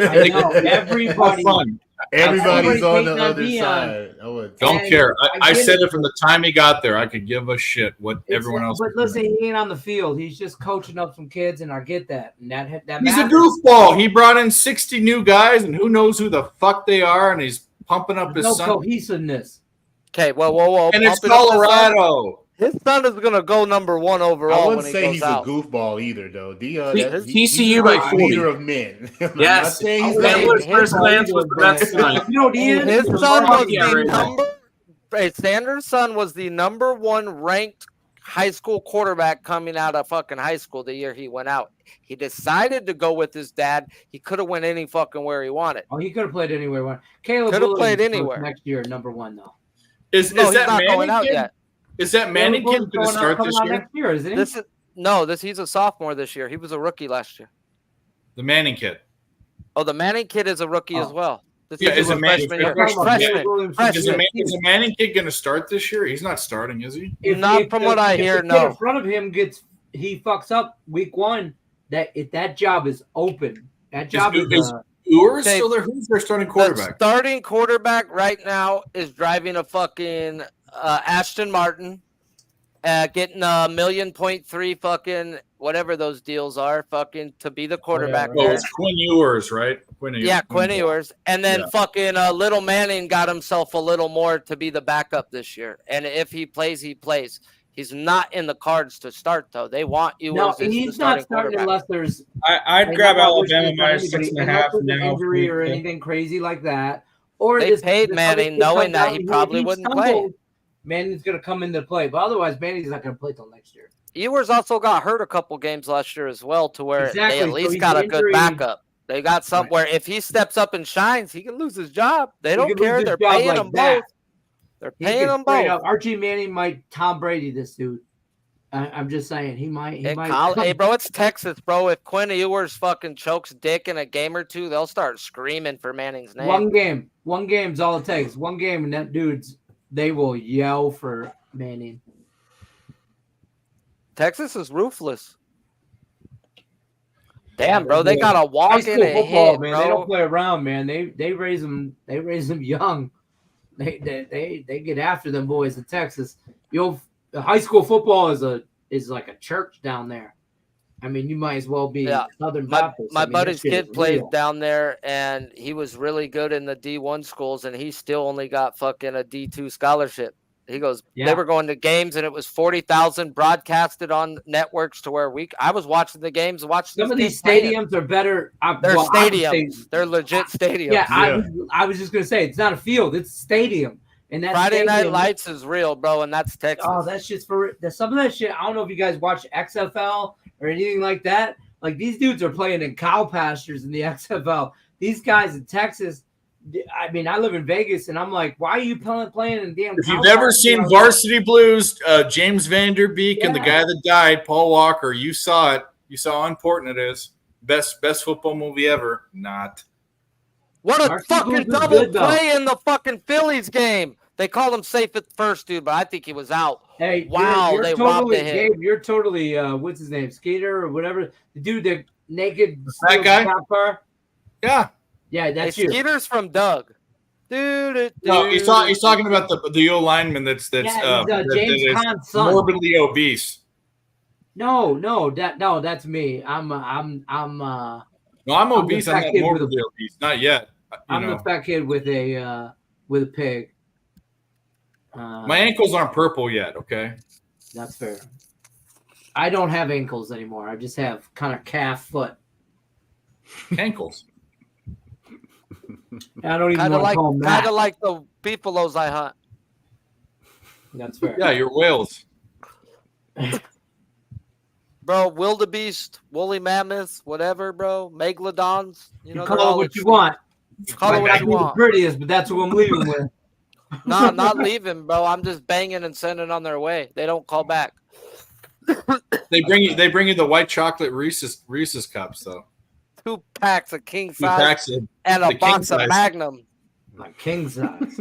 I know. Everybody. Fun. Everybody's on the Everybody's other hating on side. but Don't And care. I get said it from the time he got there. I could give a shit what everyone else. But listen, he ain't on the field. He's just coaching up some kids, and I get that. And that He's a matters. goofball. He brought in 60 new guys, and who knows who the fuck they are, and he's pumping up There's his no son. cohesiveness. Okay, whoa. And it's Pump it up, Colorado. His son is gonna go number 1 I overall wouldn't when he say goes he's out. a goofball either, though. TCU he's by a 40. leader of men. I'm not Yes. saying he's That not- was first glance was the best tonight. You know what he is? His son was the right now. number. Hey, Sanders' son was the number 1 ranked high school quarterback coming out of fucking high school the year he went out. He decided to go with his dad. He could have went any fucking where he wanted. Oh, he could have played anywhere. Caleb Could have Williams played goes anywhere. next year, number 1 though. Is No, he's that not going Manning out kid? yet. Is that Manning kid Caleb going to Williams start coming this out year? next year, isn't he? He's a sophomore this year. He was a rookie last year. The Manning kid. Oh, the Manning kid is a rookie as well. This Yeah, is a a Manning freshman year. Is Freshman. a Manning kid going to start this year? He's not starting, is he? Not from what I hear, If the kid no. in front of him he fucks up week 1. That job is open. That job is Brewers Okay. still there? Who's their starting The quarterback? starting quarterback right now is driving a fucking Ashton Martin, getting $1.3 fucking whatever those deals are, fucking to be the quarterback. Oh, there. it's Quinn Ewers, right? Quinn Ewers. And then Yeah. fucking Little Manning got himself a little more to be the backup this year. And if he plays, he plays. He's not in the cards to start, though. They want Ewers No, as the he's not starting quarterback. unless there's. I'd like, grab I'm not wishing Alabama this on minus anybody, 6.5 unless there's an now. injury or anything crazy like that. Or They this, paid this Manning other kid knowing comes that out he and probably he wouldn't play. stumbled, Manning's going to come into play. But otherwise, Manning's not going to play till next year. Ewers also got hurt a couple games last year as well, to where Exactly, they at so least he's got a good injury- backup. They got something where if he steps up and shines, he can lose his job. They don't could lose care. his They're job paying like him that. both. They're He paying could them straight both. up. Archie Manning might Tom Brady this dude. I'm just saying he might. Hey, bro, it's Texas, bro. If Quinn Ewers fucking chokes dick in a game or two, they'll start screaming for Manning's name. One game's all it takes. One game, and that they will yell for Manning. Texas is ruthless. Damn, bro, they got to High walk school in and football, hit, man. bro. They don't play around, man. They raise them. They raise them young. They get after them boys in Texas. The high school football is like a church down there. I mean, you might as well be Southern Baptist. My I mean, buddy's that shit kid is plays real. down there, and he was really good in the D1 schools, and he still only got fucking a D2 scholarship. He goes, Yeah. they were going to games, and it was 40,000 broadcasted on networks to where I was watching the games, watching Some of these these kids stadiums are better. They're well, I would say- stadiums. They're legit stadiums. Yeah, I was just gonna say it's not a field; it's a stadium. And that Friday Night stadium- Lights is real, bro, and that's Texas. Oh, that's just for some of that shit. I don't know if you guys watch XFL or anything like that. Like these dudes are playing in cow pastures in the XFL. These guys in Texas. I mean, I live in Vegas, and I'm like, why are you playing in damn? If cow you've ever pastures? seen Varsity Blues, James Vanderbeek and the guy that died, Paul Walker, you saw it. You saw how important it is. Best football movie ever. Not. What a Mark fucking Eagles is double good, though. play in the fucking Phillies game. They called him safe at first, dude, but I think he was out. Hey, wow, you're they totally, robbed the hit. Gabe, you're totally what's his name, Skater or whatever. The dude that naked That guy? cop car. Yeah. Yeah, that's Hey, you. Skeeter's from Doug. Dude, No, he's talking about the O lineman that's Yeah, he's, that James is Caan's son. morbidly obese. No, that's me. I'm No, I'm I'm the obese. I'm fat not kid with morbidly obese. Not yet. I'm You know, the fat kid with a pig. my ankles aren't purple yet. Okay. That's fair. I don't have ankles anymore. I just have kind of calf foot. Ankles. I don't even Kind want of to call them that. like the beefaloes I hunt. That's fair. Yeah, you're whales. Bro, wildebeest, woolly mammoths, whatever, bro. Megalodons. You know, You they're call it all what you want. Call it Might what not you be the want. prettiest, but that's what I'm leaving with. No, I'm not leaving, bro. I'm just banging and sending on their way. They don't call back. They bring you the white chocolate Reese's cups though. 2 packs of king 2 size packs of and the a king box of size. Magnum. Like king size.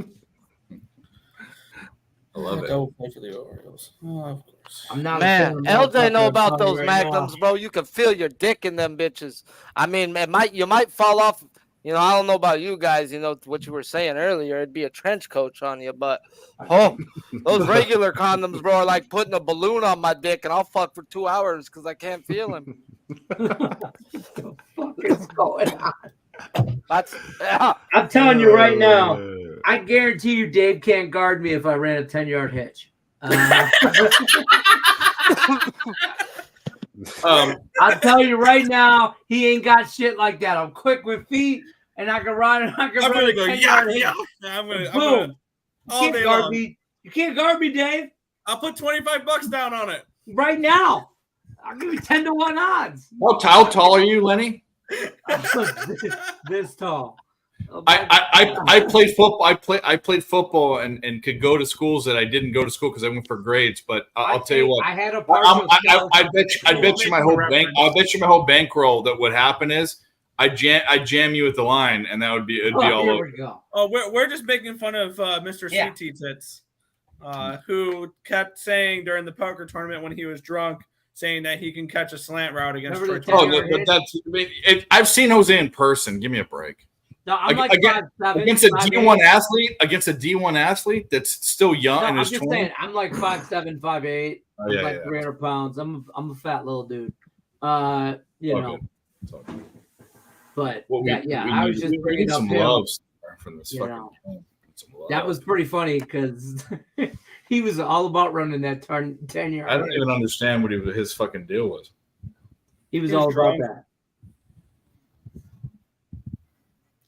I love it. Go play for the Orioles. Oh, of course. I'm not. Man, LJ know about those right Magnums, bro. You can feel your dick in them bitches. I mean, you might fall off You know, I don't know about you guys. You know what you were saying earlier. It'd be a trench coat on you, but those regular condoms, bro, are like putting a balloon on my dick, and I'll fuck for 2 hours because I can't feel him. What the fuck is going on? Yeah. I'm telling you right now, I guarantee you Dave can't guard me if I ran a 10-yard hitch. I'll tell you right now, he ain't got shit like that. I'm quick with feet, and I can run. I'm gonna go, yeah. I'm gonna all day long. You can't guard me, Dave. I'll put $25 down on it right now. I'll give you 10-1 odds. How tall are you, Lenny? This tall. I played football. I played football and could go to schools that I didn't go to school because I went for grades. But I'll tell you what. I had a I bet you my whole bankroll that what happened is I jam you at the line and that would be it'd be all over. Oh, we're just making fun of Mr. Yeah. Sweet Tits, who kept saying during the poker tournament when he was drunk, saying that he can catch a slant route against. I've seen Jose in person. Give me a break. No, I'm like against a D1 athlete. Against a D1 athlete that's still young and is 20. Saying, I'm like 5'7", 5'8". I'm like 300 pounds. I'm a fat little dude. You know. But I was just bringing up him. From this that was pretty funny because he was all about running that 10-yard. I don't even understand what his fucking deal was. He was all drunk. About that.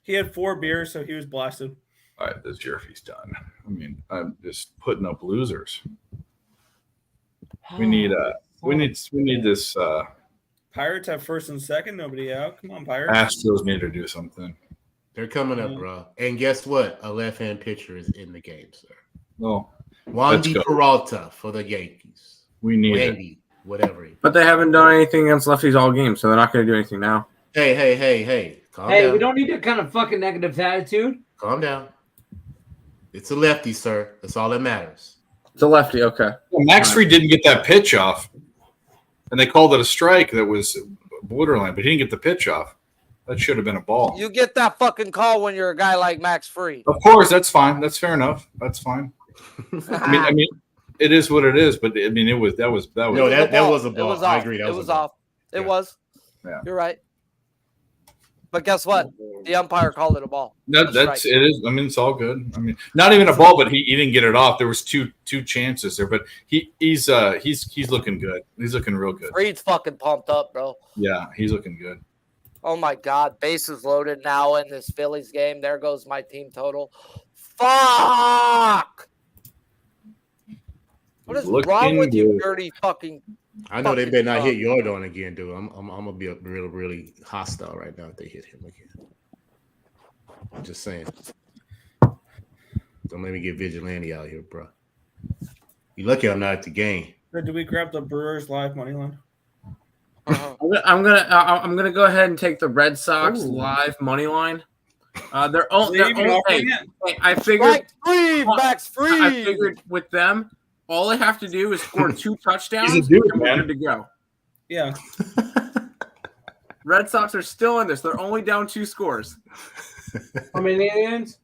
He had 4 beers, so he was blasted. All right, this Jerfy's done. I mean, I'm just putting up losers. We need this. Pirates have first and second, nobody out. Come on, Pirates. Astros need to do something. They're coming up, bro. And guess what? A left-hand pitcher is in the game, sir. No, Wandy Peralta for the Yankees. We need Wandy, whatever. But they haven't done anything against lefties all game, so they're not going to do anything now. Hey. Calm down. We don't need that kind of fucking negative attitude. Calm down. It's a lefty, sir. That's all that matters. It's a lefty, okay. Well, Max Fried didn't get that pitch off, and they called it a strike that was borderline, but he didn't get the pitch off. That should have been a ball. You get that fucking call when you're a guy like Max Fried. Of course, that's fine. That's fair enough. That's fine. I mean, it is what it is. But I mean, that was. No, that was a ball. I agree. It was off. It was. Yeah. You're right. But guess what? The umpire called it a ball. It is. I mean, it's all good. I mean, not even a ball, but he didn't get it off. There was two chances there, but he's looking good. He's looking real good. Fried's fucking pumped up, bro. Yeah, he's looking good. Oh my God, bases loaded now in this Phillies game. There goes my team total. Fuck! What is wrong with you, dirty fucking? I know they better not hit Jordan again, dude. I'm gonna be really, really hostile right now if they hit him again. I'm just saying. Don't let me get vigilante out here, bro. You lucky I'm not at the game. Do we grab the Brewers live money line? I'm gonna go ahead and take the Red Sox live money line. They're only. I figured. Max Fried. I figured with them, all they have to do is score 2 touchdowns. He's a dude, and man. to go. Yeah. Red Sox are still in this. They're only down 2 scores. How many innings?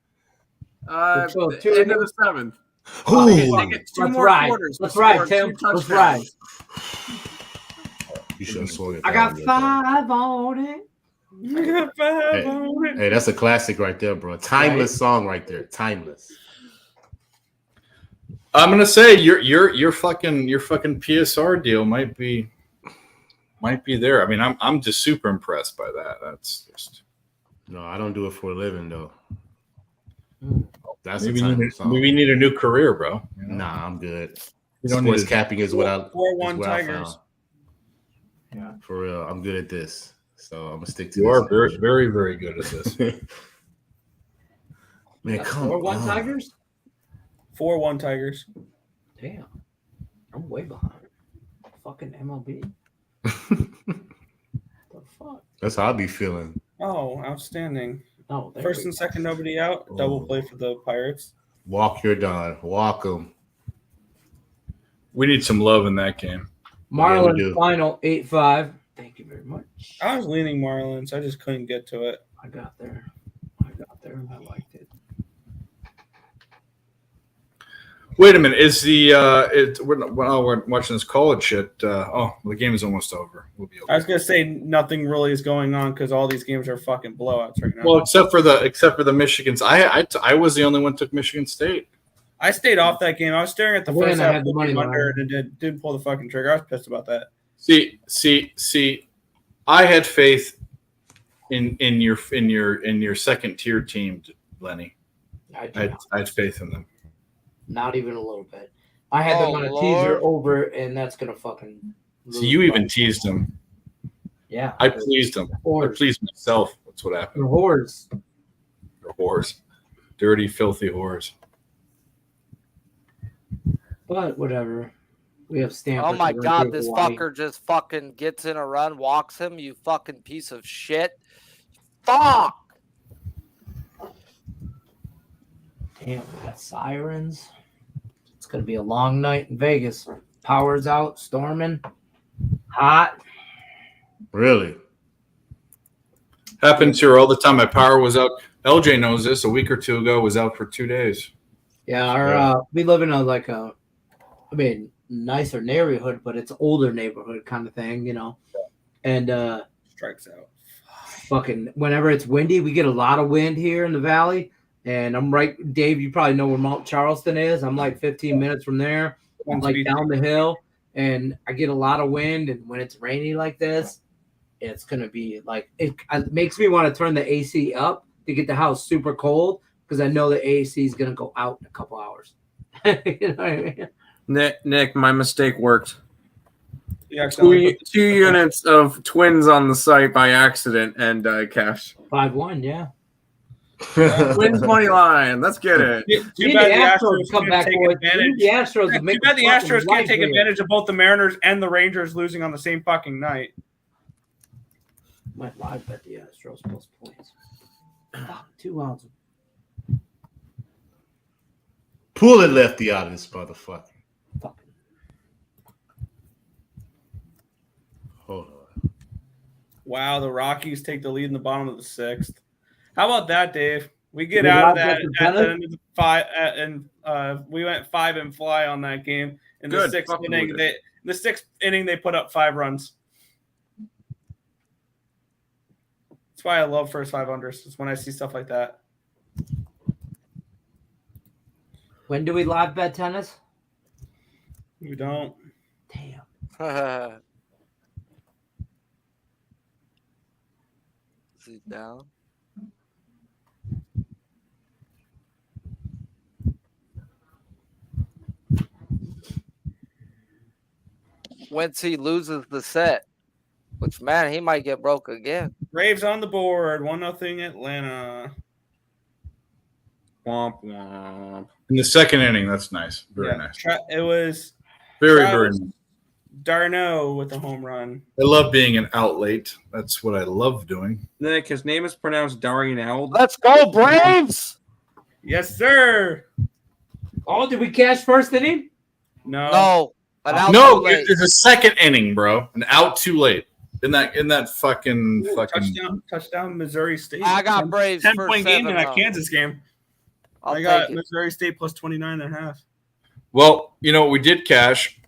End of the 7th. They get 2 more quarters. Let's ride, Tim. Let's ride. You should have swung it. I got 5 on it. You got 5 on it. Hey, that's a classic right there, bro. Timeless song right there. Timeless. I'm gonna say your fucking PSR deal might be there. I mean, I'm just super impressed by that. That's just no. I don't do it for a living though. That's maybe we need a new career, bro. You know? Nah, I'm good. Sports capping is what I 4-1 Tigers. Yeah, for real. I'm good at this, so I'm gonna stick to. You are very, very, very good at this. Man, come 4-1 on. Tigers. 4-1 Tigers. Damn, I'm way behind. Fucking MLB. The fuck? That's how I be feeling. Oh, outstanding. Oh, first and second, nobody out. Double play for the Pirates. Walk your Don. Walk them. We need some love in that game. Marlins final 8-5. Thank you very much. I was leaning Marlins. I just couldn't get to it. I got there. there. I liked it. Wait a minute. Is the we're watching this college shit? The game is almost over. We'll be okay. I was gonna say nothing really is going on because all these games are fucking blowouts right now. Well, except for the Michigans. I was the only one who took Michigan State. I stayed off that game. I was staring at the first I half had the money under line. and didn't pull the fucking trigger. I was pissed about that. See. I had faith in your second tier team, Lenny. I had faith in them. Not even a little bit. I had them on a teaser over, and that's gonna fucking. So you even teased them. Yeah. I pleased them. I pleased myself. That's what happened. They're whores. They're whores. Dirty, filthy whores. But whatever. We have Stanford. Oh my to run God, through this Hawaii. fucker just fucking gets in a run, walks him, you fucking piece of shit. Fuck! Damn, we got sirens. It's gonna be a long night in Vegas. Power's out, storming, hot. Really? Happens here all the time. My power was out. LJ knows this. A week or two ago, was out for 2 days. Yeah, we live in nicer neighborhood, but it's older neighborhood kind of thing, you know. And Strikes out. fucking whenever it's windy, we get a lot of wind here in the valley. And I'm right, Dave, you probably know where Mount Charleston is. I'm like 15 minutes from there. I'm like down the hill, and I get a lot of wind. And when it's rainy like this, it's gonna be like it makes me want to turn the AC up to get the house super cold because I know the AC is gonna go out in a couple hours. You know what I mean? Nick, my mistake worked. Yeah, Two units of twins on the site by accident, and I cashed. 5-1, yeah. Twins money line. Let's get it. Too bad the Astros come back. take advantage. The Astros Too bad the Astros can't take advantage of both the Mariners and the Rangers losing on the same fucking night. Might live bet the Astros plus points. 2 ounces. Pull it lefty out of this motherfucker. Hold on. Wow, the Rockies take the lead in the bottom of the 6th. How about that, Dave? We get We out of live that bet the at the tennis? end of the 5, and we went 5 and fly on that game. In the Good. 6th Fucking inning, with it. the 6th inning, they put up 5 runs. That's why I love first 5 unders. It's when I see stuff like that. When do we live bet tennis? You don't. Damn. Sit down. Once he loses the set, which man, he might get broke again. Braves on the board. 1-0 Atlanta. Womp womp. In the second inning, that's nice. Very nice. It was Very Travis nice. Darno with a home run. I love being an out late. That's what I love doing. Nick, his name is pronounced Darnell. Let's go, Braves! Yes, sir. Oh, did we cash first inning? No. No. An out No, too late. it's a second inning, bro. An out too late. In that fucking Touchdown, Missouri State. I got Braves 10-point for game in that 7-0. Kansas game. I'll I got take it. Missouri State plus 29.5. Well, you know what we did cash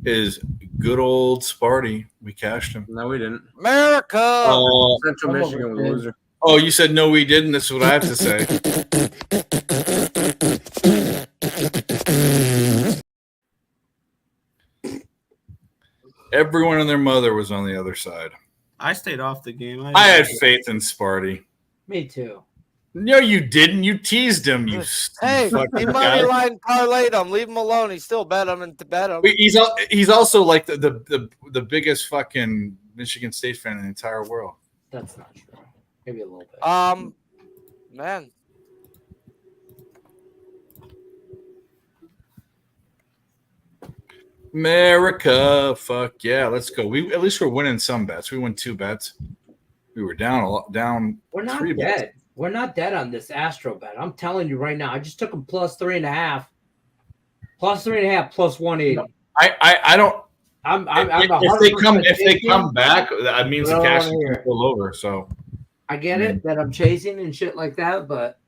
is good old Sparty. We cashed him. No, we didn't. America! Central Michigan was a loser. Oh, you said no, we didn't. This is what I have to say. Everyone and their mother was on the other side. I stayed off the game. I had faith in Sparty. Me too. No, you didn't. You teased him. You Hey, fucking he guy. money line parlayed him. Leave him alone. He still bet him and to bet him. He's also like the biggest fucking Michigan State fan in the entire world. That's not true. Maybe a little bit. Man. America, fuck yeah, let's go. At least we're winning some bets. We won 2 bets. We were down. We're not 3 bets. dead. We're not dead on this Astro bet. I'm telling you right now. I just took him plus 3.5. Plus 3.5, plus 180. I don't. I'm if they come back, that means the Roll cash here. is all over. So I get it that I'm chasing and shit like that, but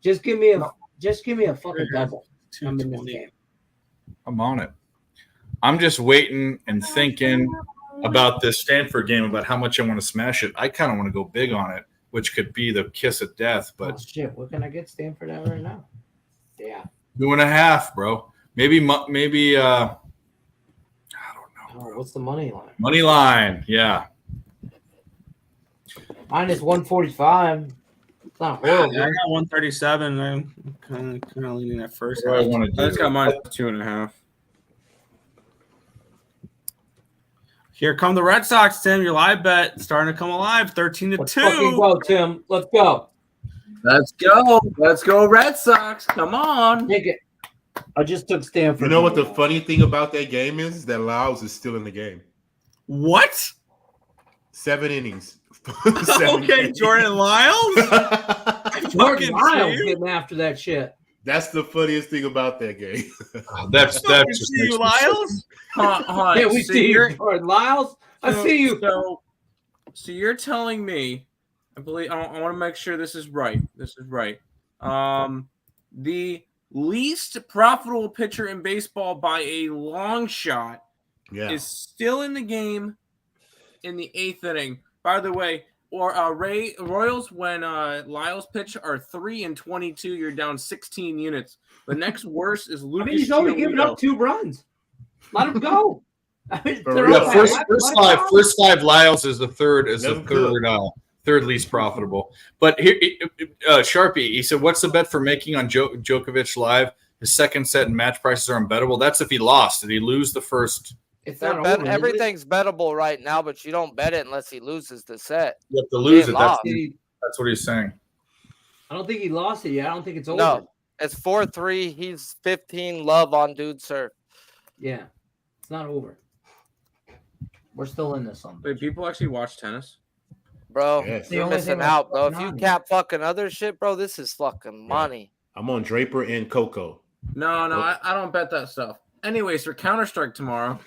just give me a fucking double. I'm in this game. I'm on it. I'm just waiting and thinking about this Stanford game, about how much I want to smash it. I kind of want to go big on it, which could be the kiss of death. But Oh, shit, what can I get Stanford at right now? Yeah. 2.5, bro. Maybe. Oh, what's the money line? Money line, yeah. Minus 145. It's not horrible. Yeah, I got 137. I'm kind of leaning at first. What do I wanna I just do? got mine 2.5. Here come the Red Sox, Tim. Your live bet starting to come alive. 13-2. Let's fucking go, Tim. Let's go. Let's go. Let's go, Red Sox. Come on. Take it. I just took Stanford. You know what the funny thing about that game is? That Lyles is still in the game. What? 7 innings. Okay, Jordan Lyles. Jordan Lyles getting after that shit. That's the funniest thing about that game. That's just see you, Lyles. Yeah, we see you, Jordan Lyles. I see you. So you're telling me, I believe I want to make sure this is right. This is right. The least profitable pitcher in baseball by a long shot is still in the game in the 8th inning. By the way, Royals, when Lyles pitch, are 3-22. You're down 16 units. The next worst is Lucas. I mean, he's only giving up 2 runs. Let him go. I mean, first five Lyles is the third third least profitable. But here, Sharpie, he said, "What's the bet for making on Djokovic live? His second set and match prices are unbettable." That's if he lost. Did he lose the first? It's not everything's bettable right now, but you don't bet it unless he loses the set. You have to lose it. That's what he's saying. I don't think he lost it yet. I don't think it's over. No, it's 4-3. He's 15 love on Dude Surf. Yeah, it's not over. We're still in this one. Wait, people actually watch tennis? Bro, Yes. you're missing out, bro. If you cap fucking other shit, bro, this is fucking money. I'm on Draper and Coco. No, I don't bet that stuff. Anyways, for Counter-Strike tomorrow.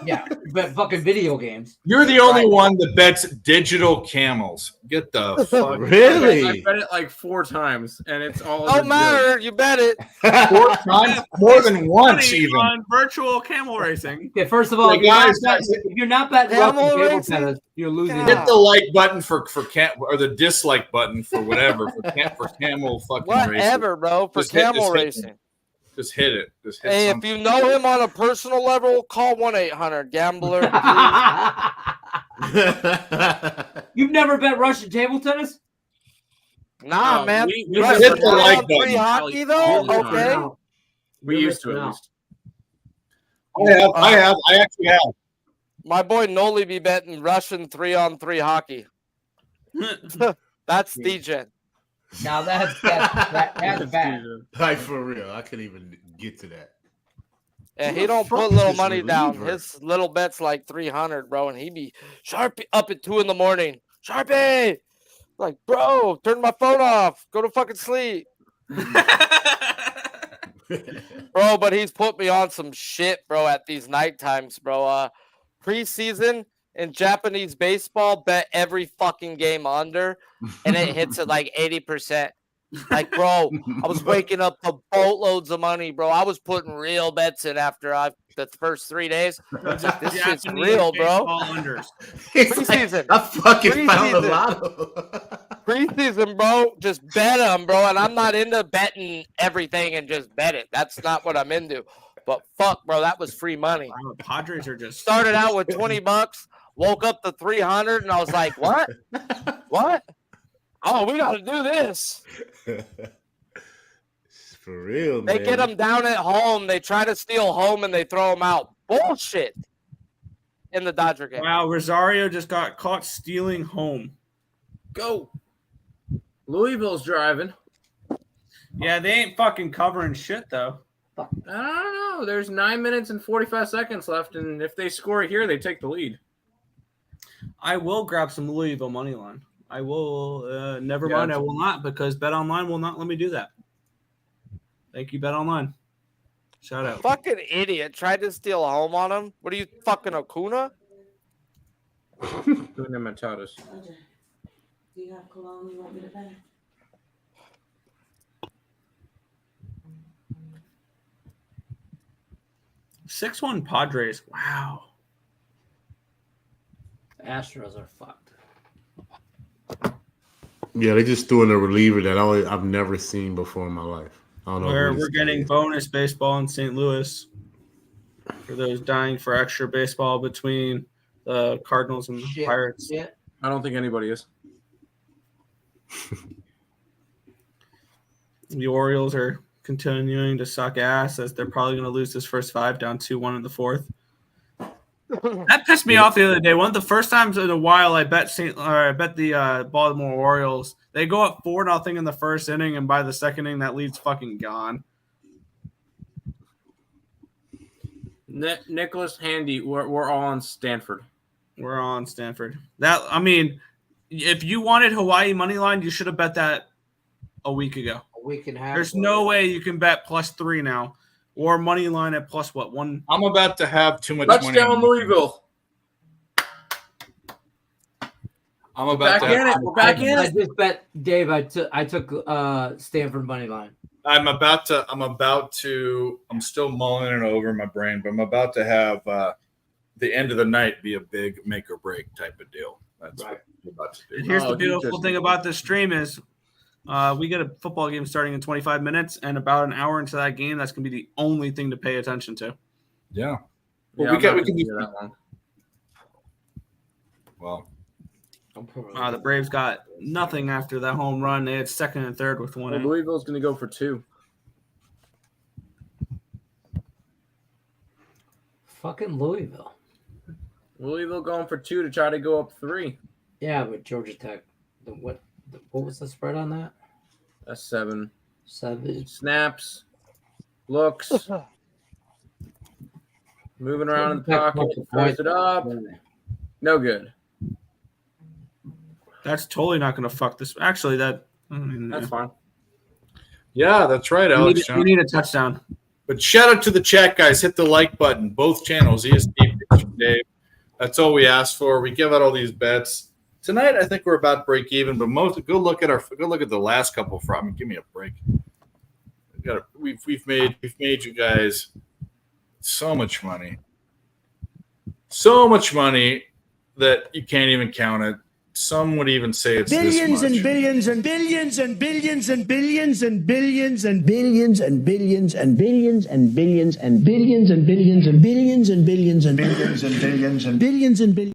Yeah, bet fucking video games. You're the only one that bets digital camels. Get the fuck. Really? I bet it like 4 times, and it's all. Don't matter. You bet it. 4 times, more than once, even. On virtual camel racing. Okay, first of all, Hey, guys, if you're not betting table tennis, you're losing. Hit the like button for or the dislike button for whatever for camel fucking racing. Whatever, bro. For camel racing. Just hit it. Just hit Hey, something. if you know him on a personal level, call 1-800-GAMBLER. You've never bet Russian table tennis? Nah, man. we hit the like button. Hockey, though? Okay. We used to at least. I actually have. My boy Noli be betting Russian 3-on-3 hockey. That's DJ. Now that's bad. Like, for real. I couldn't even get to that. Yeah, he don't put little money down. His little bet's like 300, bro, and he be Sharpie up at 2 a.m. Sharpie, like, bro, turn my phone off. Go to fucking sleep, bro. But he's put me on some shit, bro, at these night times, bro. Preseason in Japanese baseball, bet every fucking game under, and it hits at like 80%. Like, bro, I was waking up to boatloads of money, bro. I was putting real bets in after the first 3 days. This shit's real, bro. Preseason. I fucking found a lotto. Preseason, bro. Just bet them, bro. And I'm not into betting everything and just bet it. That's not what I'm into. But fuck, bro, that was free money. Padres are just started out with $20, woke up to 300, and I was like, what? What? Oh, we got to do this. For real, man. They get them down at home. They try to steal home, and they throw them out. Bullshit. In the Dodger game. Wow, Rosario just got caught stealing home. Go. Louisville's driving. Yeah, they ain't fucking covering shit, though. I don't know. There's 9 minutes and 45 seconds left, and if they score here, they take the lead. I will grab some Louisville money line. I will. Never mind. I will not, because BetOnline will not let me do that. Thank you, BetOnline. Shout out. Fucking idiot. Tried to steal home on him. What are you, fucking Acuna? Acuna Matatas. Do you have cologne you want me to buy? 6-1 Padres. Wow. The Astros are fucked. Yeah, they just threw in a reliever that I've never seen before in my life. I don't know. We're getting bonus baseball in St. Louis for those dying for extra baseball between the Cardinals and the Pirates. Yeah. I don't think anybody is. The Orioles are continuing to suck ass as they're probably going to lose this first 5 down 2-1 in the 4th. That pissed me off the other day. One of the first times in a while I bet the Baltimore Orioles. They go up 4-0 in the first inning, and by the second inning, that lead's fucking gone. Nicholas Handy, we're all on Stanford. We're on Stanford. If you wanted Hawaii money line, you should have bet that a week ago. A week and a half. There's no way you can bet +3 now, or money line at +1. I'm about to have too much money. Touchdown Louisville. I'm about to. We're back in I it. just bet Dave. I took Stanford money line. I'm still mulling it over in my brain, but I'm about to have the end of the night be a big make or break type of deal. That's right. what we're about to do. And here's the beautiful thing about this stream is we get a football game starting in 25 minutes, and about an hour into that game, that's going to be the only thing to pay attention to. Yeah. Well, we can do that long. Well, the Braves got nothing after that home run. They had second and third with 1 Well, out. Louisville's going to go for 2. Fucking Louisville. Louisville going for 2 to try to go up 3. Yeah, but Georgia Tech. What was the spread on that? That's 7. 7. Snaps. Looks. Moving around in the pocket. Throws it up. No good. That's totally not going to fuck this. Actually, That's fine. yeah, that's right, Alex. We need a touchdown. But shout out to the chat, guys. Hit the like button. Both channels, ESP, Dave. That's all we ask for. We give out all these bets. Tonight, I think we're about break even, but go look at the last couple from. Give me a break. We've made you guys so much money. So much money that you can't even count it. Some would even say it's Billions this much. and billions and billions and billions and billions and billions and billions and billions and billions and billions and billions and billions and billions and billions and billions and billions and billions and billions.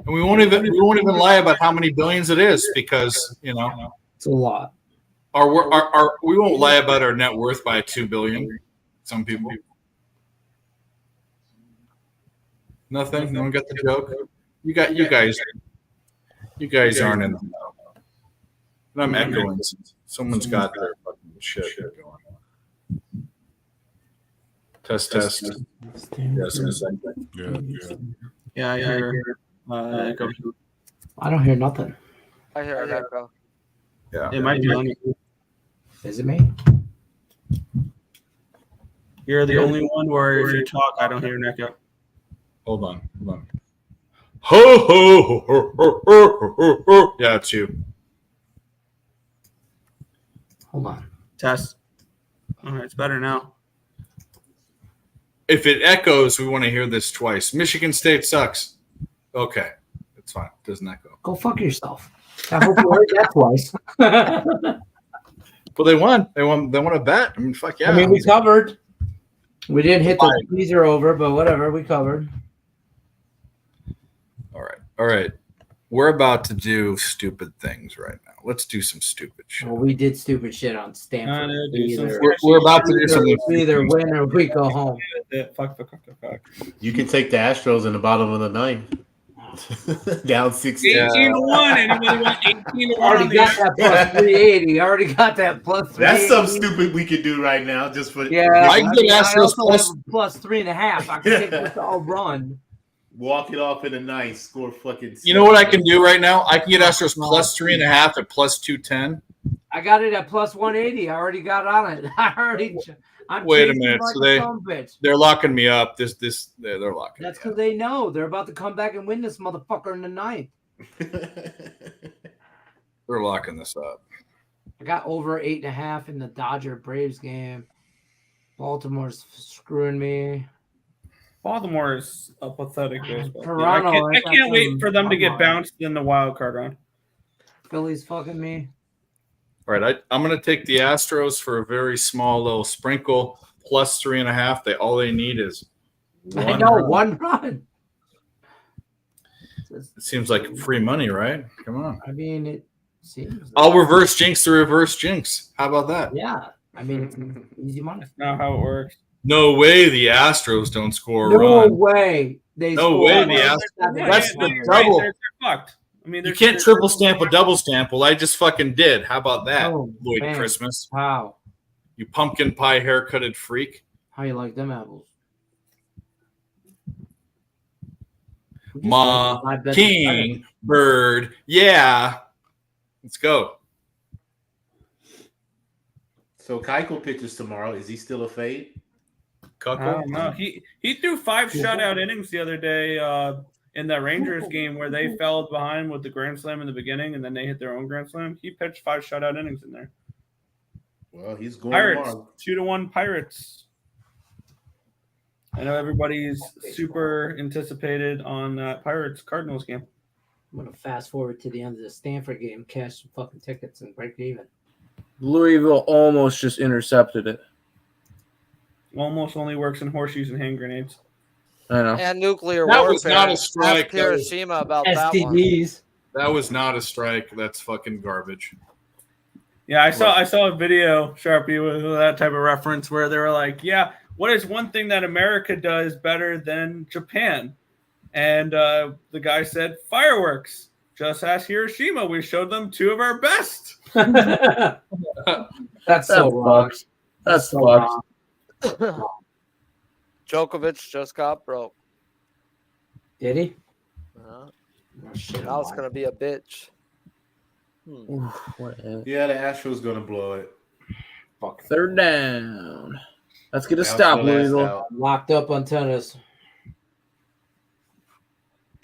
And we won't even lie about how many billions it is because It's a lot. We won't lie about our net worth by $2 billion. Some people. Nothing. No one got the joke. You guys aren't in the know. And I'm echoing. Someone's got their fucking shit going on. Test. Yes, in a second. Yeah, I don't hear nothing. I hear an echo. Yeah. It might be on you. Is it me? You're the only one where if you talk, I don't hear an echo. Hold on. Ho ho ho ho ho ho ho. Yeah, it's you. Hold on. Test. All right, it's better now. If it echoes, we want to hear this twice. Michigan State sucks. Okay, it's fine. It doesn't echo. Go fuck yourself. I hope you heard that twice. Well, they won. They won a bet. I mean, fuck yeah. I mean, we covered. We didn't hit the teaser over, but whatever. We covered. All right. We're about to do stupid things right now. Let's do some stupid shit. Well, we did stupid shit on Stanford. We're about to do something. We either win or we go home. Fuck. You can take the Astros in the bottom of the ninth. Down 16. 18-1. Anybody want 18-1? Already got that plus 380. Already got that plus 380. That's something stupid we could do right now, just for I can get Astros plus 3.5. I can take this all run. Walk it off in a night, score fucking. You know what I can do right now? I can get Astros plus 3.5 at plus 210. I got it at plus 180. I already got on it. I'm Wait a minute. like So they're locking me up. They're locking. That's because they know they're about to come back and win this motherfucker in the ninth. They're locking this up. I got over 8.5 in the Dodger Braves game. Baltimore's screwing me. Baltimore is a pathetic baseball team. Toronto, I can't wait for them to get bounced in the wild card round. Philly's fucking me. All right, I'm going to take the Astros for a very small little sprinkle, plus 3.5. All they need is one run. One run. It seems like free money, right? Come on. I mean, it seems. I'll reverse jinx the reverse jinx. How about that? Yeah, I mean, it's easy money. That's not how it works. No way the Astros don't score a No run. way. No way the Astros. That's the double. They're fucked. I mean, You can't triple stamp a double stamp. Well, I just fucking did. How about that, Lloyd man. Christmas? Wow. You pumpkin pie haircutted freak. How you like them apples? Ma, king, bird. Yeah. Let's go. So Keuchel pitches tomorrow. Is he still a fade? I don't know. He threw 5 shutout innings the other day in that Rangers game where they fell behind with the grand slam in the beginning and then they hit their own grand slam. He pitched 5 shutout innings in there. Well, he's going Pirates tomorrow. 2-1 Pirates. I know everybody's super anticipated on that Pirates Cardinals game. I'm gonna fast forward to the end of the Stanford game, cash some fucking tickets, and break even. Louisville almost just intercepted it. Almost only works in horseshoes and hand grenades. I know. And nuclear That warfare. was not a strike. Ask Hiroshima about that one. STDs. That was not a strike. That's fucking garbage. Yeah, I saw a video, Sharpie, with that type of reference where they were like, yeah, what is one thing that America does better than Japan? And the guy said, fireworks. Just ask Hiroshima. We showed them 2 of our best. That's so wrong. That's so wrong. Djokovic just got broke. Did he? Now it's going to be a bitch. Yeah, the Astros going to blow it. Third down. Let's get a Down stop, to the last Louisville. out. Locked up on tennis.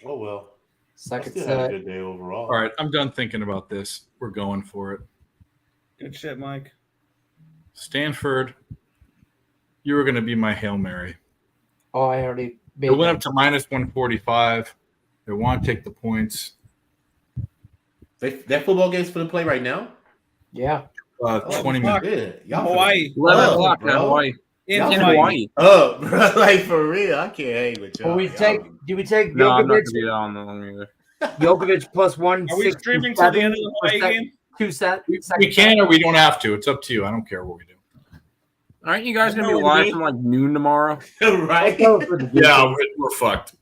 Oh, well. I Second still had a set. good day overall. All right, I'm done thinking about this. We're going for it. Good shit, Mike. Stanford, you were going to be my Hail Mary. Oh, I already They went up to minus 145. They want to take the points. That football game's for the play right now? Yeah. 20 fuck. minutes. Yeah, y'all Hawaii. 11 o'clock bro. in Hawaii. In Y'all Hawaii. Up, bro. Like, for real. I can't hang with y'all. Do we take No, I'm not going Djokovic? to be on the long either. Djokovic plus 1. Are we streaming to the end of the Hawaii game? 2 set. We can or we don't have to. It's up to you. I don't care what we do. Aren't you guys going to be live from like noon tomorrow? Right? Yeah, we're fucked.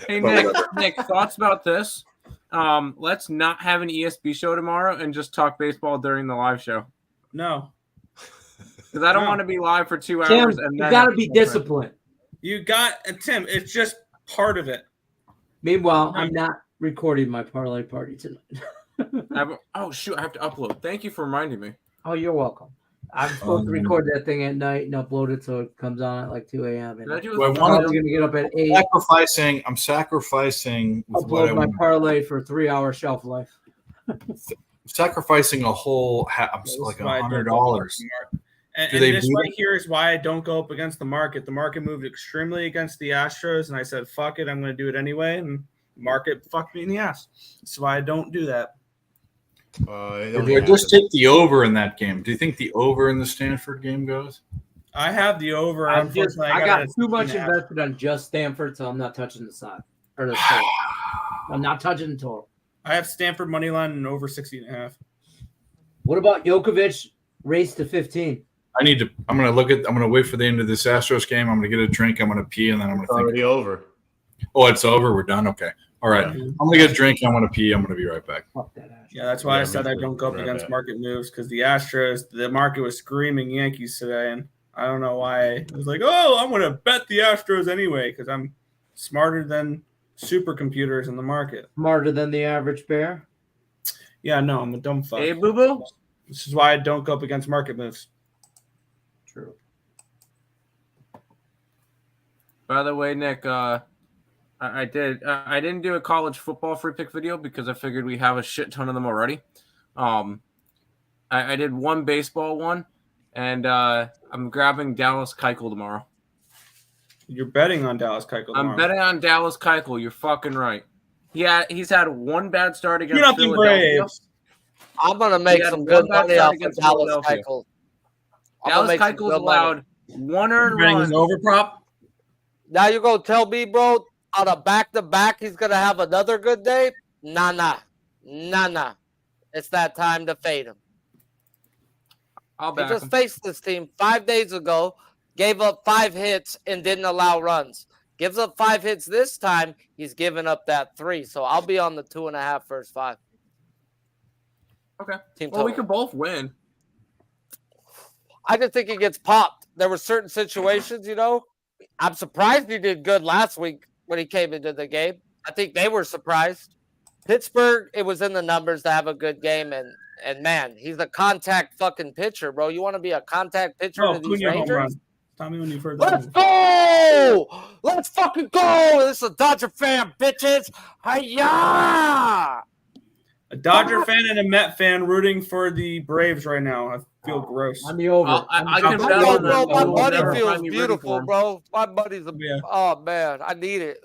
Hey, But Nick, whatever. Nick, thoughts about this? Let's not have an ESB show tomorrow and just talk baseball during the live show. No. Because I don't want to be live for 2 Tim, hours. And you then got to be disciplined. You got Tim. It's just part of it. Meanwhile, I'm not recording my parlay party tonight. Oh shoot! I have to upload. Thank you for reminding me. Oh, you're welcome. I'm supposed to record that thing at night and upload it so it comes on at like 2 a.m. And Did I do I'm it probably going to get up at 8. I'm sacrificing with what I Upload my want. parlay for 3-hour shelf life. Sacrificing a whole like $100. And, Do and they this beat right it? here is why I don't go up against the market. The market moved extremely against the Astros, and I said, fuck it, I'm going to do it anyway. And the market fucked me in the ass. That's why I don't do that. Or do I just take the over in that game? Do you think the over in the Stanford game goes? I have the over. I Unfortunately, got it at too much 16.5. invested on just Stanford, so I'm not touching the side. Or the total. I'm not touching the total. I have Stanford money line and over 60.5. What about Djokovic race to 15? I'm gonna wait for the end of this Astros game. I'm gonna get a drink, I'm gonna pee, and then I'm gonna think. Already over. Oh, it's over. We're done. Okay. All right. Yeah. I'm gonna get a drink. I'm gonna pee. I'm gonna be right back. Yeah, that's why I Yeah, said me I too. don't go up Right against back. market moves because the Astros, the market was screaming Yankees today, and I don't know why. It was like, oh, I'm going to bet the Astros anyway because I'm smarter than supercomputers in the market. Smarter than the average bear? Yeah, no, I'm a dumb fuck. Hey, boo-boo? This is why I don't go up against market moves. True. By the way, Nick, I did. I didn't do a college football free pick video because I figured we have a shit ton of them already. I did one baseball one, and I'm grabbing Dallas Keuchel tomorrow. You're betting on Dallas Keuchel tomorrow. I'm betting on Dallas Keuchel. You're fucking right. He's had one bad start against 2-0 Philadelphia. Braves. I'm gonna make some good money off of Dallas Philadelphia. Keuchel. Dallas Keuchel's allowed one earned Betting run. his over prop. Now you gonna tell me, bro, on a back-to-back he's gonna have another good day? Nah. It's that time to fade him. I'll He back just him. faced this team 5 days ago, gave up 5 hits and didn't allow runs. Gives up 5 hits this time, he's giving up that 3. So I'll be on the 2.5 first 5. Okay. Team Well, we total. could both win. I just think he gets popped. There were certain situations, I'm surprised he did good last week when he came into the game. I think they were surprised. Pittsburgh, it was in the numbers to have a good game, and man, he's a contact fucking pitcher, bro. You want to be a contact pitcher to these Cunha home run. Rangers? Tell me when you've heard that. Let's go! Let's fucking go! This is a Dodger fan, bitches! Hiya! A Dodger fan and a Met fan rooting for the Braves right now. I feel gross. I'm the over. I can bet Bro, on that. my You will buddy never feels find me rooting for beautiful, him. bro. My buddy's a Yeah. oh man, I need it.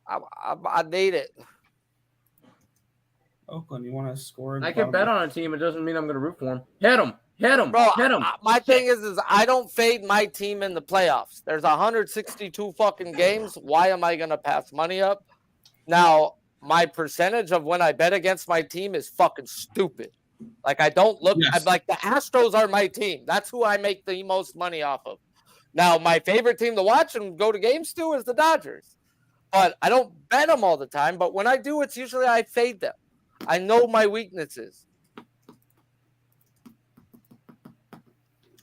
I need it. Oakland, you want to score? in I the can bet bottom? on a team. It doesn't mean I'm going to root for him. Hit him. Bro, Hit him. my thing is I don't fade my team in the playoffs. There's 162 fucking games. Why am I gonna pass money up? Now, my percentage of when I bet against my team is fucking stupid. Like I don't look. Yes. I'm like the Astros are my team. That's who I make the most money off of. Now, my favorite team to watch and go to games to is the Dodgers, but I don't bet them all the time. But when I do, it's usually I fade them. I know my weaknesses.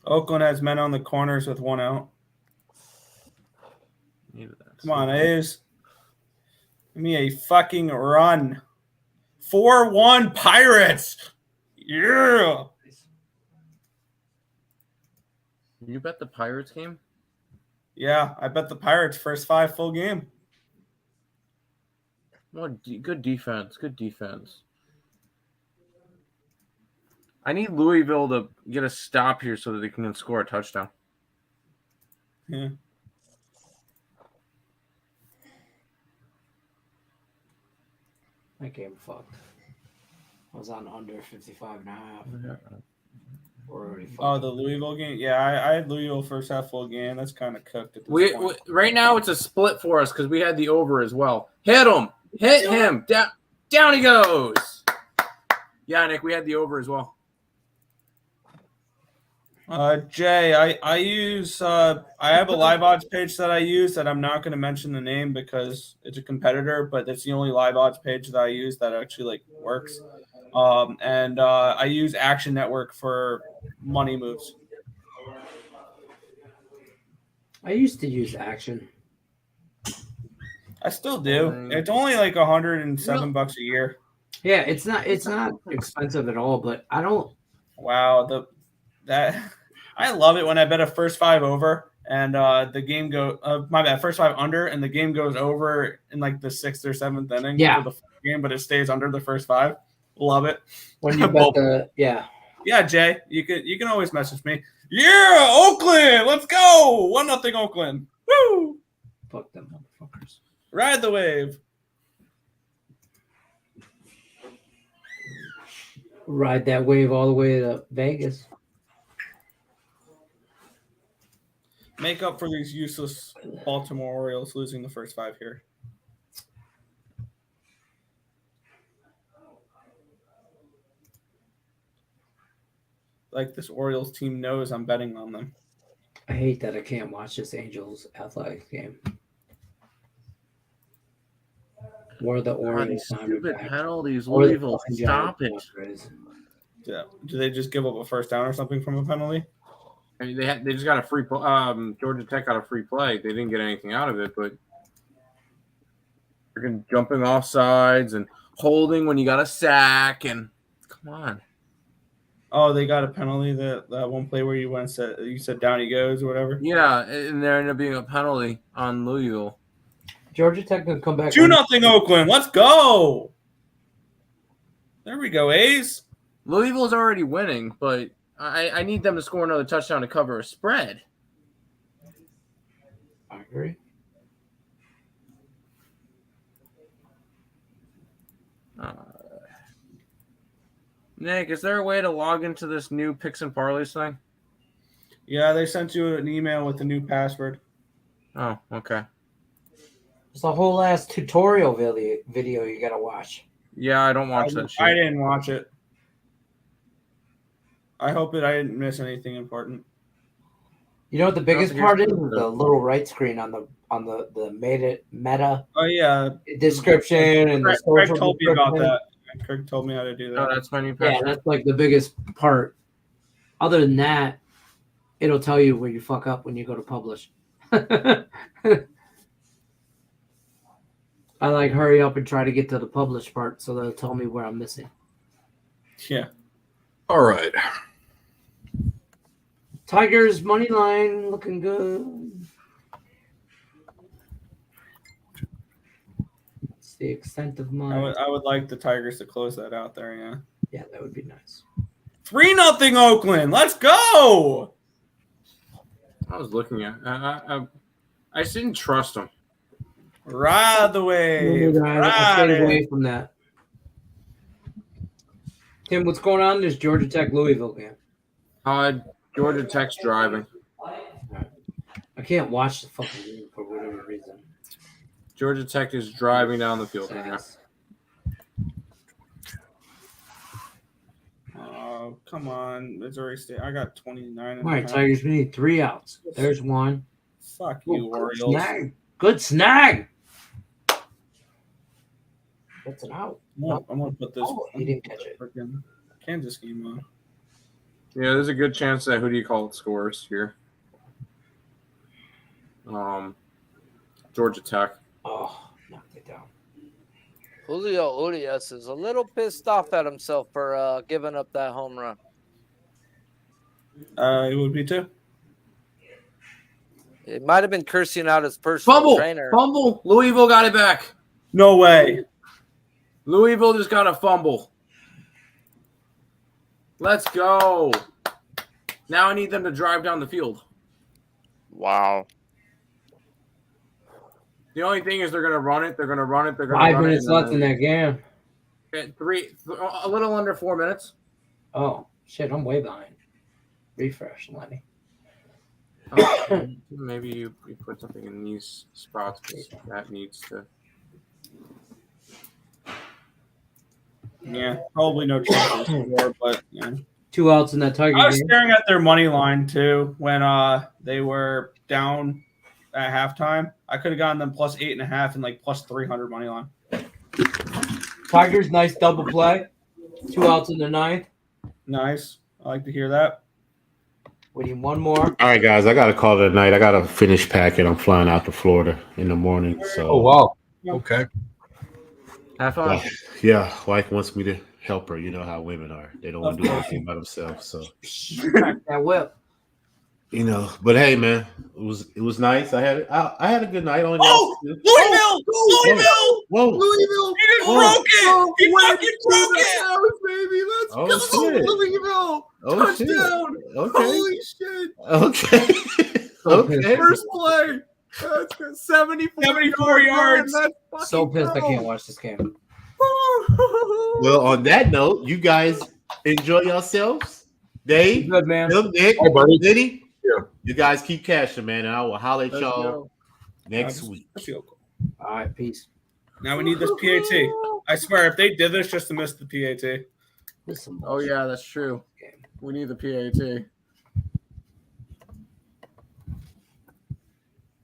Oakland has men on the corners with 1 out. Come on, A's. Give me a fucking run. 4-1 Pirates. Yeah. You bet the Pirates game? Yeah, I bet the Pirates first 5 full game. Good defense. Good defense. I need Louisville to get a stop here so that they can score a touchdown. Yeah. That game fucked. I was on under 55.5. Already fucked. Oh, the Louisville game? Yeah, I had Louisville first half full game. That's kind of cooked at this We point. right now it's a split for us because we had the over as well. Hit him. Hit him. Down he goes. Yeah, Nick, we had the over as well. Jay, I use I have a live odds page that I use that I'm not going to mention the name because it's a competitor, but it's the only live odds page that I use that actually works. And I use Action Network for money moves. I used to use Action. I still do. It's only like $107 a year. Yeah, it's not expensive at all, but I don't. Wow, I love it when I bet a first 5 over and the game first 5 under and the game goes over in like the 6th or 7th inning Yeah. for the game, but it stays under the first 5. Love it. When you bet Yeah, Jay, you can always message me. Yeah, Oakland, let's go. 1-0 Oakland. Woo! Fuck them motherfuckers. Ride the wave. Ride that wave all the way to Vegas. Make up for these useless Baltimore Orioles losing the first 5 here. Like this Orioles team knows I'm betting on them. I hate that I can't watch this Angels Athletics game. Or the Orioles. Stupid penalties, Or the Louisville. fucking Stop it. Giants. Yeah. Do they just give up a first down or something from a penalty? I mean, they just got a free Georgia Tech got a free play. They didn't get anything out of it, but freaking jumping off sides and holding when you got a sack and come on. Oh, they got a penalty that one play where you said down he goes or whatever. Yeah, and there ended up being a penalty on Louisville. Georgia Tech can come back. 2-0 Oakland. Let's go. There we go, A's. Louisville's already winning, but I need them to score another touchdown to cover a spread. I agree. Nick, is there a way to log into this new Picks and Parlays thing? Yeah, they sent you an email with the new password. Oh, okay. It's a whole ass tutorial video you gotta watch. Yeah, I don't watch that shit. I didn't watch it. I hope that I didn't miss anything important. You know what the biggest part is? The little right screen on the meta. Oh yeah, description and Craig the told me about that. Craig told me how to do that. Oh, that's my new Yeah, password. that's like the biggest part. Other than that, it'll tell you where you fuck up when you go to publish. I like hurry up and try to get to the publish part so they'll tell me where I'm missing. Yeah. All right. Tigers money line looking good. It's the extent of mine. I would like the Tigers to close that out there. Yeah. Yeah, that would be nice. 3-0 Oakland. Let's go. I was looking at. I just didn't trust them. Ride the wave. I stayed away from that. Tim, what's going on in this Georgia Tech Louisville game? Georgia Tech's driving. I can't watch the fucking game for whatever reason. Georgia Tech is driving down the field right now. Oh, come on. Missouri State. I got 29. All right, Tigers, we need 3 outs. There's one. Fuck you, Good Orioles. snag. Good snag. That's an out. I'm gonna put this. He didn't catch it. Freaking Kansas game on. Yeah, there's a good chance that who do you call it scores here. Georgia Tech. Oh, knocked it down. Julio Urias is a little pissed off at himself for giving up that home run. It would be too. It might have been cursing out his personal trainer. Fumble. Louisville got it back. No way. Louisville just got a fumble. Let's go. Now I need them to drive down the field. Wow. The only thing is they're going to run it. They're going to run it. They're going to 5 run minutes it. left in that game. A little under 4 minutes. Oh, shit, I'm way behind. Refresh, Lenny. Oh, maybe you put something in these spots because that needs to. Yeah, probably no chance for, but yeah. 2 outs in that Tiger I was game. staring at their money line too when they were down at halftime. I could have gotten them plus 8.5 and like plus 300 money line. Tigers, nice double play. 2 outs in the 9th. Nice. I like to hear that. We need one more. All right, guys, I got to call it a night. I got to finish packing. I'm flying out to Florida in the morning. So, wow. Okay. Have fun. Yeah, wife wants me to help her. You know how women are. They don't want to do anything by themselves. So, That whip. you know, but hey, man, it was nice. I had a good night. Only Louisville! Whoa. Louisville! He just Whoa. broke it! He fucking broke it! House, baby. Let's Oh, go, shit. Louisville! Oh, shit. Touchdown! Okay. Holy shit! Okay. First play. That's good. 74 yards. So Let's pissed I go. can't watch this game. Well, on that note, you guys enjoy yourselves. Dave, Good, man. Bill, Nick, Hey, buddy. Liddy, Yeah. you guys keep cashing, man, and I will holler at Let's y'all go. next week. All right, peace. Now we need this PAT. I swear, if they did this just to miss the PAT. Oh, yeah, that's true. We need the PAT.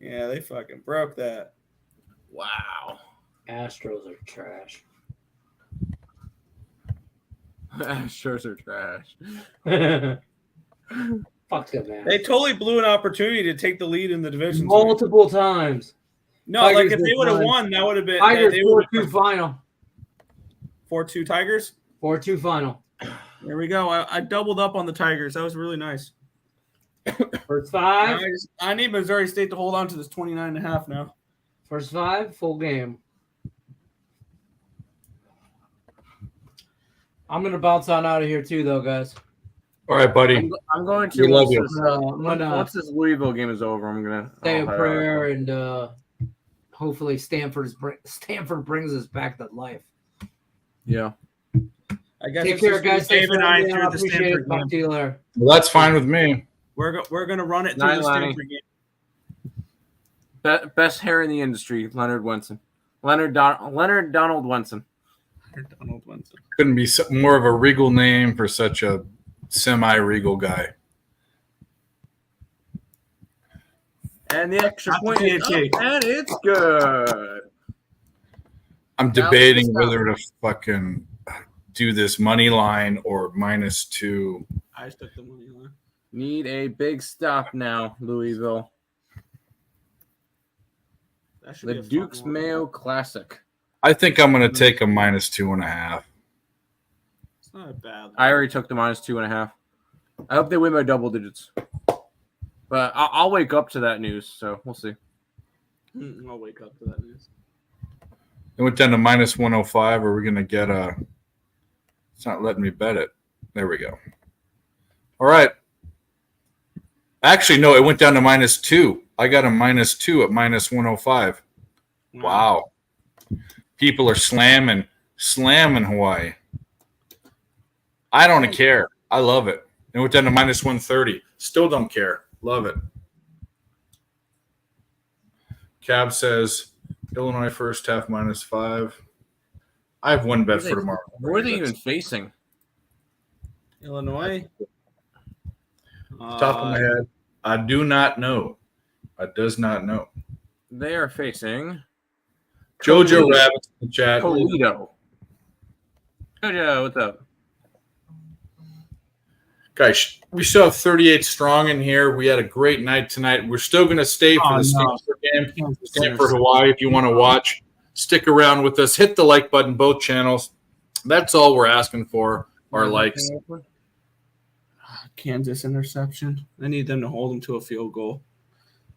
Yeah, they fucking broke that. Wow. Astros are trash. Astros are trash. Fuck them, man. They totally blew an opportunity to take the lead in the division. Multiple times. No, Tigers like if they just would have won. won, that would have been Tigers they would've 4-2 final. 4-2 Tigers. 4-2 final. There we go. I doubled up on the Tigers. That was really nice. First 5. I need Missouri State to hold on to this 29.5 now. First 5, full game. I'm gonna bounce on out of here too, though, guys. All right, buddy. I'm going We to love once you. this Louisville game is over. I'm gonna Say a head out. prayer and hopefully Stanford brings us back to life. Yeah. I guess Take it's care, just guys. Dave Thanks and for I having me on. through I the appreciate Stanford it. Talk game. to you later. Well, that's fine with me. We're gonna run it through Night, the Lonnie. Stanford game. Best hair in the industry, Leonard Wenson. Leonard Donald Wenson. Donald Wenson. Couldn't be more of a regal name for such a semi-regal guy. And the extra Not the point is up, PhD. and it's good. I'm Now debating let's whether to fucking do this money line or -2. I just took the money line. Need a big stop now, Louisville. That should The be a fun Duke's one. Mayo Classic. I think I'm going to take a -2.5. It's not a bad. I already took the -2.5. I hope they win by double digits. But I'll wake up to that news, so we'll see. I'll wake up to that news. It went down to -105. Are we going to get a... It's not letting me bet it. There we go. All right. Actually, no, it went down to -2. I got a -2 at -105. Wow. People are slamming Hawaii. I don't care. I love it. It went down to -130. Still don't care. Love it. Cab says Illinois first half -5. I have one bet for tomorrow. Where are they even facing? Illinois. Top of my head, I do not know. I does not know. They are facing Jojo Rabbit in the chat. Toledo. Jojo, what's up? Guys, we still have 38 strong in here. We had a great night tonight. We're still going to stay for the Stanford game. Stanford, Hawaii, if you want to watch. Stick around with us. Hit the like button, both channels. That's all we're asking for, our likes. Kansas interception. I need them to hold them to a field goal.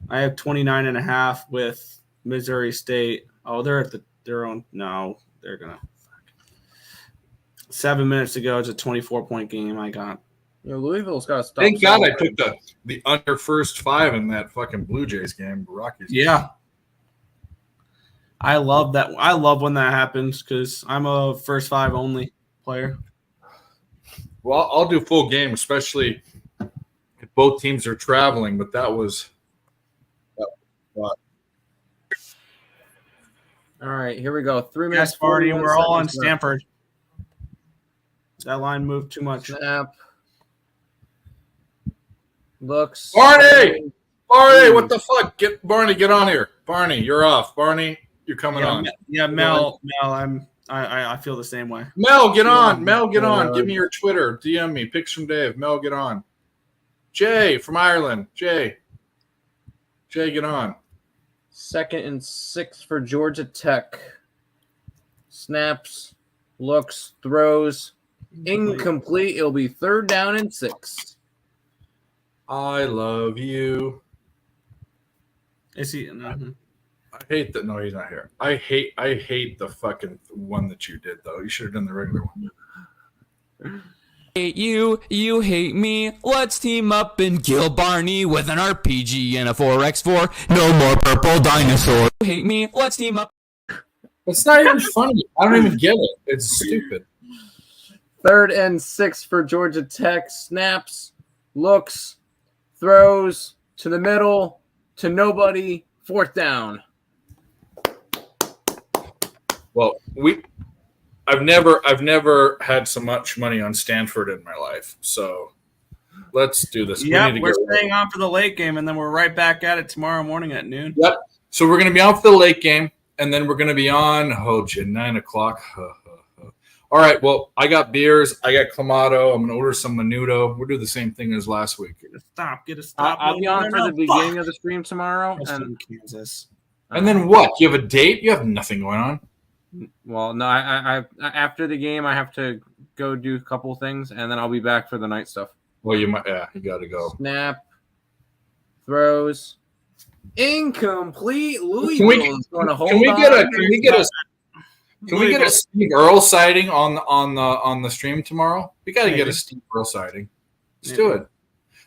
I have 29.5 with Missouri State. Oh, they're at their own. No, they're going to. 7 minutes ago, it's a 24-point game I got. Louisville's got to stop. Thank God I took the under first 5 in that fucking Blue Jays game. Rockies. Yeah. I love that. I love when that happens because I'm a first 5 only player. Well, I'll do full game, especially if both teams are traveling, but that was All right, here we go. 3 minutes. Yes, Barney, 41 we're all on seconds left. Stanford. That line moved too much. Snap. Looks. Barney, what the fuck? Get on here. Barney, you're off. Barney, you're coming on. Yeah, Mel, I feel the same way. Mel, get on. Mel, get on. Give me your Twitter. DM me. Picks from Dave. Mel, get on. Jay from Ireland. Jay, get on. 2nd and 6 for Georgia Tech. Snaps, looks, throws. Incomplete. It'll be 3rd down and 6. I love you. Is he? I hate that. No, he's not here. I hate the fucking one that you did though. You should have done the regular one. Hate you, you hate me. Let's team up and kill Barney with an RPG and a 4x4. No more purple dinosaur. You hate me, let's team up. It's not even funny. I don't even get it. It's stupid. 3rd and 6 for Georgia Tech. Snaps, looks, throws to the middle, to nobody. 4th down. Well, I've never had so much money on Stanford in my life. So let's do this. Yeah, we we're staying on for the late game, and then we're right back at it tomorrow morning at noon. Yep. So we're going to be on for the late game, and then we're going to be on 9 o'clock. All right. Well, I got beers. I got Clamato. I'm going to order some Menudo. We'll do the same thing as last week. Get a stop. I'll be on for the beginning of the stream tomorrow. And Kansas. And then what? You have a date? You have nothing going on. Well, no, I after the game, I have to go do a couple things, and then I'll be back for the night stuff. Well, you might. Yeah, you got to go. Snap, throws, Incomplete. Louisville Can we is going to hold can we on. get a Steve Earle sighting on the stream tomorrow? We got to get a Steve Earle sighting. Let's do it.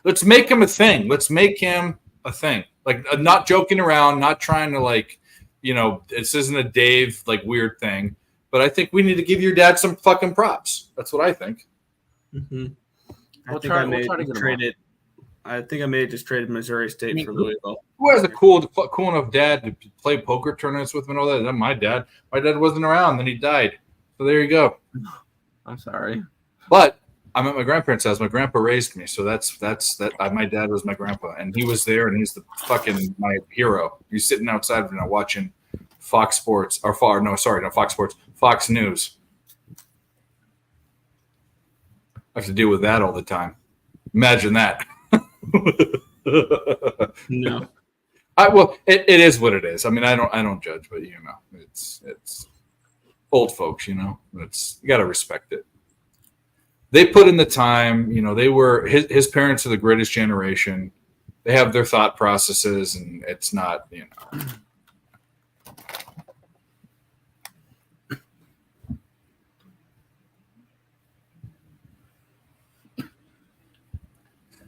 Let's make him a thing. Let's make him a thing. Like, not joking around, not trying to, like, you know, this isn't a Dave, like, weird thing. But I think we need to give your dad some fucking props. That's what I think. Mm-hmm. We'll try to get him traded. I think I may have just traded Missouri State for Louisville. Who has a cool enough dad to play poker tournaments with him and all that? Not my dad. My dad wasn't around, then he died. So there you go. I'm sorry. But I'm at my grandparents' house. My grandpa raised me, so that's that. My dad was my grandpa, and he was there, and he's the fucking my hero. He's sitting outside right now watching Fox Sports not Fox Sports, Fox News. I have to deal with that all the time. Imagine that. No. It is what it is. I mean, I don't judge, but you know, it's old folks. You know, you got to respect it. They put in the time. You know, they were his parents are the greatest generation. They have their thought processes, and it's not, you know.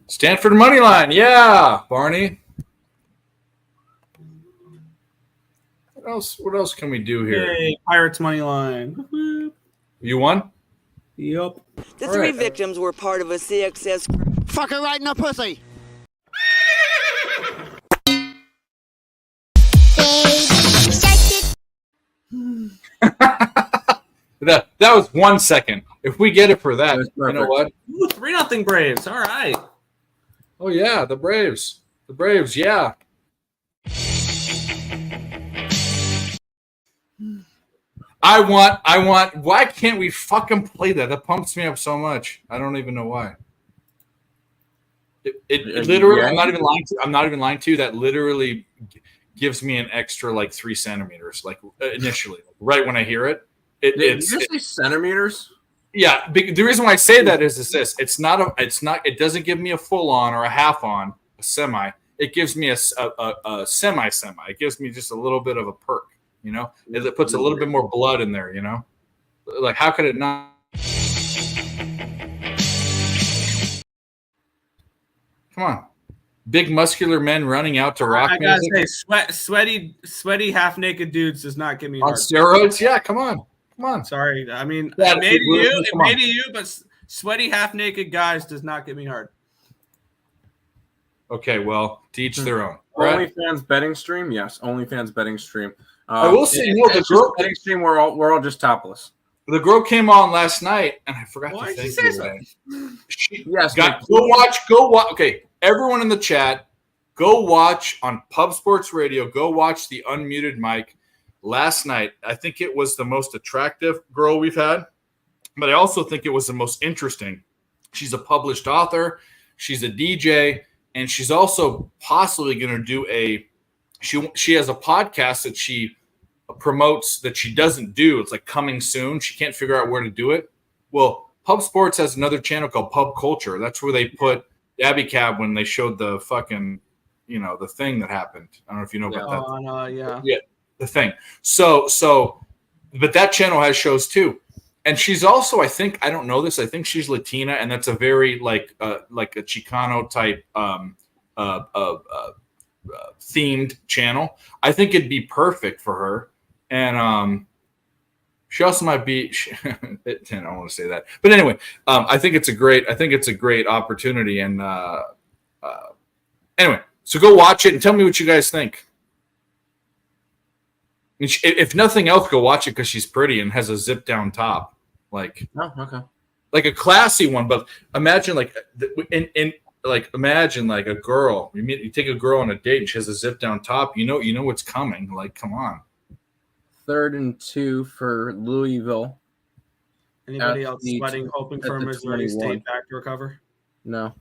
Stanford money line, yeah, Barney. What else can we do here? Hey, Pirates money line. You won? Yep. The three victims were part of a CXS group. Fuck her right in the pussy. That was 1 second. If we get it for that, you know what? Ooh, 3-0 Braves. All right. Oh yeah, the Braves. The Braves, yeah. I want. Why can't we fucking play that? That pumps me up so much. I don't even know why. It literally. Yeah. I'm not even lying to you. That literally gives me an extra like 3 centimeters. Like initially, right when I hear it. Did you say centimeters? Yeah. The reason why I say that is this. It's not. It doesn't give me a full on or a half on, a semi. It gives me a semi. It gives me just a little bit of a perk. You know, it puts a little bit more blood in there, you know? Like, how could it not? Come on. Big muscular men running out to rock music. I gotta say, sweaty, half-naked dudes does not get me on hard. steroids? Yeah, come on. Sorry. I mean, yeah, it may to you, but sweaty, half-naked guys does not get me hard. Okay, well, to each their own. OnlyFans betting stream? Yes, OnlyFans betting stream. I will say, the girl betting stream. We're all just topless. The girl came on last night, and I forgot to thank you. Yes, go watch. Okay, everyone in the chat, go watch on Pub Sports Radio. Go watch the unmuted mic last night. I think it was the most attractive girl we've had, but I also think it was the most interesting. She's a published author. She's a DJ, and she's also possibly going to do She has a podcast that she promotes that she doesn't do. It's like coming soon. She can't figure out where to do it. Well, Pub Sports has another channel called Pub Culture. That's where they put Abby Cab when they showed the fucking, you know, the thing that happened. I don't know if you know about that. Yeah, the thing. So, but that channel has shows too. And she's also, I don't know this. I think she's Latina, and that's a very like a Chicano type themed channel. I think it'd be perfect for her, and she also might be. I don't want to say that, but anyway, I think it's a great opportunity, and anyway, so go watch it and tell me what you guys think. If nothing else, go watch it because she's pretty and has a zip down top, like like a classy one. But imagine imagine like a girl. You take a girl on a date and she has a zip down top. You know what's coming. Like, come on. 3rd and 2 for Louisville. Anybody else sweating, hoping for Missouri State back to recover? No.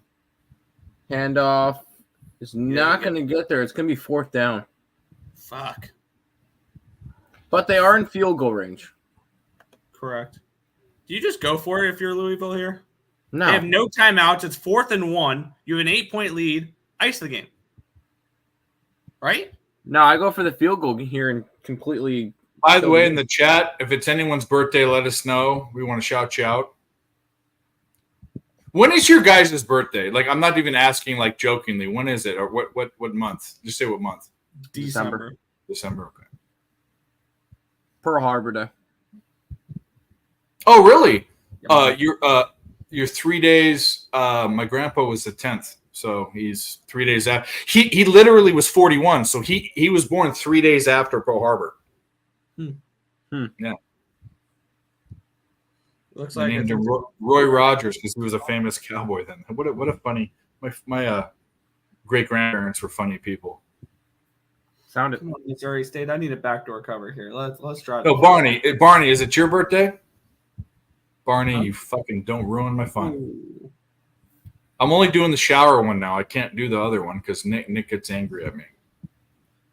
Handoff is not going to get there. It's going to be 4th down. Fuck. But they are in field goal range. Correct. Do you just go for it if you're Louisville here? No. They have no timeouts. It's 4th and 1. You have an 8-point lead. Ice the game. right? No, I go for the field goal here and completely. By the way, in the chat, if it's anyone's birthday, let us know. We want to shout you out. When is your guys' birthday? Like, I'm not even asking, like, jokingly. When is it, or what month? Just say what month. December. Okay. Pearl Harbor Day. Oh, really? You're 3 days. My grandpa was the 10th, so he's 3 days after. He literally was 41, so he was born 3 days after Pearl Harbor. Yeah. Looks They like named him Roy Rogers because he was a famous cowboy then. What a funny. My great grandparents were funny people. Come on, Missouri State. I need a backdoor cover here. Let's try. No, Barney, is it your birthday? Barney, you fucking don't ruin my fun. Ooh. I'm only doing the shower one now. I can't do the other one because Nick gets angry at me.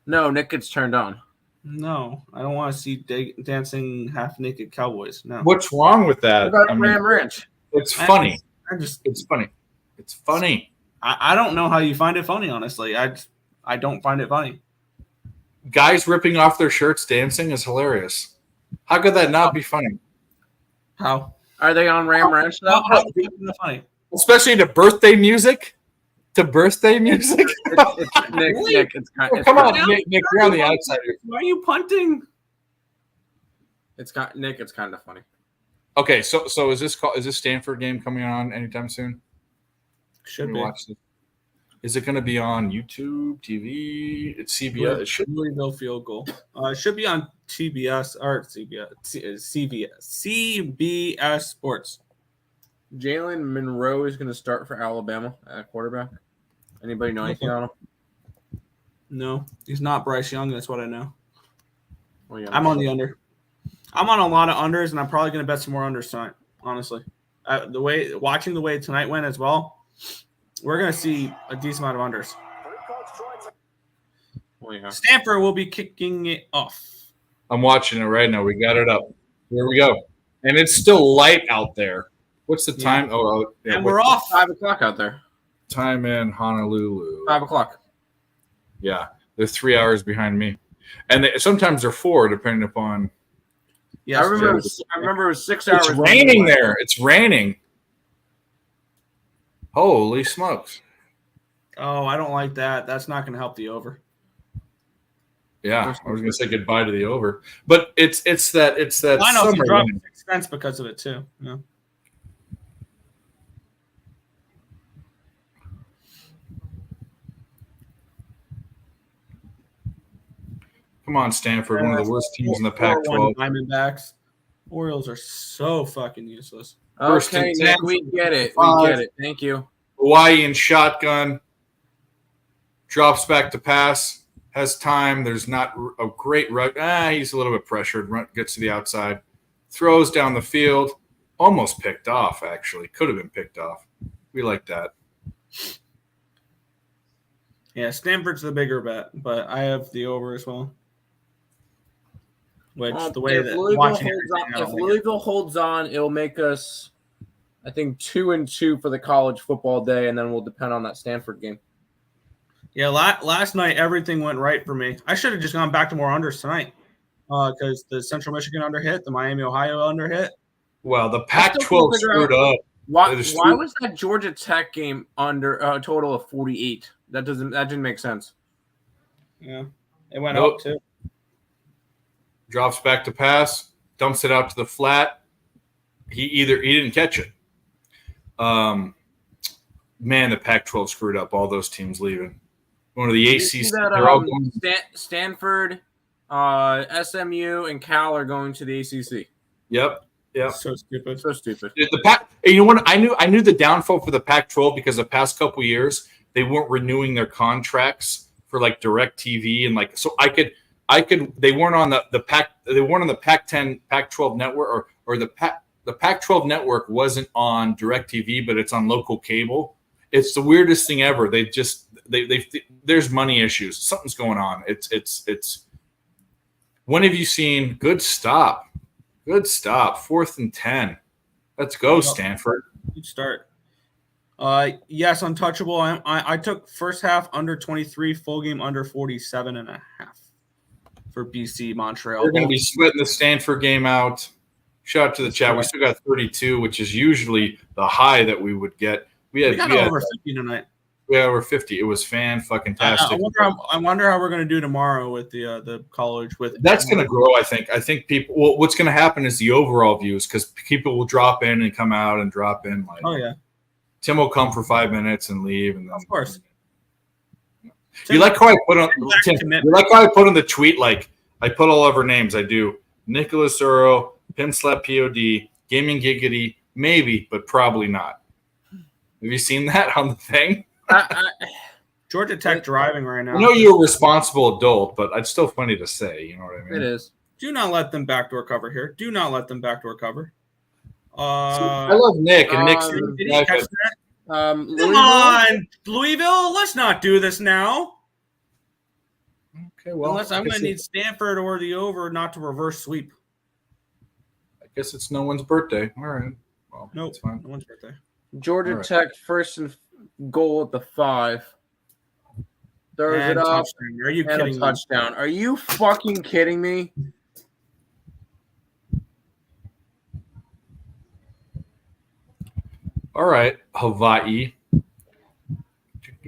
No, Nick gets turned on. No, I don't want to see dancing half-naked cowboys. No. What's wrong with that? What about Ram Ranch? It's funny. It's funny. It's funny. I don't know how you find it funny, honestly. I don't find it funny. Guys ripping off their shirts dancing is hilarious. How could that not be funny? How? Are they on Ram Ranch though? How is that funny? Especially to birthday music. Nick, it's kind. Come on, Nick, you're on the outside. Why are you punting? It's kind of funny. Okay, so is this Stanford game coming on anytime soon? Should be. Watch this. Is it going to be on YouTube, TV? It's CBS. It should Louisville field goal. It should be on TBS or CBS Sports. Jalen Monroe is going to start for Alabama at quarterback. Anybody know anything on him? No, he's not Bryce Young. That's what I know. Well, yeah, I'm on the under. I'm on a lot of unders, and I'm probably going to bet some more unders tonight. Honestly, watching the way tonight went as well, we're going to see a decent amount of unders. Well, yeah. Stanford will be kicking it off. I'm watching it right now. We got it up. Here we go, and it's still light out there. What's the time? Yeah. Oh, yeah. And we're off 5 o'clock out there. Time in Honolulu. 5 o'clock. Yeah, they're 3 hours behind me, and sometimes they're 4, depending upon. Yes, I remember it was 6 hours. It's raining there. It's raining. Holy smokes! Oh, I don't like that. That's not going to help the over. Yeah, I was going to say goodbye to the over, but it's that I know summer. dropped 6 cents because of it too. Yeah. Come on, Stanford, one of the worst teams in the Pac-12. Diamondbacks. Orioles are so fucking useless. Okay, Nick, we get it. We get it. Thank you. Hawaii in shotgun. Drops back to pass. Has time. There's not a great rush. He's a little bit pressured. Gets to the outside. Throws down the field. Almost picked off, actually. Could have been picked off. We like that. Yeah, Stanford's the bigger bet, but I have the over as well. Which the way that if Louisville holds on, it'll make us, I think, 2-2 for the college football day, and then we'll depend on that Stanford game. Yeah, last night everything went right for me. I should have just gone back to more unders tonight because the Central Michigan under hit, the Miami Ohio under hit. Well, the Pac-12 screwed up. Why was that Georgia Tech game under a total of 48? That didn't make sense. Yeah, it went up too. Drops back to pass, dumps it out to the flat. He didn't catch it. Man, the Pac-12 screwed up. All those teams leaving. Going to the ACC. They're all going. Stanford, SMU, and Cal are going to the ACC. Yep. So stupid. You know what? I knew the downfall for the Pac-12 because the past couple years they weren't renewing their contracts for like DirecTV and like so I could they weren't on the Pac-10 Pac-12 network or the Pac-12 network wasn't on DirecTV, but it's on local cable. It's the weirdest thing ever. They there's money issues. Something's going on. It's when have you seen good stop? 4th and 10. Let's go, Stanford. Good start. Yes, untouchable. I took first half under 23, full game under 47.5 for BC Montreal. We're going to be splitting the Stanford game out. Shout out to the chat. We still got 32, which is usually the high that we would get. We got over 50 tonight. Yeah, over 50. It was fan-fucking-tastic. I wonder how we're going to do tomorrow with the college. That's going to grow, I think. I think people. Well, what's going to happen is the overall views, because people will drop in and come out and drop in. Like, oh yeah, Tim will come for 5 minutes and leave, and then, of course. You like how I put on Tim, you like how I put on the tweet? Like I put all of our names. I do Nicholas Earl, Pim Slap POD, Gaming Giggity, maybe, but probably not. Have you seen that on the thing? Georgia Tech driving right now. I know you're a responsible adult, but it's still funny to say. You know what I mean? It is. Do not let them backdoor cover here. Do not let them backdoor cover. I love Nick, and Nick's did he catch that? Come on, Louisville. Let's not do this now. Okay, well, unless I'm going to need Stanford or the over not to reverse sweep. I guess it's no one's birthday. All right. Well, nope, it's fine. No one's birthday. Georgia Tech first and goal at the 5. Throws it up. Are you kidding me? Touchdown. Are you fucking kidding me? All right, Hawaii.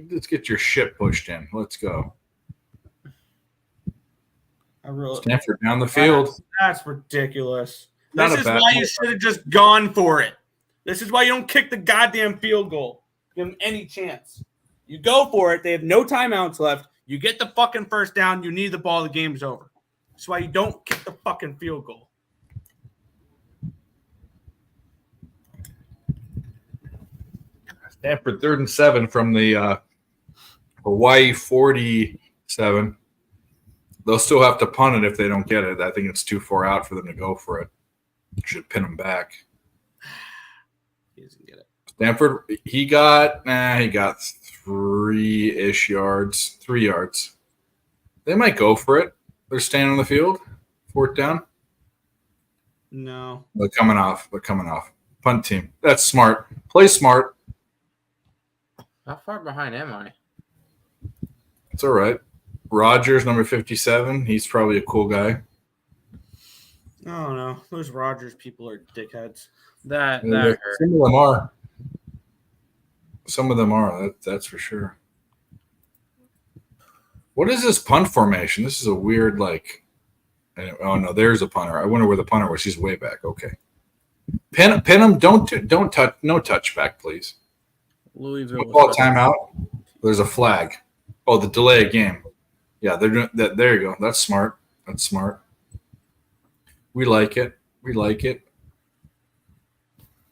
Let's get your shit pushed in. Let's go. Stanford down the field. That's ridiculous. Not this is why you should have just gone for it. This is why you don't kick the goddamn field goal. Give them any chance. You go for it. They have no timeouts left. You get the fucking first down. You need the ball. The game's over. That's why you don't kick the fucking field goal. Stanford 3rd and 7 from the Hawaii 47. They'll still have to punt it if they don't get it. I think it's too far out for them to go for it. Should pin them back. He doesn't get it. Stanford, he got 3-ish yards. 3 yards. They might go for it. They're staying on the field. 4th down. No. They're coming off. Punt team. That's smart. Play smart. How far behind am I? It's all right. Rogers, number 57. He's probably a cool guy. Oh no, those Rogers people are dickheads. That hurt. Some of them are. Some of them are. That's for sure. What is this punt formation? This is a weird like. Oh no, there's a punter. I wonder where the punter was. He's way back. Okay. Pin him. Don't touch. No touchback, please. Louisville. Call timeout. There's a flag. Oh, the delay of game. Yeah, they're doing that. There you go. That's smart. We like it.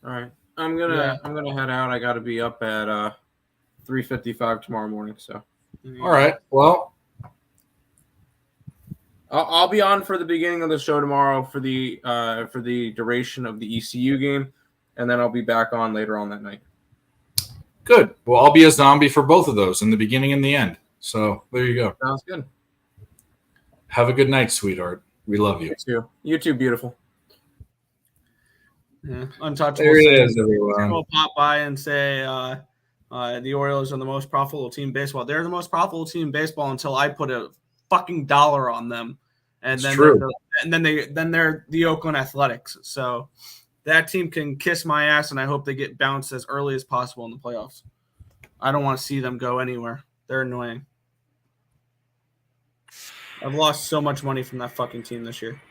All right. I'm gonna head out. I gotta be up at 3:55 tomorrow morning. So all right. Well, I'll be on for the beginning of the show tomorrow for the duration of the ECU game, and then I'll be back on later on that night. Good. Well, I'll be a zombie for both of those in the beginning and the end. So there you go. Sounds good. Have a good night, sweetheart. We love you. You too, beautiful. Yeah, untouchable. There it is, everyone. We'll pop by and say the Orioles are the most profitable team in baseball. They're the most profitable team in baseball until I put a fucking dollar on them, and then they're the Oakland Athletics. So that team can kiss my ass, and I hope they get bounced as early as possible in the playoffs. I don't want to see them go anywhere. They're annoying. I've lost so much money from that fucking team this year.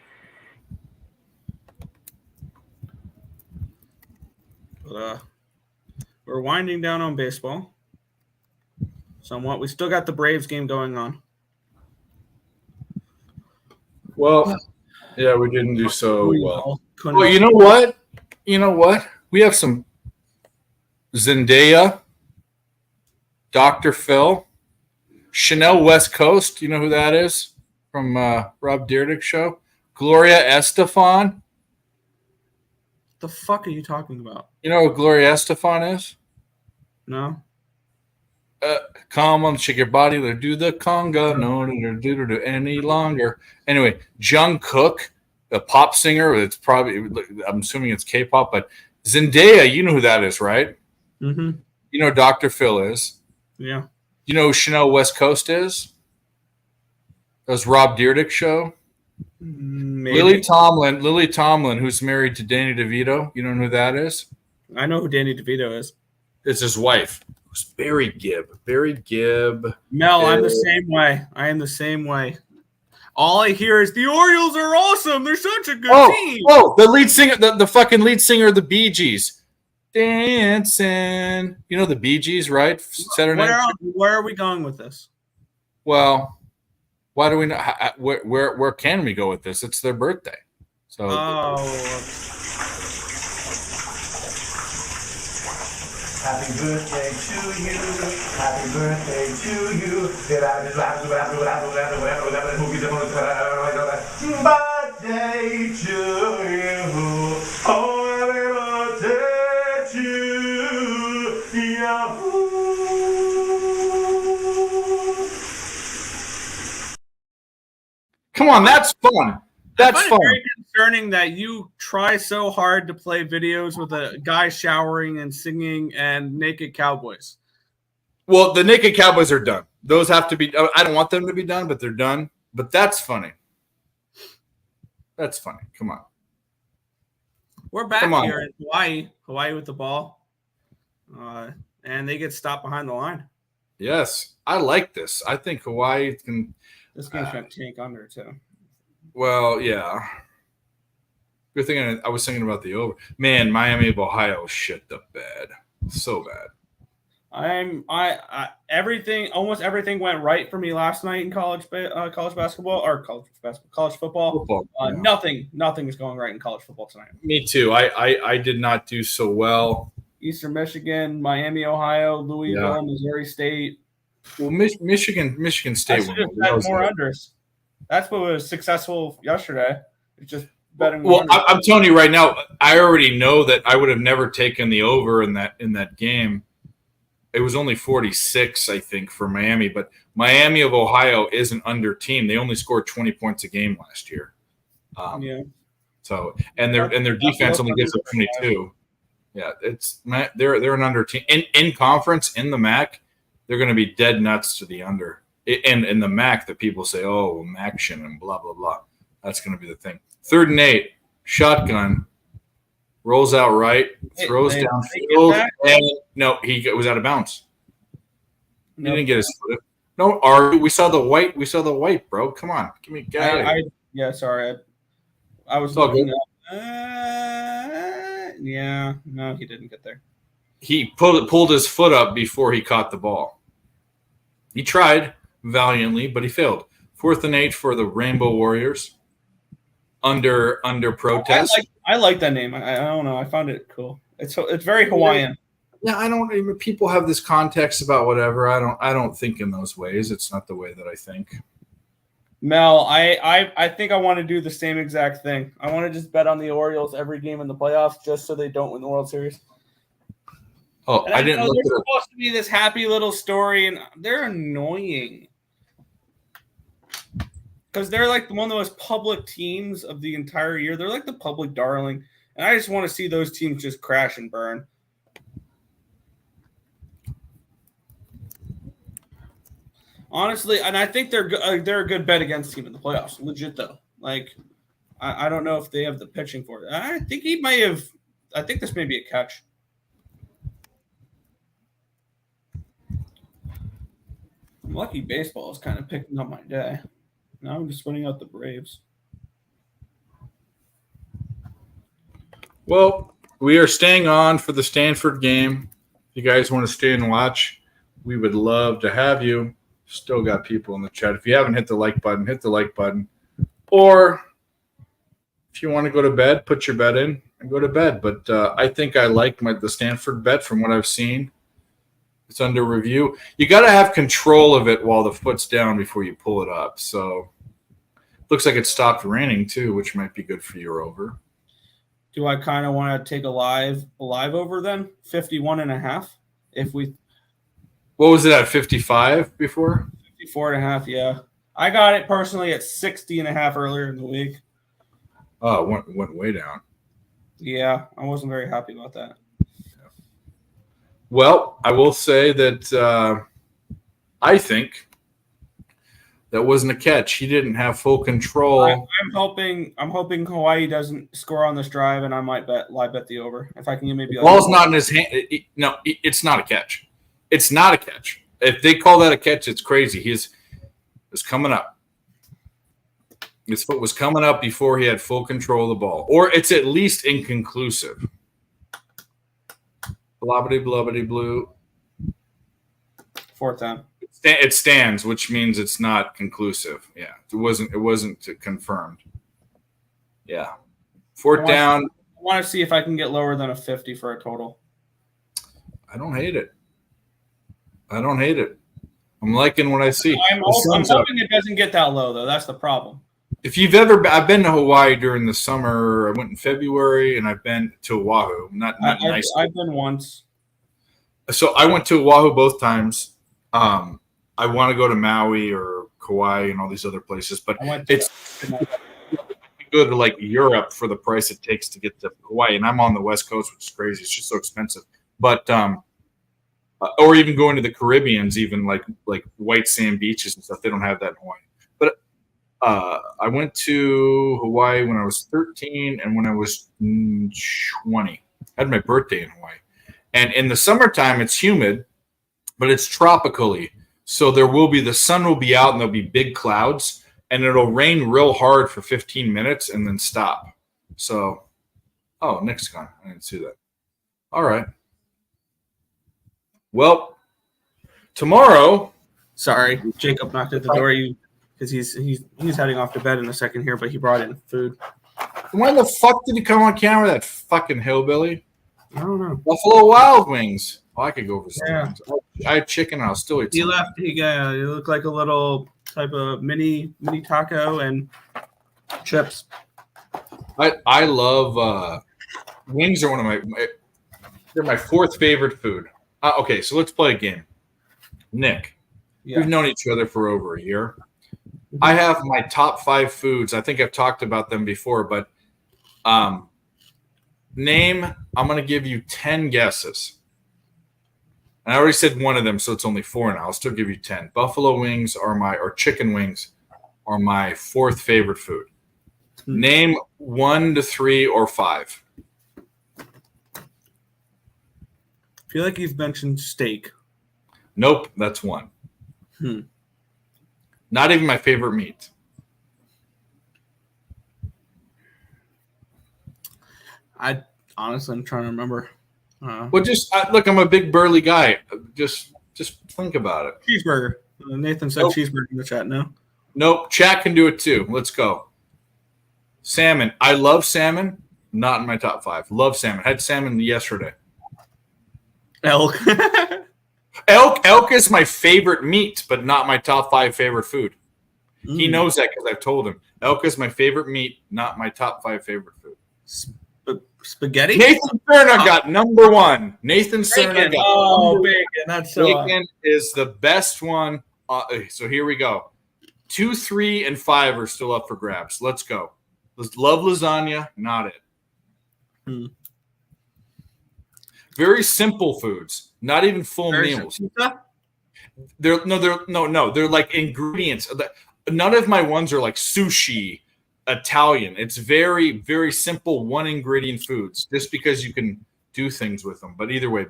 But we're winding down on baseball somewhat. We still got the Braves game going on. Well, yeah, we didn't do so well. Well, you know what? We have some Zendaya, Dr. Phil, Chanel West Coast. You know who that is from Rob Dyrdek's show? Gloria Estefan. The fuck are you talking about? You know who Gloria Estefan is? No. Come on, shake your body. Let's do the conga. No, do any longer. Anyway, Jungkook, the pop singer. It's probably, I'm assuming it's K-pop, but Zendaya, you know who that is, right? Mm-hmm. You know who Dr. Phil is. Yeah. You know who Chanel West Coast is? That was Rob Dyrdek's show. Maybe. Lily Tomlin, who's married to Danny DeVito. You know who that is? I know who Danny DeVito is. It's his wife. Who's Barry Gibb. Mel, I'm the same way. I am the same way. All I hear is the Orioles are awesome. They're such a good team. Oh, the lead singer, the fucking lead singer of the Bee Gees. Dancing. You know the Bee Gees, right? Saturday night. Where are we going with this? Well, why do we not? Where can we go with this? It's their birthday. So. Happy birthday to you. Happy birthday to you. Birthday to you. Oh, happy birthday to you. Come on, that's fun. That's I find fun. it very concerning that you try so hard to play videos with a guy showering and singing and naked cowboys. Well, the naked cowboys are done. Those have to be. I don't want them to be done, but they're done. But that's funny. That's funny. Come on. We're back Come on. here in Hawaii. Hawaii with the ball, and they get stopped behind the line. Yes, I like this. I think Hawaii can. This game's going to tank under too. Well, yeah. Good thing I was thinking about the over. Man, Miami of Ohio shit the bed. So bad. Almost everything went right for me last night in college basketball or college football. Yeah. Nothing is going right in college football tonight. Me too. I did not do so well. Eastern Michigan, Miami, Ohio, Louisville, Missouri State. Well, Michigan State I should have bet more unders. That's what was successful yesterday. It's just betting. Well, I'm telling you right now, I already know that I would have never taken the over in that game. It was only 46, I think, for Miami, but Miami of Ohio is an under team. They only scored 20 points a game last year. Yeah. So and their defense only gives up 22. Yeah, they're an under team in conference in the MAC. They're going to be dead nuts to the under. And in the MAC, that people say, oh, Maction and blah, blah, blah. That's going to be the thing. 3rd and 8, shotgun, rolls out right, throws downfield. And no, he was out of bounds. He didn't get his foot. No, we saw the white. We saw the white, bro. Come on. Give me a Yeah, sorry. I was looking up. Yeah, no, he didn't get there. He pulled his foot up before he caught the ball. He tried valiantly, but he failed. 4th and 8 for the Rainbow Warriors. Under protest. I like that name. I don't know. I found it cool. It's very Hawaiian. Yeah, I don't even. People have this context about whatever. I don't think in those ways. It's not the way that I think. Mel, I think I want to do the same exact thing. I want to just bet on the Orioles every game in the playoffs just so they don't win the World Series. Oh, I didn't look at it. They're supposed to be this happy little story, and they're annoying. Because they're like one of the most public teams of the entire year. They're like the public darling. And I just want to see those teams just crash and burn. Honestly, and I think they're a good bet against team in the playoffs. Legit, though. Like, I don't know if they have the pitching for it. I think he may have. I think this may be a catch. Lucky Baseball is kind of picking up my day. Now I'm just winning out the Braves. Well, we are staying on for the Stanford game. If you guys want to stay and watch, we would love to have you. Still got people in the chat. If you haven't hit the like button, hit the like button. Or if you want to go to bed, put your bet in and go to bed. But I think I like the Stanford bet from what I've seen. It's under review. You got to have control of it while the foot's down before you pull it up. So looks like it stopped raining too, which might be good for your over. Do I kind of want to take a live over then? 51.5. If we. What was it at 55 before? 54.5. Yeah, I got it personally at 60.5 earlier in the week. Oh, it went way down. Yeah, I wasn't very happy about that. Well, I will say that I think that wasn't a catch. He didn't have full control. I'm hoping Hawaii doesn't score on this drive, and I might bet the over. If I can get maybe The ball's not in his hand. It's not a catch. It's not a catch. If they call that a catch, it's crazy. He's coming up. His foot was coming up before he had full control of the ball, or it's at least inconclusive. Blobbity blobbity blue. Fourth down. It stands, which means it's not conclusive. Yeah, it wasn't confirmed. Yeah, fourth down. I want to see if I can get lower than a 50 for a total. I don't hate it. I'm liking what I see. I'm hoping it doesn't get that low, though. That's the problem. If you've ever, I've been to Hawaii during the summer. I went in February, and I've been to Oahu. Not nice. I've been once. So I went to Oahu both times. I want to go to Maui or Kauai and all these other places, but it's good to like Europe for the price it takes to get to Hawaii. And I'm on the West Coast, which is crazy. It's just so expensive. But or even going to the Caribbeans, even like white sand beaches and stuff. They don't have that in Hawaii. But I went to Hawaii when I was 13 and when I was 20. I had my birthday in Hawaii. And in the summertime, it's humid, but it's tropically. So the sun will be out and there'll be big clouds and it'll rain real hard for 15 minutes and then stop. So, Nick's gone. I didn't see that. All right. Well, tomorrow. Sorry, Jacob knocked at the door because he's heading off to bed in a second here, but he brought in food. When the fuck did he come on camera, that fucking hillbilly? I don't know. Buffalo Wild Wings. Oh, I could go for some wings. I had chicken. I'll still eat. He left. He looked like a little type of mini taco and chips. I love wings. Are one of they're my fourth favorite food. Okay, so let's play a game. Nick, we've known each other for over a year. I have my top 5 foods. I think I've talked about them before, but name. I'm going to give you 10 guesses. And I already said one of them, so it's only 4 now. I'll still give you 10. Buffalo wings or chicken wings are my fourth favorite food. Name 1 to 3 or 5. I feel like you've mentioned steak. Nope, that's 1. Not even my favorite meat. I'm trying to remember. Well, just look. I'm a big burly guy. Just think about it. Cheeseburger. Nathan said cheeseburger in the chat. No. Nope. Chat can do it too. Let's go. Salmon. I love salmon. Not in my top 5. Love salmon. Had salmon yesterday. Elk. Elk is my favorite meat, but not my top 5 favorite food. He knows that because I've told him. Elk is my favorite meat, not my top 5 favorite food. Spaghetti? Nathan Cerna got number 1. Nathan Cerna got bacon. That's so bacon is the best one. So here we go. 2, 3, and 5 are still up for grabs. Let's go. Love lasagna, not it. Very simple foods, not even full meals. They're like ingredients. None of my ones are like sushi, Italian. It's very, very simple one ingredient foods just because you can do things with them. But either way,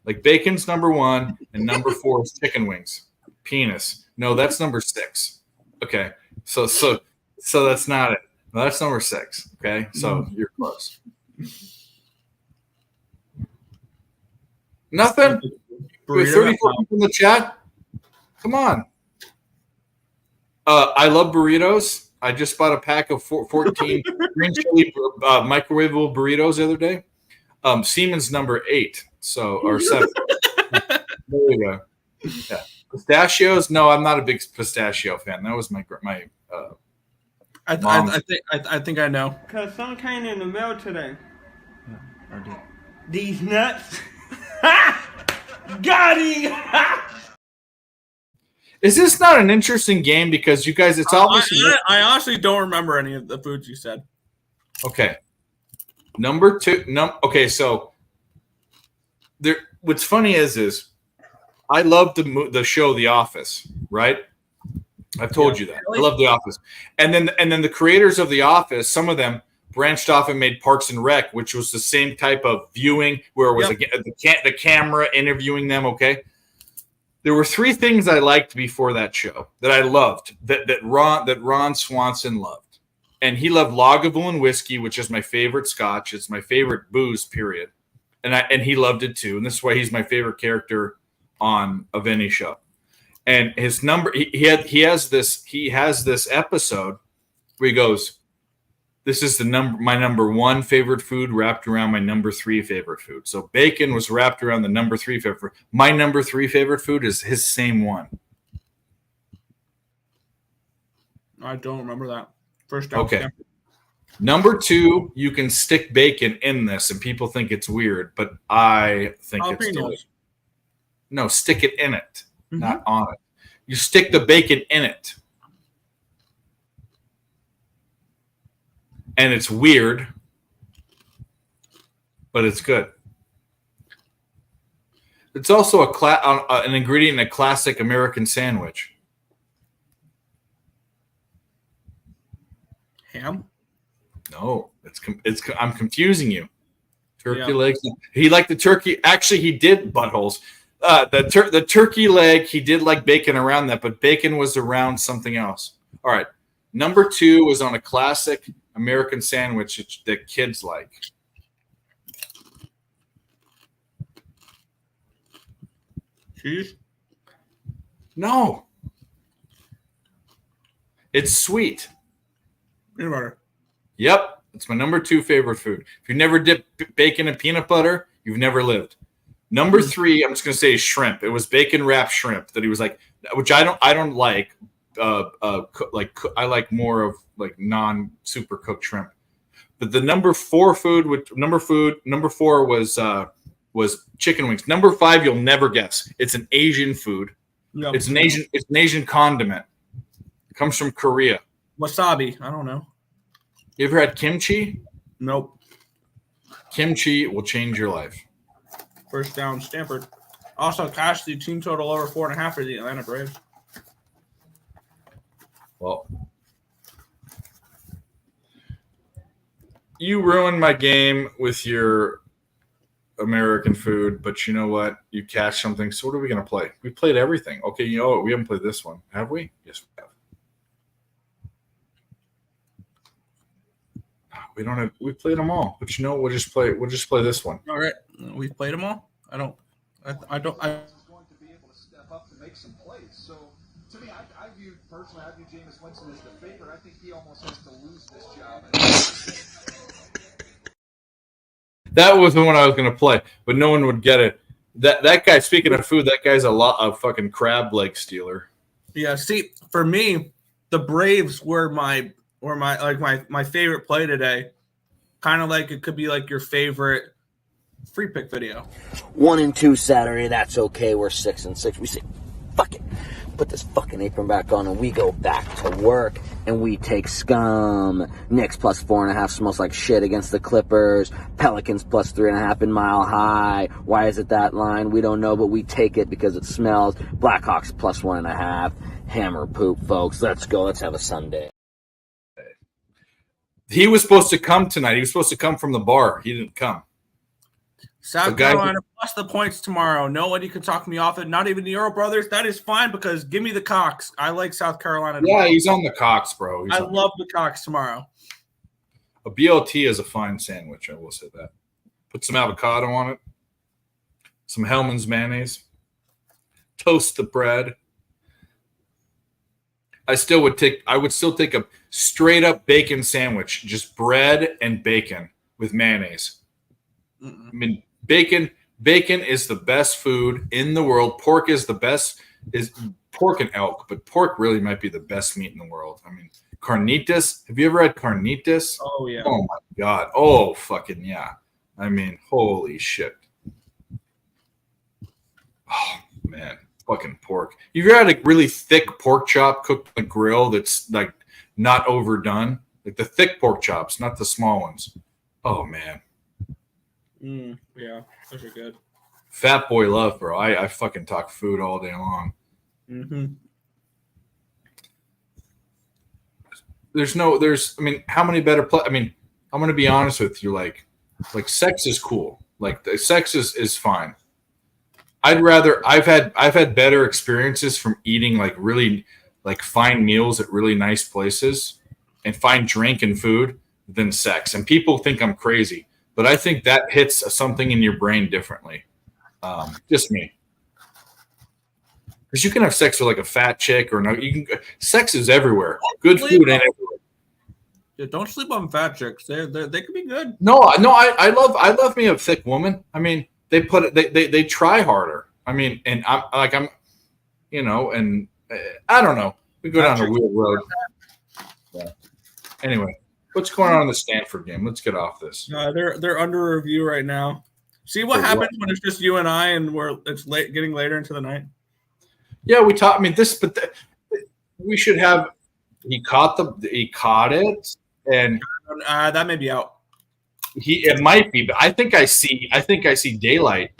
like bacon's number 1 and number 4 is chicken wings. Penis. No, that's number 6. Okay. So that's not it. No, that's number 6. Okay. So you're close. Nothing? With 34 people in the chat? Come on. I love burritos. I just bought a pack of 14 green chili microwavable burritos the other day. Siemens number 8, or 7. There we go. Yeah. Pistachios? No, I'm not a big pistachio fan. That was my I think I know. Cause some came in the mail today. These nuts. Got him. Is this not an interesting game? Because you guys, it's obviously. I honestly don't remember any of the foods you said. Okay. Number 2. Okay, so what's funny is I love the show The Office, right? I've told you that. I love The Office. And then the creators of The Office, some of them branched off and made Parks and Rec, which was the same type of viewing where it was the camera interviewing them, okay? There were 3 things I liked before that show that I loved, that Ron Swanson loved. And he loved Lagavulin whiskey, which is my favorite scotch. It's my favorite booze, period. And he loved it too. And this is why he's my favorite character of any show. And his number, he has this episode where he goes, "This is my number 1 favorite food wrapped around my number 3 favorite food." So bacon was wrapped around the number 3 favorite food. My number 3 favorite food is his same one. I don't remember that. First down. Okay. Number 2, you can stick bacon in this, and people think it's weird, but I think it's delicious. No, stick it in it, not on it. You stick the bacon in it. And it's weird, but it's good. It's also an ingredient in a classic American sandwich. Ham? No, I'm confusing you. Turkey legs. He liked the turkey. Actually, he did buttholes. The turkey leg, he did like bacon around that, but bacon was around something else. All right. Number 2 was on a classic American sandwich that kids like. Cheese? No. It's sweet. Peanut butter. Yep. It's my number 2 favorite food. If you never dipped bacon in peanut butter, you've never lived. Number 3, I'm just gonna say shrimp. It was bacon wrapped shrimp that he was like, which I don't like. I like more of like non super cooked shrimp. But the number 4 food, number 4 was chicken wings. Number 5, you'll never guess. It's an Asian food. Yep. It's an Asian condiment. It comes from Korea. Wasabi. I don't know. You ever had kimchi? Nope. Kimchi will change your life. First down, Stanford. Also, cashed the team total over 4.5 for the Atlanta Braves. Well, you ruined my game with your American food, but you know what? You cashed something. So what are we going to play? We played everything. Okay, you know what? We haven't played this one. Have we? Yes, we have. We don't have. We played them all, but you know, we'll just play this one. All right, we've played them all. I don't. Going to be able to step up to make some plays. So to me, I view Jameis Winston as the favorite. I think he almost has to lose this job. That was the one I was going to play, but no one would get it. That guy. Speaking of food, that guy's a fucking crab leg stealer. Yeah. See, for me, the Braves were my favorite play today. Kind of like it could be like your favorite free pick video. 1-2 Saturday, that's okay. We're 6-6. We say, fuck it. Put this fucking apron back on and we go back to work and we take scum. Knicks plus 4.5 smells like shit against the Clippers. Pelicans plus 3.5 in Mile High. Why is it that line? We don't know, but we take it because it smells. Blackhawks plus 1.5. Hammer poop, folks. Let's go. Let's have a Sunday. He was supposed to come tonight. He was supposed to come from the bar. He didn't come. South Carolina plus the points tomorrow. Nobody can talk me off it. Not even the Euro brothers. That is fine because give me the Cox. I like South Carolina tomorrow. Yeah, he's on the Cox, bro. I love the Cox tomorrow. A BLT is a fine sandwich. I will say that. Put some avocado on it. Some Hellman's mayonnaise. Toast the bread. I would still take a straight up bacon sandwich, just bread and bacon with mayonnaise. I mean, bacon is the best food in the world. Pork is the best, is pork and elk, but pork really might be the best meat in the world. I mean, carnitas. Have you ever had carnitas? Oh yeah. Oh my God. Oh fucking yeah. I mean, holy shit. Oh man. Fucking pork. You've had a really thick pork chop cooked on the grill that's like not overdone, like the thick pork chops, not the small ones. Oh man, yeah, those are good. Fat boy love, bro. I fucking talk food all day long. Mm-hmm. I mean, how many better I mean, I'm going to be honest with you. Like sex is cool. Like the sex is fine. I've had better experiences from eating like really like fine meals at really nice places and fine drink and food than sex. And people think I'm crazy, but I think that hits something in your brain differently. Just me. Because you can have sex with like a fat chick or no. Sex is everywhere. Good food and everywhere. Yeah, don't sleep on fat chicks. They could be good. No. I love me a thick woman. I mean, they try harder. I mean, and I'm, you know, and I don't know. We go down a weird road. Yeah. Anyway, what's going on in the Stanford game? Let's get off this. They're under review right now. See what happens when it's just you and I, and it's getting later into the night. Yeah, we talked. I mean, we should have. He caught it, and that may be out. It might be, but I think I see daylight.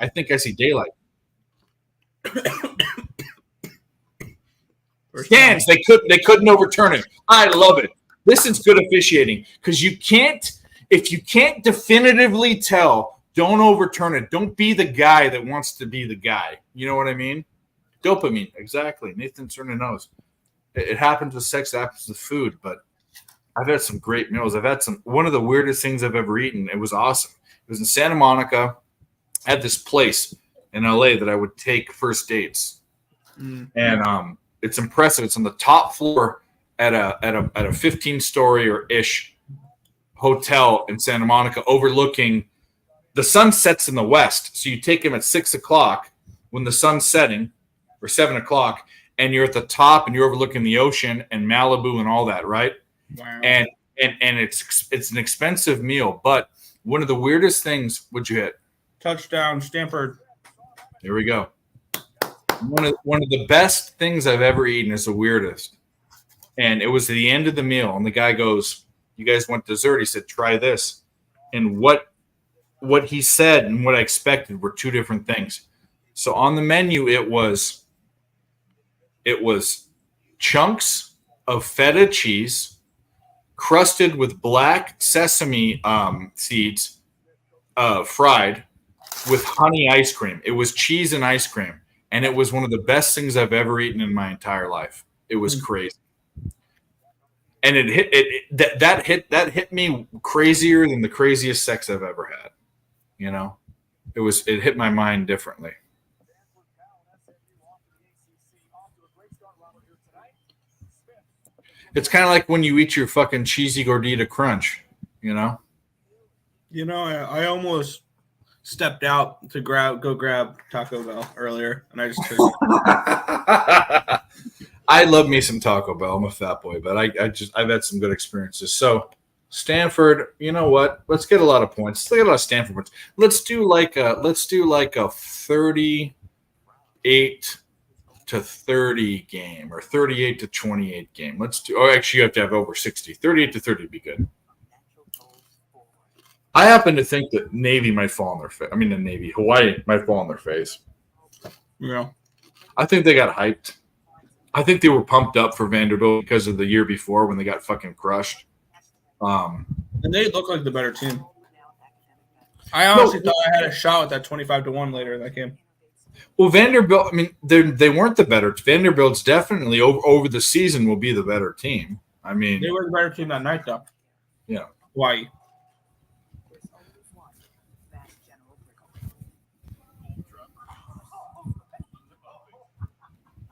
Stands. They couldn't overturn it. I love it. This is good officiating because if you can't definitively tell, don't overturn it. Don't be the guy that wants to be the guy. You know what I mean? Dopamine, exactly. Nathan Cerner knows. It happens with sex, it happens with food, but I've had some great meals. I've had one of the weirdest things I've ever eaten. It was awesome. It was in Santa Monica. I had this place in LA that I would take first dates. And it's impressive. It's on the top floor at a 15-story or ish hotel in Santa Monica overlooking the sun sets in the west. So you take him at 6 o'clock when the sun's setting, or 7 o'clock, and you're at the top and you're overlooking the ocean and Malibu and all that, right? Wow. And it's an expensive meal, but one of the weirdest things, what'd you hit? Touchdown, Stanford. Here we go. One of the best things I've ever eaten is the weirdest. And it was the end of the meal, and the guy goes, "You guys want dessert?" He said, "Try this." And what he said and what I expected were two different things. So on the menu, it was chunks of feta cheese crusted with black sesame seeds, fried with honey ice cream. It was cheese and ice cream, and it was one of the best things I've ever eaten in my entire life. It was crazy, and that hit me crazier than the craziest sex I've ever had. You know, it hit my mind differently. It's kind of like when you eat your fucking cheesy gordita crunch, you know? You know, I almost stepped out to go grab Taco Bell earlier, and I just took it. I love me some Taco Bell. I'm a fat boy, but I've had some good experiences. So Stanford, you know what? Let's get a lot of points. Let's get a lot of Stanford points. Let's do like a 38 to 30 game or 38 to 28 game. Let's do. Oh, actually, you have to have over 60. 38 to 30 would be good. I happen to think that Navy might fall on their face. I mean, the Navy, Hawaii might fall on their face. Yeah, I think they got hyped. I think they were pumped up for Vanderbilt because of the year before when they got fucking crushed. And they look like the better team. I honestly thought I had a shot at that 25-1 later in that game. Well, Vanderbilt, I mean, they weren't the better. Vanderbilt's definitely over the season will be the better team. I mean, they were the better team that night, though. Yeah. Hawaii.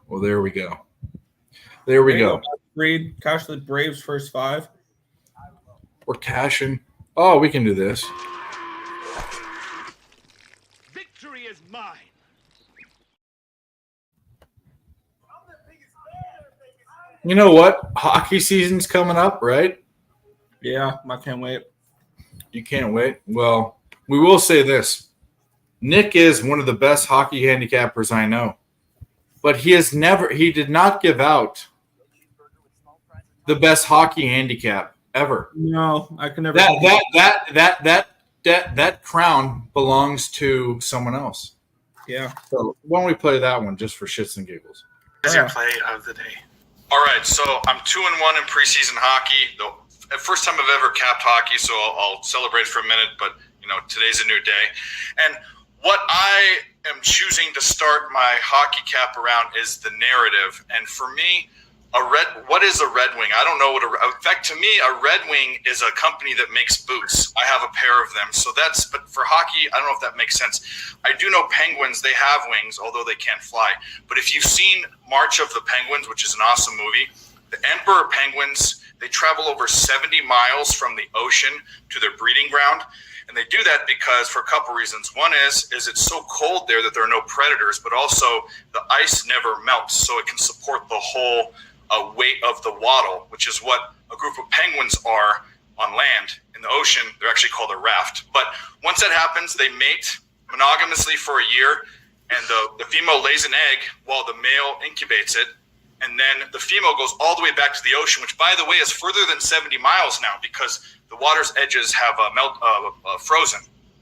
Well, there we go. There we go. Reed, cash the Braves first 5. We're cashing. Oh, we can do this. Victory is mine. You know what? Hockey season's coming up, right? Yeah, I can't wait. You can't wait? Well, we will say this. Nick is one of the best hockey handicappers I know. But he did not give out the best hockey handicap ever. No, I can never. That crown belongs to someone else. Yeah. So why don't we play that one just for shits and giggles? What's your play of the day? All right, so I'm 2-1 in preseason hockey. The first time I've ever capped hockey, so I'll celebrate for a minute. But today's a new day, and what I am choosing to start my hockey cap around is the narrative. And for me, what is a Red Wing? I don't know what in fact, to me, a Red Wing is a company that makes boots. I have a pair of them. But for hockey, I don't know if that makes sense. I do know Penguins, they have wings, although they can't fly. But if you've seen March of the Penguins, which is an awesome movie, the Emperor Penguins, they travel over 70 miles from the ocean to their breeding ground. And they do that because for a couple reasons. One is it's so cold there that there are no predators, but also the ice never melts, so it can support the whole weight of the waddle, which is what a group of penguins are on land. In the ocean, they're actually called a raft. But once that happens, they mate monogamously for a year, and the female lays an egg while the male incubates it, and then the female goes all the way back to the ocean, which, by the way, is further than 70 miles now because the water's edges have frozen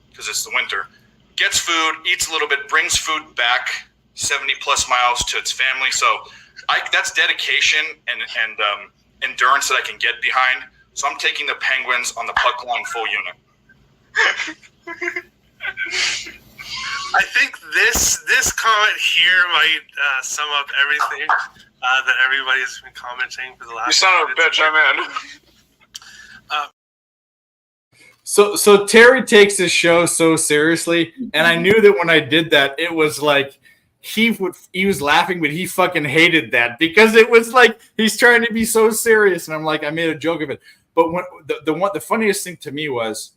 because it's the winter. Gets food, eats a little bit, brings food back 70-plus miles to its family. So that's dedication and endurance that I can get behind. So I'm taking the Penguins on the puck line full unit. I think this comment here might sum up everything that everybody's been commenting for the last. You son of a bitch, I'm in. So Terry takes his show so seriously, and I knew that when I did that, it was like he was laughing, but he fucking hated that because it was like he's trying to be so serious, and I'm like, I made a joke of it. But when the funniest thing to me was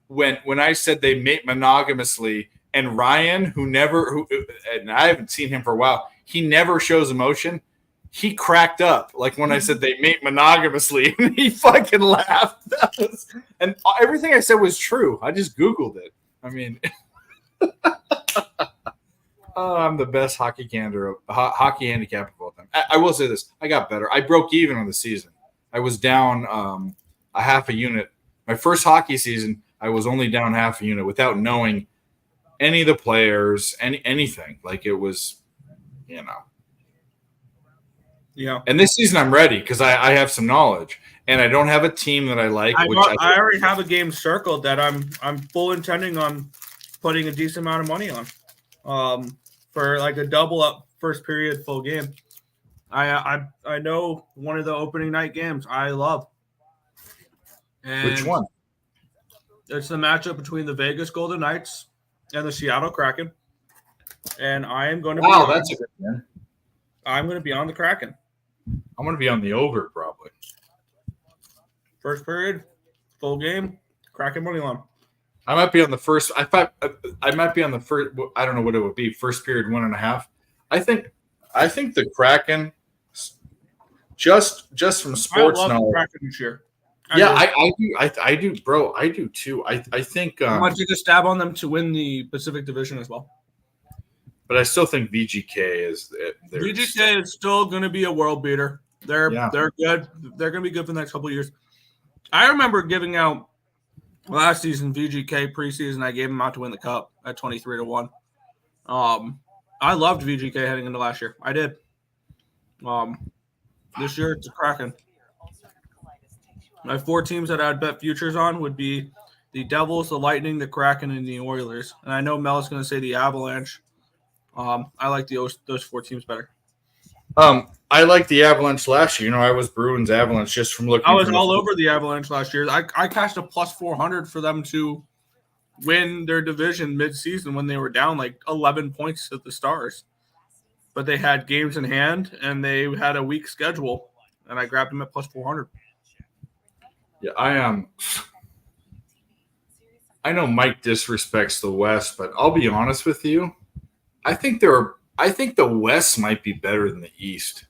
when I said they mate monogamously, and Ryan, and I haven't seen him for a while, he never shows emotion. He cracked up like when I said they mate monogamously, and he fucking laughed. And everything I said was true. I just Googled it. I mean, I'm the best hockey handicap of all time. I will say this: I got better. I broke even on the season. I was down a half a unit. My first hockey season, I was only down half a unit without knowing any of the players, anything. Like it was, Yeah. And this season I'm ready because I have some knowledge, and I don't have a team that I like. I already have a game circled that I'm full intending on putting a decent amount of money on, for like a double up first period full game. I know one of the opening night games I love. And which one? It's the matchup between the Vegas Golden Knights and the Seattle Kraken, and I am going to. That's a good one. I'm going to be on the Kraken. I'm going to be on the over probably. First period, full game, Kraken money line. I might be on the first. I might be on the first. I don't know what it would be. First period 1.5. I think the Kraken. Just from sports knowledge. The Kraken this year. I do, bro. I do too. I think. I want to take a stab on them to win the Pacific Division as well. But I still think VGK is. VGK is still going to be a world beater. They're good. They're going to be good for the next couple of years. I remember giving out last season VGK preseason. I gave them out to win the cup at 23-1. I loved VGK heading into last year. I did. This year it's a Kraken. My 4 teams that I'd bet futures on would be the Devils, the Lightning, the Kraken, and the Oilers. And I know Mel is going to say the Avalanche. I like those 4 teams better. I like the Avalanche last year. I was Bruins Avalanche just from looking. I was all over the Avalanche last year. I cashed a plus 400 for them to win their division mid-season when they were down like 11 points to the Stars. But they had games in hand, and they had a weak schedule, and I grabbed them at plus 400. Yeah, I know Mike disrespects the West, but I'll be honest with you. I think the West might be better than the East.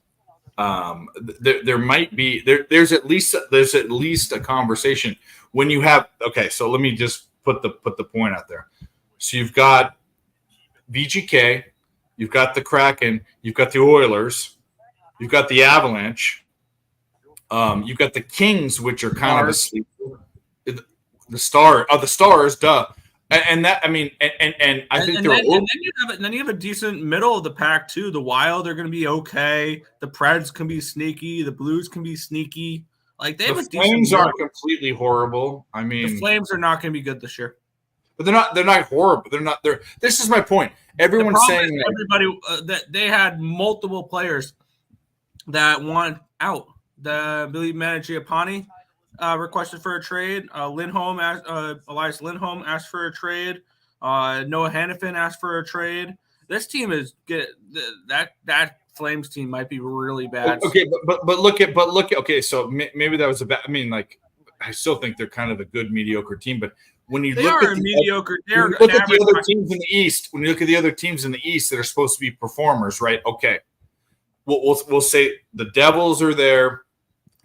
There might be there's at least a conversation when you have. Okay, so let me just put the point out there. So you've got VGK, you've got the Kraken, you've got the Oilers, you've got the Avalanche, you've got the Kings, which are kind of a sleeper. The Stars, duh. And that, I mean, and I think they're. And then you have a decent middle of the pack too. The Wild are going to be okay. The Preds can be sneaky. The Blues can be sneaky. Like they have The a decent Flames middle. aren't completely horrible. I mean, The Flames are not going to be good this year. but they're not horrible. They're not. This is my point. Everyone's saying that everybody that they had multiple players that want out. The Billy Mangiapane requested for a trade. Elias Lindholm asked for a trade. Noah Hannafin asked for a trade. This team is that Flames team might be really bad. Okay, but look at okay. So maybe that was a bad. I mean, like I still think they're kind of a good mediocre team, but when you look at the other teams in the East, when you look at the other teams in the East that are supposed to be performers, right? Okay, we'll say the Devils are there.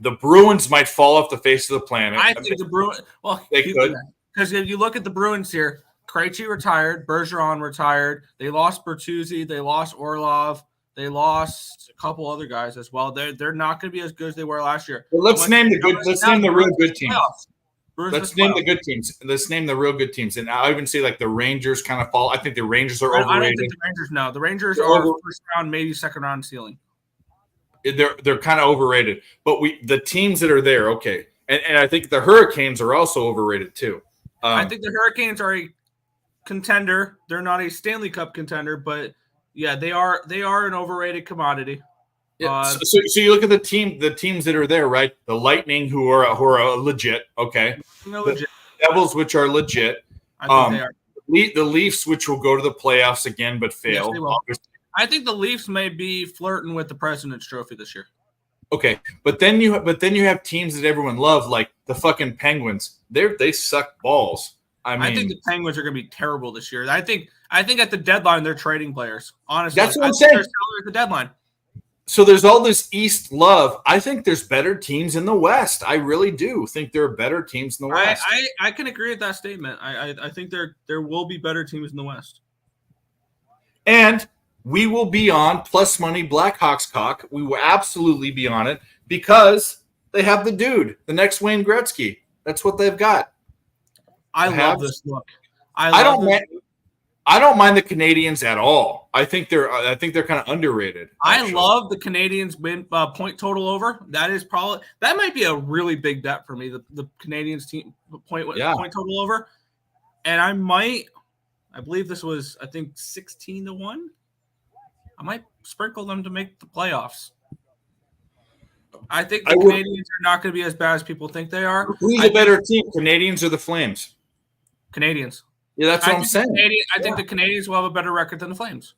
The Bruins might fall off the face of the planet. I think the Bruins. Well, they could, because if you look at the Bruins here, Krejci retired, Bergeron retired. They lost Bertuzzi. They lost Orlov. They lost a couple other guys as well. They're not going to be as good as they were last year. Well, let's name the real good teams. Let's name the good teams. Let's name the real good teams. And I even say like the Rangers kind of fall. I think the Rangers are overrated. I don't think the Rangers. No, the Rangers are first round, maybe second round ceiling. They're kind of overrated. But the teams that are there, okay, and I think the Hurricanes are also overrated too. I think the Hurricanes are a contender. They're not a Stanley Cup contender, but yeah, they are an overrated commodity. Yeah, so you look at the teams that are there, right? The Lightning, who are legit, okay. The Devils, which are legit. I think they are. The Leafs, which will go to the playoffs again, but fail. Yes, they will. I think the Leafs may be flirting with the President's Trophy this year. Okay, but then you have teams that everyone loves, like the fucking Penguins. They suck balls. I think the Penguins are going to be terrible this year. I think at the deadline they're trading players. Honestly, that's what I'm saying. At the deadline. So there's all this East love. I think there's better teams in the West. I really do think there are better teams in the West. I can agree with that statement. I think there will be better teams in the West. And we will be on Plus Money Blackhawks cock. We will absolutely be on it because they have the dude, the next Wayne Gretzky. That's what they've got. I love this look. I don't mind the Canadians at all. I think they're kind of underrated. Actually. I love the Canadians win point total over. That might be a really big bet for me. The Canadians team point total over, and I believe this was 16-1. I might sprinkle them to make the playoffs. I think the Canadians are not going to be as bad as people think they are. Who's a better team, Canadians or the Flames? Canadians. Yeah, that's what I'm saying. I think the Canadians will have a better record than the Flames.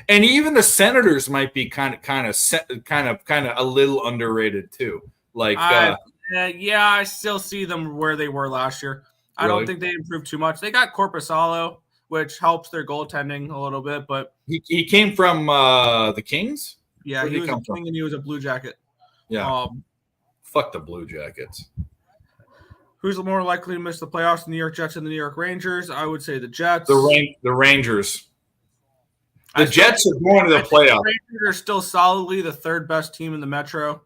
And even the Senators might be kind of a little underrated too. Like, I still see them where they were last year. I don't think they improved too much. They got Korpisalo, which helps their goaltending a little bit, but he came from the Kings. Yeah, he was a King and he was a Blue Jacket. Yeah. Fuck the Blue Jackets. Who's more likely to miss the playoffs, the New York Jets and the New York Rangers? I would say the Jets. The Rangers. The Jets are going to the playoffs. The Rangers are still solidly the third best team in the Metro.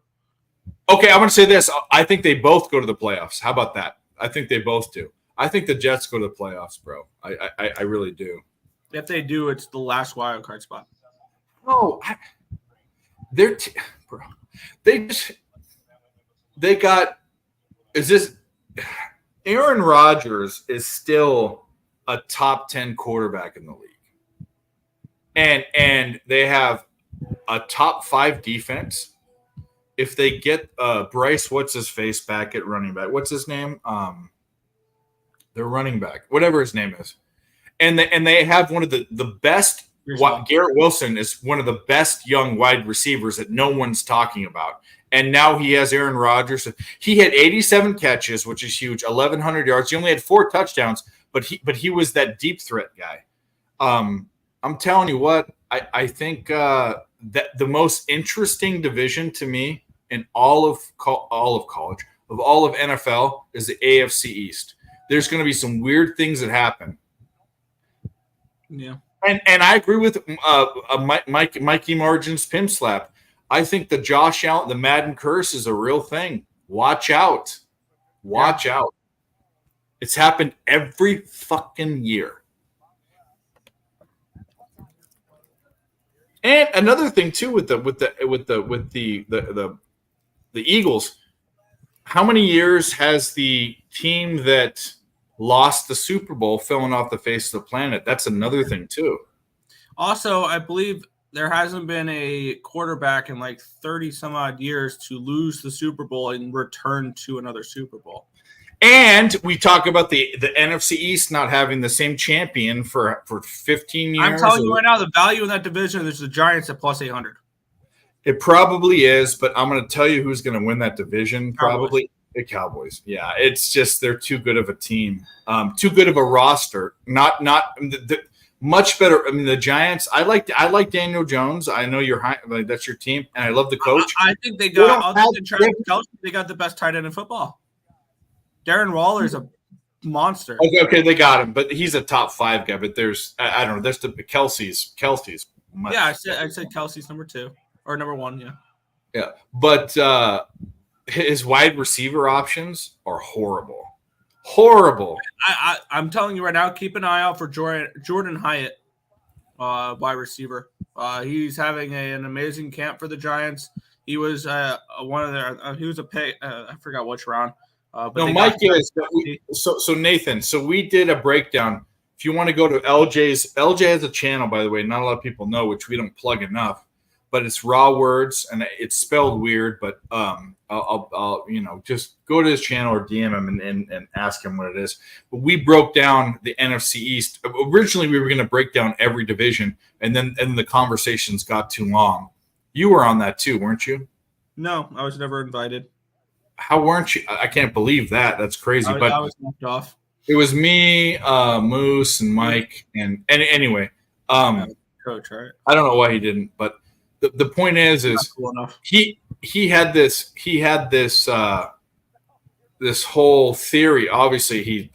Okay, I'm going to say this. I think they both go to the playoffs. How about that? I think they both do. I think the Jets go to the playoffs, bro. I really do. If they do, it's the last wild card spot. No, bro. They got. Is this? Aaron Rodgers is still a top 10 quarterback in the league. And they have a top 5 defense. If they get Bryce, what's his face back at running back? What's his name? Their running back, whatever his name is. And they have one of the best. Garrett Wilson is one of the best young wide receivers that no one's talking about. And now he has Aaron Rodgers. He had 87 catches, which is huge, 1,100 yards. He only had 4 touchdowns, but he was that deep threat guy. I'm telling you what, I think that the most interesting division to me in all of college, of all of NFL, is the AFC East. There's going to be some weird things that happen. Yeah. And I agree with Mikey Margin's pimp slap. I think the Josh Allen, the Madden curse is a real thing. Watch out. Watch out. It's happened every fucking year. And another thing too with the Eagles, how many years has the team that lost the Super Bowl fallen off the face of the planet? That's another thing too. Also, I believe there hasn't been a quarterback in like 30 some odd years to lose the Super Bowl and return to another Super Bowl. And we talk about the NFC East not having the same champion for 15 years. I'm telling you right now, the value in that division is the Giants at plus 800. It probably is, but I'm going to tell you who's going to win that division. Probably the Cowboys. Yeah, it's just they're too good of a team, too good of a roster. Not much better. I mean, the Giants. I like Daniel Jones. I know that's your team, and I love the coach. I think they got other than Travis Kelce, they got the best tight end in football. Darren Waller's a monster. Okay, they got him, but he's a top 5 guy. But I don't know. There's the Kelsey's. Yeah, I said Kelsey's number 2 or number 1. Yeah. Yeah, but his wide receiver options are horrible. I'm telling you right now, keep an eye out for Jordan Hyatt, wide receiver. He's having an amazing camp for the Giants. He was one of their. He was a pay. I forgot which round. No, Mike is. So Nathan. So we did a breakdown. If you want to go to LJ has a channel, by the way. Not a lot of people know, which we don't plug enough. But it's raw words and it's spelled weird. But I'll just go to his channel or DM him and ask him what it is. But we broke down the NFC East. Originally, we were going to break down every division, and then the conversations got too long. You were on that too, weren't you? No, I was never invited. How weren't you? I can't believe that. That's crazy. But I was left off. It was me, Moose, and Mike, and anyway. Coach, right? I don't know why he didn't, but the point is cool enough. he had this this whole theory. Obviously,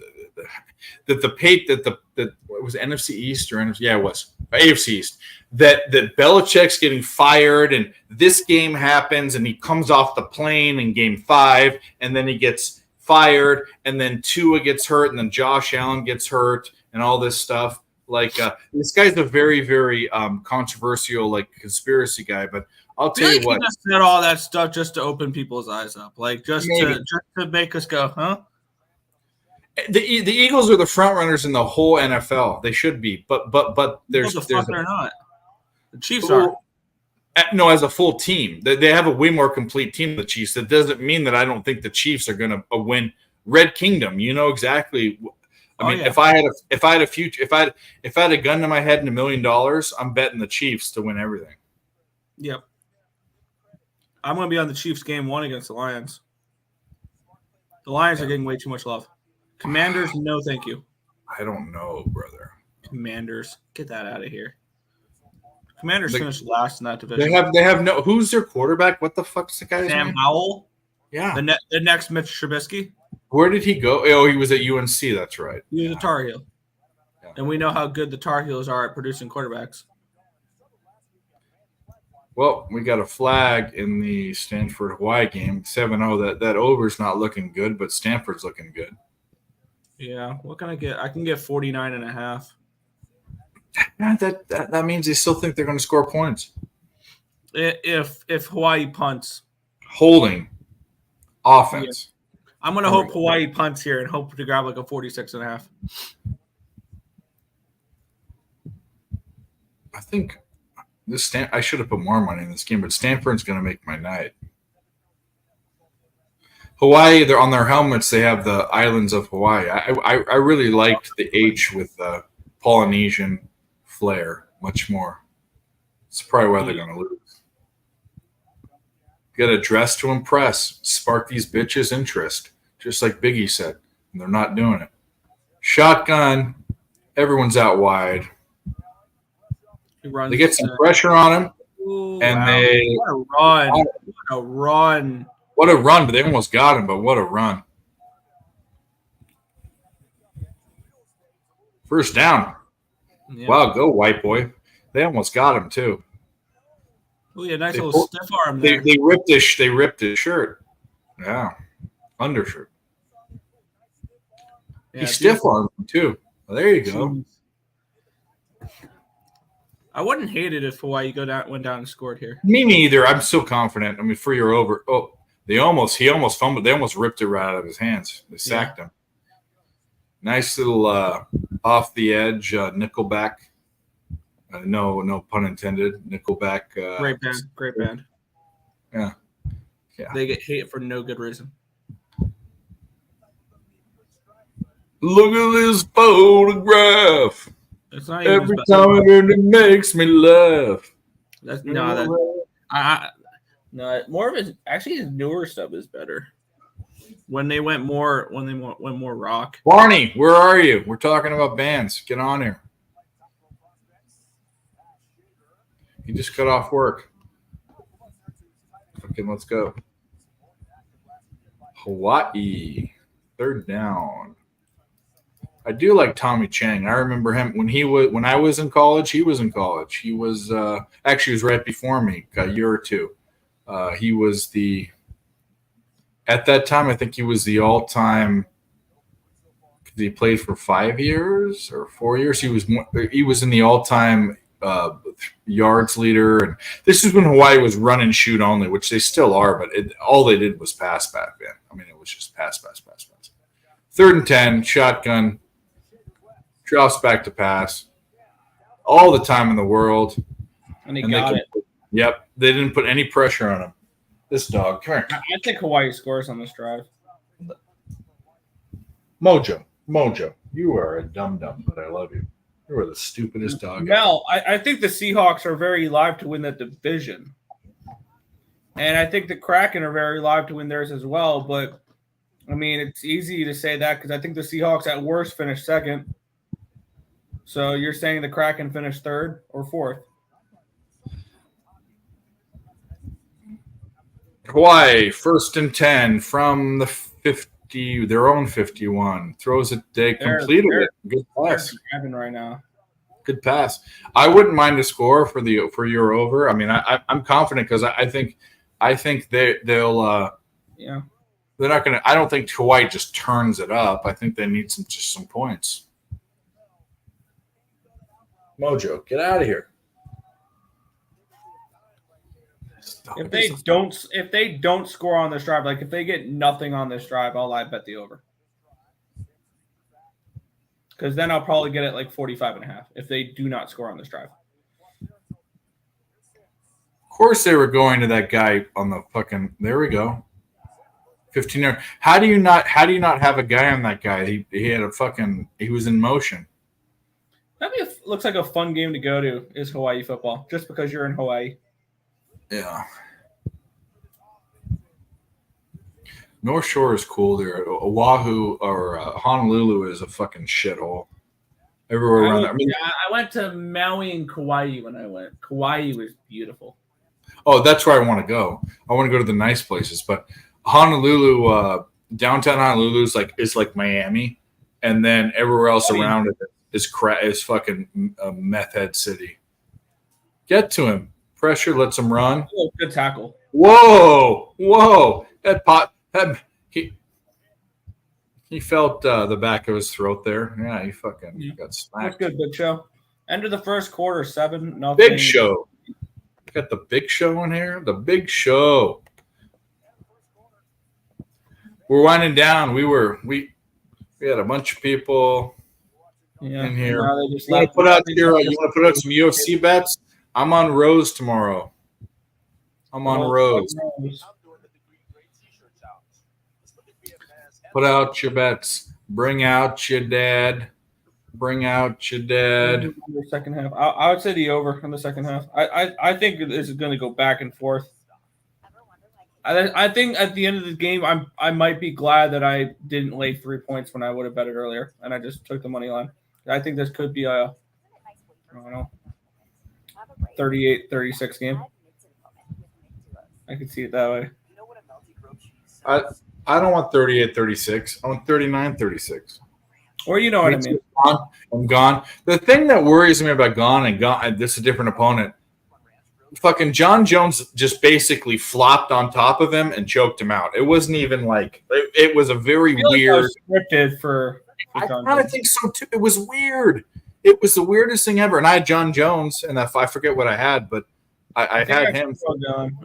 that was NFC East or NFC, yeah, it was AFC East. That Belichick's getting fired, and this game happens, and he comes off the plane in Game 5, and then he gets fired, and then Tua gets hurt, and then Josh Allen gets hurt, and all this stuff. Like this guy's a very, very controversial, conspiracy guy. But I'll tell you what, he just said all that stuff just to open people's eyes up, just to make us go, huh? The Eagles are the front runners in the whole NFL. They should be, but there's they're not. The Chiefs are. No, as a full team, they have a way more complete team than the Chiefs. That doesn't mean that I don't think the Chiefs are going to win Red Kingdom. You know exactly. I mean, if I had a gun to my head and $1 million, I'm betting the Chiefs to win everything. Yep. I'm going to be on the Chiefs game 1 against the Lions. The Lions are getting way too much love. Commanders, no, thank you. I don't know, brother. Commanders, get that out of here. Commanders finished last in that division. They have no. Who's their quarterback? What the fuck's the guy's name? Sam Howell. Yeah. The next Mitch Trubisky. Where did he go? Oh, he was at UNC. That's right. He was a Tar Heel. Yeah. And we know how good the Tar Heels are at producing quarterbacks. Well, we got a flag in the Stanford-Hawaii game, 7-0. That over's not looking good, but Stanford's looking good. Yeah. What can I get? I can get 49.5. Yeah, that means they still think they're going to score points. If Hawaii punts. Holding offense. Yeah. I'm going to hope Hawaii punts here and hope to grab like a 46.5. I think I should have put more money in this game, but Stanford's going to make my night. Hawaii, they're on their helmets. They have the islands of Hawaii. I really liked the H with the Polynesian flair much more. It's probably why they're going to lose. Got to dress to impress, spark these bitches' interest, just like Biggie said. And they're not doing it. Shotgun, everyone's out wide. They get some pressure on him, and they what a run! What a run! What a run! But they almost got him. But what a run! First down. Yeah. Wow, go white boy! They almost got him too. Oh yeah, nice little stiff arm there. They ripped his shirt. Yeah, undershirt. He stiff armed him too. Well, there you go. I wouldn't hate it if Hawaii went down and scored here. Me neither. I'm so confident. I mean, for your over. Oh, he almost fumbled. They almost ripped it right out of his hands. They sacked him. Nice little off the edge nickelback. No pun intended. Nickelback. Great band. Yeah. They get hate for no good reason. Look at this photograph. It's not even Every time it makes me laugh. More of his newer stuff is better. When they went more rock. Barney, where are you? We're talking about bands. Get on here. He just got off work. Okay, let's go. Hawaii, 3rd down. I do like Tommy Chang. I remember him when I was in college. He was in college. He was actually he was right before me, a year or two. He was at that time. I think he was the all-time. He played for 5 years or 4 years. He was in the all-time yards leader, and this is when Hawaii was run and shoot only, which they still are. But all they did was pass back then. I mean, it was just pass. 3rd and 10, shotgun. Drops back to pass. All the time in the world. And he got it. Yep. They didn't put any pressure on him. This dog. Come here. I think Hawaii scores on this drive. Mojo. You are a dum-dum, but I love you. You are the stupidest dog. Mel, I think the Seahawks are very live to win that division. And I think the Kraken are very live to win theirs as well. But, I mean, it's easy to say that because I think the Seahawks at worst finished 2nd. So you're saying the Kraken finished 3rd or 4th? Hawaii, 1st and 10 from the 50, their own 51. Throws it. They completed it. Good pass. Right now. Good pass. I wouldn't mind a score for your over. I mean, I'm confident because I think they'll. Yeah. They're not going to. I don't think Hawaii just turns it up. I think they need some points. Mojo, get out of here. If they don't score on this drive, like if they get nothing on this drive, I'll bet the over. Because then I'll probably get it like 45.5 if they do not score on this drive. Of course they were going to that guy on the fucking. There we go. 15. How do you not have a guy on that guy? He had a fucking. He was in motion. Looks like a fun game to go to is Hawaii football, just because you're in Hawaii. Yeah. North Shore is cool there. Oahu or Honolulu is a fucking shithole. Everywhere around there. I mean, I went to Maui and Kauai when I went. Kauai was beautiful. Oh, that's where I want to go. I want to go to the nice places, but Honolulu, downtown Honolulu is like Miami, and then everywhere else around it is fucking meth head city. Get to him. Pressure lets him run. Oh, good tackle. Whoa! He felt the back of his throat there. Yeah, he fucking got smacked. That's good, Big Show. End of the first quarter, 7-0. Big Show. Got the Big Show in here. The Big Show. We're winding down. We had a bunch of people in here. You want to put out some UFC bets? I'm on Rose tomorrow. I'm on Rose. Put out your bets. Bring out your dad. Bring out your dad. The second half. I would say the over in the second half. I think this is going to go back and forth. I think at the end of the game, I might be glad that I didn't lay 3 points when I would have bet it earlier, and I just took the money line. I think this could be a, I don't know, 38-36 game. I could see it that way. I don't want 38-36. I want 39-36. Or you know what I mean. I'm gone. The thing that worries me about Gone, this is a different opponent. Fucking John Jones just basically flopped on top of him and choked him out. It wasn't even like it was a very weird. Scripted for I kind of think so too. It was weird. It was the weirdest thing ever. And I had John Jones, and I forget what I had, but I had him.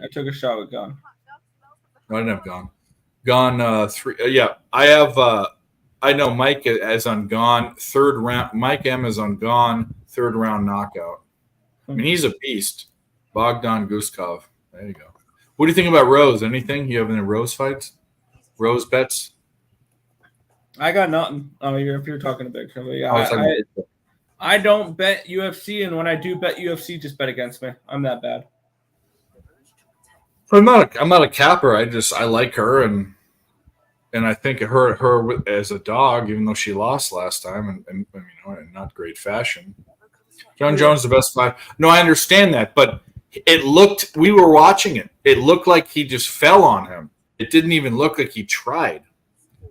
I took a shot with Gun. No, I didn't have Gone. Gone 3. Yeah, I have. I know Mike is on Gone 3rd round. Mike M is on Gone 3rd round knockout. I mean, he's a beast. Bogdan Guskov. There you go. What do you think about Rose? Anything? You have any Rose fights? Rose bets? I got nothing. Oh, if you're talking to Big Show, yeah, I don't bet UFC, and when I do bet UFC, just bet against me. I'm that bad. I'm not a capper. I like her, and I think her as a dog, even though she lost last time, and you know, in not great fashion. John Jones the best fight. No, I understand that, but it looked. We were watching it. It looked like he just fell on him. It didn't even look like he tried.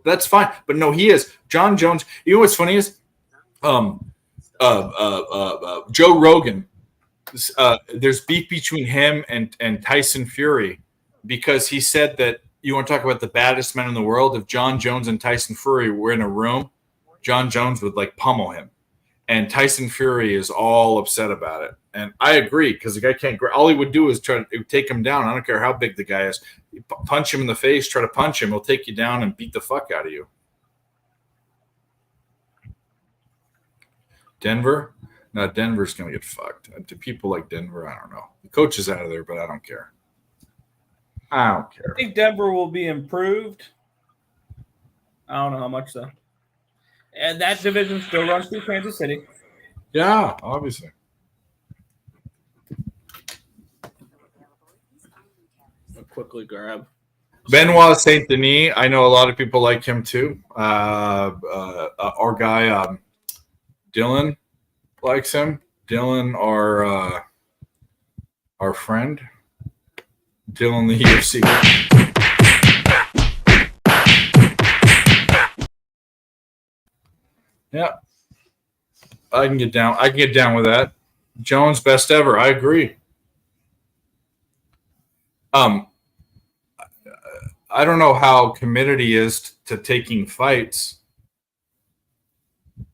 That's fine, but no, he is John Jones. You know what's funny is, Joe Rogan. There's beef between him and Tyson Fury because he said that you want to talk about the baddest men in the world. If John Jones and Tyson Fury were in a room, John Jones would like pummel him, and Tyson Fury is all upset about it. And I agree because the guy can't. All he would do is try to take him down. I don't care how big the guy is. You punch him in the face, try to punch him. He'll take you down and beat the fuck out of you. Denver. No, Denver's going to get fucked. To people like Denver, I don't know. The coach is out of there, but I don't care. I don't care. I think Denver will be improved. I don't know how much, though. And that division still runs through Kansas City. Yeah, obviously. I'll quickly grab. Benoit Saint Denis. I know a lot of people like him, too. Our guy, Dylan, likes him. Dylan, our friend. Dylan, the UFC. Yeah. I can get down with that. Jones best ever. I agree. I don't know how committed he is to taking fights,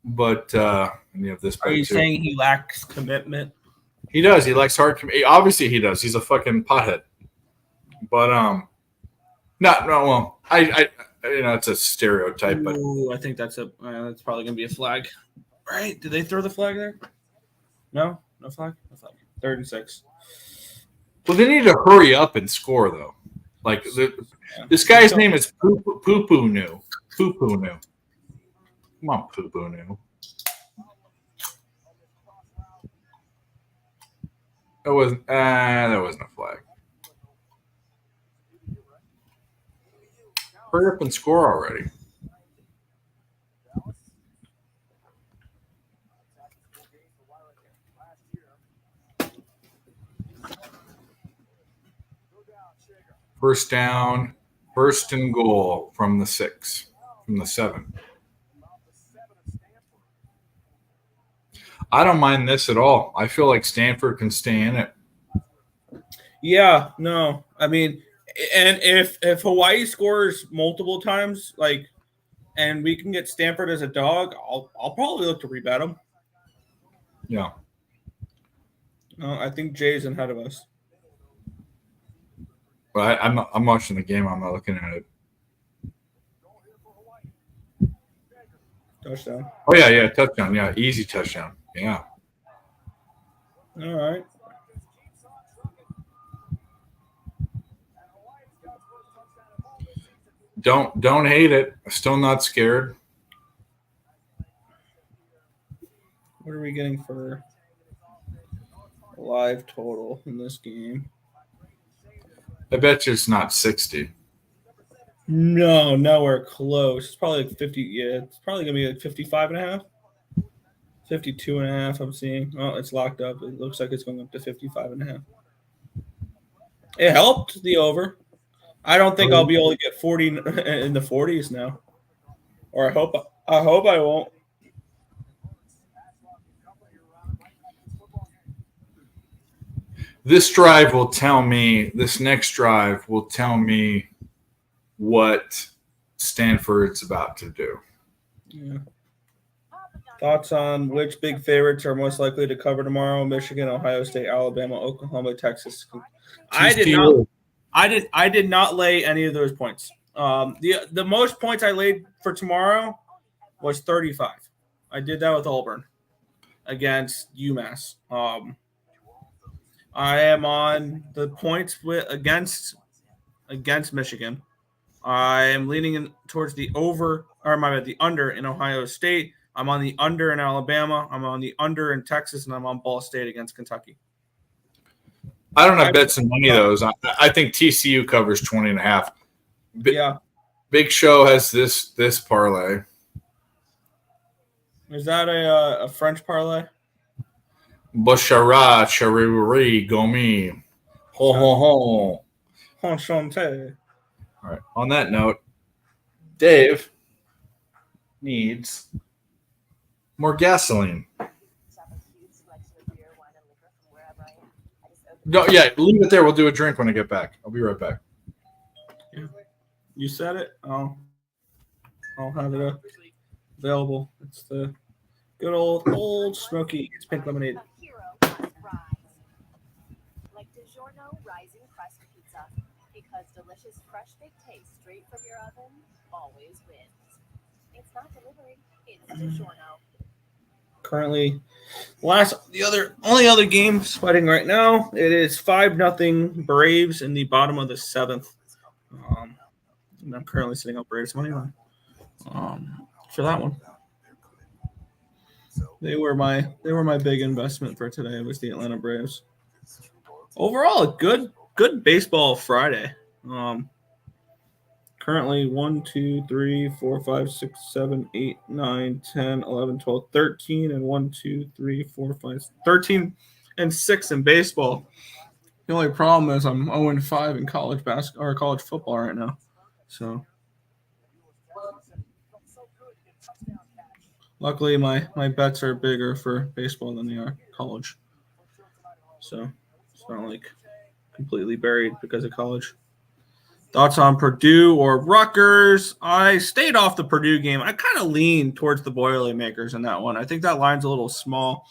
but you have this. Are you saying he lacks commitment? He does. He likes hard. Obviously, he does. He's a fucking pothead. But no. Well, I it's a stereotype. But I think that's probably gonna be a flag, right? Did they throw the flag there? No flag. No flag. 36. Well, they need to hurry up and score though. Like this guy's name is Poo Poo New. Poo Poo New. Come on, Poo Poo New. That wasn't a flag. Hurry up and score already. First down, first and goal from the 6, from the 7. I don't mind this at all. I feel like Stanford can stay in it. Yeah, no. I mean, and if Hawaii scores multiple times, like, and we can get Stanford as a dog, I'll probably look to rebet them. Yeah. I think Jay's ahead of us. Well, I'm watching the game. I'm not looking at it. Touchdown. Oh yeah, touchdown. Yeah, easy touchdown. Yeah. All right. Don't hate it. Still not scared. What are we getting for live total in this game? I bet you it's not 60. No, nowhere close. It's probably like 50. Yeah, it's probably going to be like 55 and a half. 52 and a half, I'm seeing. Oh, it's locked up. It looks like it's going up to 55 and a half. It helped the over. I don't think I'll be able to get 40 in the 40s now. Or I hope I won't. This next drive will tell me what Stanford's about to do. Yeah. Thoughts on which big favorites are most likely to cover tomorrow? Michigan, Ohio State, Alabama, Oklahoma, Texas. I did not lay any of those points. The most points I laid for tomorrow was 35. I did that with Auburn against UMass. I am on the points against Michigan. I am leaning towards the under in Ohio State. I'm on the under in Alabama. I'm on the under in Texas, and I'm on Ball State against Kentucky. I don't have bets in any of those. I think TCU covers 20.5. Yeah. Big Show has this parlay. Is that a French parlay? Bashara, Chariri, Gomi. Ho, ho, ho. Enchanté. All right. On that note, Dave needs more gasoline. No, yeah, leave it there. We'll do a drink when I get back. I'll be right back. Yeah. You said it. I'll have it available. It's the good old smoky. It's pink lemonade. Like DiGiorno rising crust pizza, because delicious fresh baked taste straight from your oven always wins. It's not delivery, it's DiGiorno. Currently, only other game fighting right now. It is 5-0 Braves in the bottom of the 7th. And I'm currently sitting up Braves money line for that one. They were my big investment for today. Was the Atlanta Braves. Overall, a good baseball Friday. Currently 1, 2, 3, 4, 5, 6, 7, 8, 9, 10, 11, 12, 13, and 1, 2, 3, 4, 5, 13 and 6 in baseball. The only problem is I'm 0-5 in college basketball or college football right now. So luckily my bets are bigger for baseball than they are college. So it's not like completely buried because of college. Thoughts on Purdue or Rutgers? I stayed off the Purdue game. I kind of leaned towards the Boilermakers in that one. I think that line's a little small.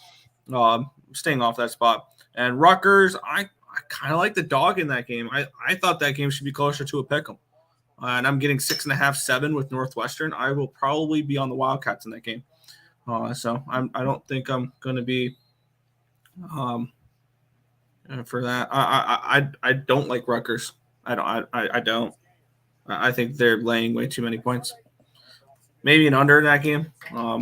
Staying off that spot. And Rutgers, I kind of like the dog in that game. I thought that game should be closer to a pick'em. And I'm getting 6.5, 7 with Northwestern. I will probably be on the Wildcats in that game. So I don't think I'm going to be for that. I don't like Rutgers. I don't. I think they're laying way too many points. Maybe an under in that game. I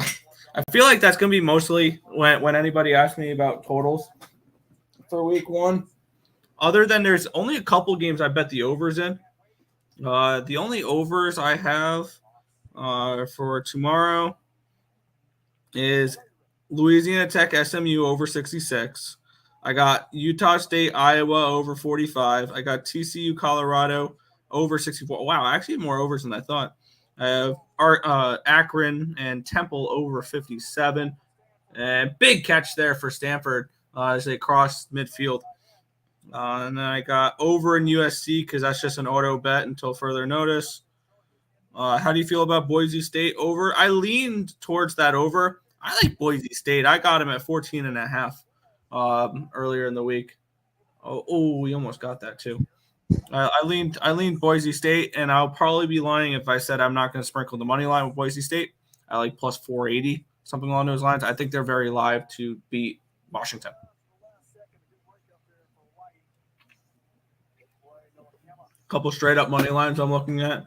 feel like that's going to be mostly when anybody asks me about totals for week 1. Other than there's only a couple games I bet the overs in. The only overs I have for tomorrow is Louisiana Tech SMU over 66. I got Utah State, Iowa over 45. I got TCU, Colorado over 64. Wow, actually more overs than I thought. I have Akron and Temple over 57. And big catch there for Stanford as they cross midfield. And then I got over in USC because that's just an auto bet until further notice. How do you feel about Boise State over? I leaned towards that over. I like Boise State. I got him at 14.5 earlier in the week. Oh, we almost got that too. I leaned Boise State, and I'll probably be lying if I said I'm not going to sprinkle the money line with Boise State. I like plus 480, something along those lines. I think they're very live to beat Washington. Couple straight up money lines I'm looking at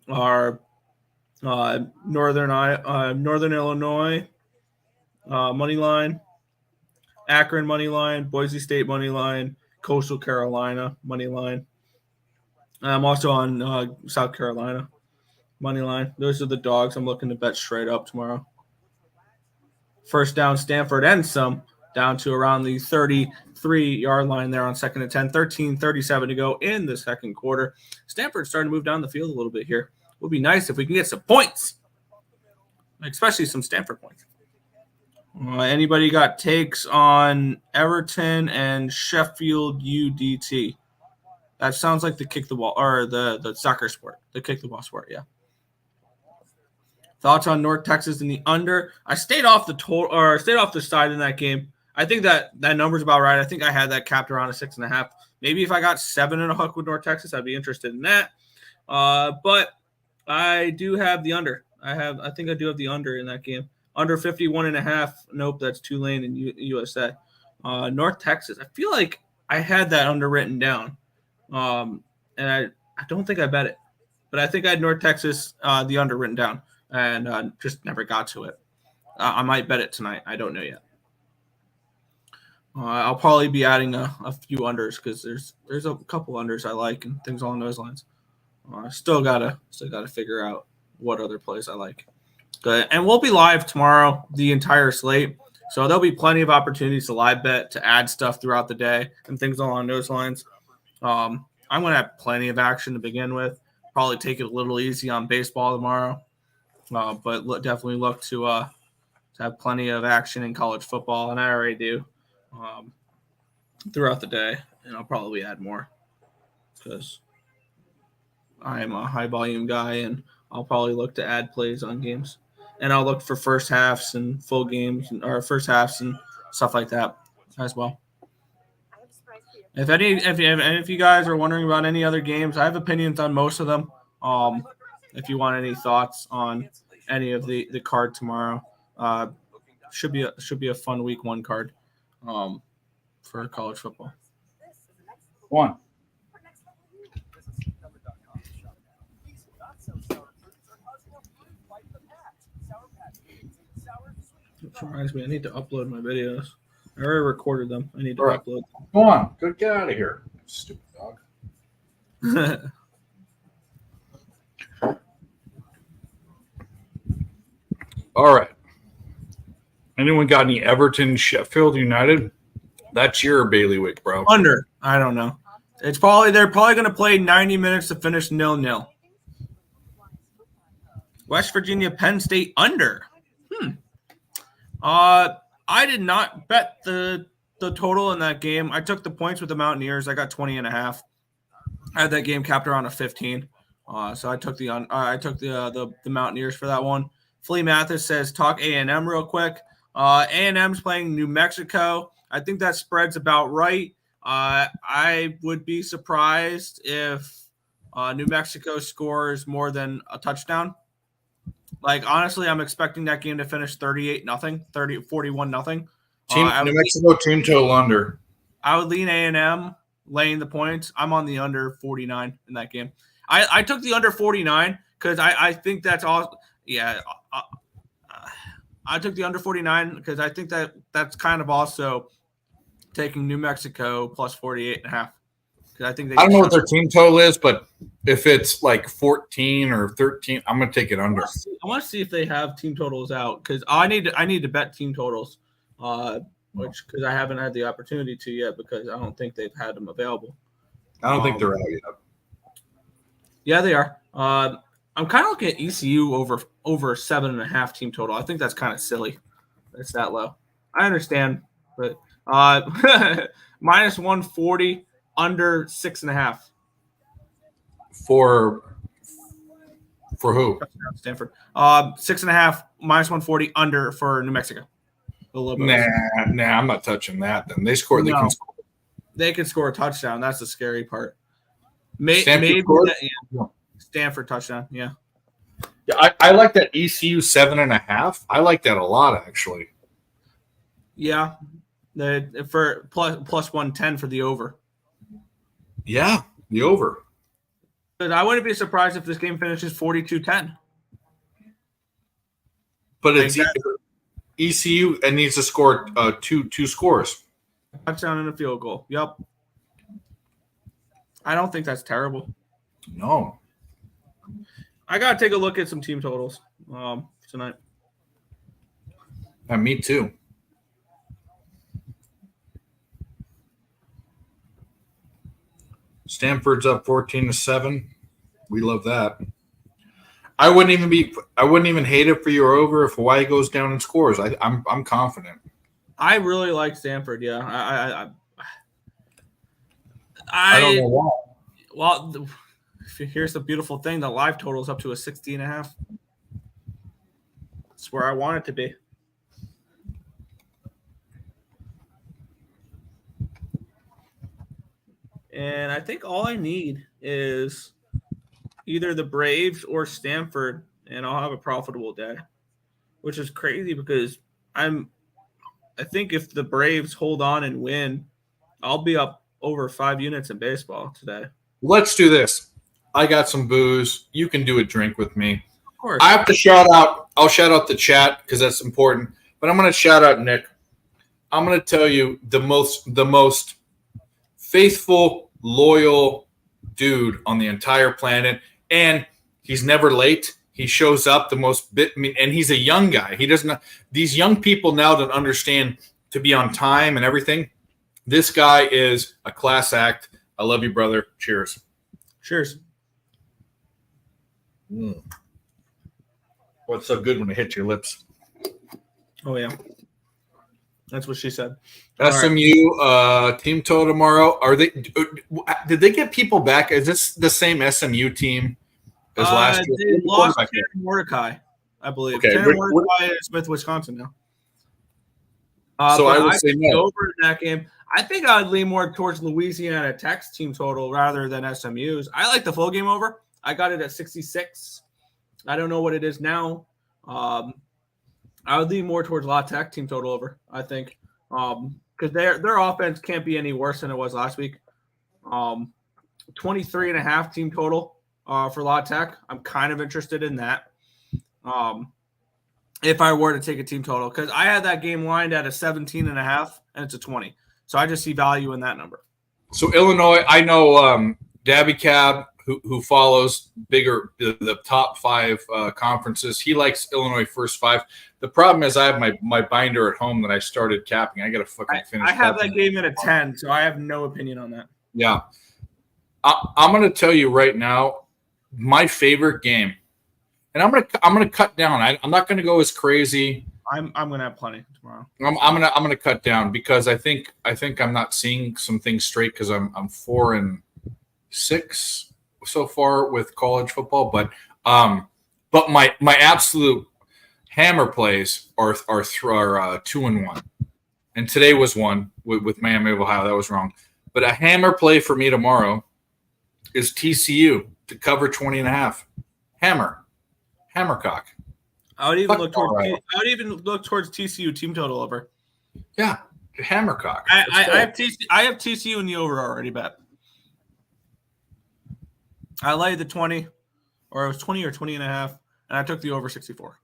are Northern Illinois money line, Akron money line, Boise State money line, Coastal Carolina money line. I'm also on South Carolina money line. Those are the dogs I'm looking to bet straight up tomorrow. First down, Stanford and some down to around the 33-yard line there on 2nd and 10. 13:37 to go in the second quarter. Stanford's starting to move down the field a little bit here. It would be nice if we can get some points, especially some Stanford points. Anybody got takes on Everton and Sheffield UDT? That sounds like the kick the ball or the soccer sport, the kick the ball sport. Yeah. Thoughts on North Texas and the under? I stayed off the total or stayed off the side in that game. I think that number's about right. I think I had that capped around a 6.5. Maybe if I got 7 and a hook with North Texas, I'd be interested in that. But I do have the under. I think I do have the under in that game. Under 51.5. Nope, that's Tulane and USA. North Texas. I feel like I had that under written down. And I don't think I bet it. But I think I had North Texas, the under written down, and just never got to it. I might bet it tonight. I don't know yet. I'll probably be adding a few unders because there's a couple unders I like and things along those lines. Still gotta figure out what other plays I like. Good. And we'll be live tomorrow, the entire slate. So there'll be plenty of opportunities to live bet, to add stuff throughout the day and things along those lines. I'm going to have plenty of action to begin with. Probably take it a little easy on baseball tomorrow. But definitely look to have plenty of action in college football, and I already do throughout the day. And I'll probably add more because I am a high-volume guy, and I'll probably look to add plays on games. And I'll look for first halves and full games or first halves and stuff like that as well. If you guys are wondering about any other games, I have opinions on most of them. If you want any thoughts on any of the card tomorrow, should be a fun week 1 card for college football. One. Which reminds me, I need to upload my videos. I already recorded them. I need to upload them. Go on. Go get out of here, stupid dog. All right. Anyone got any Everton Sheffield United? That's your bailiwick, bro. Under. I don't know. They're probably going to play 90 minutes to finish 0-0. West Virginia Penn State under. I did not bet the total in that game. I took the points with the Mountaineers. I got 20.5. I had that game capped around a 15. So I took the Mountaineers for that one. Flea Mathis says talk A&M real quick. A&M's playing New Mexico. I think that spread's about right. I would be surprised if New Mexico scores more than a touchdown. Like, honestly, I'm expecting that game to finish 38-0, 41-0. New Mexico team total under. I would lean A&M laying the points. I'm on the under 49 in that game. I took the under 49 because I think that's all. Yeah, I took the under 49 because I think that's kind of also taking New Mexico plus 48.5. I don't know what their team total is, but if it's like 14 or 13, I'm going to take it under. I want to see if they have team totals out because I need to bet team totals, because I haven't had the opportunity to yet because I don't think they've had them available. I don't think they're out yet. Yeah, they are. I'm kind of looking at ECU over 7.5 team total. I think that's kind of silly. It's that low. I understand, but minus 140. Under 6.5 for who? Stanford. 6.5 minus 140 under for New Mexico. Nah, I'm not touching that. Then they score. No. They can score a touchdown. That's the scary part. Maybe Stanford touchdown. Yeah. Yeah, I like that ECU 7.5. I like that a lot, actually. Yeah, for plus 110 for the over. Yeah, the over. But I wouldn't be surprised if this game finishes 42-10. But it's ECU and needs to score two scores. Touchdown and a field goal. Yep. I don't think that's terrible. No. I gotta take a look at some team totals tonight. Me too. Stanford's up 14-7. We love that. I wouldn't even hate it for your over if Hawaii goes down and scores. I'm confident. I really like Stanford. Yeah, I don't know why. Well, here's the beautiful thing: the live total is up to a 60.5. It's where I want it to be. And I think all I need is either the Braves or Stanford, and I'll have a profitable day, which is crazy because I think if the Braves hold on and win, I'll be up over 5 units in baseball today. Let's do this. I got some booze. You can do a drink with me. Of course. I have to shout out. I'll shout out the chat because that's important. But I'm going to shout out Nick. I'm going to tell you the most faithful, loyal dude on the entire planet, and he's never late. He shows up the most and he's a young guy. He doesn't. These young people now don't understand to be on time and everything. This guy is a class act. I love you, brother. Cheers. Cheers. What's so good when it hits your lips? Oh yeah, that's what she said. SMU team total tomorrow. Are they? Did they get people back? Is this the same SMU team as last year? They lost Tanner Mordecai, I believe. Okay, Tanner Mordecai is with Wisconsin now. So I would say no. Over in that game, I think I'd lean more towards Louisiana Tech's team total rather than SMU's. I like the full game over. I got it at 66. I don't know what it is now. I would lean more towards La Tech team total over, I think. Because their offense can't be any worse than it was last week. 23.5 team total for La Tech. I'm kind of interested in that. If I were to take a team total, because I had that game lined at a 17.5 and it's a 20. So I just see value in that number. So Illinois, I know Dabby Cab, who follows the top 5 conferences. He likes Illinois first 5. The problem is I have my binder at home that I started capping. I got to fucking finish. I have capping. that game at a 10, so I have no opinion on that. Yeah. I'm going to tell you right now, my favorite game, and I'm gonna cut down. I'm not going to go as crazy. I'm going to have plenty tomorrow. I'm gonna cut down because I think I'm not seeing some things straight because I'm 4-6 so far with college football, but my absolute hammer plays are 2-1, and today was one with Miami of Ohio. That was wrong, but a hammer play for me tomorrow is TCU to cover 20.5. Hammercock. I would even look towards TCU team total over. Yeah, Hammercock. I have TCU in the over already bet. I laid the 20, or it was 20 or 20.5, and I took the over 64.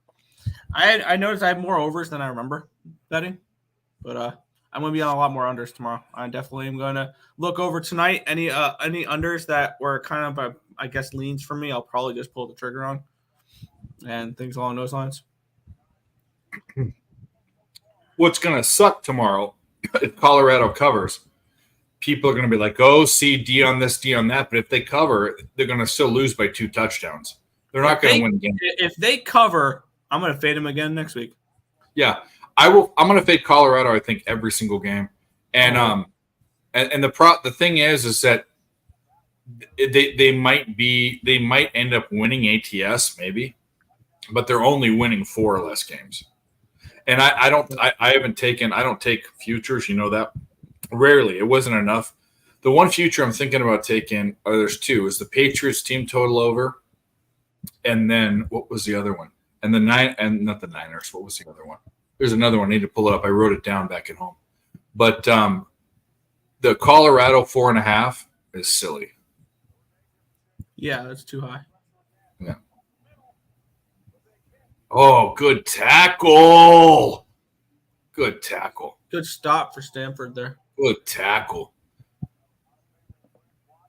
I noticed I have more overs than I remember betting, but I'm going to be on a lot more unders tomorrow. I definitely am going to look over tonight. Any unders that were kind of, I guess, leans for me, I'll probably just pull the trigger on, and things along those lines. What's going to suck tomorrow if Colorado covers? People are going to be like, oh, see, D on this, D on that. But if they cover, they're going to still lose by 2 touchdowns. They're not going to win the game. If they cover, I'm going to fade them again next week. Yeah, I will. I'm going to fade Colorado, I think, every single game. And and the thing is that they might end up winning ATS maybe, but they're only winning 4 or less games. And I don't take futures, you know that. Rarely. It wasn't enough. The one future I'm thinking about taking, there's 2, is the Patriots team total over. And then what was the other one? And not the Niners. What was the other one? There's another one. I need to pull it up. I wrote it down back at home. But the Colorado 4.5 is silly. Yeah, that's too high. Yeah. Oh, good tackle. Good tackle. Good stop for Stanford there. Good tackle.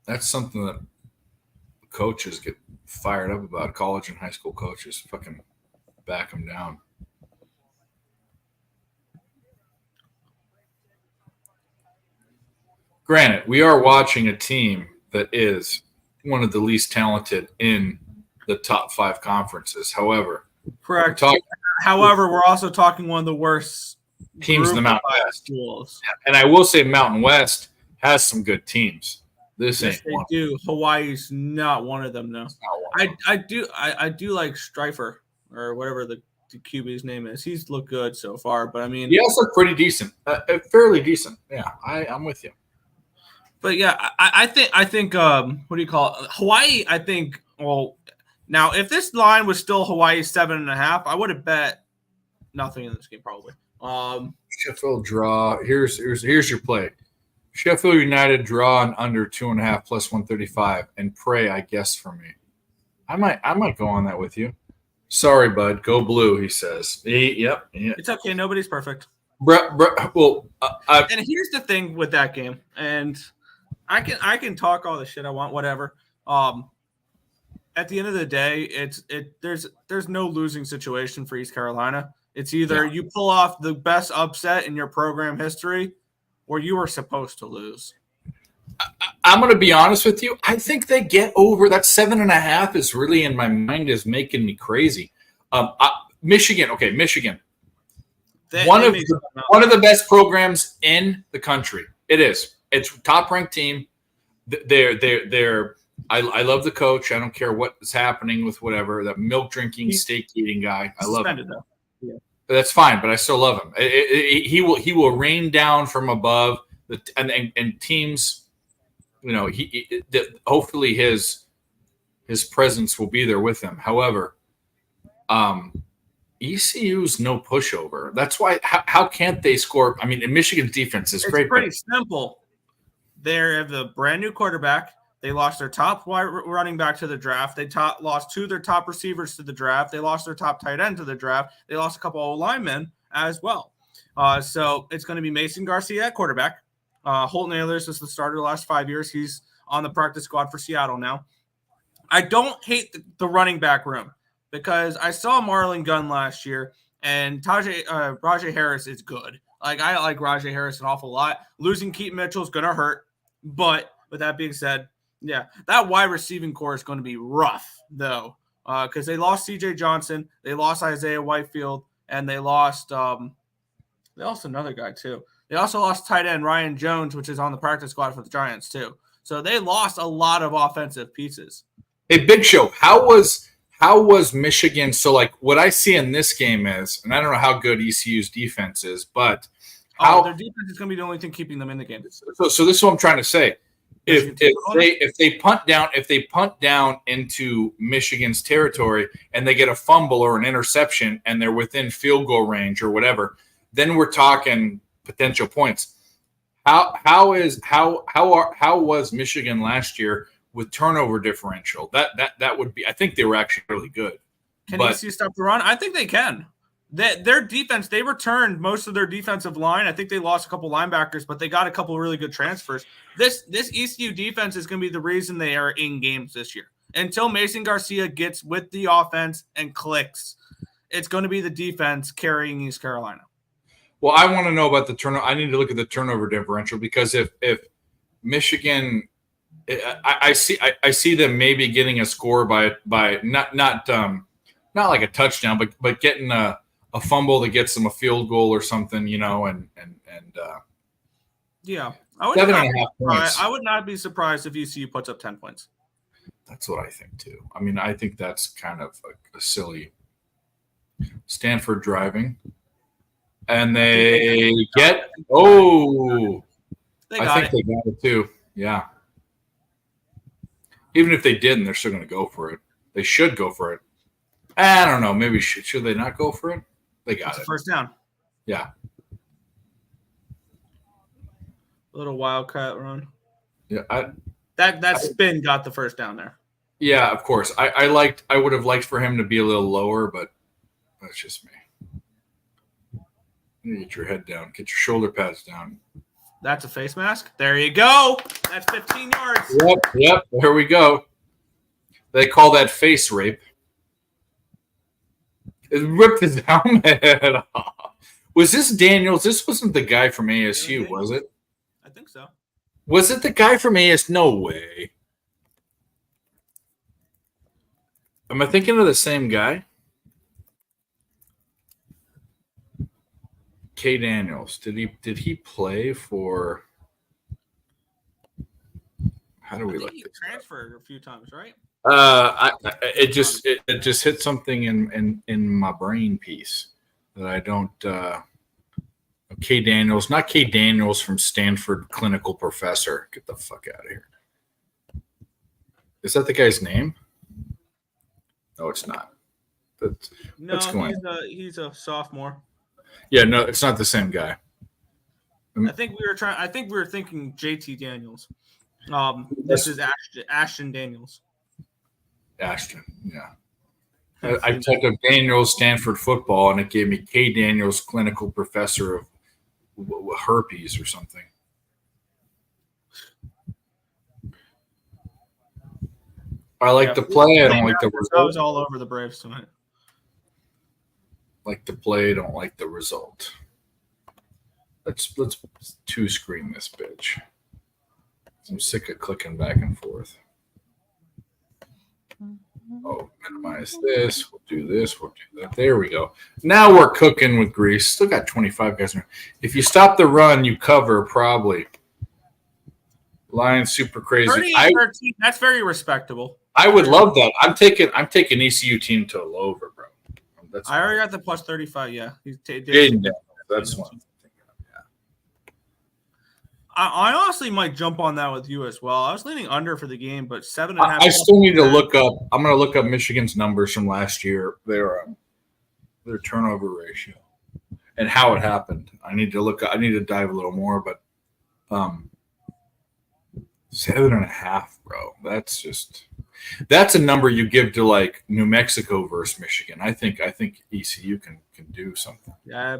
That's something that coaches get fired up about. College and high school coaches fucking back them down. Granted, we are watching a team that is one of the least talented in the top 5 conferences. However, correct. However, we're also talking one of the worst teams in the Mountain West. Schools. And I will say Mountain West has some good teams. This yes, ain't they one. do. Hawaii's not one of them, though. I do like Strifer or whatever the the QB's name is. He's looked good so far, but I mean, he also looked pretty decent, fairly decent. Yeah, I'm with you. But yeah, I think what do you call it? Hawaii? I think. Well, now if this line was still Hawaii 7.5, I would have bet nothing in this game probably. Sheffield draw. Here's your play. Sheffield United draw an under 2.5 plus 135 and pray, I guess, for me. I might go on that with you. Sorry, bud. Go blue, he says. Yep. It's okay. Nobody's perfect. Well, and here's the thing with that game, and I can talk all the shit I want, whatever. At the end of the day, there's no losing situation for East Carolina. It's either you pull off the best upset in your program history, or you were supposed to lose. I'm going to be honest with you. I think they get over that 7.5 is really in my mind is making me crazy. Michigan. Okay. Michigan. One of the best programs in the country. It is. It's a top ranked team. I love the coach. I don't care what is happening with whatever, that milk drinking, steak eating guy. I love him. Though. Yeah. That's fine, but I still love him. He will rain down from above and teams. You know, hopefully his presence will be there with him. However, ECU's no pushover. That's why. How can't they score? I mean, Michigan's defense is great. It's pretty simple. They have the brand new quarterback. They lost their top running back to the draft. They lost 2 of their top receivers to the draft. They lost their top tight end to the draft. They lost a couple of linemen as well. So it's going to be Mason Garcia at quarterback. Holton Ahlers is the starter the last 5 years. He's on the practice squad for Seattle now. I don't hate the running back room because I saw Marlon Gunn last year, and Rajay Harris is good. Like, I like Rajay Harris an awful lot. Losing Keaton Mitchell is going to hurt. But with that being said, yeah, that wide receiving core is going to be rough, though, because they lost C.J. Johnson, they lost Isaiah Whitefield, and they lost another guy, too. They also lost tight end Ryan Jones, which is on the practice squad for the Giants, too. So they lost a lot of offensive pieces. Hey, Big Show, how was Michigan? So, like, what I see in this game is, and I don't know how good ECU's defense is, but their defense is going to be the only thing keeping them in the game. So this is what I'm trying to say. If they punt down into Michigan's territory and they get a fumble or an interception and they're within field goal range or whatever, then we're talking potential points. How was Michigan last year with turnover differential? That would be. I think they were actually really good. Can ECU stop the run? I think they can. Their defense, they returned most of their defensive line. I think they lost a couple linebackers, but they got a couple really good transfers. This ECU defense is going to be the reason they are in games this year. Until Mason Garcia gets with the offense and clicks, it's going to be the defense carrying East Carolina. Well, I want to know about the turnover. I need to look at the turnover differential because if Michigan, I see them maybe getting a score by not like a touchdown, but getting a fumble that gets them a field goal or something, you know, and yeah, 7.5 points. I would not be surprised if ECU puts up 10 points. That's what I think too. I mean, I think that's kind of a silly. Stanford driving, and they get I think they got it too. Yeah. Even if they didn't, they're still going to go for it. They should go for it. I don't know. Maybe should they not go for it? They got it. First down. Yeah. A little wildcat run. Yeah. That spin got the first down there. Yeah, of course. I would have liked for him to be a little lower, but that's just me. You get your head down. Get your shoulder pads down. That's a face mask. There you go. That's 15 yards. Yep. There we go. They call that face rape. It ripped his helmet off. Was this Daniels? This wasn't the guy from ASU, was it? I think so. Was it the guy from ASU? No way. Am I thinking of the same guy? K. Daniels. Did he play for? How do we look? He transferred a few times, right? It just hit something in my brain piece that I don't. Kay Daniels, not Kay Daniels from Stanford Clinical Professor. Get the fuck out of here. Is that the guy's name? No, it's not. No, What's going on? he's a sophomore. Yeah, no, it's not the same guy. I think we were thinking JT Daniels. This is Ashton Daniels. Ashton, yeah. I typed up Daniels Stanford football, and it gave me Kay Daniels Clinical Professor of herpes or something. I like to play. I don't like the result. I was all over the Braves tonight. Like to play. Don't like the result. Let's two screen this bitch. I'm sick of clicking back and forth. Oh, minimize this. We'll do this. We'll do that. There we go. Now we're cooking with grease. Still got 25 guys in there. If you stop the run, you cover probably. Lions super crazy. 38-13, that's very respectable. I would love that. I'm taking ECU team total over, bro. I already got the plus 35. Yeah, that's one. I honestly might jump on that with you as well. I was leaning under for the game, but 7.5. I still need to look up. I'm going to look up Michigan's numbers from last year. Their turnover ratio and how it happened. I need to dive a little more, but 7.5, bro. That's a number you give to like New Mexico versus Michigan. I think ECU can do something. Yeah.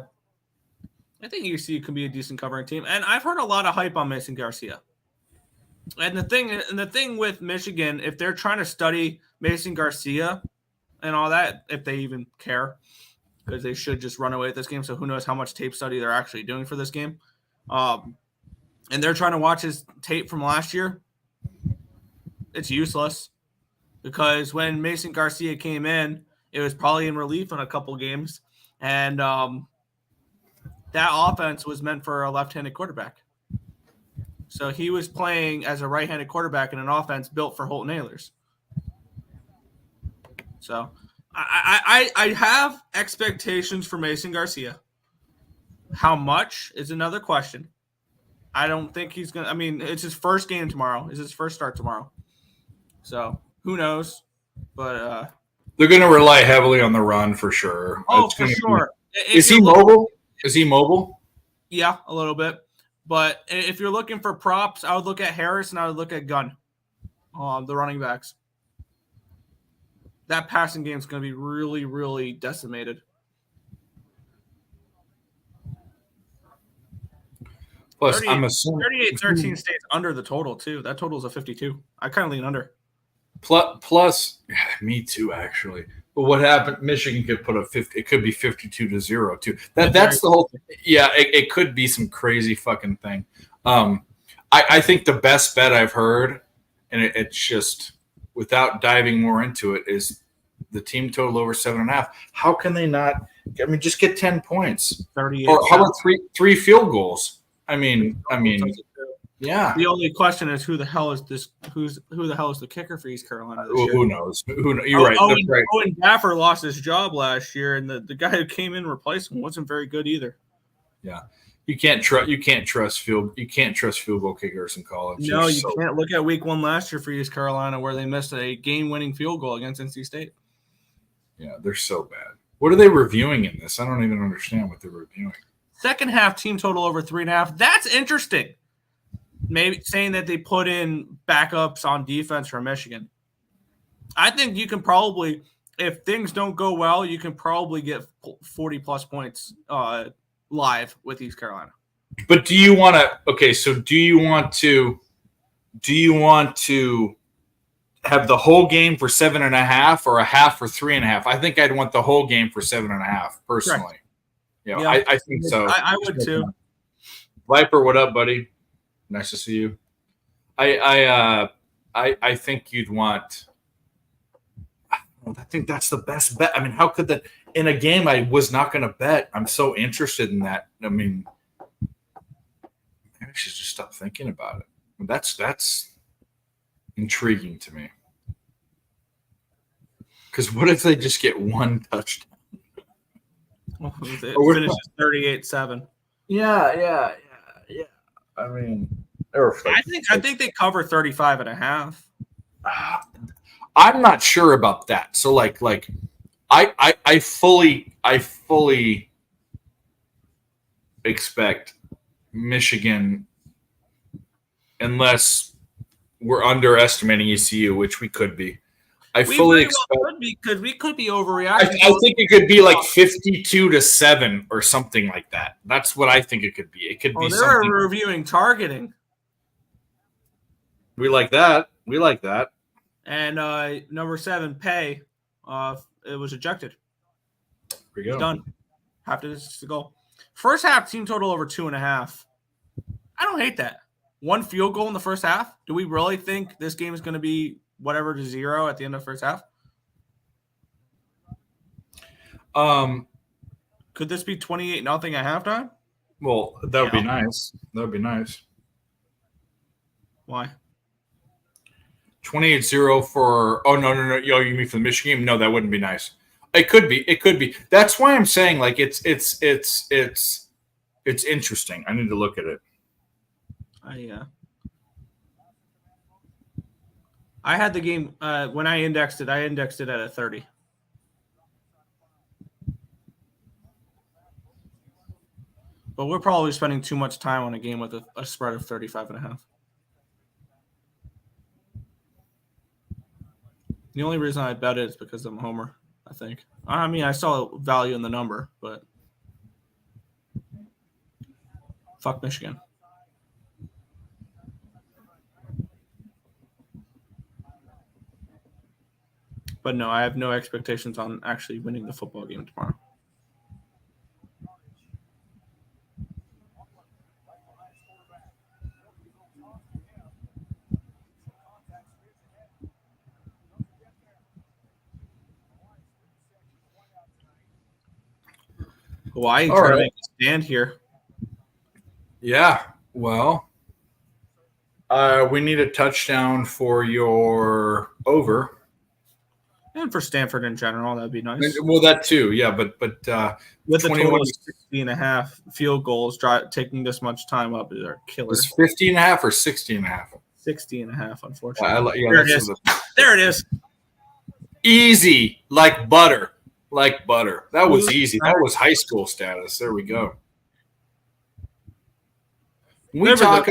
I think ECU can be a decent covering team, and I've heard a lot of hype on Mason Garcia. And the thing with Michigan, if they're trying to study Mason Garcia and all that, if they even care, because they should just run away with this game. So who knows how much tape study they're actually doing for this game? And they're trying to watch his tape from last year. It's useless because when Mason Garcia came in, it was probably in relief in a couple games, and that offense was meant for a left-handed quarterback. So he was playing as a right-handed quarterback in an offense built for Holton Ahlers. So I have expectations for Mason Garcia. How much is another question. I don't think he's going to – I mean, it's his first game tomorrow. It's his first start tomorrow. So who knows? But they're going to rely heavily on the run for sure. Oh, for sure. Is he mobile? Is he mobile? Yeah, a little bit. But if you're looking for props, I would look at Harris and I would look at Gunn, the running backs. That passing game is going to be really, really decimated. Plus, I'm assuming 38-13 stays under the total, too. That total is a 52. I kind of lean under. Plus, me too, actually. But what happened? Michigan could put a 50. It could be 52-0 too. That's the whole. Yeah, it could be some crazy fucking thing. I think the best bet I've heard, and it's just without diving more into it, is the team total over 7.5. How can they not? I mean, just get 10 points. 38. Or how about three field goals? I mean. Yeah. The only question is who the hell is this? Who the hell is the kicker for East Carolina this year? Who knows? You're right. Owen Daffer lost his job last year, and the guy who came in replacing him wasn't very good either. Yeah, you can't trust field goal kickers in college. No, you can't. Look at Week 1 last year for East Carolina, where they missed a game-winning field goal against NC State. Yeah, they're so bad. What are they reviewing in this? I don't even understand what they're reviewing. Second half team total over 3.5. That's interesting. Maybe saying that they put in backups on defense for Michigan. I think you can probably, if things don't go well, you can probably get 40-plus points live with East Carolina. But do you want to? Okay, so do you want to have the whole game for 7.5 or a half for 3.5? I think I'd want the whole game for 7.5 personally. Yeah, I think so. I would too. Viper, what up, buddy? Nice to see you. I think you'd want. I think that's the best bet. I mean, how could that in a game I was not going to bet? I'm so interested in that. I mean, maybe I should just stop thinking about it. That's intriguing to me. Because what if they just get one touchdown? Well, it Or what- finishes 38-7. Yeah. I mean, I think they cover 35.5. I'm not sure about that. So like I fully expect Michigan, unless we're underestimating ECU, which we could be. I fully expect because we could be overreacting. I think it could be like 52-7 or something like that. That's what I think it could be. It could be they're something. reviewing targeting. We like that. And number 7, Pay, it was ejected. There we go. Done. Half to go. First half team total over 2.5. I don't hate that. One field goal in the first half. Do we really think this game is going to be whatever to 0 at the end of the first half? Could this be 28-0 at halftime? Well, that would be nice. That would be nice. Why? 28-0 for. Oh no! Yo, you mean for the Michigan game? No, that wouldn't be nice. It could be. That's why I'm saying like it's interesting. I need to look at it. I had the game when I indexed it at a 30. But we're probably spending too much time on a game with a spread of 35.5. The only reason I bet it is because I'm a homer, I think. I mean, I saw value in the number, but fuck Michigan. But no, I have no expectations on actually winning the football game tomorrow. Hawaii trying to make a stand here. Yeah, well, we need a touchdown for your over. And for Stanford in general, that'd be nice. Well, that too, yeah, but with the 21 total of 60.5 field goals, taking this much time up is our killer. Is 50.5 or 60.5? 60.5, unfortunately. There it is. Easy, like butter. That was easy. That was high school status. There we go. We talk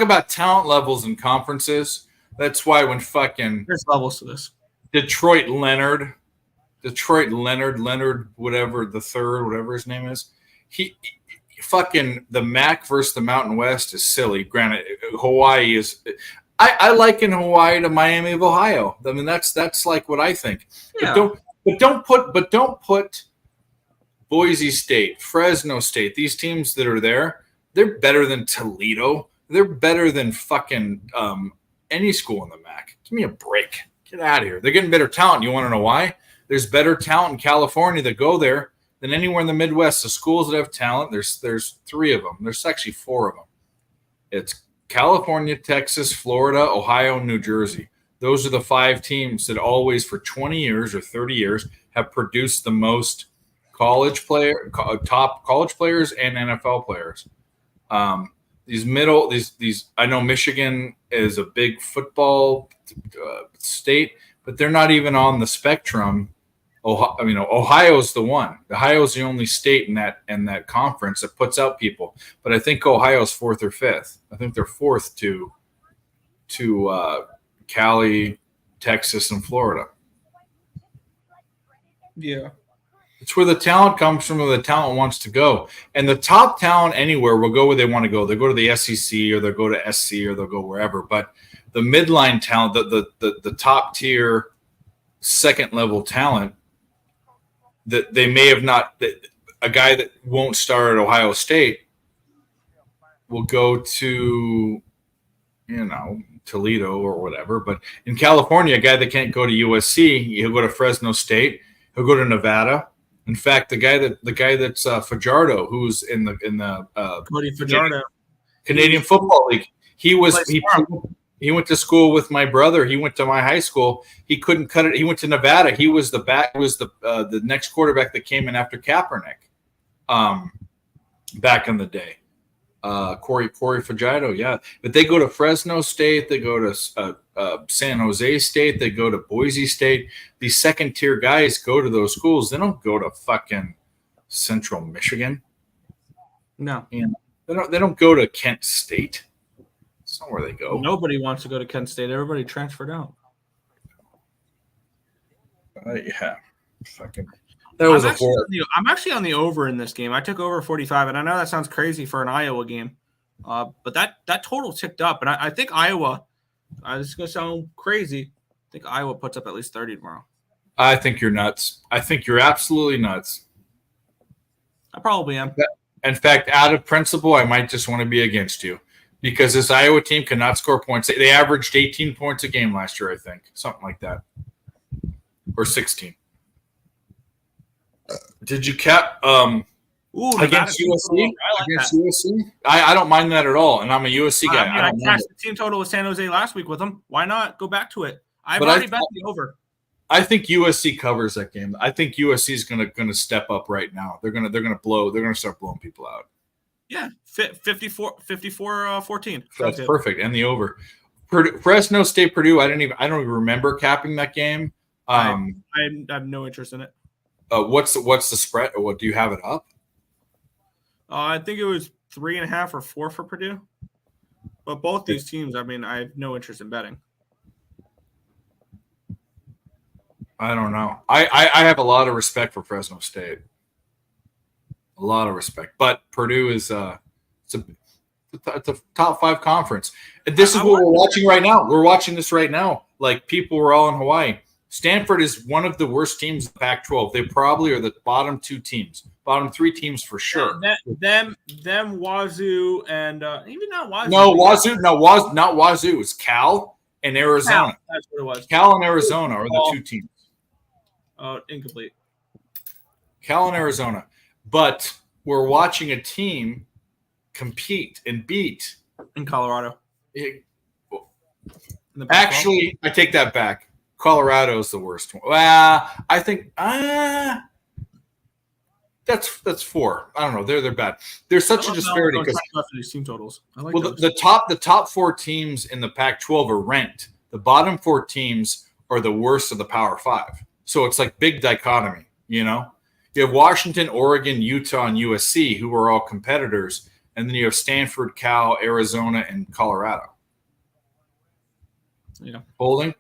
about talent levels in conferences. That's why when fucking there's levels to this. Detroit Leonard, whatever the third, whatever his name is, he fucking the MAC versus the Mountain West is silly. Granted, Hawaii is. I liken Hawaii to Miami of Ohio. I mean, that's like what I think. Yeah. But don't put Boise State, Fresno State, these teams that are there, they're better than Toledo. They're better than fucking any school in the MAC. Give me a break. Get out of here. They're getting better talent. You want to know why? There's better talent in California that go there than anywhere in the Midwest. The schools that have talent, there's 3 of them. There's actually 4 of them. It's California, Texas, Florida, Ohio, New Jersey. Those are the 5 teams that always for 20 years or 30 years have produced the most top college players and NFL players. These I know Michigan is a big football state, but they're not even on the spectrum. Ohio's the one. Ohio's the only state in that conference that puts out people. But I think Ohio's 4th or 5th. I think they're 4th to Cali, Texas, and Florida. Yeah. It's where the talent comes from, where the talent wants to go. And the top talent anywhere will go where they want to go. They'll go to the SEC or they'll go to SC or they'll go wherever. But the midline talent, the top tier, second level talent that they may have not, a guy that won't start at Ohio State will go to, Toledo or whatever. But in California, a guy that can't go to USC, he'll go to Fresno State. He'll go to Nevada. In fact, the guy that's Fajardo, who's in the Cody Fajardo, Canadian Football League, he He went to school with my brother. He went to my high school. He couldn't cut it. He went to Nevada. He was the back. Was the next quarterback that came in after Kaepernick, back in the day. Corey Fajardo, yeah. But they go to Fresno State. They go to San Jose State. They go to Boise State. These second-tier guys go to those schools. They don't go to fucking Central Michigan. No. You know, they don't go to Kent State. That's not where they go. Nobody wants to go to Kent State. Everybody transferred out. Yeah. Fucking. That was I'm actually on the over in this game. I took over 45, and I know that sounds crazy for an Iowa game, but that total ticked up, and I think Iowa. This is gonna sound crazy. I think Iowa puts up at least 30 tomorrow. I think you're nuts. I think you're absolutely nuts. I probably am. In fact, out of principle, I might just want to be against you because this Iowa team cannot score points. They averaged 18 points a game last year, I think, something like that, or 16. Did you cap against USC? USC? I don't mind that at all, and I'm a USC guy. I cashed the team total with San Jose last week with them. Why not go back to it? I've already bet the over. I think USC covers that game. I think USC is gonna step up right now. They're gonna start blowing people out. Yeah, 54-14. That's perfect, and the over. Fresno State Purdue. I don't even remember capping that game. I have no interest in it. What's the spread? Or what do you have it up? I think it was 3.5 or 4 for Purdue. But both these teams, I mean, I have no interest in betting. I don't know. I have a lot of respect for Fresno State. A lot of respect, but Purdue is it's a top 5 conference. And this is what we're watching right now. We're watching this right now. Like people were all in Hawaii. Stanford is one of the worst teams in the Pac-12. They probably are the bottom 3 teams for sure. Them, Wazoo, and even not Wazoo. Not Wazoo. It's Cal and Arizona. Cal, that's what it was. Cal and Arizona are the 2 teams. Oh, incomplete. Cal and Arizona. But we're watching a team compete and beat. In Colorado. Actually, I take that back. Colorado is the worst one. Well, I think that's 4. I don't know. They're bad. There's such a disparity because these team totals. I like the top 4 teams in the Pac-12 are ranked. The bottom 4 teams are the worst of the Power 5. So it's like big dichotomy. You know, you have Washington, Oregon, Utah, and USC who are all competitors, and then you have Stanford, Cal, Arizona, and Colorado. Yeah, holding.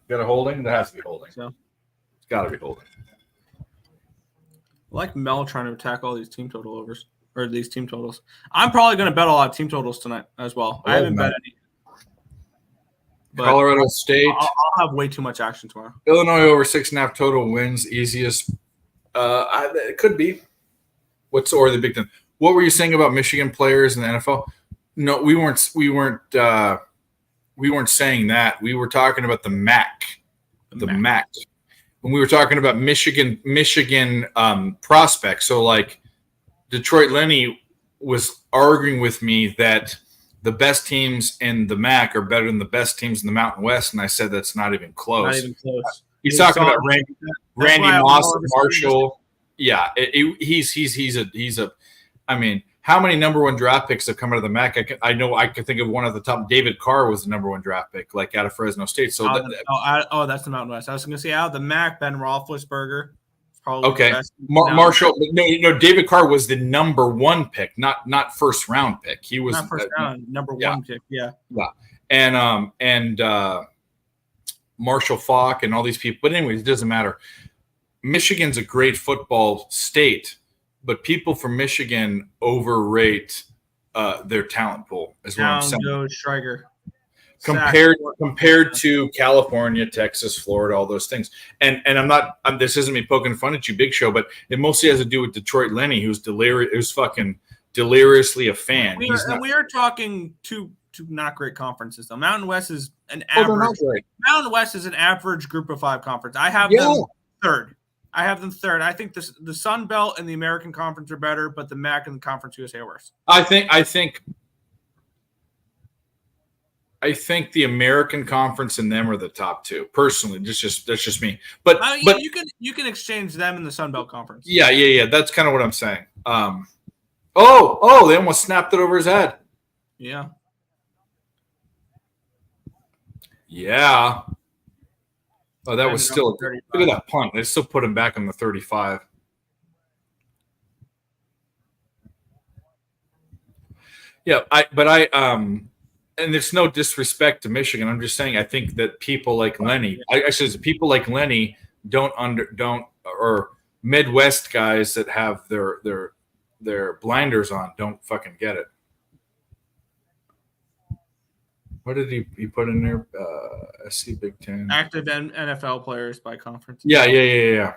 Got a holding? There has to be holding. So it's got to be holding. I like Mel trying to attack all these team total overs or these team totals. I'm probably going to bet a lot of team totals tonight as well. I haven't bet any. But Colorado State. I'll have way too much action tomorrow. Illinois over 6.5 total wins. Easiest. It could be. Or the Big Ten. What were you saying about Michigan players in the NFL? No, we weren't saying that. We were talking about the MAC. The MAC. When we were talking about Michigan prospects. So like Detroit Lenny was arguing with me that the best teams in the MAC are better than the best teams in the Mountain West, and I said that's not even close. Not even close. He's talking about Randy Moss, Marshall. Yeah, he's a. I mean, how many number 1 draft picks have come out of the MAC? I know I can think of one at the top. David Carr was the number 1 draft pick, like out of Fresno State. So that's the Mountain West. I was going to say out of the MAC, Ben Roethlisberger. Probably okay. The best. Marshall. No. David Carr was the number 1 pick, not first round pick. He was not first round, number 1 pick. Yeah. Yeah. And Marshall Faulk and all these people. But anyways, it doesn't matter. Michigan's a great football state, but people from Michigan overrate their talent pool. Is what I'm saying. Joe Stryker. Compared to California, Texas, Florida, all those things. And I'm not. This isn't me poking fun at you, Big Show, but it mostly has to do with Detroit Lenny, who's fucking deliriously a fan. We are talking two not great conferences though. Mountain West is an average. Mountain West is an average Group of 5 conference. I have them third. I think the Sun Belt and the American Conference are better, but the MAC and the Conference USA are worse. I think I think the American Conference and them are the top two. Personally, that's just me. But you can exchange them in the Sun Belt Conference. Yeah. That's kind of what I'm saying. They almost snapped it over his head. Yeah. Yeah. Oh, that was still look at that punt. They still put him back on the 35. Yeah, and there's no disrespect to Michigan. I'm just saying I think that people like Lenny, people like Lenny don't or Midwest guys that have their blinders on don't fucking get it. What did he put in there? SC Big Ten. Active NFL players by conference. Yeah.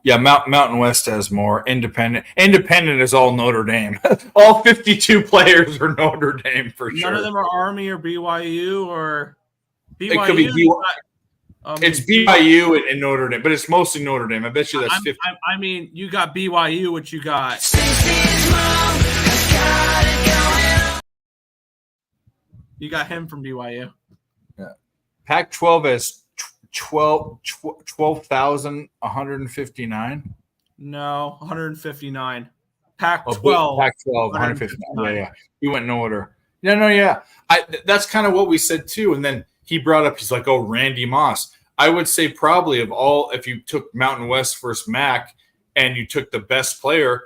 Yeah, Mountain West has more. Independent is all Notre Dame. All 52 players are Notre Dame for sure. None of them are Army or BYU or BYU. It could be it's BYU and Notre Dame, but it's mostly Notre Dame. I bet you that's 50. I mean, you got BYU, which you got. You got him from BYU. Yeah. Pac-12 has 12,159. No, 159. Pac-12. Pac-12, 159. Yeah. He went in order. Yeah. That's kind of what we said too. And then he brought up, he's like, oh, Randy Moss. I would say probably of all, if you took Mountain West versus MAC and you took the best player,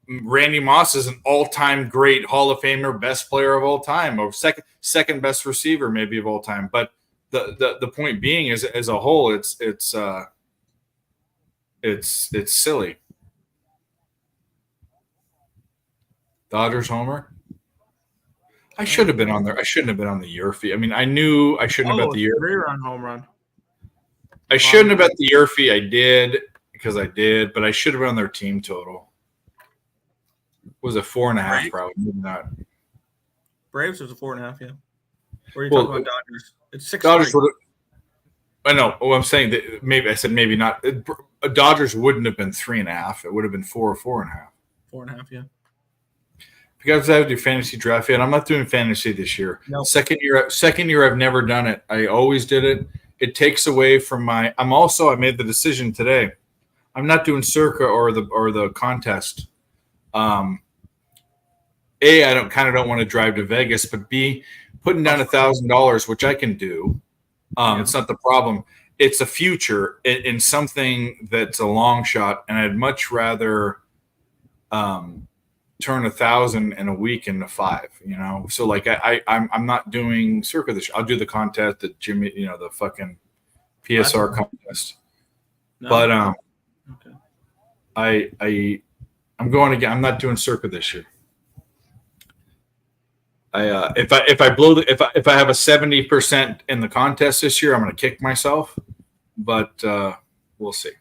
Randy Moss is an all-time great Hall of Famer, best player of all time, or second best receiver maybe of all time. But the point being is, as a whole, it's silly. Dodgers homer. I should have been on there. I shouldn't have been on the Yerfie. I mean, I knew I shouldn't have bet the Yerfie. 3-run home run. I shouldn't have bet the Yerfie. I did because I did, but I should have been on their team total. Was it 4.5? Probably maybe not. Braves was a 4.5. Yeah. Or are you talking about Dodgers? It's 6. Dodgers would. I know. Oh, I'm saying that maybe I said maybe not. Dodgers wouldn't have been 3.5. It would have been 4 or 4.5. 4.5. Yeah. If you guys have to do fantasy draft yet, I'm not doing fantasy this year. Nope. Second year, I've never done it. I always did it. It takes away from my. I made the decision today. I'm not doing Circa or the contest. A, I don't want to drive to Vegas, but B, putting down $1,000, which I can do. It's not the problem. It's a future in something that's a long shot, and I'd much rather turn 1,000 in a week into 5. You know, so like I'm not doing Circa this year. I'll do the contest that Jimmy, the fucking PSR contest. No. But okay. I'm going again. I'm not doing Circa this year. If I have a 70% in the contest this year, I'm going to kick myself. But we'll see.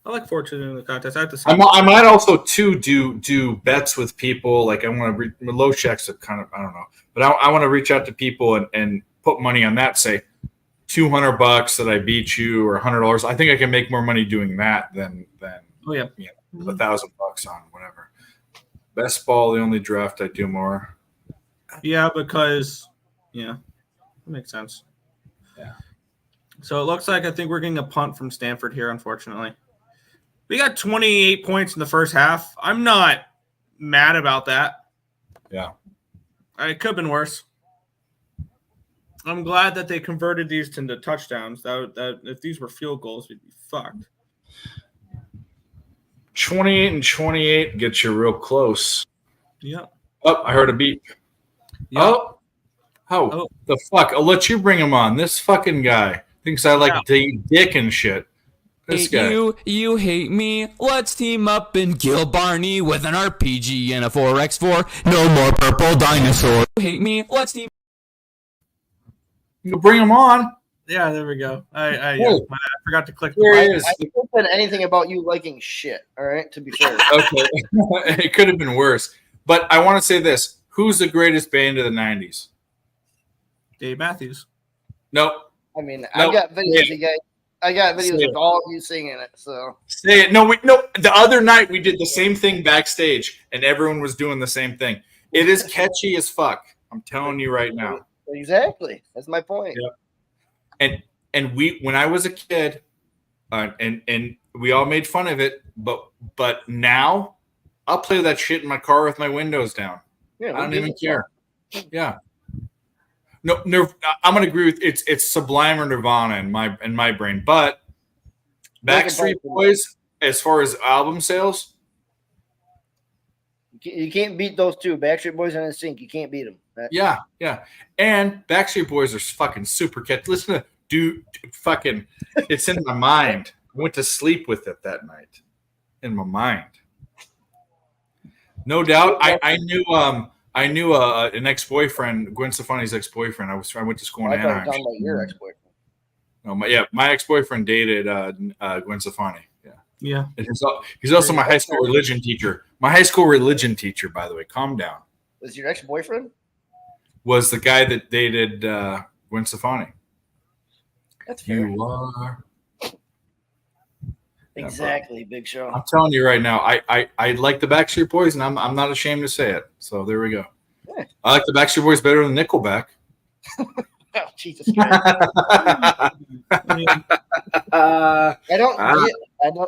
I look forward to doing the contest. I might also too do bets with people. Like I want to low checks are kind of I don't know, but I want to reach out to people and put money on that. Say $200 that I beat you or $100. I think I can make more money doing that than $1,000 on whatever. Best ball, the only draft I do more. Yeah, because that makes sense. Yeah. So it looks like I think we're getting a punt from Stanford here, unfortunately. We got 28 points in the first half. I'm not mad about that. Yeah. It could have been worse. I'm glad that they converted these into touchdowns. That if these were field goals, we'd be fucked. 28 and 28 gets you real close. Yeah. Oh, I heard a beep. Yep. Oh, the fuck! I'll let you bring him on. This fucking guy thinks I like to eat dick and shit. This guy. You hate me. Let's team up and kill Barney with an RPG and a 4x4. No more purple dinosaur. You hate me. Let's team. You bring him on. Yeah, there we go. I forgot to click. There he is. I haven't said anything about you liking shit. All right, to be fair. Okay, it could have been worse. But I want to say this. Who's the greatest band of the 90s? Dave Matthews. Nope. I mean, I got videos, you guys. I got videos of all of you singing it. So say it. No. The other night we did the same thing backstage, and everyone was doing the same thing. It is catchy as fuck. I'm telling you right now. Exactly. That's my point. Yep. And when I was a kid, and we all made fun of it, but now I'll play that shit in my car with my windows down. Yeah, I don't even care. Yeah. No, I'm gonna agree with it's Sublime or Nirvana in my brain, but Backstreet Boys, as far as album sales, you can't beat those two. Backstreet Boys and NSYNC. You can't beat them. yeah, and Backstreet Boys are fucking super catchy. Listen to dude, fucking, it's in my mind. I went to sleep with it that night, in my mind. No doubt, I knew an ex-boyfriend, Gwen Stefani's ex-boyfriend. I went to school in Anaheim. Talking about your ex-boyfriend. No, my ex-boyfriend dated Gwen Stefani. Yeah. And he's also my high school religion teacher. My high school religion teacher, by the way. Calm down. Was your ex-boyfriend? Was the guy that dated Gwen Stefani. That's fair. You are. Exactly, Big Show. I'm telling you right now, I like the Backstreet Boys, and I'm not ashamed to say it. So there we go. Yeah. I like the Backstreet Boys better than Nickelback. Oh, Jesus Christ.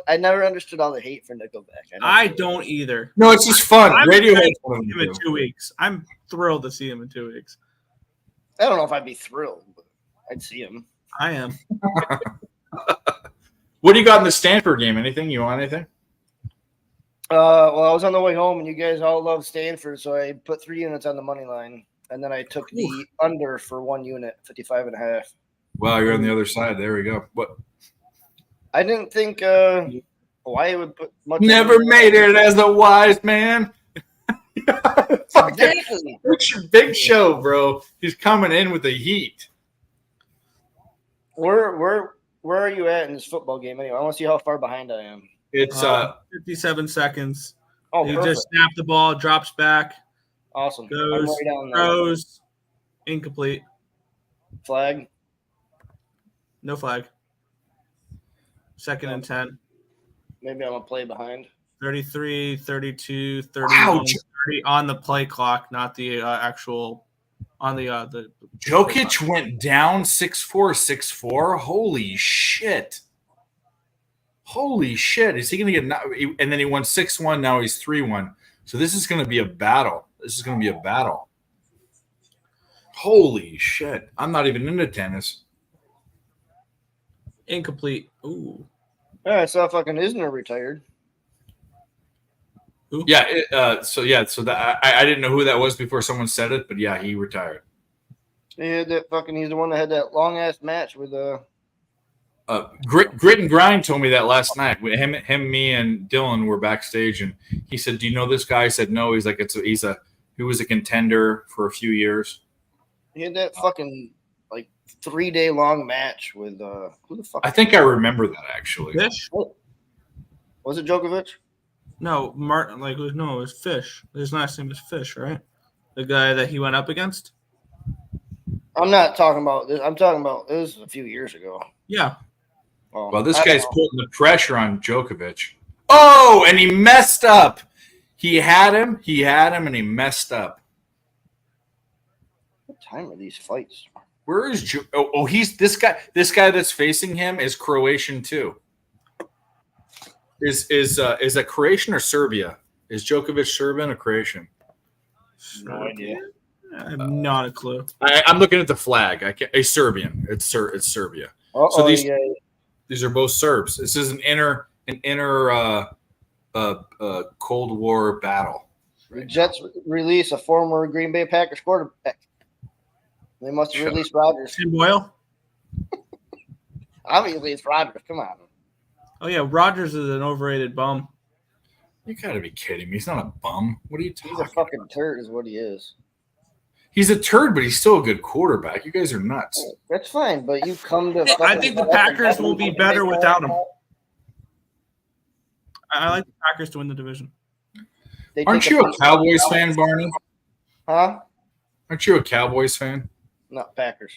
I never understood all the hate for Nickelback. I don't either. No, it's just fun. Radiohead's one of him them in too. 2 weeks. I'm thrilled to see him in 2 weeks. I don't know if I'd be thrilled, but I'd see him. I am. What do you got in the Stanford game? Anything? You want anything? Well, I was on the way home, and you guys all love Stanford, so I put 3 units on the money line, and then I took the under for 1 unit, 55.5. Well, you're on the other side. There we go. What? I didn't think Hawaii would put much. Never made it as a wise man. Exactly. Big Show, bro. He's coming in with the heat. Where are you at in this football game anyway? I want to see how far behind I am. It's 57 seconds. Oh, he perfect. just snapped the ball, drops back. Awesome. Goes, I'm right down there. throws, incomplete. Flag. No flag. Second and 10. Maybe I'm going to play behind. 33, 32, 31, 30 on the play clock, not the actual on the Jokic went down 6'4", 6'4". Holy shit. Holy shit. Is he going to get – and then he won 6-1. Now he's 3-1. So this is going to be a battle. Holy shit. I'm not even into tennis. Incomplete. Ooh. Yeah, I saw fucking Isner retired. Yeah. So that I didn't know who that was before someone said it, but yeah, he retired. Yeah, he's the one that had that long ass match with Grit and Grind told me that last night. Him, me, and Dylan were backstage, and he said, "Do you know this guy?" I said, "No." He's like, he was a contender for a few years. He had that fucking 3-day long match with who the fuck? I think I remember that actually. Fish? Was it Djokovic? No, Martin. It was Fish. His last name is Fish, right? The guy that he went up against. I'm not talking about this. I'm talking about it was a few years ago. Yeah. Well, this guy's putting the pressure on Djokovic. Oh, and he messed up. He had him, and he messed up. What time are these fights? Where is he's this guy. This guy that's facing him is Croatian too. Is that Croatian or Serbia? Is Djokovic Serbian or Croatian? No idea. I have not a clue. I'm looking at the flag. A Serbian. It's Serbia. So these are both Serbs. This is an inner Cold War battle. The Jets release a former Green Bay Packers quarterback. They must have released Rodgers. Tim Boyle? Obviously, it's Rodgers. Come on. Oh, yeah. Rodgers is an overrated bum. You got to be kidding me. He's not a bum. What are you talking about? He's a fucking turd is what he is. He's a turd, but he's still a good quarterback. You guys are nuts. That's fine, but you come to – I think the Packers will be better without him. I like the Packers to win the division. Aren't you a Cowboys fan, Barney? Huh? Aren't you a Cowboys fan? Not Packers.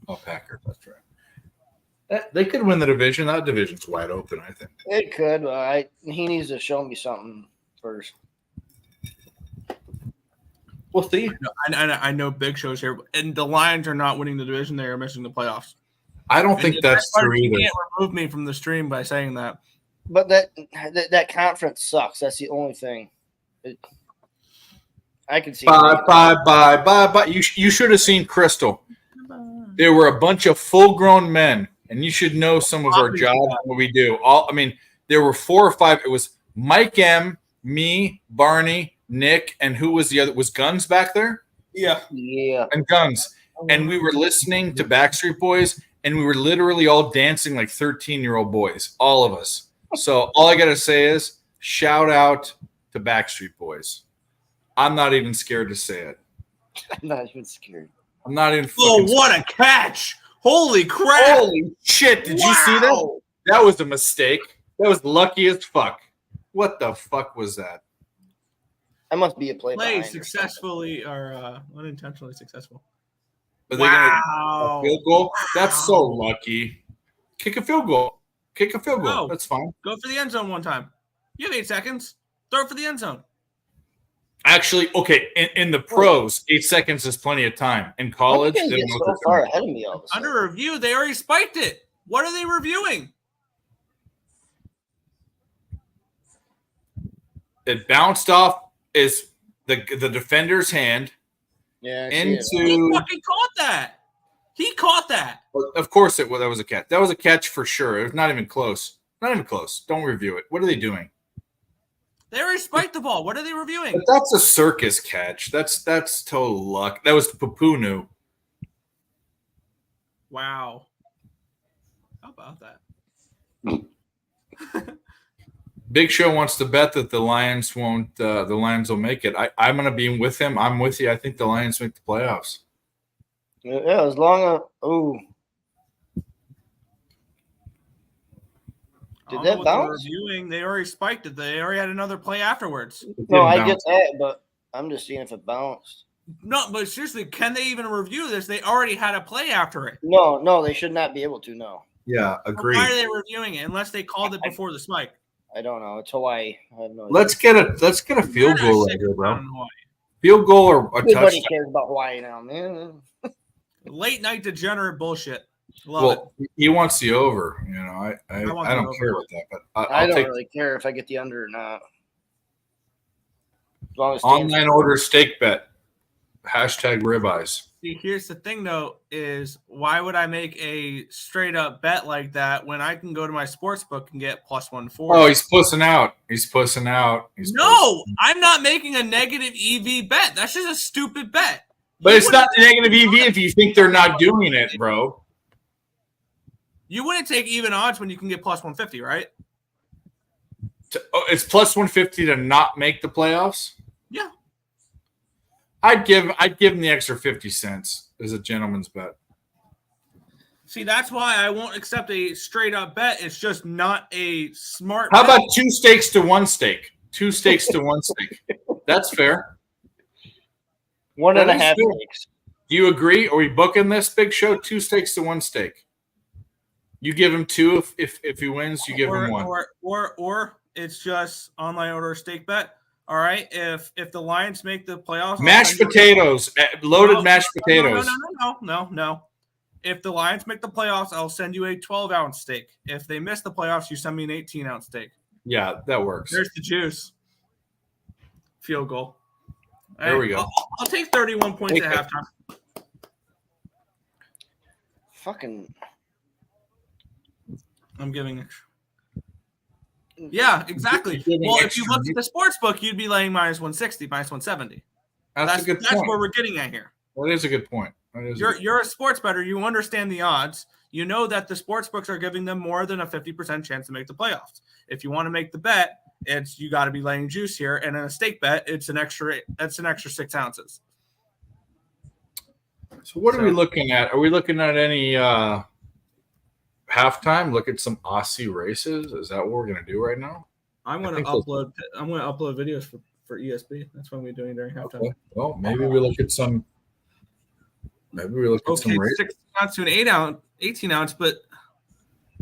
Oh, Packers. That's right. They could win the division. That division's wide open, I think. It could, but he needs to show me something first. We'll see. I know Big Show's here, and the Lions are not winning the division. They are missing the playoffs. I don't think that's true You either. can't remove me from the stream by saying that. But that conference sucks. That's the only thing. I can see. Bye. You should have seen Crystal. There were a bunch of full-grown men, and you should know some of our jobs and what we do. There were 4 or 5. It was Mike M, me, Barney, Nick, and who was the other? Was Guns back there? Yeah. And Guns. And we were listening to Backstreet Boys, and we were literally all dancing like 13-year-old boys, all of us. So all I got to say is shout out to Backstreet Boys. I'm not even scared to say it. I'm not even scared. I'm not even what a catch. Holy crap. Holy shit. Did you see that? That was a mistake. That was lucky as fuck. What the fuck was that? I must be a play successfully or unintentionally successful. Are they gonna field goal? That's so lucky. Kick a field goal. No. That's fine. Go for the end zone one time. You have 8 seconds. Throw it for the end zone. Actually, okay, in the pros, 8 seconds is plenty of time. In college, they get so far ahead of me all of a sudden? Under review, they already spiked it. What are they reviewing? It bounced off is the defender's hand. Yeah, he fucking caught that. He caught that. Well, of course, that was a catch. That was a catch for sure. It was not even close. Not even close. Don't review it. What are they doing? They already spiked the ball. What are they reviewing? But that's a circus catch. That's total luck. That was Papunu. Wow. How about that? Big Show wants to bet that the Lions won't. The Lions will make it. I'm going to be with him. I'm with you. I think the Lions make the playoffs. Yeah, as long as did that bounce? Reviewing, they already spiked it. They already had another play afterwards. No, I get that, but I'm just seeing if it bounced. No, but seriously, can they even review this? They already had a play after it. No, they should not be able to. No. Yeah, agreed. Why are they reviewing it unless they called it before the spike? I don't know. It's Hawaii. I have no idea. Let's get a field goal right here, bro. Field goal or a Everybody touchdown. cares about Hawaii now, man. Late night degenerate bullshit. Love it. He wants the over. You know, I don't care about that, but I I'll don't take really care if I get the under or not. As long as online order steak bet. Hashtag ribeyes. See, here's the thing, though, is why would I make a straight up bet like that when I can go to my sports book and get plus 140? Oh, he's pussing out. I'm not making a negative EV bet. That's just a stupid bet. But it's not negative EV if you think they're not doing it, bro. You wouldn't take even odds when you can get plus 150, right? It's plus 150 to not make the playoffs? Yeah. I'd give him the extra 50 cents as a gentleman's bet. See, that's why I won't accept a straight up bet. It's just not a smart How bet. about 2 steaks to 1 steak? 2 steaks to 1 steak. That's fair. 1.5 steaks. Do you agree? Are we booking this, Big Show? 2 steaks to 1 steak. You give him 2 if he wins. You give him 1. Or it's just online order steak bet. All right. If the Lions make the playoffs, Mashed potatoes, loaded mashed potatoes. No. If the Lions make the playoffs, I'll send you a 12-ounce steak. If they miss the playoffs, you send me an 18-ounce steak. Yeah, that works. There's the juice. Field goal. There we go. I'll take 31 points at halftime. Fucking. I'm giving it. Yeah, exactly. Well, if you look at the sports book, you'd be laying minus 160, minus 170. That's a good That's point. where we're getting at here. That is a good point. You're a sports bettor. You understand the odds. You know that the sports books are giving them more than a 50% chance to make the playoffs. If you want to make the bet, you got to be laying juice here. And in a stake bet, it's an extra 6 ounces. So what are we looking at? Are we looking at any halftime? Look at some Aussie races. Is that what we're going to do right now? I'm going to upload videos for ESP. That's what we're doing during halftime. Okay. Well, maybe we look at some. Maybe we look at some races. 6 ounce to an 18 ounce, but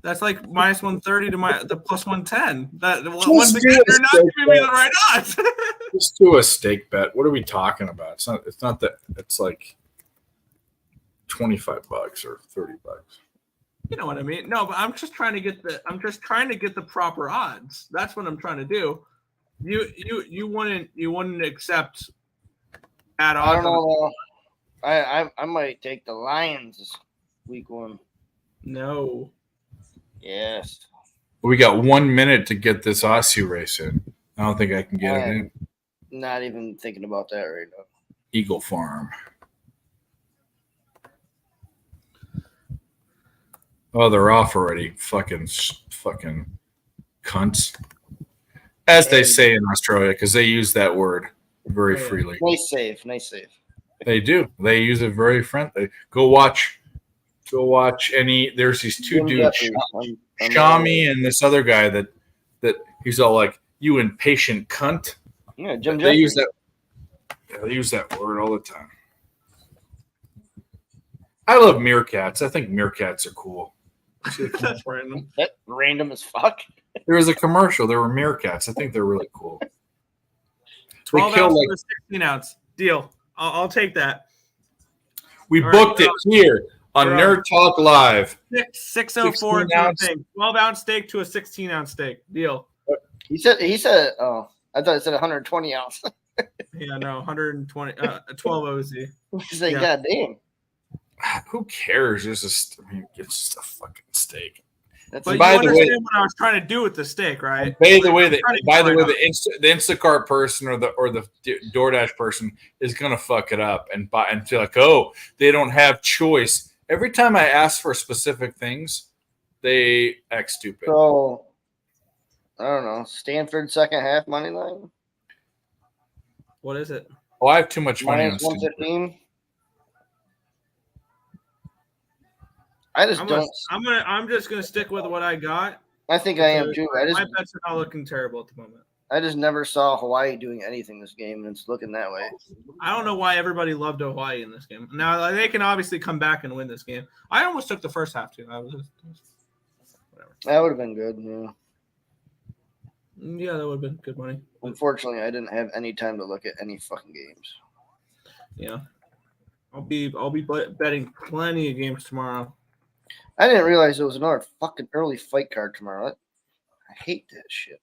That's like minus 130 to the plus 110. That Just once again, do a you're not steak giving me the bet. right odds. Just do a steak bet. What are we talking about? It's not that it's like $25 or $30. You know what I mean? No, but I'm just trying to get the proper odds. That's what I'm trying to do. You wouldn't accept bad odds. I don't know. I might take the Lions this week 1. No. Yes. We got 1 minute to get this Aussie race in. I don't think I can get it in. Not even thinking about that right now. Eagle Farm. Oh, they're off already. Fucking cunts. As they say in Australia, because they use that word very freely. Nice save. They do. They use it very friendly. Go watch any. There's these two dudes, Shami and this other guy that he's all like, "You impatient cunt." Yeah, Jim. They use that. Yeah, they use that word all the time. I love meerkats. I think meerkats are cool. That's random. That random as fuck. There was a commercial. There were meerkats. I think they're really cool. 12 ounce to 16 ounce. Deal. I'll take that. We booked it here on Nerd Talk Live. 604 thing. 12 ounce steak to a 16 ounce steak. Deal. He said oh, I thought it said 120 ounce. Yeah, no, 120 12 OZ. He's like, God damn. Who cares? It's just a fucking steak. But by the way, what I was trying to do with the steak, right? By the way, the Instacart person or the DoorDash person is gonna fuck it up and feel like, oh, they don't have choice. Every time I ask for specific things, they act stupid. So I don't know. Stanford second half money line. What is it? Oh, I have too much money on Stanford. 115. I'm just gonna stick with what I got. I think I am too. My bets are not looking terrible at the moment. I just never saw Hawaii doing anything this game, and it's looking that way. I don't know why everybody loved Hawaii in this game. Now they can obviously come back and win this game. I almost took the first half too. Whatever. That would have been good. Yeah. Yeah, that would have been good money. Unfortunately, I didn't have any time to look at any fucking games. Yeah, I'll be betting plenty of games tomorrow. I didn't realize there was another fucking early fight card tomorrow. I hate that shit.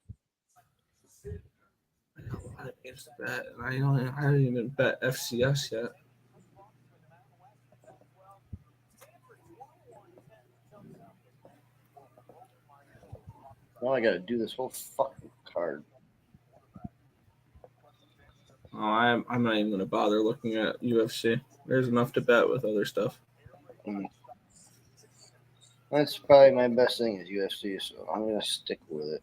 I haven't even bet FCS yet. Now I gotta do this whole fucking card. Oh, I'm not even gonna bother looking at UFC. There's enough to bet with other stuff. That's probably my best thing is UFC, so I'm gonna stick with it.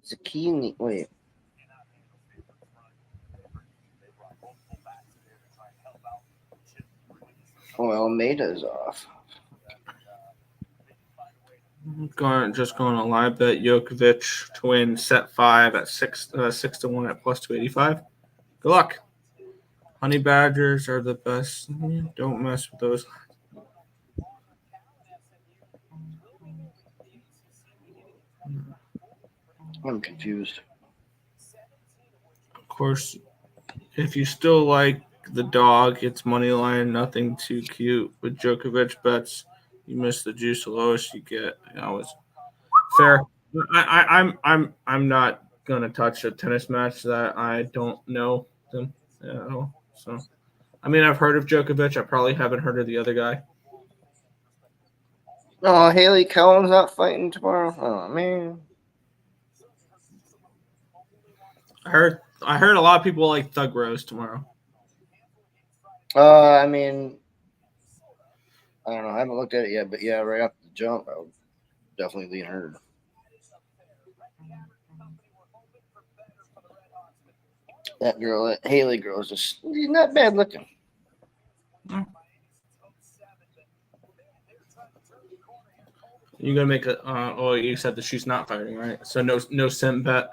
Zucchini. Wait. Oh, Almeida's off. Just going to live bet Djokovic to win set 5 at 6-1 at plus 285. Good luck. Honey Badgers are the best. Don't mess with those. I'm confused. Of course, if you still like the dog, it's money line, nothing too cute. With Djokovic bets, you miss the juice. The lowest you get. It's fair. I'm not gonna touch a tennis match that I don't know them at all. So, I mean, I've heard of Djokovic. I probably haven't heard of the other guy. Oh, Haley Cohen's not fighting tomorrow. Oh man. I heard a lot of people like Thug Rose tomorrow. I mean, I don't know. I haven't looked at it yet, but yeah, right off the jump, I would definitely lean her. That girl, that Haley girl, is just not bad looking. You're gonna make a. You said that she's not fighting, right? So no sim bet.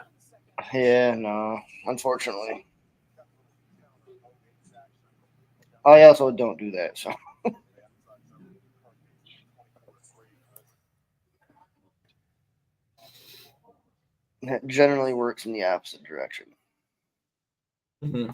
Yeah, no, unfortunately. I also don't do that, so. It generally works in the opposite direction. Mm-hmm.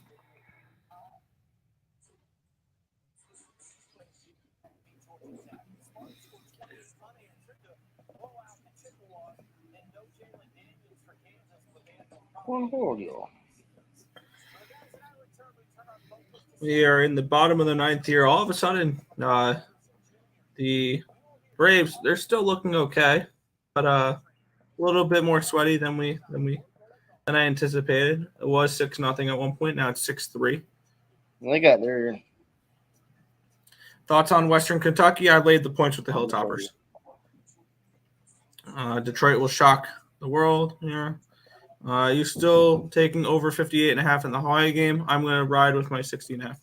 We are in the bottom of the ninth here. All of a sudden, the Braves, they're still looking okay, but a little bit more sweaty than I anticipated. It was 6-0 at one point. Now it's 6-3. They got their thoughts on Western Kentucky. I laid the points with the Hilltoppers. Detroit will shock the world here. You still taking over 58.5 in the Hawaii game? I'm going to ride with my 60.5.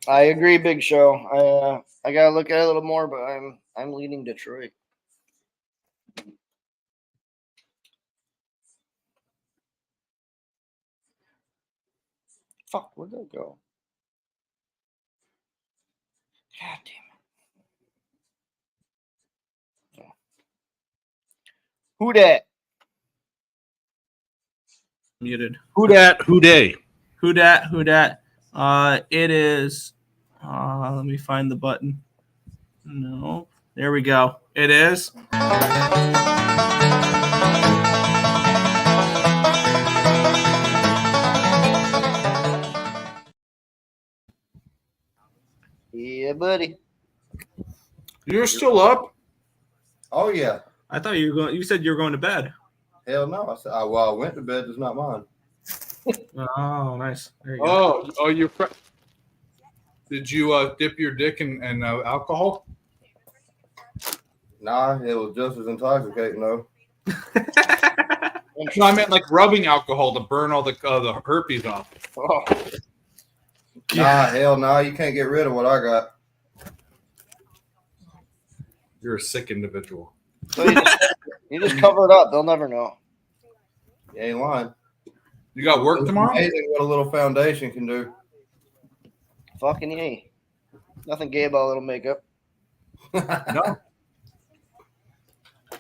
I agree, Big Show. I gotta look at it a little more, but I'm leading Detroit. Fuck, where'd that go? God damn it. Who dat? Muted. Who dat? Who day? Who dat? Who dat? It is. Let me find the button. No. There we go. It is. Yeah, buddy. You're still up? Oh yeah. I thought you were going. You said you were going to bed. Hell no. I said, well, I went to bed. It's not mine. Oh, nice. There you go. Oh, you. Did you dip your dick in alcohol? Nah, it was just as intoxicating though. No, I meant like rubbing alcohol to burn all the herpes off. Oh. Nah, hell no. You can't get rid of what I got. You're a sick individual. So you just cover it up. They'll never know. You ain't lying. You got work It's tomorrow? amazing what a little foundation can do. Fucking yay. Nothing gay about a little makeup. No.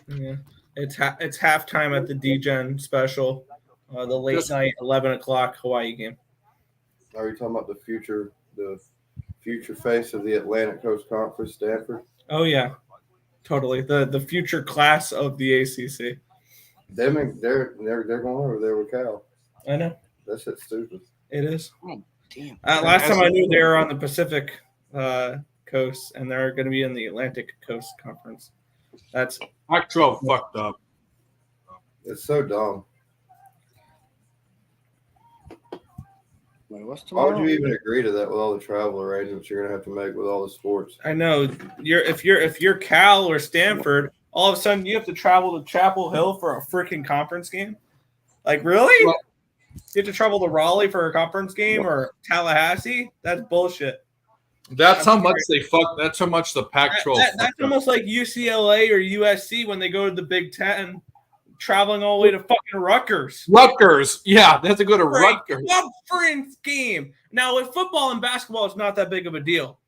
Yeah. It's halftime at the D-Gen special, the late night 11 o'clock Hawaii game. Are you talking about the future face of the Atlantic Coast Conference, Stanford? Oh yeah, totally. The future class of the ACC. They're going over there with Cal. I know. That's it. Stupid. It is. Oh, damn. Last time I knew they were on the Pacific coast, and they're going to be in the Atlantic Coast Conference. That's Pac-12 fucked up. It's so dumb. Wait, what's Why would tomorrow? you even agree to that with all the travel arrangements you're gonna have to make with all the sports? I know. If you're Cal or Stanford, all of a sudden you have to travel to Chapel Hill for a freaking conference game. Like really? Well, you have to travel to Raleigh for a conference game or Tallahassee? That's bullshit. That's how much they fuck. That's how much the Pac-12. That's almost like UCLA or USC when they go to the Big Ten, traveling all the way to fucking Rutgers. Rutgers, yeah, they have to go to Rutgers. Conference game. Now with football and basketball, it's not that big of a deal.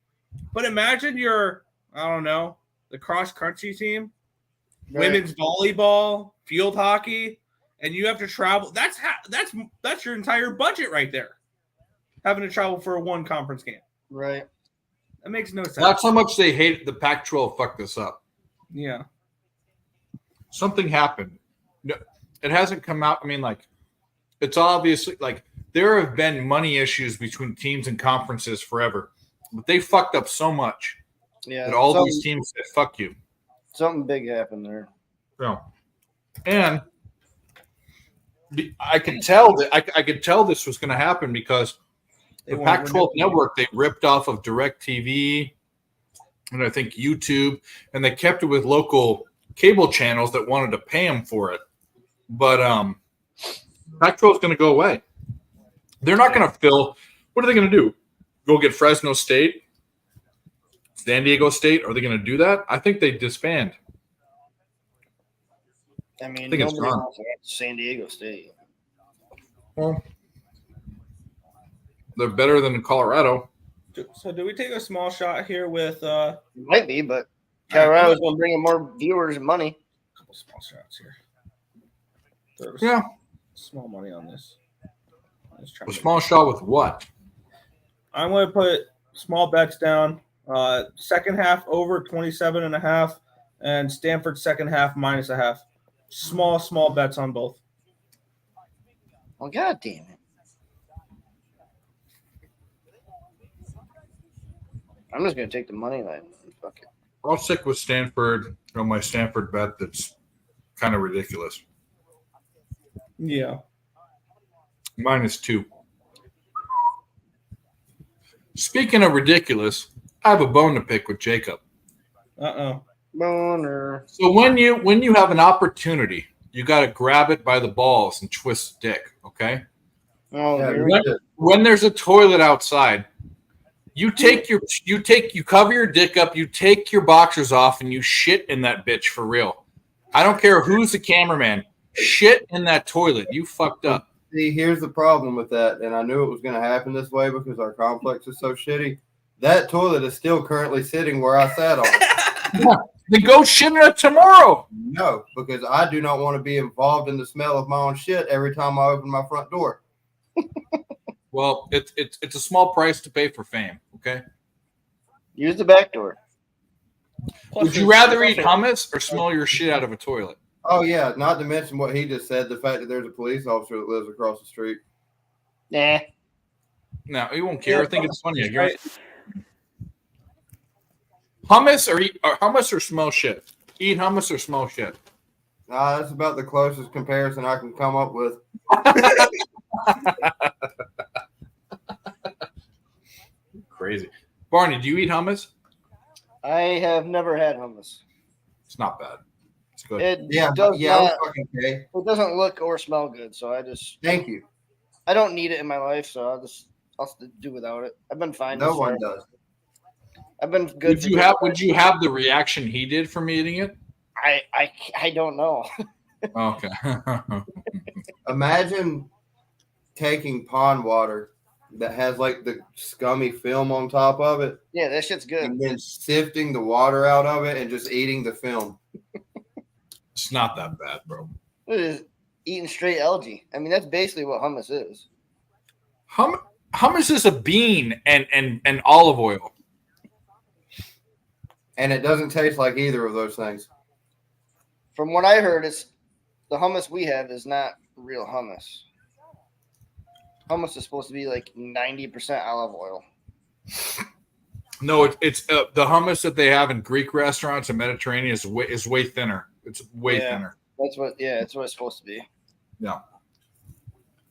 But imagine you're, I don't know, the cross country team, women's volleyball, field hockey, and you have to travel. That's your entire budget right there. Having to travel for one conference game. Right. That makes no sense. That's how much they hate the Pac-12. Fucked this up. Yeah. Something happened. No, it hasn't come out. I mean, like, it's obviously like there have been money issues between teams and conferences forever, but they fucked up so much Yeah. that all these teams said, "Fuck you." Something big happened there. Yeah. And I could tell that I could tell this was going to happen because the Pac-12 network, they ripped off of DirecTV and I think YouTube, and they kept it with local cable channels that wanted to pay them for it. But Pac-12 is going to go away. They're not going to fill. What are they going to do? Go get Fresno State, San Diego State? Are they going to do that? I think they disband. I mean, I think it's nobody gone. wants to go to San Diego State. Well, they're better than Colorado. So do we take a small shot here with Might be, but Colorado's going to bring in more viewers and money. a couple small shots here? Throw Yeah. Small money on this. Let's try A small shot with what? I'm going to put small bets down. Second half over 27.5 and Stanford second half -0.5. Small bets on both. Oh, God damn it. I'm just going to take the money line. Fuck it. I'll stick with Stanford on my Stanford bet that's kind of ridiculous. Yeah. -2. Speaking of ridiculous, I have a bone to pick with Jacob. Boner. So when you have an opportunity, you got to grab it by the balls and twist the dick, okay? Oh, When there's a toilet outside, you cover your dick up, you take your boxers off, and you shit in that bitch for real. I don't care who's the cameraman. Shit in that toilet. You fucked up. See, here's the problem with that, and I knew it was going to happen this way because our complex is so shitty. That toilet is still currently sitting where I sat on it. Then go shit in it tomorrow. No, because I do not want to be involved in the smell of my own shit every time I open my front door. Well, it's a small price to pay for fame, okay? Use the back door. Would you rather eat hummus or smell your shit out of a toilet? Oh, yeah, not to mention what he just said, the fact that there's a police officer that lives across the street. Nah. No, he won't care. I think it's funny. Hummus or smell shit? Eat hummus or smell shit? Nah, that's about the closest comparison I can come up with. Crazy. Barney, do you eat hummus? I have never had hummus. It's not bad. It's good. It doesn't look or smell good, so I just thank you. I don't need it in my life, so I'll do without it. I've been fine. No one does. I've been good. Would you have the reaction he did from eating it? I don't know. Okay. Imagine taking pond water that has like the scummy film on top of it. Yeah, that shit's good. And then sifting the water out of it and just eating the film. It's not that bad, bro. It is eating straight algae. I mean, that's basically what hummus is. Hummus is a bean and olive oil. And it doesn't taste like either of those things. From what I heard, it's the hummus we have is not real hummus. Hummus is supposed to be like 90% olive oil. No, it's the hummus that they have in Greek restaurants and Mediterranean is way thinner. It's way thinner. That's what it's supposed to be. Yeah.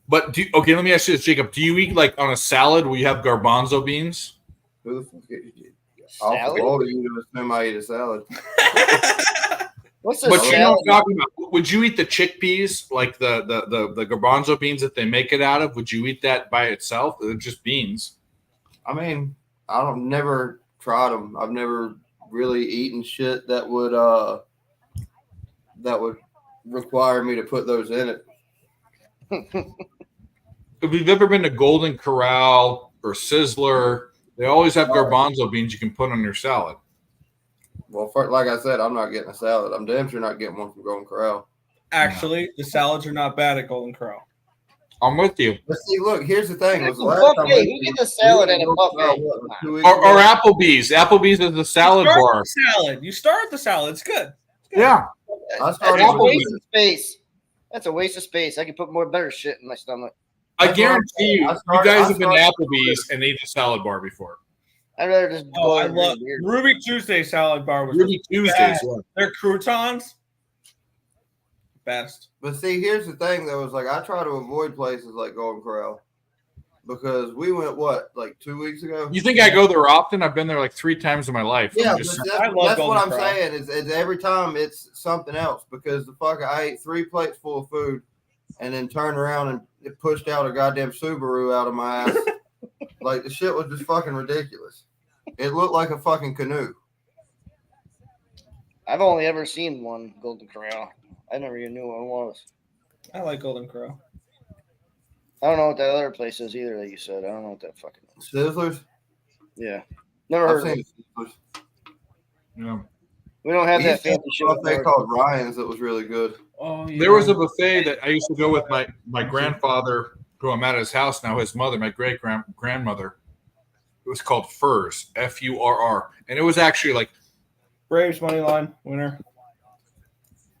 But let me ask you this, Jacob. Do you eat like on a salad where you have garbanzo beans? Who the fuck is you? Off the wall, you to assume I eat a salad. What's But you know what I'm talking about. Would you eat the chickpeas, like the garbanzo beans that they make it out of? Would you eat that by itself? They're just beans. I mean, I've never tried them. I've never really eaten shit that would require me to put those in it. If you've ever been to Golden Corral or Sizzler, they always have garbanzo beans you can put on your salad. Well, like I said, I'm not getting a salad. I'm damn sure not getting one from Golden Corral. Actually, the salads are not bad at Golden Corral. I'm with you. But see, look, here's the thing. It's a buffet. Who gets a salad at a buffet? Or Applebee's. Applebee's is the salad bar. You start with the salad. It's good. Yeah. That's a waste of space. That's a waste of space. I could put more better shit in my stomach. I guarantee you guys have been to Applebee's and ate the salad bar before. I'd rather just go. I love Ruby Tuesday salad bar. Was Ruby Tuesdays. Their croutons. Best. But see, here's the thing, though, is like I try to avoid places like Golden Corral because we went like 2 weeks ago. You think I go there often? I've been there like 3 times in my life. Yeah, that's what I'm saying. Is every time it's something else because I ate 3 plates full of food and then turned around and it pushed out a goddamn Subaru out of my ass. Like the shit was just fucking ridiculous. It looked like a fucking canoe. I've only ever seen one Golden Corral. I never even knew what it was. I like Golden Corral. I don't know what that other place is either that you said. I don't know what that fucking is. Sizzlers? Yeah. Never heard of it. Yeah. We don't have We that used to have fancy a shit. up buffet north. called Ryan's that was really good. Oh, There was a buffet that I used to go with my grandfather, who I'm at his house now, his mother, my great grandmother. It was called Furs, Furr. And it was actually like Braves money line winner.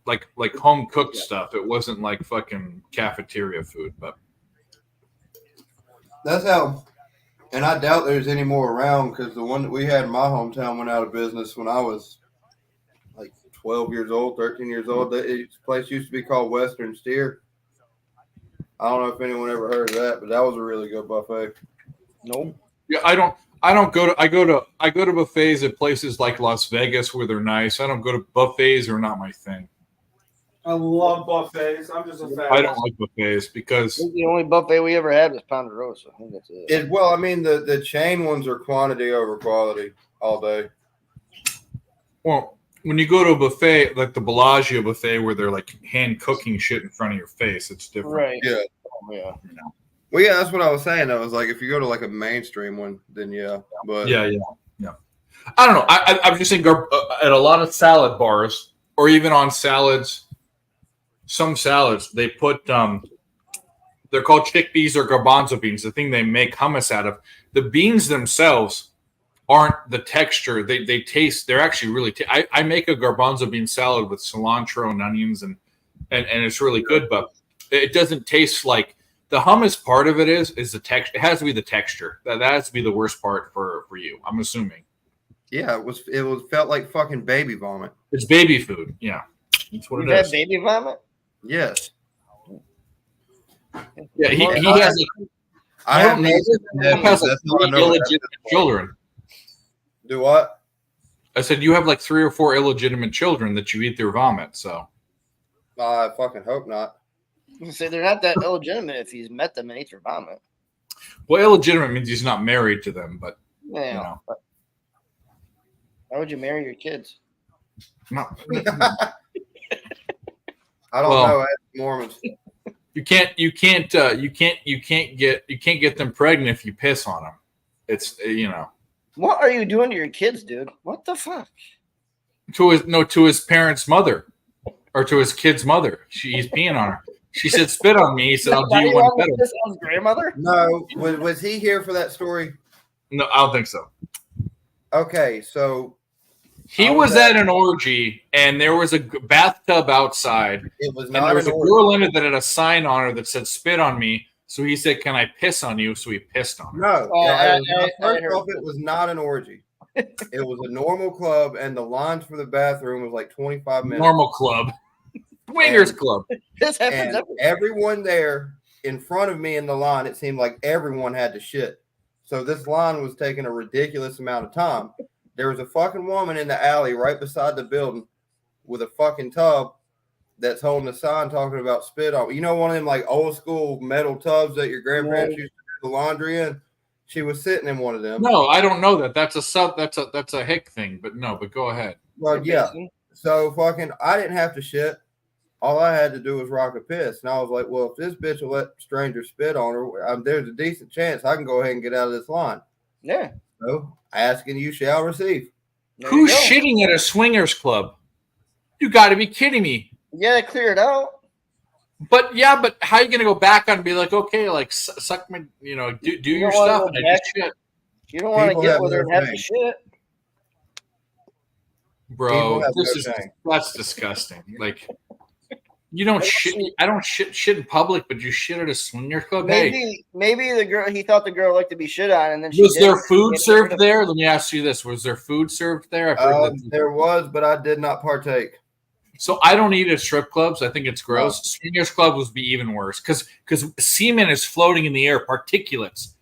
like home cooked stuff. It wasn't like fucking cafeteria food, but That's how, and I doubt there's any more around because the one that we had in my hometown went out of business when I was like 12 years old, 13 years old. This place used to be called Western Steer. I don't know if anyone ever heard of that, but that was a really good buffet. Nope. yeah, I don't go to buffets at places like Las Vegas where they're nice. I don't go to buffets; they're not my thing. I love buffets. I'm just a fan. I don't like buffets because The only buffet we ever had was Ponderosa. I think that's it. Well, I mean, the chain ones are quantity over quality all day. well, when you go to a buffet like the Bellagio buffet where they're like hand cooking shit in front of your face, it's different. Right. Yeah. Yeah. Well, yeah, that's what I was saying. I was like, if you go to like a mainstream one, then yeah. But Yeah. I don't know. I'm just saying at a lot of salad bars or even on salads, some salads they put they're called chickpeas or garbanzo beans. The thing they make hummus out of. The beans themselves aren't the texture. They taste. They're actually really. I make a garbanzo bean salad with cilantro and onions and it's really good, but it doesn't taste like. The hummus part of it is the texture. It has to be the texture. That has to be the worst part for you. I'm assuming. yeah, it felt like fucking baby vomit. It's baby food. Yeah, that's what You've it had is. baby vomit? Yes. Yeah, he has. I don't have know. nieces and nephews. Has like That's how I 3 know it. illegitimate children. Do what? I said you have like 3 or 4 illegitimate children that you eat their vomit. So I fucking hope not. You say they're not that illegitimate if he's met them and ate their vomit. well, illegitimate means he's not married to them, but Yeah. you know. Why would you marry your kids? No. I don't know. Ask Mormons. You can't get them pregnant if you piss on them. It's What are you doing to your kids, dude? What the fuck? to his parents' mother or to his kid's mother. He's peeing on her. She said, "Spit on me." He said, "I'll do you one better." This one's grandmother? No, was he here for that story? No, I don't think so. Okay, so he was at an orgy, and there was a bathtub outside. It was and not there was an a orgy. girl in it that had a sign on her that said "Spit on me." So he said, "Can I piss on you?" So he pissed on her. No, I first heard off, it was not an orgy. It was a normal club, and the lines for the bathroom was like 25 minutes. Normal club, swingers club. This happens And everyone there in front of me in the line, it seemed like everyone had to shit. So this line was taking a ridiculous amount of time. There was a fucking woman in the alley right beside the building with a fucking tub that's holding a sign talking about spit on. You know, one of them like old school metal tubs that your grandparents used to do the laundry in? She was sitting in one of them. No, I don't know that. That's a hick thing, but no, but go ahead. Well, yeah. So fucking, I didn't have to shit. All I had to do was rock a piss. And I was like, well, if this bitch will let strangers spit on her, there's a decent chance I can go ahead and get out of this line. Yeah. So, asking you shall receive. Who's shitting at a swingers club? You got to be kidding me. Yeah, clear it out. But how are you going to go back on and be like, okay, like suck my, do your wanna stuff go and I back. just shit. You don't want to People get have with her and no have to shame. shit. Bro, People have this no is shame. that's disgusting. Like you don't shit. I don't shit in public, but you shit at a swinger club. Hey, Maybe the girl, he thought the girl liked to be shit on, and then she was did there it. food Get rid served of it. there? Let me ask you this: was there food served there? I've heard that. There was, but I did not partake. So I don't eat at strip clubs. I think it's gross. Swingers club would be even worse because semen is floating in the air. Particulates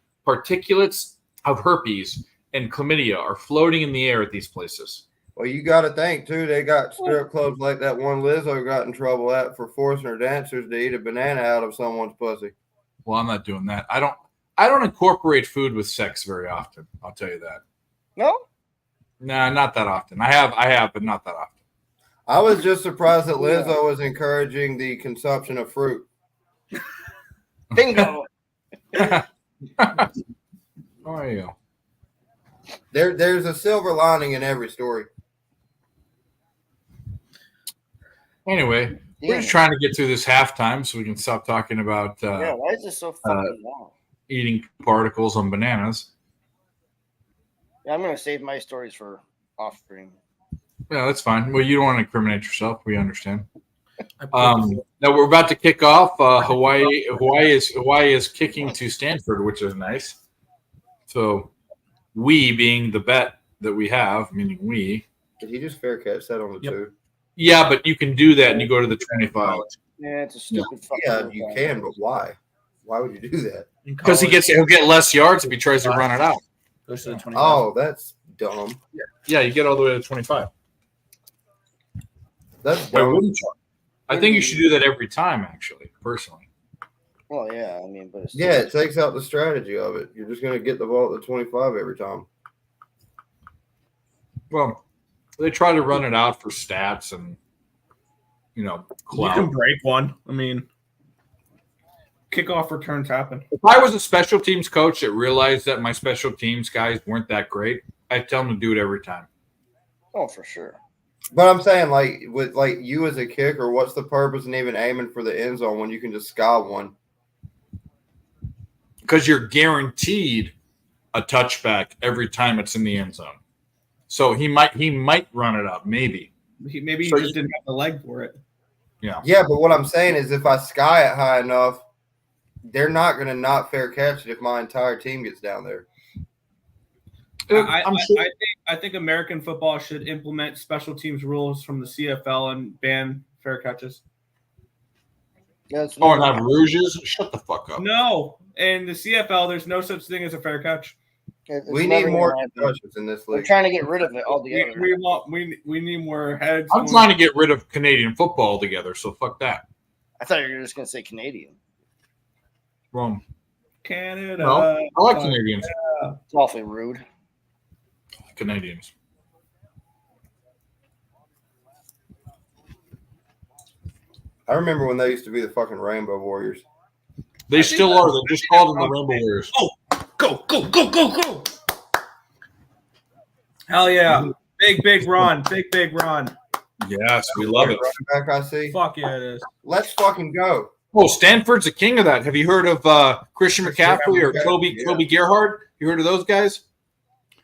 of herpes and chlamydia are floating in the air at these places. Well, you got to think, too, they got strip clubs like that one Lizzo got in trouble at for forcing her dancers to eat a banana out of someone's pussy. Well, I'm not doing that. I don't incorporate food with sex very often. I'll tell you that. No? Nah, not that often. I have, but not that often. I was just surprised that Lizzo was encouraging the consumption of fruit. Bingo. How are you? There's a silver lining in every story. Anyway, we're just trying to get through this halftime so we can stop talking about why is this so fucking long? eating particles on bananas. Yeah, I'm gonna save my stories for off stream. Yeah, that's fine. Well, you don't want to incriminate yourself. We understand. Now we're about to kick off. Hawaii is kicking to Stanford, which is nice. So we being the bet that we have, meaning we. Did he just fair catch that on the 2? Yeah, but you can do that and you go to the 25. Yeah, it's a stupid fucking. Yeah, you can, but why? Why would you do that? Because he'll get less yards if he tries to run it out. Goes to the 25. Oh, that's dumb. Yeah, you get all the way to 25. That's Why dumb. wouldn't you? I think you should do that every time, actually, personally. Well, yeah, I mean, but it's Yeah, it takes out the strategy of it. You're just going to get the ball at the 25 every time. Well, they try to run it out for stats and, You clout. can break one. I mean, kickoff returns happen. If I was a special teams coach that realized that my special teams guys weren't that great, I'd tell them to do it every time. Oh, for sure. But I'm saying, with you as a kicker, what's the purpose in even aiming for the end zone when you can just sky one? Because you're guaranteed a touchback every time it's in the end zone. So he might run it up, maybe. Maybe he So just didn't have the leg for it. Yeah. Yeah, but what I'm saying is if I sky it high enough, they're not going to not fair catch it if my entire team gets down there. I think American football should implement special teams rules from the CFL and ban fair catches. Yeah, and have rouges? Shut the fuck up. No, in the CFL, there's no such thing as a fair catch. We need more concussions in this league. We're trying to get rid of it altogether. We need more heads. I'm trying to get rid of Canadian football altogether, so fuck that. I thought you were just going to say Canadian. Wrong. Canada. No, I like Canadians. It's awfully rude. Canadians. I remember when they used to be the fucking Rainbow Warriors. They still are. They just called them the Rainbow Warriors. Oh, go. Hell yeah. Big run. Big run. Yes, we love it. Running back, I see. Fuck yeah, it is. Let's fucking go. Oh, Stanford's the king of that. Have you heard of Christian McCaffrey or Toby Gerhard? You heard of those guys?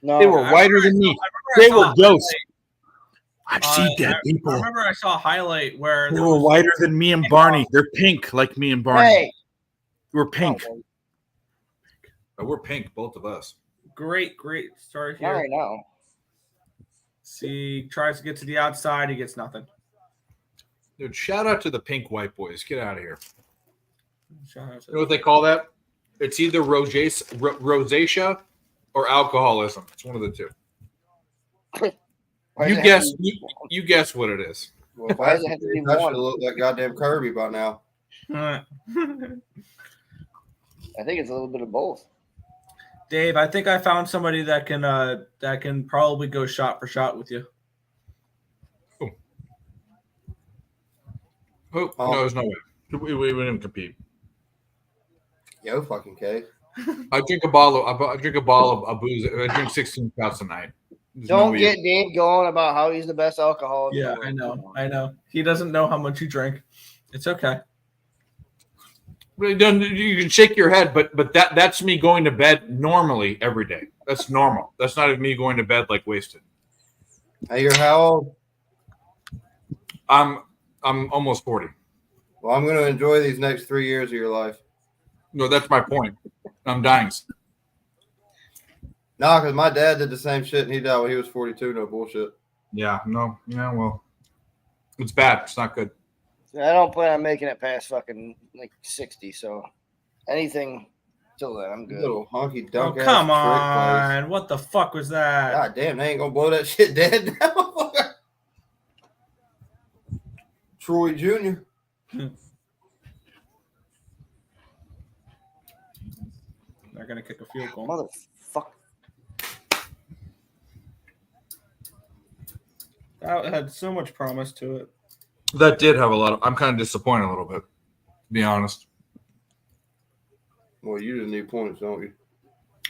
No, they were whiter than me. They were ghosts. I've seen dead people. I remember I saw a highlight where They were whiter than me and Barney. They're pink like me and Barney. Hey. We're pink. We're pink, both of us. Great start here. Not right now. See, tries to get to the outside. He gets nothing. Dude, shout out to the pink white boys. Get out of here. Shout out to You know what they call that? It's either rosacea or alcoholism. It's one of the two. You guess. You guess what it is. Well, why does it have to be one? Should look like goddamn Kirby by now. I think it's a little bit of both. Dave, I think I found somebody that can probably go shot for shot with you. Oh, no, there's no way. We wouldn't compete. Yo, fucking K. I drink a bottle of booze. I drink 16 shots a night. Don't get Dave going about how he's the best alcoholic. Yeah, I know. He doesn't know how much you drink. It's okay. You can shake your head, but that's me going to bed normally every day. That's normal. That's not me going to bed like wasted. Hey, you're how old? I'm almost 40. Well, I'm going to enjoy these next 3 years of your life. No, that's my point. I'm dying. No, because my dad did the same shit and he died when he was 42. No bullshit. Yeah, no. Yeah, well, it's bad. It's not good. I don't plan on making it past fucking like 60. So anything till then, I'm good. Little honky dunk. Oh, come on. What the fuck was that? God damn, they ain't going to blow that shit dead now. Troy Jr. They're going to kick a field goal. Motherfucker. That had so much promise to it. That did have a lot of. I'm kind of disappointed a little bit, to be honest. Well, you just need points, don't you?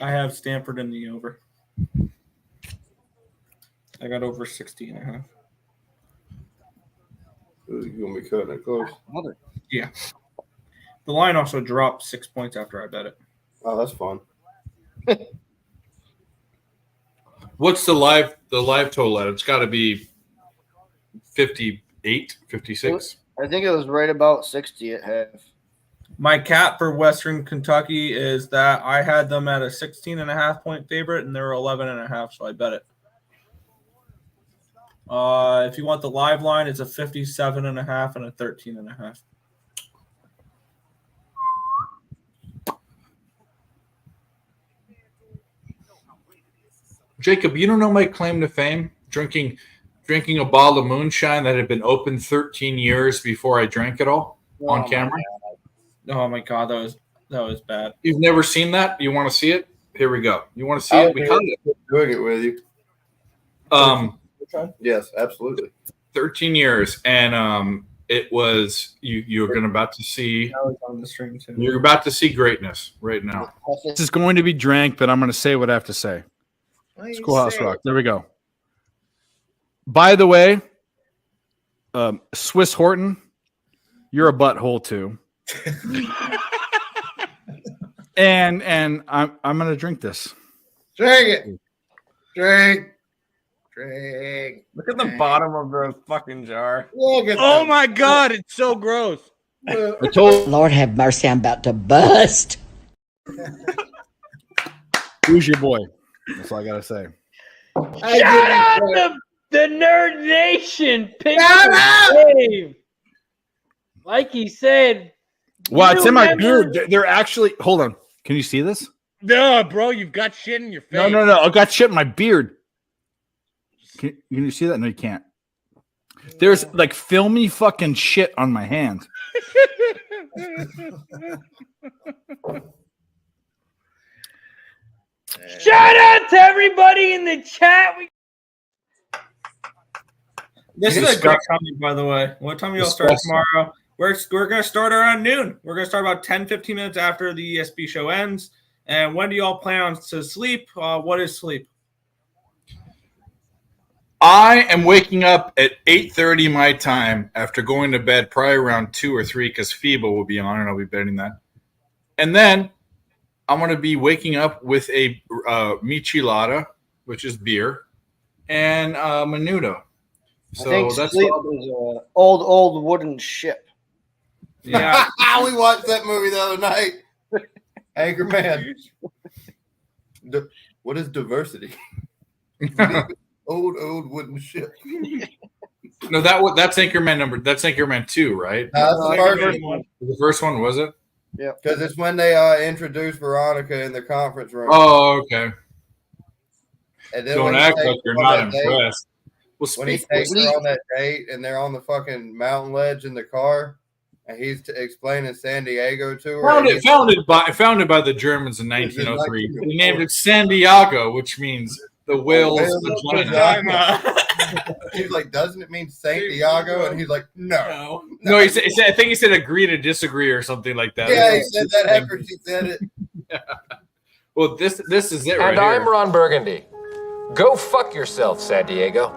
I have Stanford in the over. I got over 60.5. You're going to be cutting it close. Yeah. The line also dropped 6 points after I bet it. Oh, that's fun. What's the live total at? It's got to be 58, 56. I think it was right about 60 at half. My cap for Western Kentucky is that I had them at a 16.5 point favorite, and they were 11.5, so I bet it. If you want the live line, it's a 57.5 and a 13.5. Jacob, you don't know my claim to fame? Drinking a bottle of moonshine that had been open 13 years before I drank it all on camera. Oh my god, that was bad. You've never seen that? You want to see it? Here we go. You want to see it? We got it. Doing it with you. Yes, absolutely. 13 years, and it was you're about to see. That was on the stream too. You're about to see greatness right now. This is going to be drank, but I'm going to say what I have to say. Schoolhouse Rock. There we go. By the way, Swiss Horton, you're a butthole too. and I'm going to drink this. Drink it. Drink. Look at the bottom of the fucking jar. Oh my god, it's so gross. I told Lord have mercy, I'm about to bust. Who's your boy? That's all I gotta say. Shout out to the Nerd Nation. Pick the game. Like he said. Wow, it's in my beard. They're actually. Hold on. Can you see this? No, bro, you've got shit in your face. No. I got shit in my beard. Can you see that? No, you can't. There's like filmy fucking shit on my hand. Shout out to everybody in the chat. This is a great comment, by the way. What time y'all start tomorrow? We're going to start around noon. We're going to start about 10, 15 minutes after the ESP show ends. And when do y'all plan on to sleep? What is sleep? I am waking up at 8:30 my time after going to bed probably around 2 or 3 because FIBA will be on and I'll be betting that. And then I'm going to be waking up with a michelada, which is beer, and menudo. So I think that's sleep is an old wooden ship. Yeah. We watched that movie the other night. Anchorman. What is diversity? Old wooden ship. No, that's Anchorman That's Anchorman 2, right? That's the first one. The first one, was it? Yeah, because it's when they introduced Veronica in the conference room. Oh, okay. And then Don't act like you're not impressed. When he takes her on that date and they're on the fucking mountain ledge in the car, and he's explaining San Diego to her. Founded by the Germans in 1903. They named it San Diego, which means the whale's vagina. He's like, doesn't it mean Saint Diego? And he's like, no. I think he said agree to disagree or something like that. Yeah, he said that after she said it. Yeah. Well, this is it and right I'm here. Ron Burgundy. Go fuck yourself, San Diego.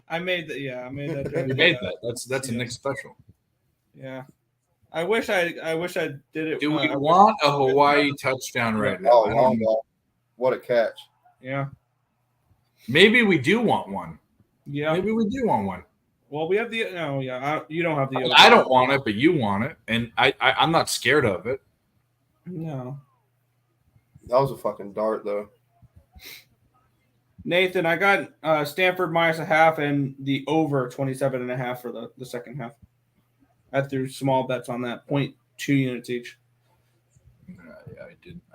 I made that. Yeah, I made that. You made that. That's a Nick special. Yeah. I wish I did it. Do we want a Hawaii touchdown right now? Oh, long ball. What a catch. Yeah. Maybe we do want one. Yeah. Maybe we do want one. Well, we have the. No, yeah. You don't have the. I don't want it, but you want it, and I'm not scared of it. No. That was a fucking dart, though. Nathan, I got Stanford minus a half and the over 27.5 for the second half. I threw small bets on that, 0.2 units each. Yeah,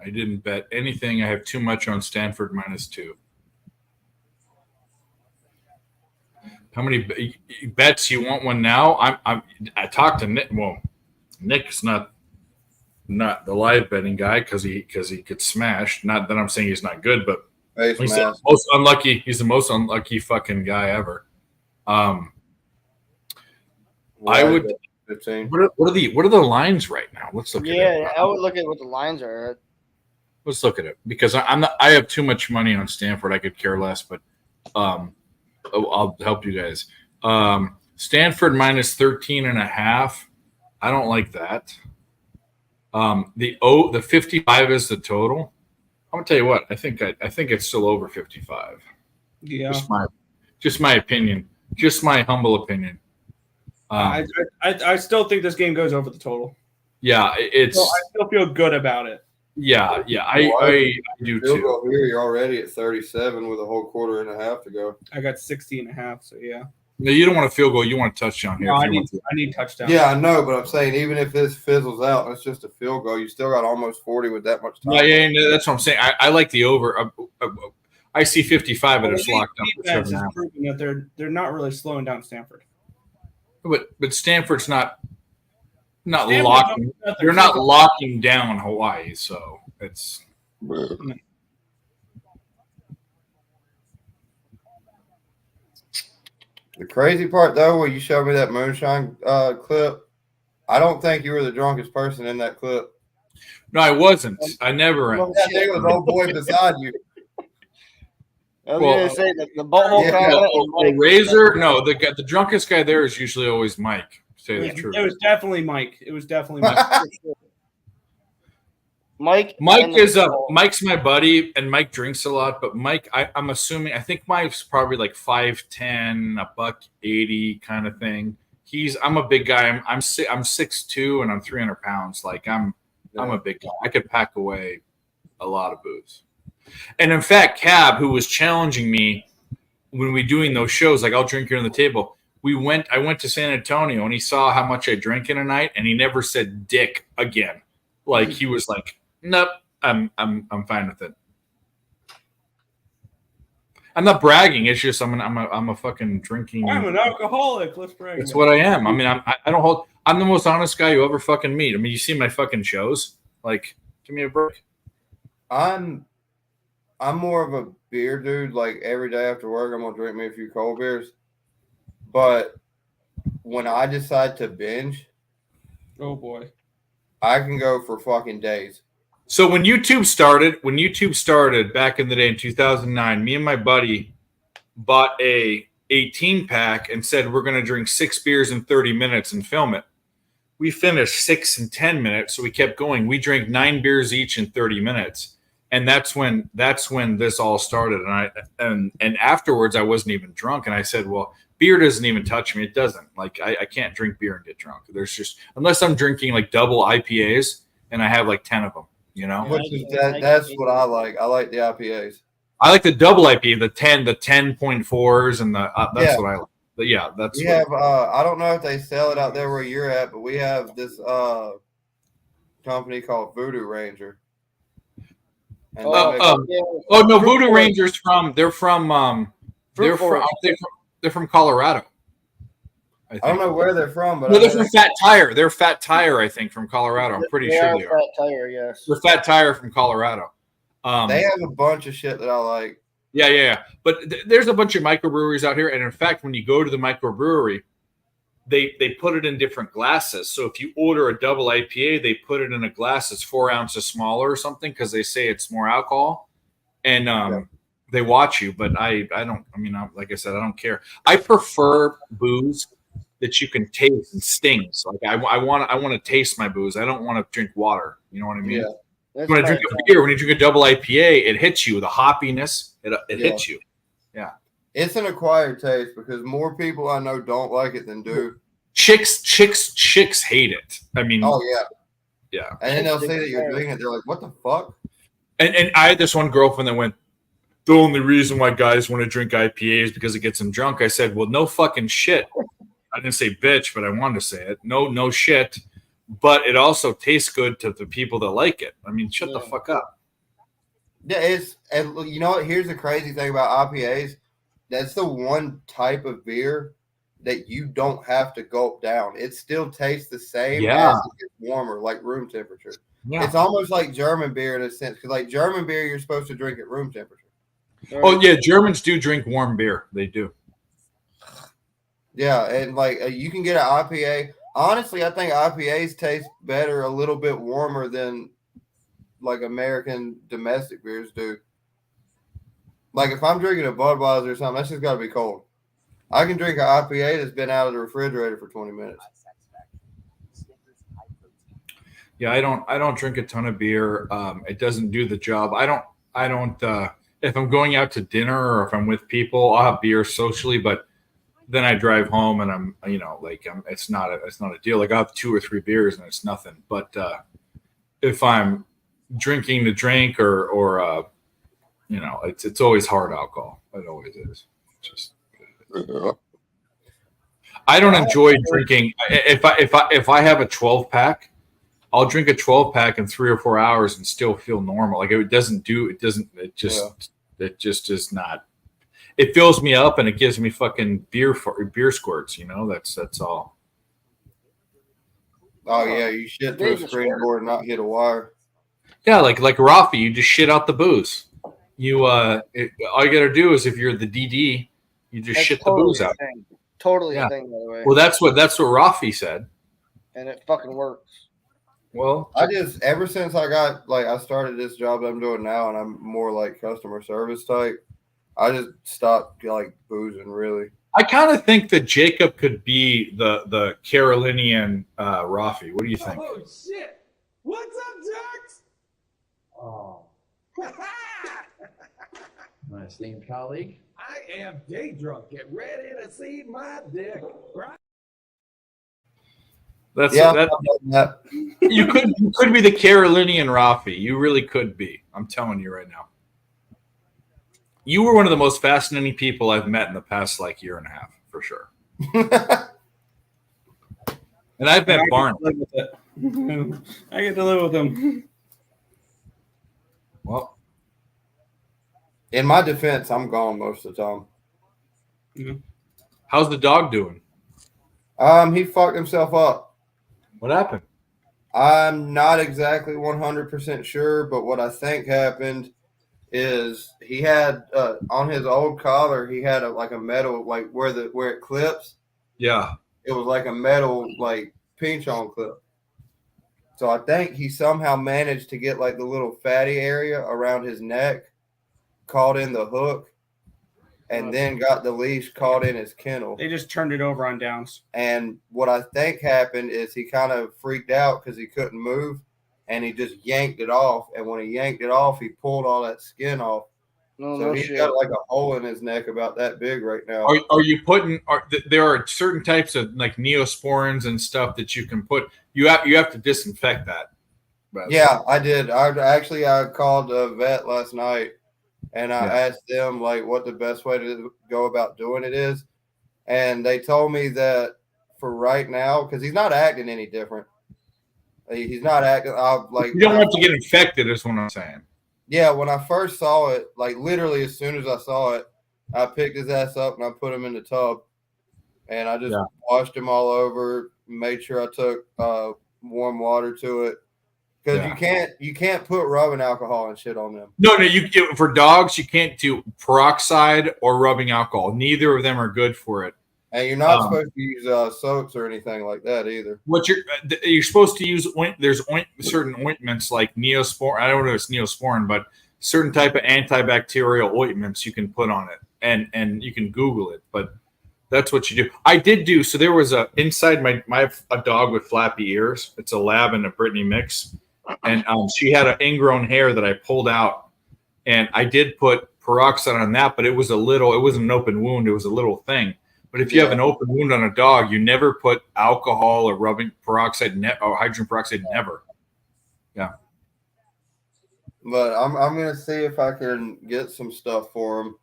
I didn't bet anything. I have too much on Stanford -2. How many bets you want one now? I talked to Nick. Well, Nick's not the live betting guy because he gets smashed. Not that I'm saying he's not good, but he's the most unlucky. He's the most unlucky fucking guy ever. I would 15. What are the lines right now? Let's look at it. Yeah, I would look at what the lines are. Let's look at it because I have too much money on Stanford. I could care less, but I'll help you guys. Stanford minus 13.5. I don't like that. The 55 is the total. I'm gonna tell you what. I think it's still over 55. Yeah. Just my opinion. Just my humble opinion. I still think this game goes over the total. Yeah, I still feel good about it. Yeah, I do Field too. goal here, you're already at 37 with a whole quarter and a half to go. I got 60.5, so yeah. No, you don't want a field goal. You want a touchdown here. No, I need touchdown. Yeah, I know, but I'm saying even if this fizzles out and it's just a field goal, you still got almost 40 with that much time. Yeah, that's what I'm saying. I like the over. I see 55, but it's locked up. Defense is proving that they're not really slowing down Stanford. But Stanford's not Stanford's locking. not You're not locking down Hawaii, so it's. The crazy part, though, where you showed me that moonshine clip, I don't think you were the drunkest person in that clip. No, I wasn't. I never am. That nigga was old boy beside you. I was going to say the butthole comment. The Razor. No, the drunkest guy there is usually always Mike. To say the truth. It was definitely Mike. It was definitely Mike. Mike is Mike's my buddy, and Mike drinks a lot. But Mike, I'm assuming, I think Mike's probably like 5'10", $180 kind of thing. I'm a big guy. I'm 6'2", and I'm 300 pounds. Like I'm a big guy. I could pack away a lot of booze. And in fact, Cab, who was challenging me when we doing those shows, like I'll drink here on the table. I went to San Antonio, and he saw how much I drank in a night, and he never said dick again. Like he was like, nope, I'm fine with it. I'm not bragging. It's just I'm a fucking drinking. I'm an alcoholic. Let's brag. That's what I am. I mean, I don't hold. I'm the most honest guy you ever fucking meet. I mean, you see my fucking shows. Like, give me a break. I'm more of a beer dude. Like every day after work, I'm gonna drink me a few cold beers. But when I decide to binge, oh boy, I can go for fucking days. So when YouTube started back in the day in 2009, me and my buddy bought a 18-pack and said we're going to drink 6 beers in 30 minutes and film it. We finished 6 in 10 minutes, so we kept going. We drank 9 beers each in 30 minutes, and that's when this all started. And afterwards, I wasn't even drunk, and I said, well, beer doesn't even touch me. It doesn't. Like I can't drink beer and get drunk. There's just unless I'm drinking like double IPAs and I have like 10 of them. You know, that's what I like. I like the IPAs. I like the double IPA, the 10.4s, and that's what I like. But yeah, that's. We have. I don't know if they sell it out there where you're at, but we have this company called Voodoo Ranger. And no, Voodoo Rangers they're from Colorado. I don't know where they're from, but they're from Fat Tire. They're Fat Tire, I think, from Colorado. I'm pretty sure they are. Fat Tire, yes. They're Fat Tire from Colorado. They have a bunch of shit that I like. Yeah. But there's a bunch of microbreweries out here, and in fact, when you go to the microbrewery, they put it in different glasses. So if you order a double IPA, they put it in a glass that's 4 ounces smaller or something because they say it's more alcohol, and they watch you. But I don't. I mean, like I said, I don't care. I prefer booze that you can taste and stings. Like I want to taste my booze. I don't want to drink water. You know what I mean? Yeah, when I drink a beer, when you drink a double IPA, it hits you. The hoppiness, it hits you. Yeah. It's an acquired taste because more people I know don't like it than do. Chicks hate it. I mean, oh yeah. And then they'll say that you're drinking it. They're like, "What the fuck?" And I had this one girlfriend that went, "The only reason why guys want to drink IPA is because it gets them drunk." I said, "Well, no fucking shit." I didn't say bitch, but I wanted to say it. No shit. But it also tastes good to the people that like it. I mean, shut the fuck up. Yeah, and you know what? Here's the crazy thing about IPAs. That's the one type of beer that you don't have to gulp down. It still tastes the same as it gets warmer, like room temperature. Yeah. It's almost like German beer in a sense, because like German beer, you're supposed to drink at room temperature. Oh yeah, Germans do drink warm beer. They do. Yeah, and like you can get an IPA. Honestly, I think IPAs taste better a little bit warmer than like American domestic beers do. Like if I'm drinking a Budweiser or something, that's just got to be cold. I can drink an IPA that's been out of the refrigerator for 20 minutes. Yeah, I don't drink a ton of beer. It doesn't do the job. I don't if I'm going out to dinner or if I'm with people, I'll have beer socially, but then I drive home and I'm it's not a deal. Like I have 2 or 3 beers and it's nothing. But if I'm drinking to drink or it's always hard alcohol. It always is. Just I don't enjoy drinking. If I have a 12-pack, I'll drink a 12-pack in 3 or 4 hours and still feel normal. Like it just is not. It fills me up and it gives me fucking beer squirts. That's all. Oh yeah, you shit through a screen door and not hit a wire. Yeah, like Rafi, you just shit out the booze. All you gotta do is if you're the DD, you just shit the booze out. Totally a thing, by the way. Well, that's what Rafi said. And it fucking works. Well, I just ever since I started this job that I'm doing now, and I'm more like customer service type. I just stopped like boozing. Really, I kind of think that Jacob could be the Carolinian Rafi. What do you think? Oh shit! What's up, Jerks? Oh. My esteemed colleague. I am day drunk. Get ready to see my dick. Right? You could be the Carolinian Rafi. You really could be. I'm telling you right now. You were one of the most fascinating people I've met in the past year and a half, for sure. And I've met Barney. I get to live with him. Well, in my defense, I'm gone most of the time. Mm-hmm. How's the dog doing? He fucked himself up. What happened? I'm not exactly 100% sure, but what I think happened is he had on his old collar, he had a metal where it clips. Yeah. It was like a metal pinch on clip. So I think he somehow managed to get the little fatty area around his neck caught in the hook, and then got the leash caught in his kennel. They just turned it over on downs. And what I think happened is he kind of freaked out because he couldn't move, and he just yanked it off. And when he yanked it off, he pulled all that skin off. So he's got a hole in his neck about that big right now. Are you putting? There are certain types of neosporins and stuff that you can put. You have to disinfect that. Yeah, I did. I called a vet last night, and I asked them what the best way to go about doing it is, and they told me that for right now, because he's not acting any different. He's not acting you don't want to get infected, is what I'm saying. Yeah, when I first saw it, literally as soon as I saw it, I picked his ass up and I put him in the tub, and I just washed him all over, made sure I took warm water to it, because you can't put rubbing alcohol and shit on them. No, for dogs you can't do peroxide or rubbing alcohol. Neither of them are good for it. And you're not supposed to use soaps or anything like that either. What you're supposed to use? There's certain ointments like Neosporin. I don't know if it's Neosporin, but certain type of antibacterial ointments you can put on it, and you can Google it. But that's what you do. I did do. So there was inside my a dog with flappy ears. It's a lab and a Brittany mix, and she had an ingrown hair that I pulled out, and I did put peroxide on that, but it wasn't an open wound. It was a little thing. But if you have an open wound on a dog, you never put alcohol or rubbing peroxide or hydrogen peroxide. Never. Yeah. But I'm gonna see if I can get some stuff for him.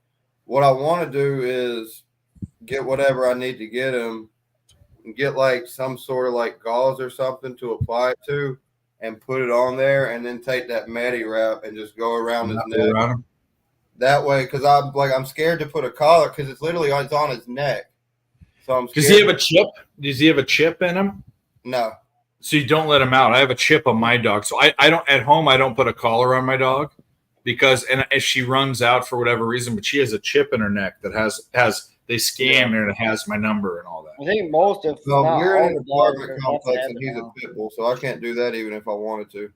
What I want to do is get whatever I need to get him, and get some sort of gauze or something to apply it to, and put it on there, and then take that Medi wrap and just go around his neck. That way, because I'm scared to put a collar because it's on his neck. So I'm scared. Does he have a chip? Does he have a chip in him? No. So you don't let him out. I have a chip on my dog. So I don't at home. I don't put a collar on my dog because if she runs out for whatever reason, but she has a chip in her neck that has they scan and it has my number and all that. I think most of Well, not we're all in an the dogs apartment are complex, have and it he's a now. pit bull, so I can't do that even if I wanted to.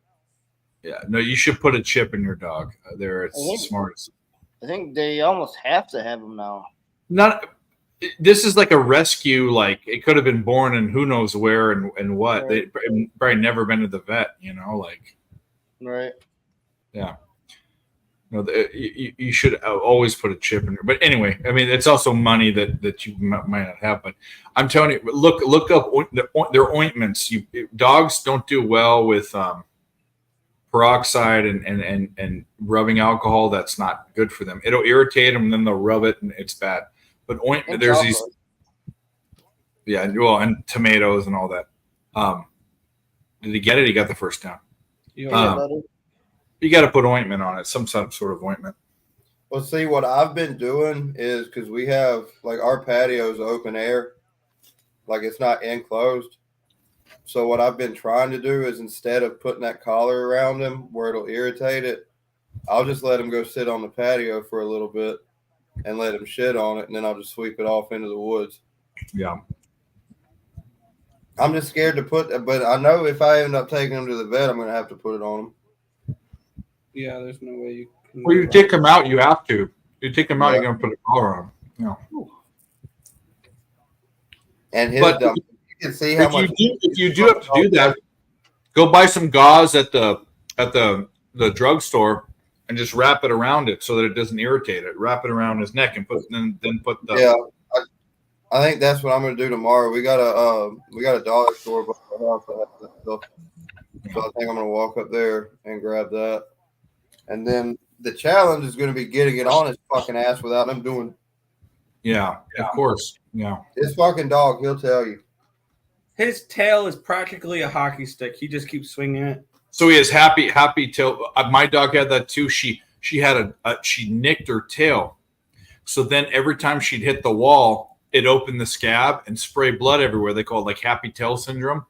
Yeah, no, you should put a chip in your dog. There, it's I think- smart. I think they almost have to have them now. Not. This is like a rescue. Like it could have been born in who knows where and what. They probably never been to the vet. Like. Right. Yeah. No, you should always put a chip in there. But anyway, I mean, it's also money that you might not have. But I'm telling you, look up their ointments. Dogs don't do well with peroxide and rubbing alcohol. That's not good for them. It'll irritate them, and then they'll rub it, and it's bad. But ointment, there's these. Yeah, well, and tomatoes and all that. Did he get it? He got the first down. You got to put ointment on it, some sort of ointment. Well, see, what I've been doing is because we have like our patio is open air, like it's not enclosed. So what I've been trying to do is instead of putting that collar around him where it'll irritate it, I'll just let him go sit on the patio for a little bit and let him shit on it, and then I'll just sweep it off into the woods. Yeah. I'm just scared to put, but I know if I end up taking him to the vet, I'm going to have to put it on him. Yeah, there's no way you can. Well, you take them out, you have to. You take them out, you're going to put a collar on them. Yeah. And his But you can see how much. If you do have to do that, go buy some gauze at the drugstore and just wrap it around it so that it doesn't irritate it. Wrap it around his neck and then put the. Yeah, I think that's what I'm going to do tomorrow. We got a dollar store by the house that has that stuff, so I think I'm going to walk up there and grab that. And then the challenge is going to be getting it on his fucking ass without him doing. Yeah, of course. Yeah. His fucking dog, he'll tell you. His tail is practically a hockey stick. He just keeps swinging it. So he has happy tail. My dog had that too. She had she nicked her tail. So then every time she'd hit the wall, it opened the scab and spray blood everywhere. They call it like happy tail syndrome.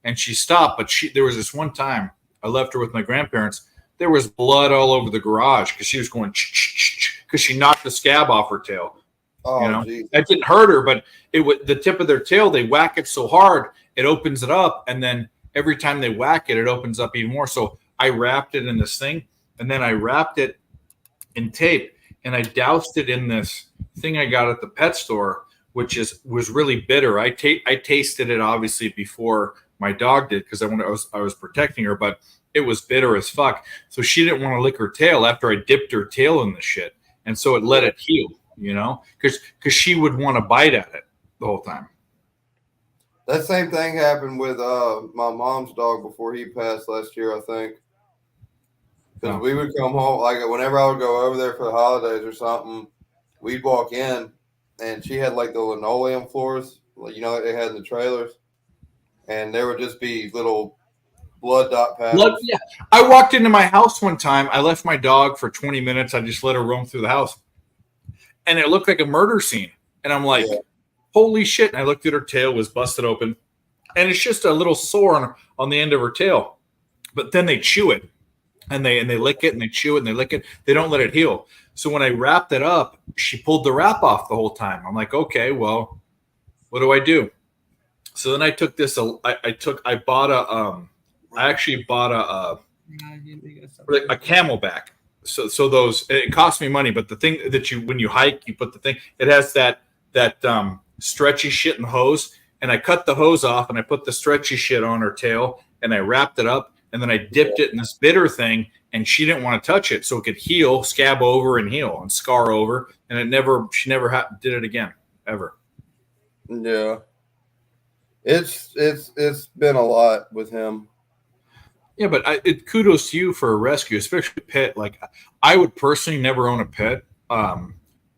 And she stopped, but there was this one time I left her with my grandparents. There was blood all over the garage because she was going because she knocked the scab off her tail. Oh, that didn't hurt her, but the tip of their tail, they whack it so hard it opens it up, and then every time they whack it, it opens up even more. So I wrapped it in this thing, and then I wrapped it in tape, and I doused it in this thing I got at the pet store, which was really bitter. I tasted it obviously before my dog did because I was protecting her, but it was bitter as fuck. So she didn't want to lick her tail after I dipped her tail in the shit, and so it let it heal. Because she would want to bite at it the whole time. That same thing happened with my mom's dog before he passed last year, I think. Because we would come home, like whenever I would go over there for the holidays or something, we'd walk in, and she had like the linoleum floors, like they had in the trailers, and there would just be little blood dot patterns. Yeah. I walked into my house one time. I left my dog for 20 minutes. I just let her roam through the house. And it looked like a murder scene. And I'm like, holy shit. And I looked at her tail, was busted open. And it's just a little sore on the end of her tail. But then they chew it. And they lick it, and they chew it, and they lick it. They don't let it heal. So when I wrapped it up, she pulled the wrap off the whole time. I'm like, okay, well, what do I do? So then I took this. I actually bought a Camelback. So those, it cost me money, but the thing that when you hike, you put the thing, it has that stretchy shit in the hose, and I cut the hose off and I put the stretchy shit on her tail and I wrapped it up, and then I dipped it in this bitter thing, and she didn't want to touch it so it could heal, scab over and heal and scar over, and she never did it again ever. Yeah. It's been a lot with him. Yeah, but kudos to you for a rescue, especially a pet. Like, I would personally never own a pet,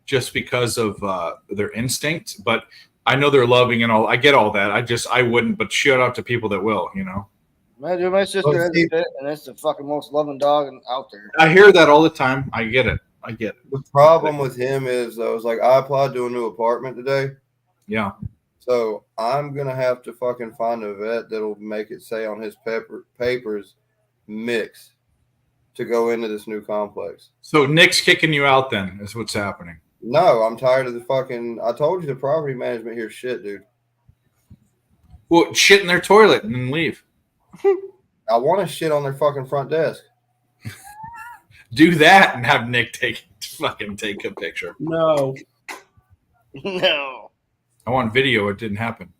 just because of their instinct. But I know they're loving and all. I get all that. I wouldn't. But shout out to people that will. My sister has a pet, and that's the fucking most loving dog out there. I hear that all the time. I get it. The problem with him is, though, is like I applied to a new apartment today. Yeah. So I'm going to have to fucking find a vet that'll make it say on his papers mix to go into this new complex. So Nick's kicking you out then is what's happening. No, I'm tired of the fucking. I told you the property management here is shit, dude. Well, shit in their toilet and then leave. I want to shit on their fucking front desk. Do that and have Nick take a picture. No. No. I want video. It didn't happen.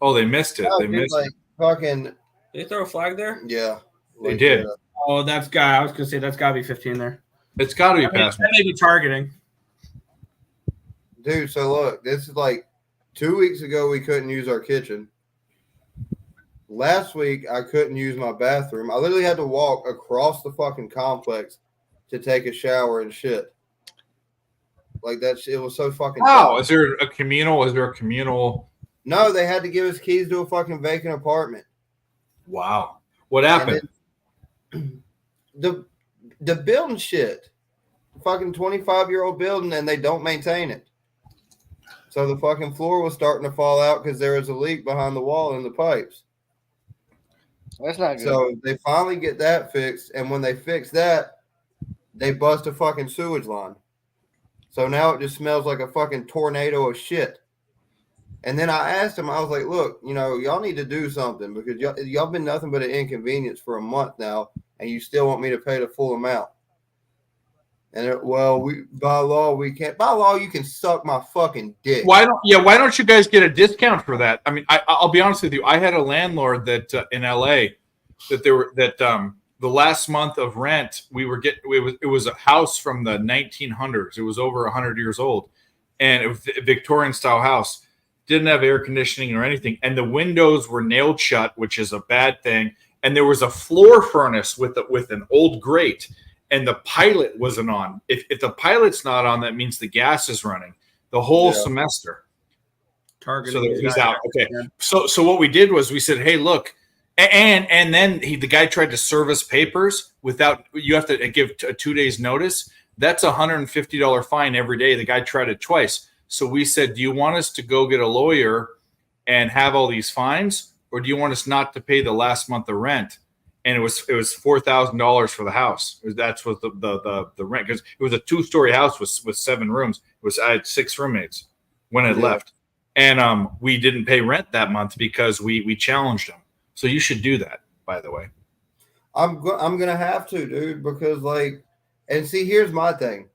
Oh, they missed it. No, They dude, missed like, it. fucking. Did they throw a flag there? Yeah. They did. Oh, I was gonna say that's gotta be 15 there. It's got to be past. That may be targeting. Dude, so look, this is like 2 weeks ago we couldn't use our kitchen. Last week I couldn't use my bathroom. I literally had to walk across the fucking complex to take a shower and shit. Like that shit was so fucking Oh, dumb. is there a communal? Is there a communal? No, they had to give us keys to a fucking vacant apartment. Wow. What happened? The building shit. Fucking 25-year-old building and they don't maintain it. So the fucking floor was starting to fall out because there was a leak behind the wall in the pipes. That's not good. So they finally get that fixed, and when they fix that, they bust a fucking sewage line. So now it just smells like a fucking tornado of shit. And then I asked him, I was like, look, y'all need to do something because y'all been nothing but an inconvenience for a month now, and you still want me to pay the full amount. And by law we can't. By law, you can suck my fucking dick. Why don't you guys get a discount for that? I mean, I'll be honest with you. I had a landlord that in LA that the last month of rent it was a house from the 1900s. It was over 100 years old, and it was a Victorian style house. Didn't have air conditioning or anything, and the windows were nailed shut, which is a bad thing. And there was a floor furnace with an old grate. And the pilot wasn't on. If the pilot's not on, that means the gas is running the whole semester. Targeting. So he's out. Okay. So what we did was we said, hey, look, and then the guy tried to serve us papers without. You have to give a 2 days notice. That's $150 fine every day. The guy tried it twice. So we said, do you want us to go get a lawyer and have all these fines, or do you want us not to pay the last month of rent? And it was $4,000 for the house. That's what the rent, because it was a 2-story house with 7 rooms. I had 6 roommates when I left, and we didn't pay rent that month because we challenged them. So you should do that, by the way. I'm gonna have to, dude, because and see, here's my thing.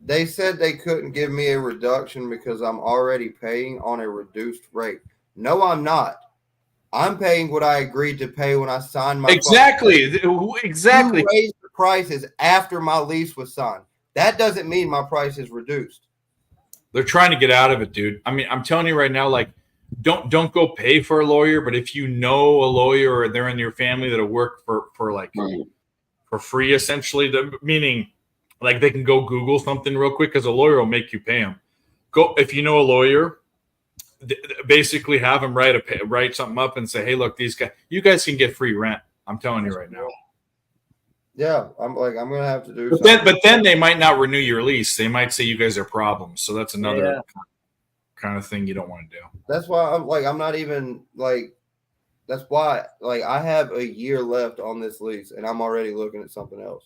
They said they couldn't give me a reduction because I'm already paying on a reduced rate. No, I'm not. I'm paying what I agreed to pay when I signed my exactly. You raised the prices after my lease was signed. That doesn't mean my price is reduced. They're trying to get out of it, dude. I mean, I'm telling you right now, don't go pay for a lawyer, but if you know a lawyer or they're in your family that'll work for free, essentially, meaning they can go Google something real quick because a lawyer will make you pay them. If you know a lawyer. Basically have them write something up and say, hey, look, you guys can get free rent. I'm telling you right now. Yeah, I'm gonna have to do but then they might not renew your lease. They might say you guys are problems. So that's another kind of thing you don't want to do. That's why I'm not even that's why I have a year left on this lease and I'm already looking at something else.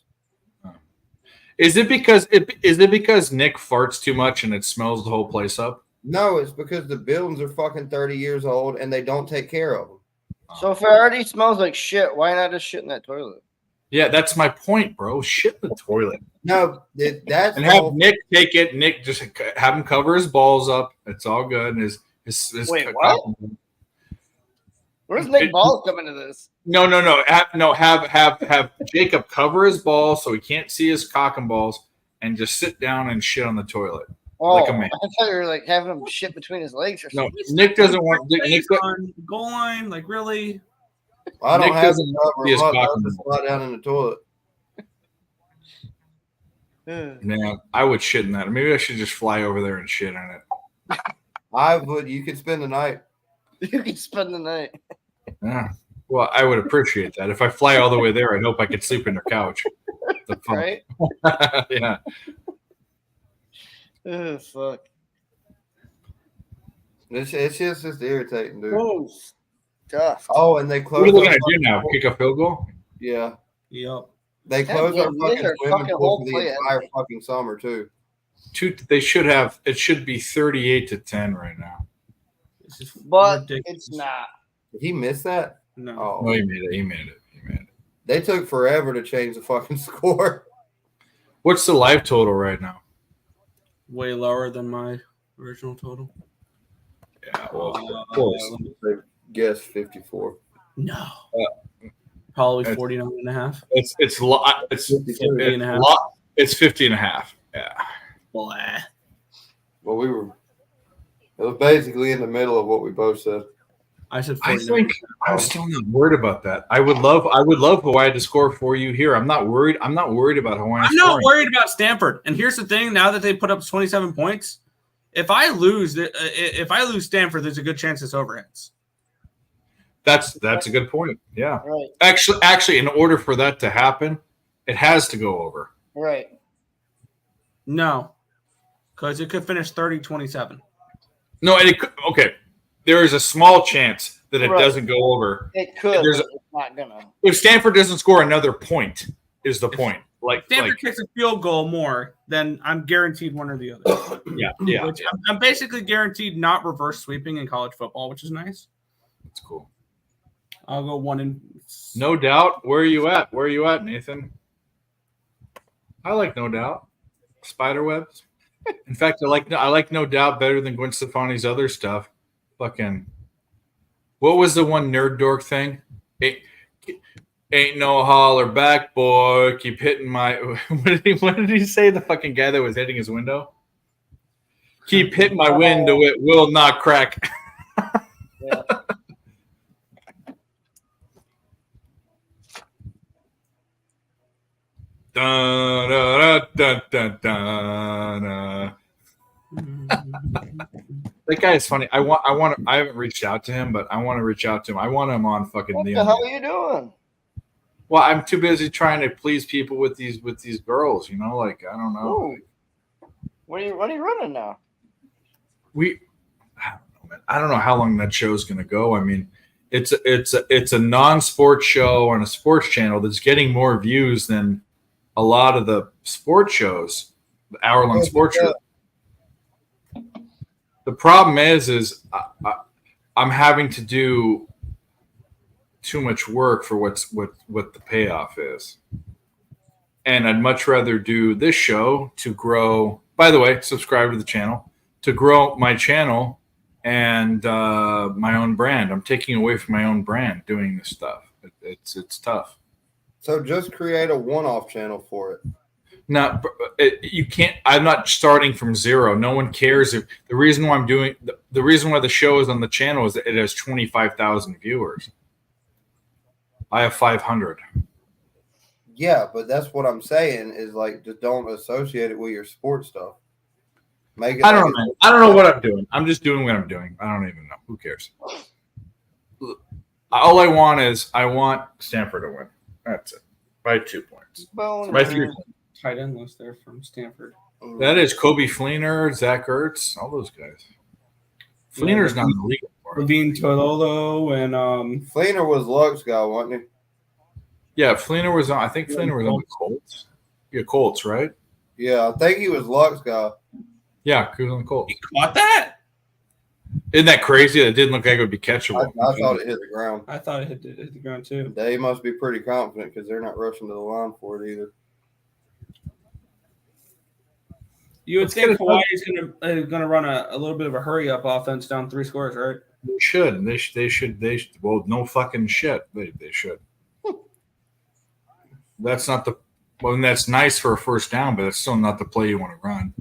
Is it because Nick farts too much and it smells the whole place up? No, it's because the buildings are fucking 30 years old and they don't take care of them. So if it already smells like shit, why not just shit in that toilet? Yeah, that's my point, bro. Shit in the toilet. No, that's and have Nick take it. Nick just have him cover his balls up. It's all good. And his Wait, what? Where's Nick Balls coming to this? No. Have Jacob cover his balls so he can't see his cock and balls, and just sit down and shit on the toilet. Oh, like a man. I thought you were having him shit between his legs or something. No, Nick doesn't want Nick on goal line. Really? I don't Nick have doesn't to cover him up. cock I'll and just balls. slide down in the toilet. Man, I would shit in that. Maybe I should just fly over there and shit on it. I would. You could spend the night. You could spend the night. Yeah. Well, I would appreciate that. If I fly all the way there, I'd hope I could sleep in their couch. Right? Yeah. Oh, fuck. It's just irritating, dude. Oh, stuff. Oh, and they close. What are they going to do now? Kick a field goal? Yeah. Yep. They close Yeah, our these fucking are swimming fucking pool whole for the play entire fucking summer too. They should have. It should be 38-10 right now. But it's not. Did he miss that? No. Oh, No, he made it. He made it. they took forever to change the fucking score. What's the live total right now? Way lower than my original total. Yeah, well, Let me guess 54. No. Probably 49 and a half. It's 50 and a half. It's 50 and a half. Yeah. Blah. Well, it was basically in the middle of what we both said. I said 49. I 49. think I'm still not worried about that. I would love Hawaii to score for you here. I'm not worried about Hawaii. I'm not worried about Stanford. And here's the thing: now that they put up 27 points, if I lose Stanford, there's a good chance it's overhits. That's a good point. Yeah. Right. Actually, in order for that to happen, it has to go over. Right. No, because it could finish 30-27. No, and it could. Okay, there is a small chance that it doesn't go over. It could. But it's not gonna. If Stanford doesn't score another point, is the point. If Stanford kicks a field goal more, then I'm guaranteed one or the other. Yeah. Which I'm basically guaranteed not reverse sweeping in college football, which is nice. That's cool. I'll go 1 No doubt. Where are you at? Where are you at, Nathan? I like No Doubt. Spiderwebs. In fact, I like No Doubt better than Gwen Stefani's other stuff. Fucking. What was the one nerd dork thing? Ain't no holler back, boy. Keep hitting my. What did he say? The fucking guy that was hitting his window. Keep hitting my window. It will not crack. Yeah. Dun, dun, dun, dun, dun, That guy is funny. I haven't reached out to him, but I want to reach out to him. I want him on fucking. What the hell are you doing? Well, I'm too busy trying to please people with these girls. You know, like I don't know. Ooh. What are you running now? I don't know how long that show's going to go. I mean, it's a non-sports show on a sports channel that's getting more views than a lot of the sports shows, the hour-long sports shows. The problem is I'm having to do too much work for what the payoff is, and I'd much rather do this show to grow. By the way, subscribe to the channel to grow my channel and my own brand. I'm taking away from my own brand doing this stuff. It's tough. So just create a one-off channel for it. No, you can't. I'm not starting from zero. No one cares. If the reason why the reason why the show is on the channel is that it has 25,000 viewers. I have 500. Yeah, but that's what I'm saying is like just don't associate it with your sports stuff. Make it. I don't know. I don't know what I'm doing. I'm just doing what I'm doing. I don't even know. Who cares? All I want is Stanford to win. That's it. By 2 points. By 3 points. Tight end list there from Stanford. That is Kobe Fleener, Zach Ertz, all those guys. Fleener's not in the league anymore. Levine Tololo and Fleener was Luck's guy, wasn't he? Yeah, Fleener was on. I think Fleener was on the Colts. Yeah, Colts, right? Yeah, I think he was Luck's guy. Yeah, he was on the Colts. He caught that? Isn't that crazy? It didn't look like it would be catchable. I thought it hit the ground. I thought it hit the ground too. They must be pretty confident because they're not rushing to the line for it either. You would think Hawaii is going to run a little bit of a hurry up offense down 3 scores, right? They should. They should. Well, no fucking shit. They should. That's not the. Well, and that's nice for a first down, but it's still not the play you want to run.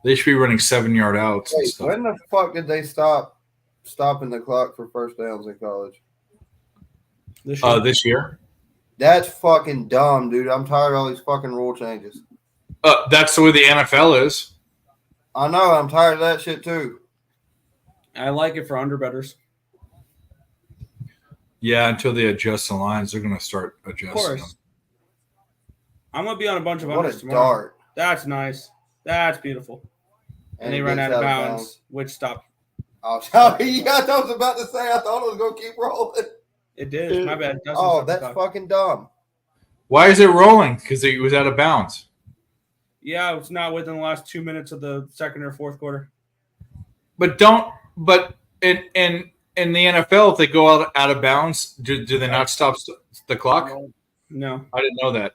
They should be running 7-yard outs. Wait, and stuff. when the fuck did they stopping the clock for first downs in college? This year. That's fucking dumb, dude. I'm tired of all these fucking rule changes. That's the way the NFL is. I know. I'm tired of that shit too. I like it for underbetters. Yeah, until they adjust the lines, they're going to start adjusting Of course. them. I'm going to be on a bunch of What unders a tomorrow. dart. That's nice. That's beautiful. And they it ran gets out of bounds, which stopped. Oh, sorry. Yeah, I was about to say. I thought it was going to keep rolling. It did. My bad. Dustin Oh, stopped the that's clock. fucking dumb. Why is it rolling? Because it was out of bounds. Yeah, it's not within the last 2 minutes of the second or fourth quarter. But in the NFL, if they go out of bounds, do they not stop the clock? No. I didn't know that.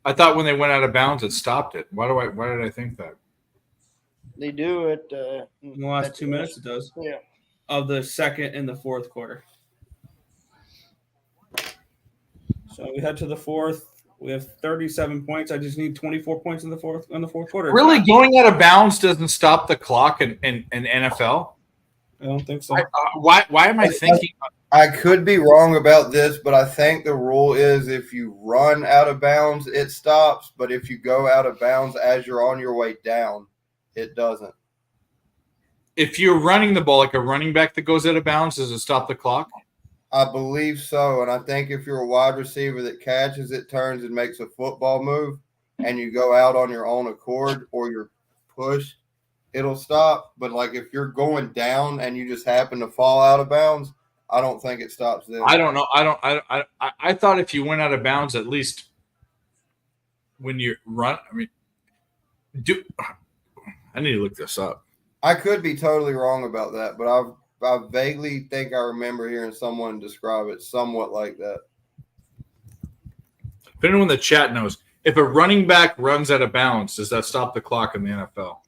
I thought when they went out of bounds, it stopped it. Why did I think that? They do it In the last 2 minutes, it does. Yeah. Of the second and the fourth quarter. So we head to the fourth. We have 37 points. I just need 24 points in the fourth quarter. Really, going out of bounds doesn't stop the clock in NFL? I don't think so. Why am I thinking? I could be wrong about this, but I think the rule is if you run out of bounds, it stops. But if you go out of bounds as you're on your way down, it doesn't. If you're running the ball like a running back that goes out of bounds, does it stop the clock? I believe so. And I think if you're a wide receiver that catches it, turns and makes a football move, and you go out on your own accord or you're pushed, it'll stop. But like if you're going down and you just happen to fall out of bounds, I don't think it stops then. I don't know. I thought if you went out of bounds, at least when you run, I need to look this up. I could be totally wrong about that, but I vaguely think I remember hearing someone describe it somewhat like that. If anyone in the chat knows, if a running back runs out of bounds, does that stop the clock in the NFL?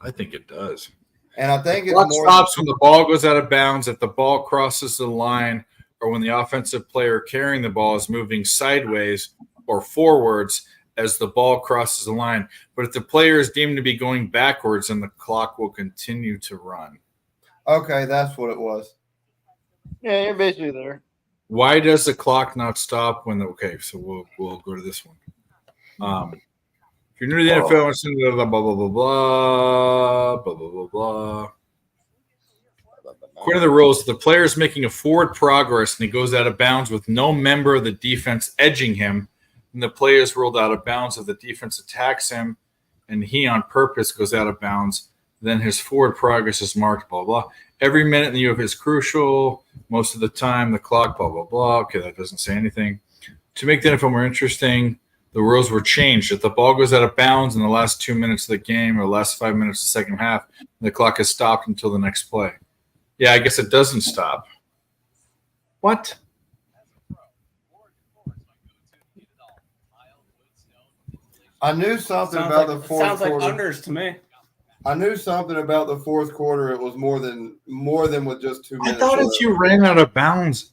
I think it does. And I think the it's clock more stops when the ball goes out of bounds, if the ball crosses the line, or when the offensive player carrying the ball is moving sideways or forwards as the ball crosses the line. But if the player is deemed to be going backwards, then the clock will continue to run. Okay, that's what it was. Yeah, you're basically there. Why does the clock not stop when okay, so we'll go to this one. If you're new to the NFL, listen to blah blah blah blah blah blah blah blah blah. According to the rules, the player is making a forward progress and he goes out of bounds with no member of the defense edging him, and the player is ruled out of bounds if the defense attacks him and he on purpose goes out of bounds, then his forward progress is marked, blah, blah. Every minute in the U.S. is crucial. Most of the time, the clock, blah, blah, blah. Okay, that doesn't say anything. To make the NFL more interesting, the rules were changed. If the ball goes out of bounds in the last 2 minutes of the game or the last 5 minutes of the second half, the clock is stopped until the next play. Yeah, I guess it doesn't stop. What? I knew something about the fourth sounds quarter. like unders to me. I knew something about the fourth quarter. It was more than with just 2 I minutes. thought if left. you ran out of bounds.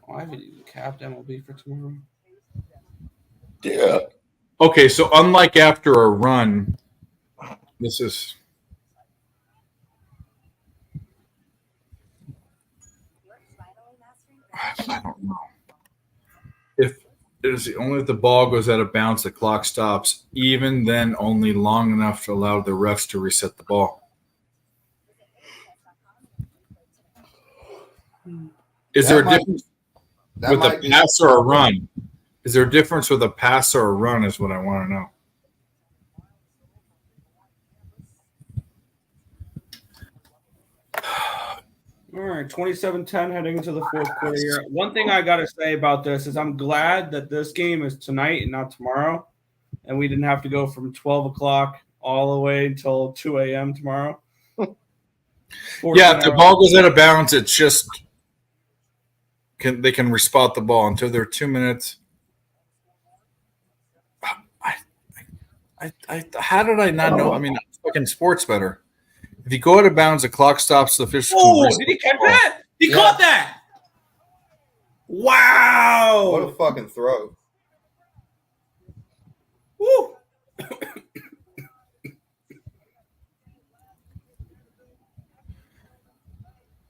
Oh, I haven't even capped MLB for tomorrow. Yeah. Okay, so unlike after a run, this is. I don't know. If the ball goes out of bounds, the clock stops. Even then, only long enough to allow the refs to reset the ball. Is there a difference with a pass or a run? Is there a difference with a pass or a run? Is what I want to know. All right, 27-10 heading into the fourth quarter here. One thing I got to say about this is I'm glad that this game is tonight and not tomorrow, and we didn't have to go from 12 o'clock all the way until 2 a.m. tomorrow. Yeah, if the ball goes out of bounds, it's just they can respot the ball until they're 2 minutes. How did I not know? I mean, fucking sports better. If you go out of bounds, the clock stops. The official. Oh, did he catch that? He caught that. Wow! What a fucking throw! Woo!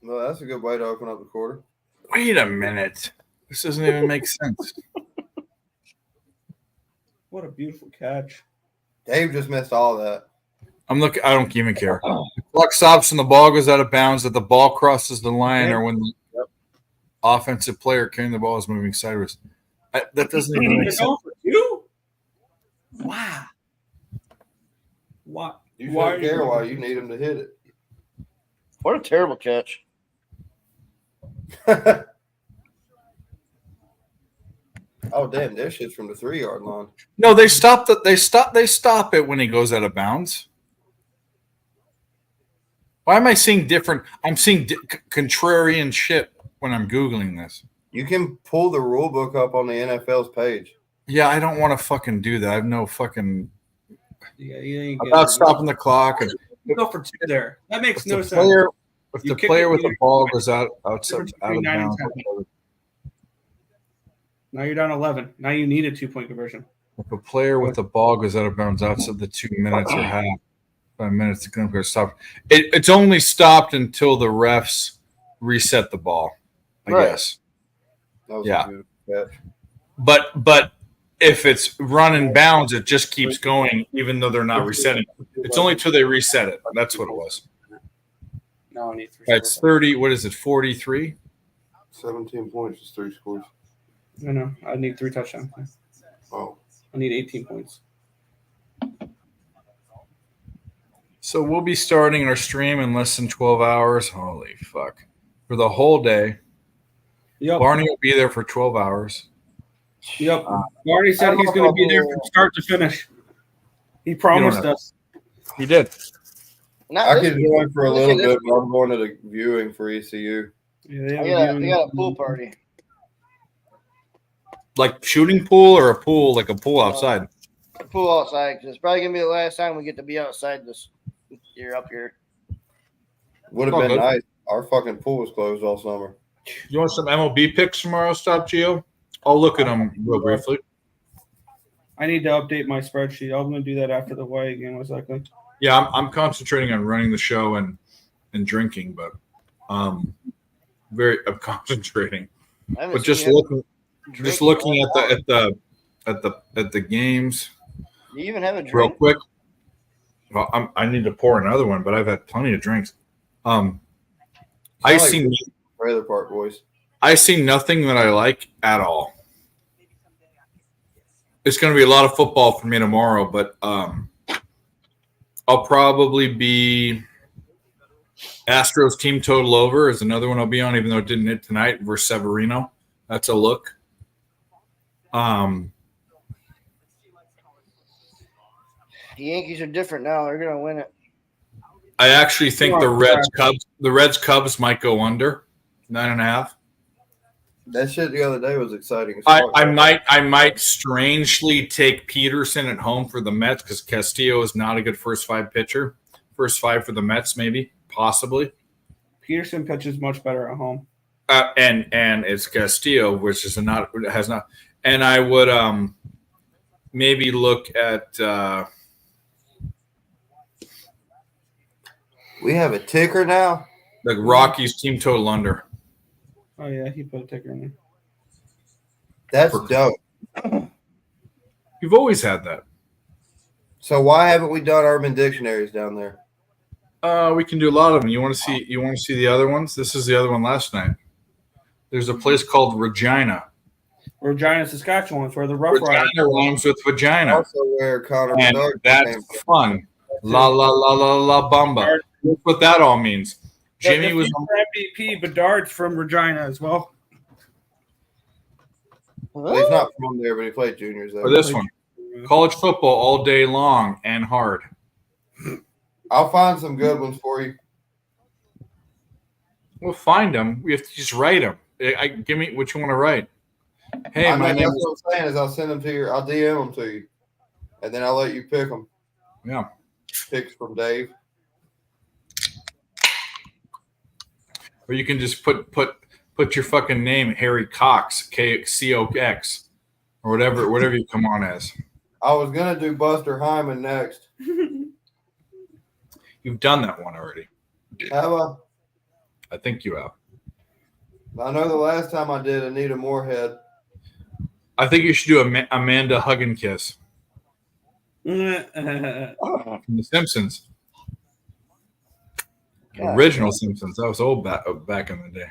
No, that's a good way to open up the quarter. Wait a minute. This doesn't even make sense. What a beautiful catch. Dave just missed all that. I'm looking. I don't even care. The clock stops when the ball goes out of bounds. If the ball crosses the line, or when the offensive player carrying the ball is moving sideways. That doesn't even make sense. Wow. What? You shouldn't care why you need him to hit it. What a terrible catch. Oh damn, their shit's from the 3-yard line. No, they stop it when he goes out of bounds. Why am I seeing different? I'm seeing contrarian shit when I'm Googling this. You can pull the rule book up on the NFL's page. Yeah, I don't want to fucking do that. I have no fucking Yeah, you ain't about stopping the clock. And go for 2 there. That makes no sense. If the player with the ball goes out of bounds, now you're down 11. Now you need a 2-point conversion. if a player with the ball goes out of bounds outside the 2 minutes or half, 5 minutes to go stop. It's only stopped until the refs reset the ball. I guess. That was Yeah. a good catch. But if it's running bounds, it just keeps going, even though they're not resetting. It's only till they reset it. That's what it was. No, I need 3. It's 30. What is it? 43. 17 points is 3 scores. No, I need 3 touchdowns. Oh, I need 18 points. So we'll be starting our stream in less than 12 hours. Holy fuck. For the whole day. Yep. Barney will be there for 12 hours. Yep. Barney said he's going to be there from start to finish. He promised us. He did. I could join for a little bit, but I'm going to the viewing for ECU. Yeah, They got a pool party. Like shooting pool or a pool, like a pool outside? A pool outside, because it's probably going to be the last time we get to be outside this year up here. Would have been nice. Our fucking pool was closed all summer. You want some MLB picks tomorrow, Stop Geo? I'll look at them real briefly. I need to update my spreadsheet. I'm going to do that after the Hawaii game, most likely. Yeah, I'm concentrating on running the show and drinking, but I'm concentrating. But just looking at the games. Do you even have a drink? Real quick. Well, I need to pour another one, but I've had plenty of drinks. I see Trailer Park Boys. I see nothing that I like at all. It's going to be a lot of football for me tomorrow, but I'll probably be Astros team total over is another one I'll be on, even though it didn't hit tonight versus Severino. That's a look. The Yankees are different now. They're going to win it. I actually think the Reds Cubs might go under 9.5. That shit the other day was exciting. I might strangely take Peterson at home for the Mets because Castillo is not a good first 5 pitcher. First 5 for the Mets, maybe, possibly. Peterson pitches much better at home. And it's Castillo, which is has not. And I would maybe look at. We have a ticker now. The Rockies team total under. Oh yeah, he put a ticker in there. That's dope. You've always had that. So why haven't we done Urban Dictionaries down there? We can do a lot of them. You want to see the other ones? This is the other one last night. There's a place called Regina. Regina, Saskatchewan, where the Rough Riders. Regina rhymes with vagina. Also where Connor And Bedard that's fun. La la la la la bamba. That's what that all means. Jimmy was MVP, Bedard's from Regina as well. Well, he's not from there, but he played juniors there. for this one. College football all day long and hard. I'll find some good ones for you. We'll find them. We have to just write them. Give me what you want to write. Hey, I my mean, name that's what I'm saying is I'll send them to you. I'll DM them to you, and then I'll let you pick them. Yeah. Picks from Dave. Or you can just put your fucking name, Harry Cox, KCOX, or whatever you come on as. I was gonna do Buster Hyman next. You've done that one already. Have I? I think you have. I know the last time I did Anita Moorhead. I think you should do Amanda Hug and Kiss from The Simpsons. God. Original Simpsons. That was old back in the day.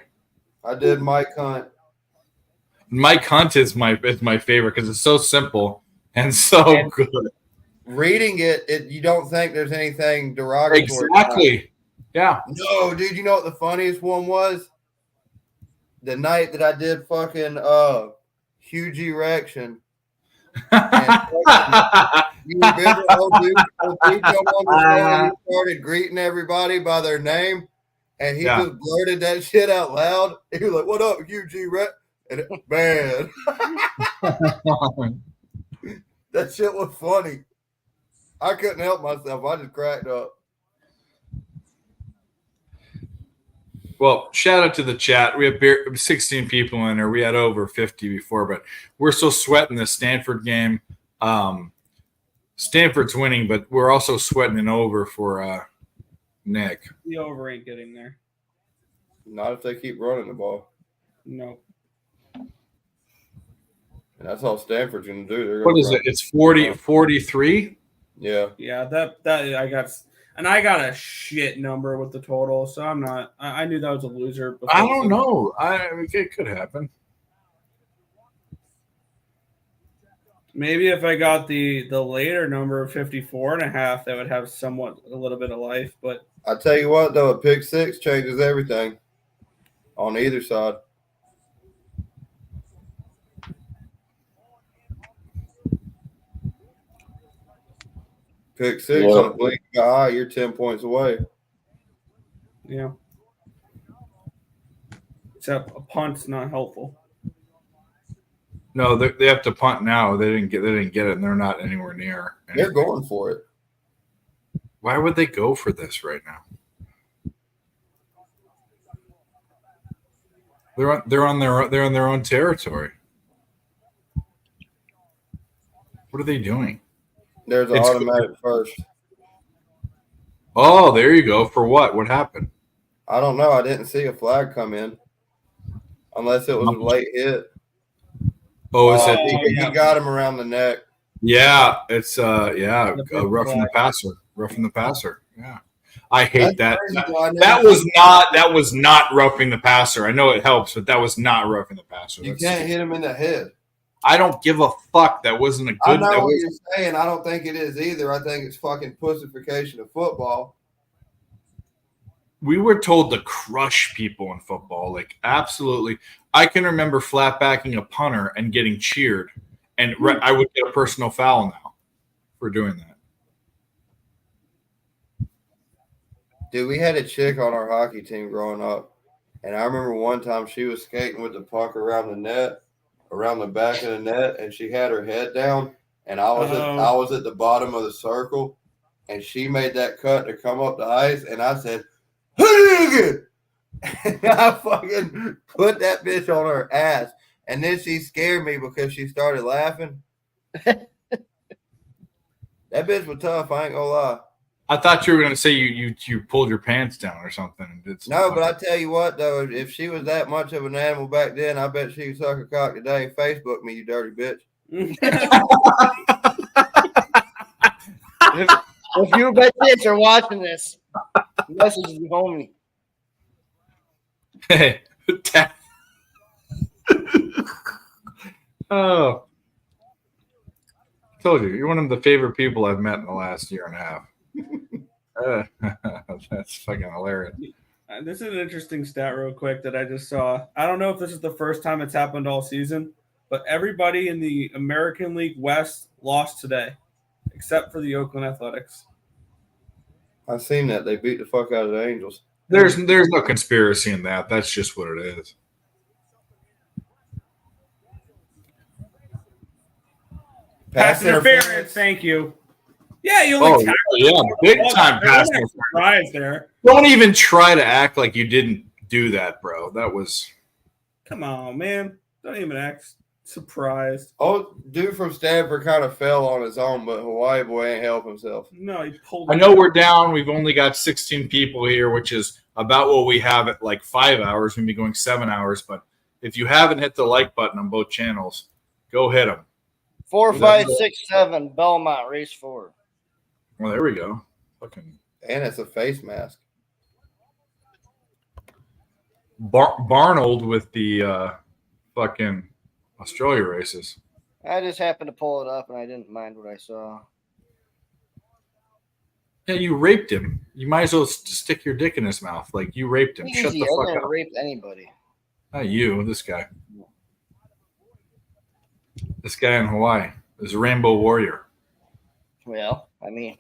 I did Mike Hunt. Mike Hunt is my favorite because it's so simple and so good. Reading it, you don't think there's anything derogatory. Exactly. Yeah. No, dude. You know what the funniest one was? the night that I did fucking huge erection. And you remember old dude come on the show and he started greeting everybody by their name, and he just blurted that shit out loud. He was like, "What up, huge erection?" And man, that shit was funny. I couldn't help myself. I just cracked up. Well, shout out to the chat. We have 16 people in there. We had over 50 before, but we're still sweating the Stanford game. Stanford's winning, but we're also sweating an over for Nick. The over ain't getting there. Not if they keep running the ball. No. And that's all Stanford's going to do. They're What is it? It's 43? Yeah. Yeah, that I got a shit number with the total, so I'm not. I knew that was a loser. I don't know. It could happen. Maybe if I got the later number of 54.5, that would have somewhat a little bit of life. But I tell you what, though, a pick six changes everything on either side. Pick six on a blink of an eye, you're 10 points away. yeah, except a punt's not helpful. No, they have to punt now. They didn't get it, and they're not anywhere near. They're going for it. Why would they go for this right now? They're on their own territory. What are they doing? There's an automatic first. Oh, there you go. For what? What happened? I don't know. I didn't see a flag come in, unless it was a late hit. Oh, is it? He got him around the neck. Yeah, it's roughing the passer. Roughing the passer. Yeah. I hate that. That was not roughing the passer. I know it helps, but that was not roughing the passer. You can't hit him in the head. I don't give a fuck. That wasn't a good. I know what you're saying. I don't think it is either. I think it's fucking pussification of football. We were told to crush people in football, like absolutely. I can remember flatbacking a punter and getting cheered, and I would get a personal foul now for doing that. Dude, we had a chick on our hockey team growing up, and I remember one time she was skating with the puck around the net, around the back of the net, and she had her head down, and I was at the bottom of the circle, and she made that cut to come up the ice, and I said, "Hey!" And I fucking put that bitch on her ass, and then she scared me because she started laughing. That bitch was tough, I ain't gonna lie. I thought you were going to say you pulled your pants down or something. And did no, but I tell you what, though, if she was that much of an animal back then, I bet she could suck a cock today. Facebook me, you dirty bitch. If you bitches are watching this, message the homie. Hey. Oh. I told you, you're one of the favorite people I've met in the last year and a half. That's fucking hilarious. This is an interesting stat real quick that I just saw. I don't know if this is the first time it's happened all season, but everybody in the American League West lost today, except for the Oakland Athletics. I've seen that. They beat the fuck out of the Angels. There's no conspiracy in that. That's just what it is. Pass interference. Thank you. Yeah, you only big time pass interference there. Don't even try to act like you didn't do that, bro. That was. Come on, man. Don't even act surprised. Oh, dude from Stanford kind of fell on his own, but Hawaii boy ain't help himself. No, he pulled. I know we're down. We've only got 16 people here, which is about what we have at like 5 hours. We'll be going 7 hours. But if you haven't hit the like button on both channels, go hit them. 4, 5, 6, 7, Belmont, race 4. Well, there we go. Fucking. And it's a face mask. Barnold with the fucking Australia races. I just happened to pull it up, and I didn't mind what I saw. Yeah, you raped him. You might as well stick your dick in his mouth. Like, you raped him. Easy. Shut the I fuck never up. raped anybody. Not you, this guy. This guy in Hawaii is a Rainbow Warrior. Well, I mean,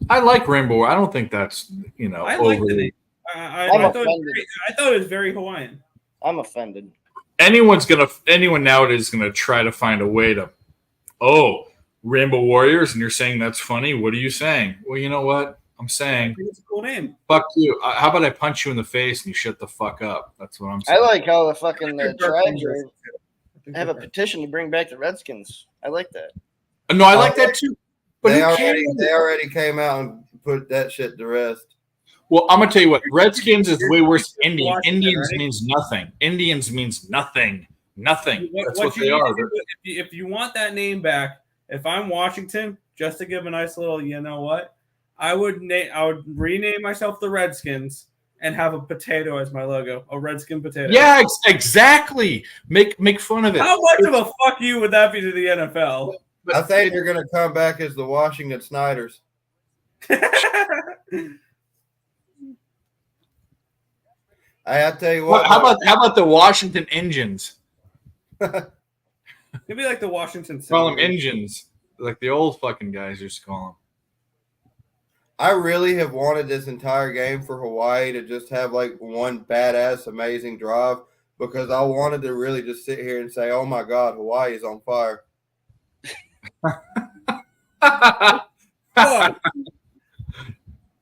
I like Rainbow. I don't think that's I like the overly. name. I I'm thought offended. I thought it was very Hawaiian. I'm offended. Anyone nowadays is gonna try to find a way to. Oh, Rainbow Warriors, and you're saying that's funny. What are you saying? Well, you know what I'm saying. I think it's a cool name. Fuck you. How about I punch you in the face and you shut the fuck up? That's what I'm saying. I like how the fucking Dark tribes Rangers. have a petition to bring back the Redskins. I like that. No, I like that too. But They who already, cares? they already came out and put that shit to rest. Well, I'm gonna tell you what. Redskins is way worse than Indian. Washington, Indians right? means nothing. Indians means nothing. Nothing. That's what you they need are. to do, if you want that name back, if I'm Washington, just to give a nice little, you know what, I would rename myself the Redskins and have a potato as my logo, a Redskin potato. Yeah, exactly. Make fun of it. How much of a fuck you would that be to the NFL? I think you're going to come back as the Washington Snyders. I tell you what. How about the Washington Engines? Maybe like the Washington. Call them engines, like the old fucking guys used to call them. I really have wanted this entire game for Hawaii to just have like one badass, amazing drive because I wanted to really just sit here and say, "Oh my God, Hawaii is on fire."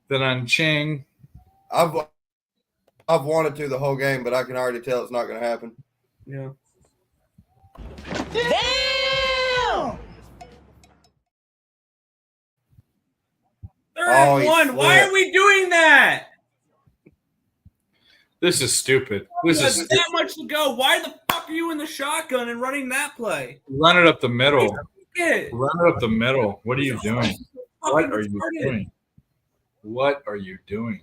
Then on Ching, I've wanted to the whole game, but I can already tell it's not going to happen. Yeah. Damn! Third and you one. Why flip. are we doing that? this is stupid. This There's is that much to go. Why the fuck are you in the shotgun and running that play? run it up the middle. Get Run it up the middle. What are you doing? What are you retarded. doing? What are you doing?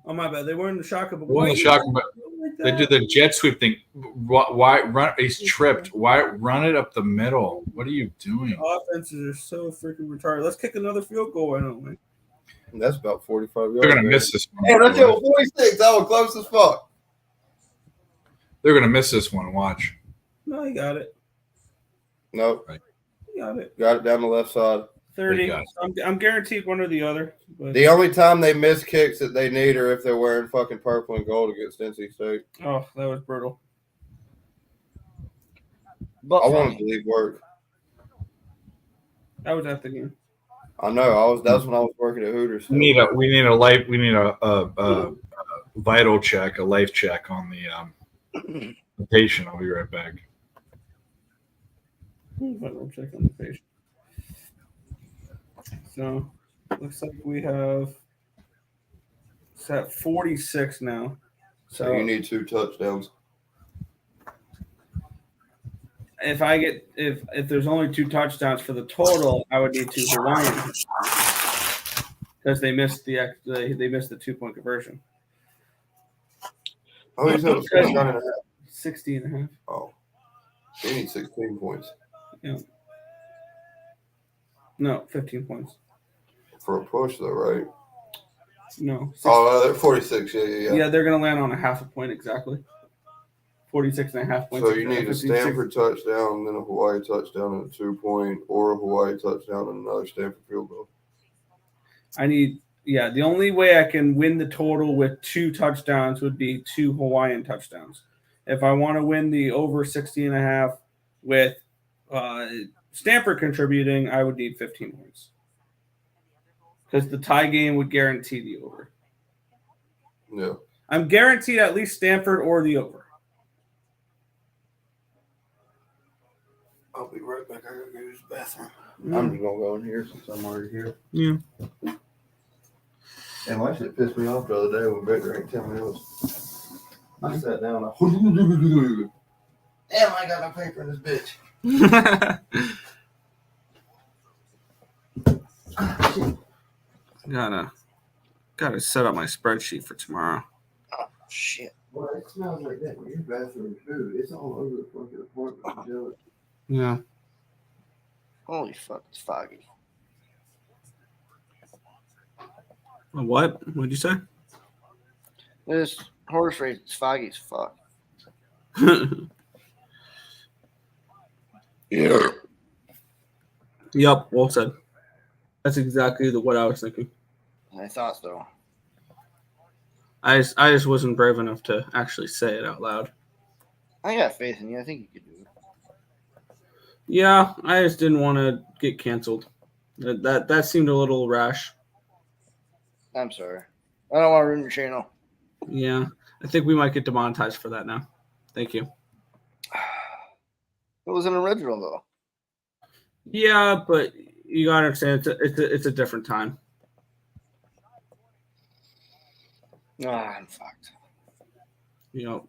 Oh my bad. They were in the shotgun, but Well, why the are you shotgun, but doing like they that? did the jet sweep thing. Why run? He's tripped. Why run it up the middle? What are you doing? Offenses are so freaking retarded. Let's kick another field goal. Why don't we? That's about 45 yards. They're gonna miss this one. Hey, let's go 46. That was close as fuck. They're gonna miss this one. Watch. No, you got it. Nope. You got it. Got it down the left side. 30. got I'm guaranteed one or the other. But The only time they miss kicks that they need are if they're wearing fucking purple and gold against NC State. oh, that was brutal. But I wanted to leave work. That was at the game. I know. That's when I was working at Hooters. We need a vital check, a life check on the patient. I'll be right back. I'll check on the patient. So, looks like we have. It's at 46 now. So you need 2 touchdowns. If I get if there's only 2 touchdowns for the total, I would need 2 Hawaiians because they missed the 2-point conversion. Oh, he's at 69.5. 60 and a half. Oh, they need 16 points Yeah. No, 15 points. for a push, though, right? No. Oh, they're 46. Yeah. Yeah, they're going to land on a half a point exactly. 46 and a half points. So you need a Stanford touchdown, then a Hawaii touchdown and a 2-point, or a Hawaii touchdown and another Stanford field goal. The only way I can win the total with 2 touchdowns would be 2 Hawaiian touchdowns. If I want to win the over 60 and a half with Stanford contributing, I would need 15 points. Because the tie game would guarantee the over. Yeah. I'm guaranteed at least Stanford or the over. I'll be right back. I gotta go use the bathroom. I'm just gonna go in here since I'm already here. Yeah. And my shit pissed me off the other day when Victor ain't telling me it was. I sat down. Damn, I ain't got no paper in this bitch. Gotta set up my spreadsheet for tomorrow. Oh, shit. Well, it smells like that when your bathroom food. It's all over the fucking apartment. I'm jealous. Yeah. Holy fuck, it's foggy. What? What'd you say? This Horse race is foggy as fuck. Yeah. Yep, well said. That's exactly what I was thinking. I thought so. I just wasn't brave enough to actually say it out loud. I got faith in you. I think you could do it. Yeah, I just didn't want to get canceled. That seemed a little rash. I'm sorry. I don't want to ruin your channel. Yeah, I think we might get demonetized for that now. Thank you. It was an original though. Yeah, but you gotta understand it's a different time. I'm fucked. You know.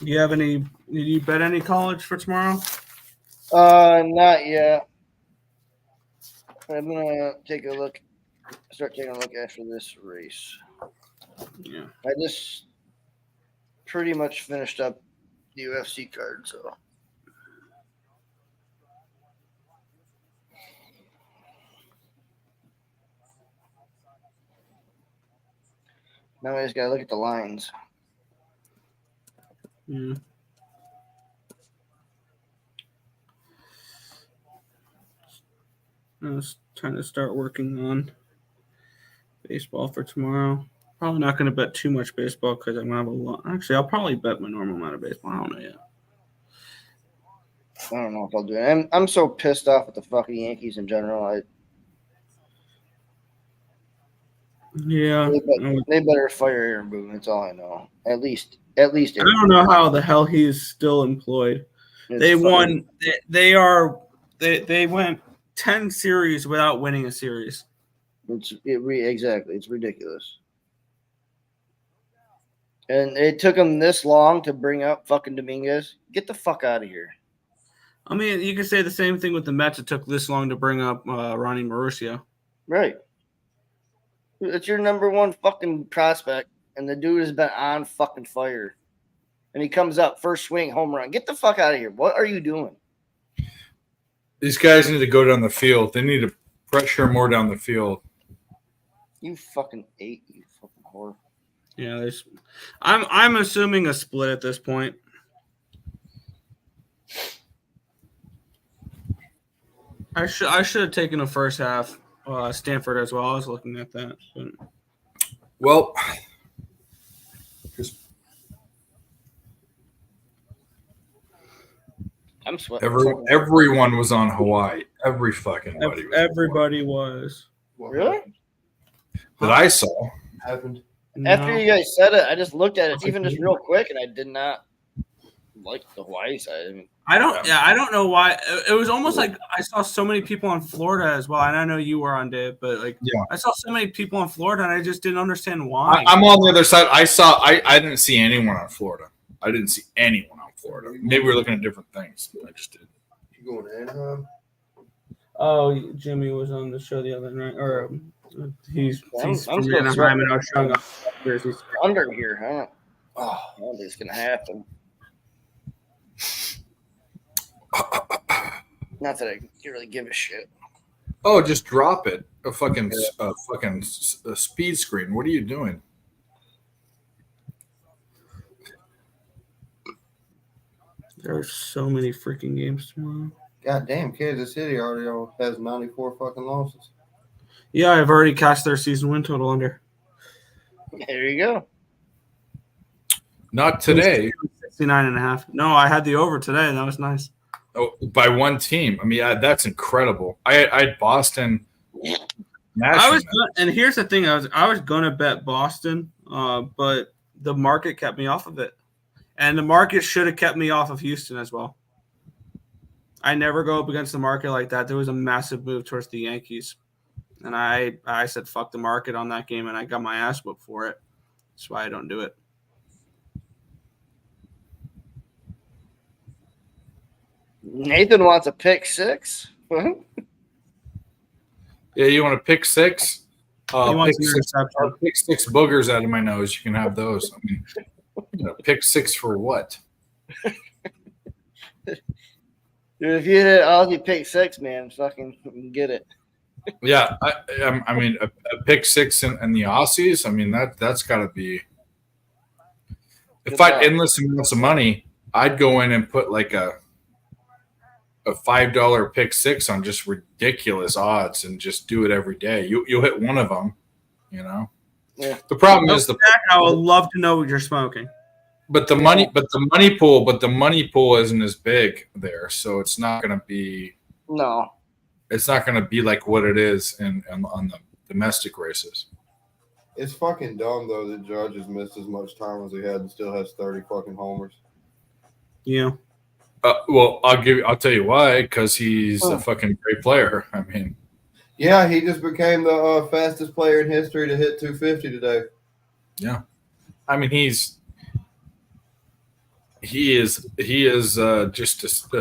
You have any? Did you bet any college for tomorrow? Not yet. I'm gonna take a look. Start taking a look after this race. Yeah. I just pretty much finished up the UFC card, so. Now I just gotta look at the lines. Yeah. I was trying to start working on baseball for tomorrow. Probably not going to bet too much baseball because I'm going to have a lot. Actually, I'll probably bet my normal amount of baseball. I don't know yet. I don't know if I'll do it. I'm so pissed off at the fucking Yankees in general. Yeah. They better fire Aaron Boone. That's all I know. At least. I don't know how the hell he's still employed. They won. They went 10 series without winning a series. Exactly. It's ridiculous. And it took them this long to bring up fucking Dominguez. Get the fuck out of here. I mean, you could say the same thing with the Mets. It took this long to bring up Ronnie Mauricio. Right. It's your number one fucking prospect, and the dude has been on fucking fire. And he comes up, first swing, home run. Get the fuck out of here. What are you doing? These guys need to go down the field. They need to pressure more down the field. You fucking ate, you fucking whore. Yeah, I'm assuming a split at this point. I should have taken a first half Stanford as well. I was looking at that. But. Well, I'm sweating. Everyone was on Hawaii. Every fucking buddy. Everybody was. Really? That I saw. Happened. After you guys said it, I just looked at it, even just real quick, and I did not like the Hawaii side. I don't know why. It was almost like I saw so many people in Florida as well. And I know you were on Dave, but I saw so many people in Florida, and I just didn't understand why. I'm on the other side. I didn't see anyone on Florida. I didn't see anyone on Florida. Maybe we're looking at different things. I just did. You going to Anaheim? Oh, Jimmy was on the show the other night, or he's I'm from still Anaheim, and I was showing up. Under here, huh? Oh, I don't think it's gonna happen. Not that I really give a shit. Oh, just drop it. A fucking speed screen. What are you doing? There are so many freaking games tomorrow. God damn, Kansas City already has 94 fucking losses. Yeah, I've already cast their season win total under. There you go. Not today. 69.5. No, I had the over today, and that was nice. Oh, by one team. I mean, that's incredible. I had Boston. And here's the thing: I was gonna bet Boston, but the market kept me off of it, and the market should have kept me off of Houston as well. I never go up against the market like that. There was a massive move towards the Yankees, and I said fuck the market on that game, and I got my ass whooped for it. That's why I don't do it. Nathan wants a pick six. Yeah, you want to pick six? Pick six boogers out of my nose. You can have those. I mean, pick six for what? Dude, if you hit Aussie pick 6, man, fucking get it. Yeah, I mean, a pick 6 in the Aussies. I mean, that's got to be. If I had endless amounts of money, I'd go in and put like a $5 pick 6 on just ridiculous odds and just do it every day. You'll hit one of them, you know. Yeah. The problem is I would love to know what you're smoking. But the money pool isn't as big there, so it's not going to be. No. It's not going to be like what it is on the domestic races. It's fucking dumb though that Judge has missed as much time as he had and still has 30 fucking homers. Yeah. Well, I'll tell you why. Because he's a fucking great player. I mean. Yeah, he just became the fastest player in history to hit 250 today. Yeah, I mean he is just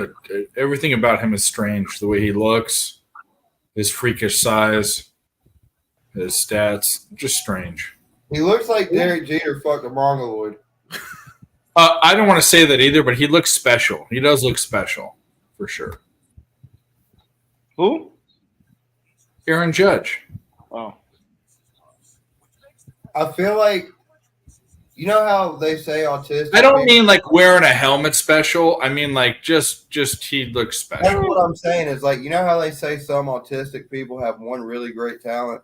everything about him is strange. The way he looks, his freakish size, his stats, just strange. He looks like Derek Jeter fucked a mongoloid. I don't want to say that either, but he looks special. He does look special, for sure. Who? Aaron Judge. Oh. I feel like, you know how they say autistic? I don't mean like wearing a helmet special. I mean like just he looks special. That's what I'm saying is like, you know how they say some autistic people have one really great talent?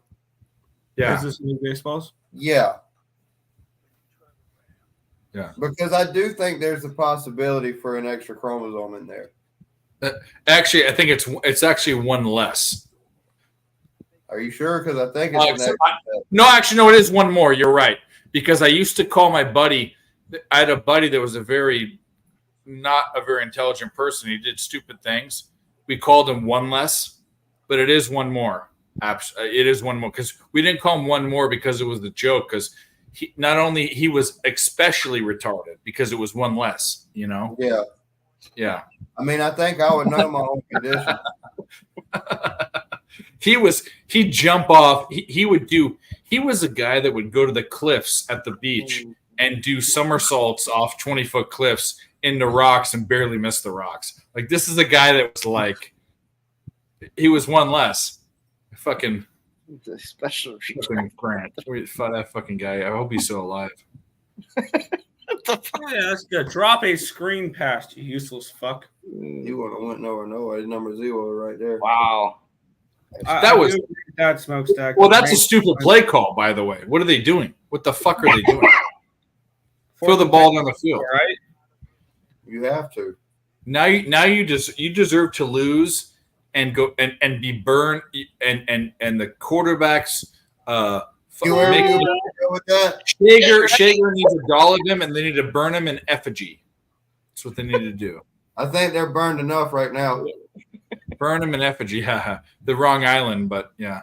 Yeah. Is this new baseballs? Yeah. Yeah. Because I do think there's a possibility for an extra chromosome in there. Actually, I think it's actually one less. Are you sure? Because I think it's no, actually, no, it is one more. You're right. Because I used to call my buddy. I had a buddy that was not a very intelligent person. He did stupid things. We called him one less, but it is one more. It is one more because we didn't call him one more because it was the joke. Because he was especially retarded because it was one less. You know. Yeah. Yeah. I mean, I think I would know my own condition. He'd jump off. He was a guy that would go to the cliffs at the beach and do somersaults off 20-foot cliffs into rocks and barely miss the rocks. Like, this is a guy that was like, he was one less. Fucking special Grant. That fucking guy. I hope he's still alive. Yeah, that's good. Drop a screen pass, you useless fuck. You would have went nowhere. His number 0 right there. Wow. That was that smokestack. Well, that's a stupid play call, by the way. What are they doing? What the fuck are they doing? Throw the ball down the field, right? You have to. Now you deserve to lose and go and be burned and the quarterbacks Shager needs a doll of him and they need to burn him in effigy. That's what they need to do. I think they're burned enough right now. Burn him in effigy. The wrong island, but yeah.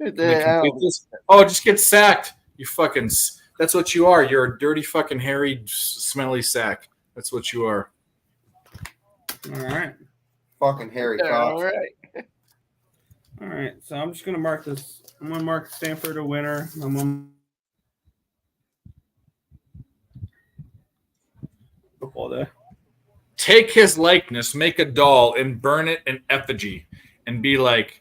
Just get sacked. You fucking. That's what you are. You're a dirty fucking hairy, smelly sack. That's what you are. All right. Fucking hairy cock. All right. All right. So I'm just gonna mark this. I'm gonna mark Stanford a winner. Football day. Take his likeness, make a doll, and burn it in effigy, and be like,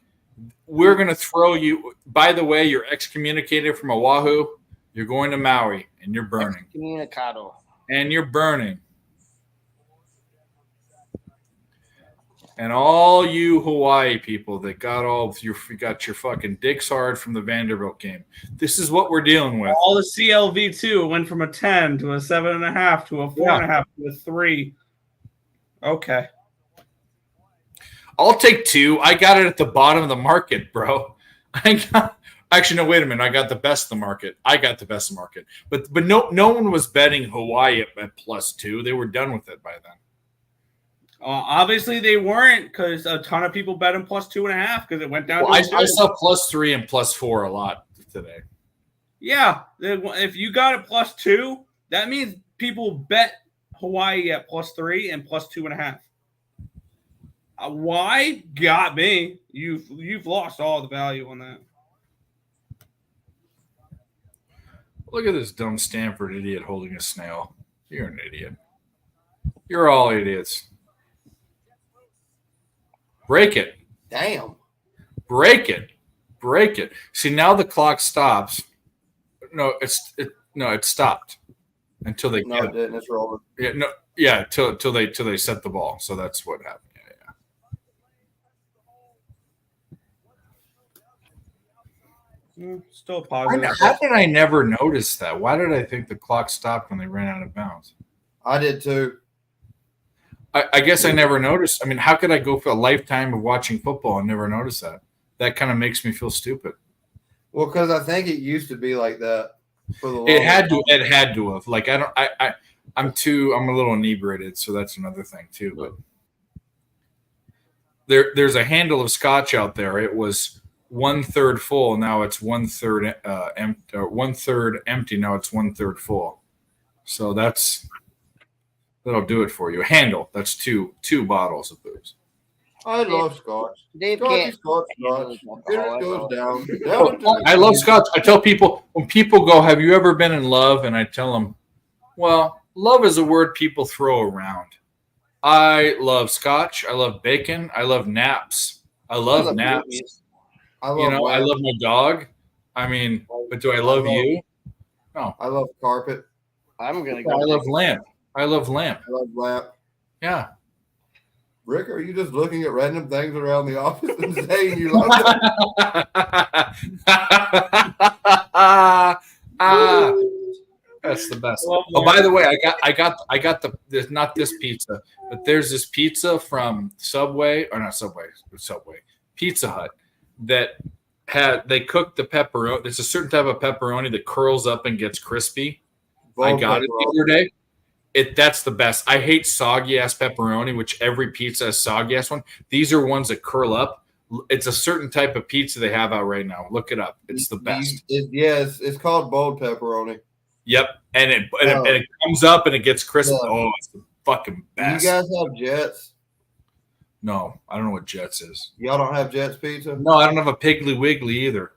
"We're gonna throw you." By the way, you're excommunicated from Oahu. You're going to Maui, and you're burning. Excommunicado. And you're burning. And all you Hawaii people that got your fucking dicks hard from the Vanderbilt game. This is what we're dealing with. All the CLV2 went from a 10 to a 7.5 to a 4.5 to a 3. Okay. I'll take 2. I got it at the bottom of the market, bro. Actually, no, wait a minute. I got the best of the market. But no one was betting Hawaii at +2. They were done with it by then. Obviously, they weren't because a ton of people bet them +2.5 because it went down. Well, I saw +3 and +4 a lot today. Yeah, if you got it +2, that means people bet Hawaii at +3 and +2.5. Why? Got me. You've lost all the value on that. Look at this dumb Stanford idiot holding a snail. You're an idiot. You're all idiots. Break it. Damn. Break it. Break it. See, now the clock stops. No, it stopped until they. No, it didn't. It's rolling. Yeah, no, yeah, till they set the ball. So that's what happened. Still positive. How did I never notice that? Why did I think the clock stopped when they ran out of bounds? I did too. I guess I never noticed. I mean, how could I go for a lifetime of watching football and never notice that? That kind of makes me feel stupid. Well, because I think it used to be like that for the. It had to have. Like I'm a little inebriated, so that's another thing too. But there's a handle of scotch out there. It was 1/3 full. Now it's 1/3 empty. 1/3 empty. Now it's 1/3 full. So that'll do it for you. A handle. That's two bottles of booze. I love scotch. Dave Scotch. can't. It goes down. I love scotch. I tell people when people go, "Have you ever been in love?" And I tell them, "Well, love is a word people throw around." I love scotch. I love bacon. I love naps. I love naps. Movies. I love my dog. I mean, but do I love you? No. I love carpet. I'm gonna go. I love lamp. I love lamp. I love lamp. Yeah. Rick, are you just looking at random things around the office and saying you love them? That's the best. Oh, by the way, I got the not this pizza, but there's this pizza from Subway or not Subway, Pizza Hut that they cooked the pepperoni. There's a certain type of pepperoni that curls up and gets crispy. I got it the other day. That's the best. I hate soggy ass pepperoni, which every pizza has soggy ass one. These are ones that curl up. It's a certain type of pizza they have out right now. Look it up. It's the best. It's called bold pepperoni. Yep, and it comes up and it gets crisp. Yeah. Oh, it's the fucking best. You guys have Jets? No, I don't know what Jets is. Y'all don't have Jets pizza? No, I don't have a Piggly Wiggly either.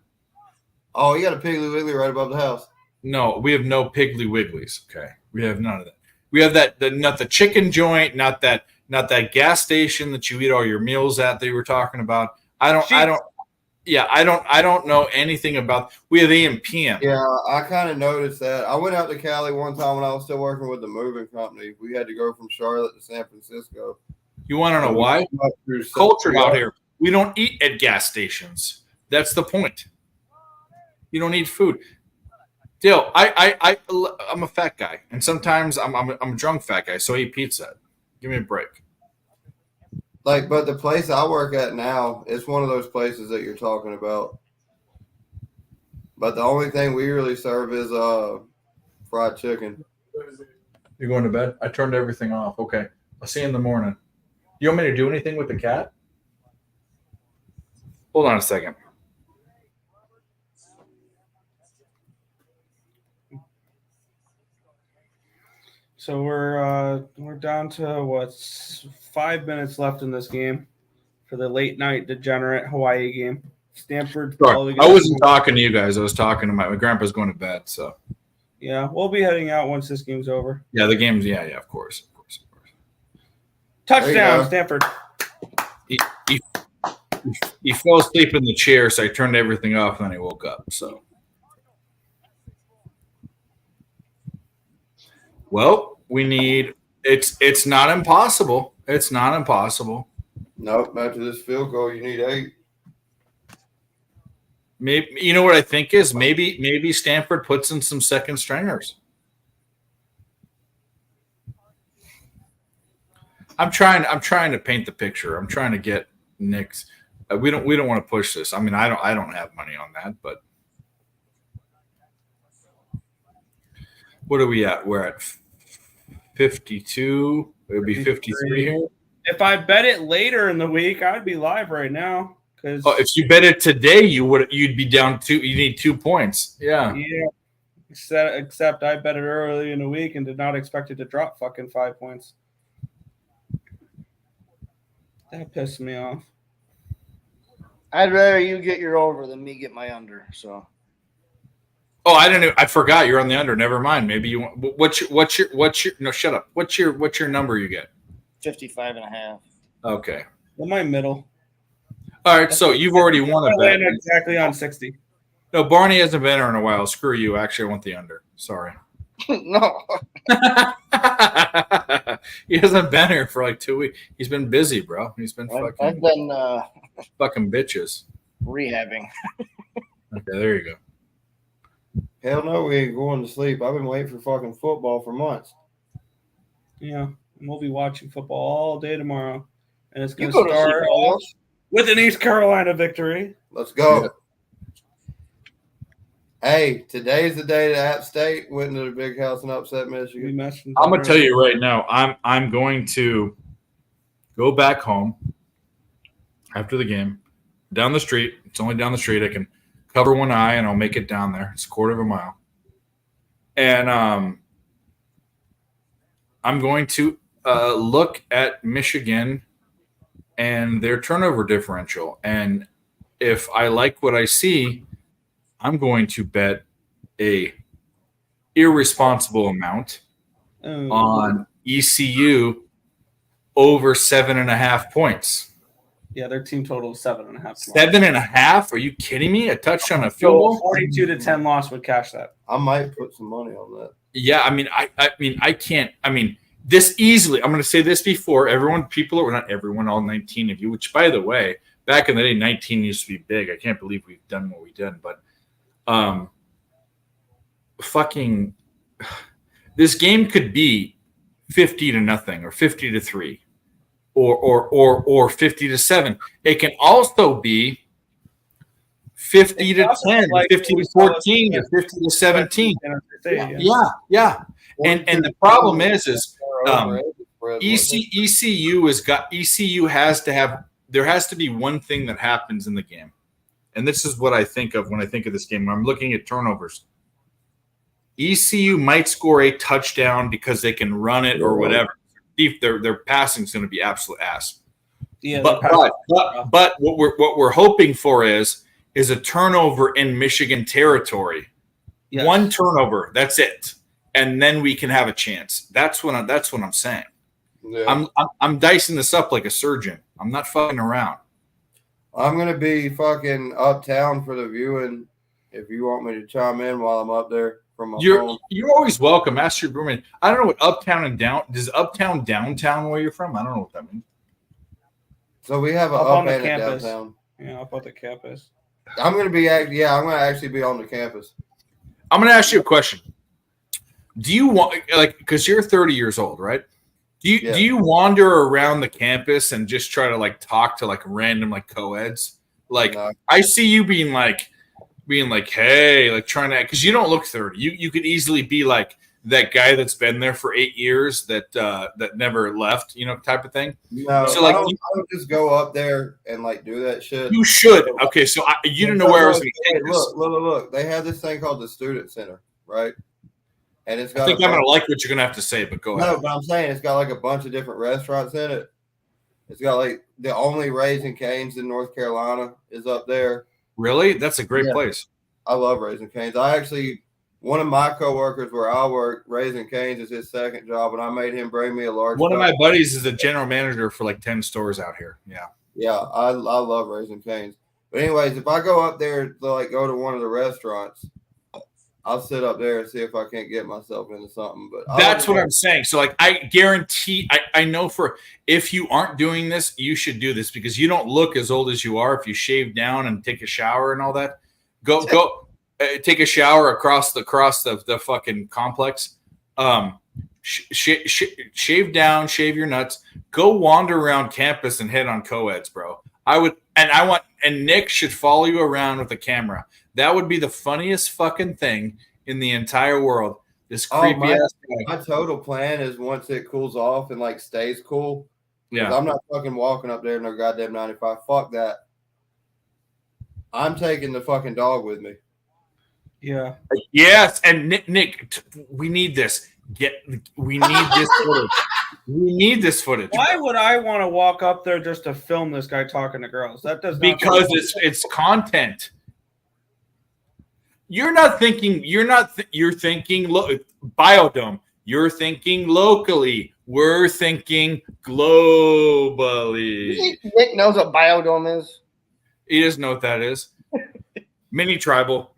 Oh, you got a Piggly Wiggly right above the house. No, we have no Piggly Wigglies. Okay, we have none of that. We have not the chicken joint, not that gas station that you eat all your meals at that you were talking about. I don't know anything about. We have AM PM. Yeah, I kind of noticed that. I went out to Cali one time when I was still working with the moving company. We had to go from Charlotte to San Francisco. You want to know why? Culture out here. We don't eat at gas stations. That's the point. You don't eat food. Dale, I'm a fat guy, and sometimes I'm a drunk fat guy, so I eat pizza. Give me a break. But the place I work at now, it's one of those places that you're talking about. But the only thing we really serve is fried chicken. You're going to bed? I turned everything off. Okay. I'll see you in the morning. You want me to do anything with the cat? Hold on a second. So we're down to 5 minutes left in this game for the late night degenerate Hawaii game. Stanford. Sorry, I wasn't talking to you guys. I was talking to my grandpa's going to bed. So yeah, we'll be heading out once this game's over. Yeah, the game's of course. Touchdown, Stanford. He fell asleep in the chair, so I turned everything off, and then he woke up. So. Well, we need it's not impossible. It's not impossible. Nope, after this field goal, you need 8. Maybe you know what I think is maybe Stanford puts in some second stringers. I'm trying to paint the picture. I'm trying to get Nick's. We don't want to push this. I mean, I don't have money on that, but what are we at? We're at 52. It would be 53 here. If I bet it later in the week, I'd be live right now. If you bet it today, you'd be down 2. You need 2 points. Yeah. Yeah. Except I bet it early in the week and did not expect it to drop fucking 5 points. That pissed me off. I'd rather you get your over than me get my under. So. Oh, I didn't. I forgot you're on the under. Never mind. Maybe you want. What's your? No, shut up. What's your number you get? 55.5. Okay. Well, my middle. All right, so you've already won a bet. Exactly on 60. No, Barney hasn't been here in a while. Screw you. Actually, I want the under. Sorry. No. He hasn't been here for like 2 weeks. He's been busy, bro. He's been I've been fucking bitches. rehabbing. Okay, there you go. Hell no, we ain't going to sleep. I've been waiting for fucking football for months. Yeah, and we'll be watching football all day tomorrow, and it's going You go to to sleep, start Alex. with an East Carolina victory. Let's go. Hey, today's the day that App State went into the big house and upset Michigan. I'm gonna tell you right now. I'm going to go back home after the game, down the street. It's only down the street. I can cover one eye and I'll make it down there. It's a quarter of a mile, and I'm going to look at Michigan and their turnover differential, and if I like what I see, I'm going to bet a irresponsible amount on ECU over 7.5 points. Yeah, their team total is 7.5. 7.5? Are you kidding me? A touchdown, a field goal? 42-10 loss would cash that. I might put some money on that. Yeah, I can't. This easily. I'm going to say this before not everyone, all 19 of you. Which, by the way, back in the day, 19 used to be big. I can't believe we've done what we've done, but. Fucking this game could be 50-0 or 50-3 or 50-7. It can also be 50-10, 50-14, or 50-17. Yeah. And the problem is ECU there has to be one thing that happens in the game. And this is what I think of when I think of this game. When I'm looking at turnovers. ECU might score a touchdown because they can run it or whatever. Their passing is going to be absolute ass. Yeah, but what we're hoping for is a turnover in Michigan territory. Yes. One turnover, that's it, and then we can have a chance. That's what I'm saying. Yeah. I'm dicing this up like a surgeon. I'm not fucking around. I'm going to be fucking uptown for the viewing if you want me to chime in while I'm up there from my phone. You're always welcome. Ask your roommate. I don't know what uptown and down – does uptown downtown where you're from? I don't know what that means. So we have up on the and campus. Downtown. Yeah, up on the campus. I'm going to actually be on the campus. I'm going to ask you a question. Do you want – because you're 30 years old, right? Do you wander around the campus and just try to talk to random co-eds? I see you being like, hey, trying to, because you don't look 30. You could easily be that guy that's been there for 8 years that never left, type of thing. No, so I don't just go up there and do that shit. You should. Okay, so you didn't know where I was going to take this. Look. They have this thing called the Student Center, right? And it's got. I think I'm gonna like what you're gonna have to say, but go ahead. No, but I'm saying it's got a bunch of different restaurants in it. It's got the only Raising Cane's in North Carolina is up there. Really? That's a great place. I love Raising Cane's. One of my coworkers where I work, Raising Cane's is his second job, and I made him bring me a large. One of my buddies is a general manager for 10 stores out here. Yeah. Yeah, I love Raising Cane's. But anyways, if I go up there to go to one of the restaurants, I'll sit up there and see if I can't get myself into something. But that's what I'm saying. So I guarantee, I know if you aren't doing this, you should do this because you don't look as old as you are. If you shave down and take a shower and all that, go take a shower across the fucking complex. Shave down, shave your nuts, go wander around campus and hit on co-eds, bro. And Nick should follow you around with a camera. That would be the funniest fucking thing in the entire world. This creepy ass guy. My total plan is once it cools off and stays cool. Yeah. I'm not fucking walking up there in no goddamn 95. Fuck that. I'm taking the fucking dog with me. Yeah. Yes, and Nick, we need this. We need this footage. We need this footage. Why would I want to walk up there just to film this guy talking to girls? That does not because it's content. You're thinking biodome. You're thinking locally. We're thinking globally. Nick knows what biodome is. He doesn't know what that is. Mini tribal.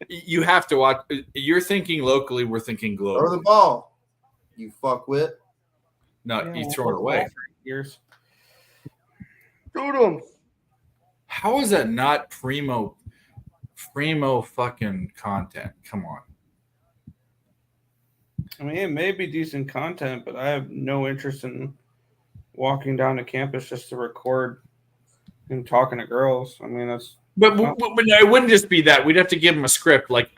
You have to watch. You're thinking locally. We're thinking globally. Throw the ball, you fuckwit. No, Yeah, you throw it away. Years. Shoot him. How is that not primo fucking content? Come on. I mean, it may be decent content, but I have no interest in walking down to campus just to record him talking to girls. I mean, that's. But it wouldn't just be that. We'd have to give him a script, like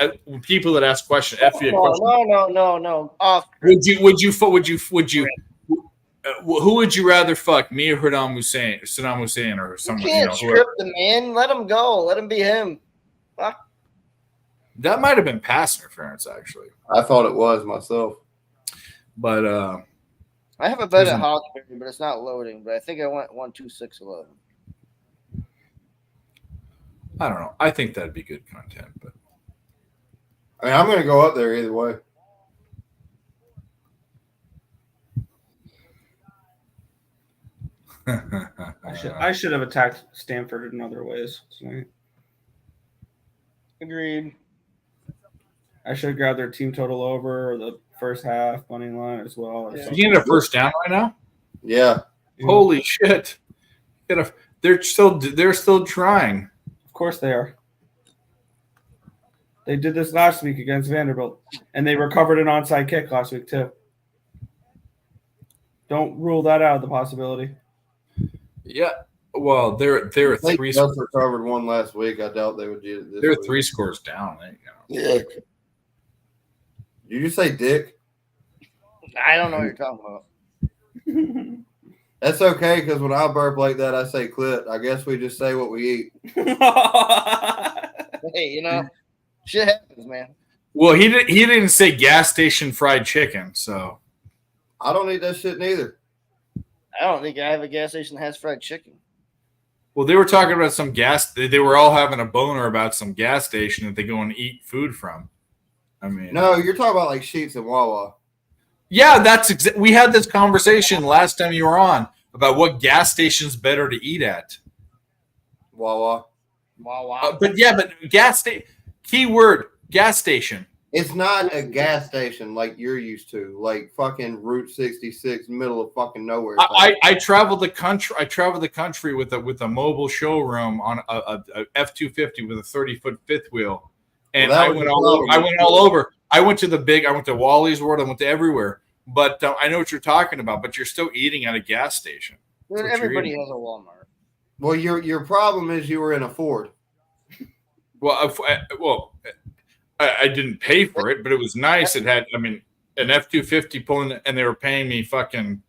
people that ask questions. No. Off. Would you? Who would you rather fuck, me or Saddam Hussein, or someone? You can't script the man. Let him go. Let him be him. Fuck. That might have been pass interference, actually. I thought it was myself, but I have a bet at Hawksbury, but it's not loading. But I think I went 1-2-6-11. I don't know. I think that'd be good content, but I mean, I'm going to go up there either way. I should have attacked Stanford in other ways tonight. Agreed. I should have grabbed their team total over or the first half money line as well. You getting a first down right now? Yeah. Holy shit! They're still trying. Of course they are. They did this last week against Vanderbilt, and they recovered an onside kick last week too. Don't rule that out of the possibility. Yeah, well, they're three. They just recovered one last week. I doubt they would do it. They're 3 scores down. There you go. Dick. Did you say dick? I don't know what you're talking about. That's okay, because when I burp like that, I say clit. I guess we just say what we eat. Hey, shit happens, man. Well, he didn't say gas station fried chicken, so I don't eat that shit neither. I don't think I have a gas station that has fried chicken. Well, they were talking about some gas. They were all having a boner about some gas station that they go and eat food from. I mean, no, you're talking about like Sheetz and Wawa. Yeah, we had this conversation last time you were on about what gas station's better to eat at. Wawa. But gas station. Keyword gas station. It's not a gas station like you're used to, like fucking Route 66, middle of fucking nowhere. I traveled the country. I traveled the country with a mobile showroom on a F-250 with a 30-foot fifth wheel, and well, I went all over. I went to Wally's World. I went to everywhere. But I know what you're talking about. But you're still eating at a gas station. Everybody has a Walmart. Well, your problem is you were in a Ford. I didn't pay for it, but it was nice. It had, an F-250 pulling, and they were paying me fucking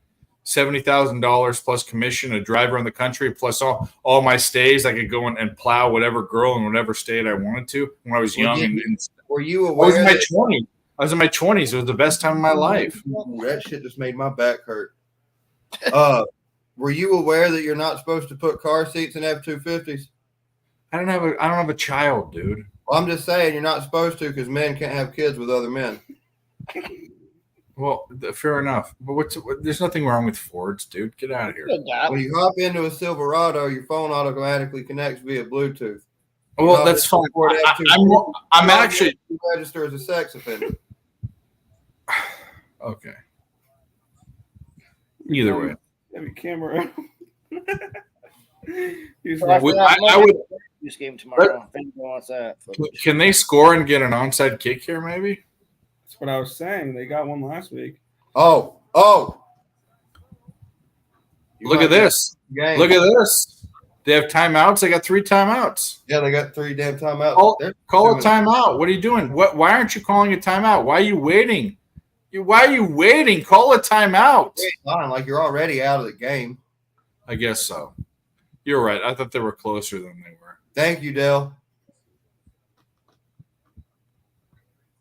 $70,000 plus commission, a driver in the country, plus all my stays. I could go in and plow whatever girl in whatever state I wanted to when I was young. Were you aware? I was in my 20s. It was the best time of my life. That shit just made my back hurt. Were you aware that you're not supposed to put car seats in F-250s? I don't have a child, dude. Well, I'm just saying you're not supposed to because men can't have kids with other men. Well, fair enough. But there's nothing wrong with Fords, dude. Get out of here. When you hop into a Silverado, your phone automatically connects via Bluetooth. Well, that's fine. I'm actually register as a sex offender. Okay. Either way. Have your camera. I would this game tomorrow. Wants that. Can they score and get an onside kick here? Maybe. That's what I was saying. They got one last week. Oh! Look at this! Look at this! They have timeouts. They got 3 timeouts. Yeah, they got 3 damn timeouts. Call a timeout. What are you doing? Why aren't you calling a timeout? Why are you waiting? Why are you waiting? Call a timeout. Like you're already out of the game. I guess so. You're right. I thought they were closer than they were. Thank you, Dale.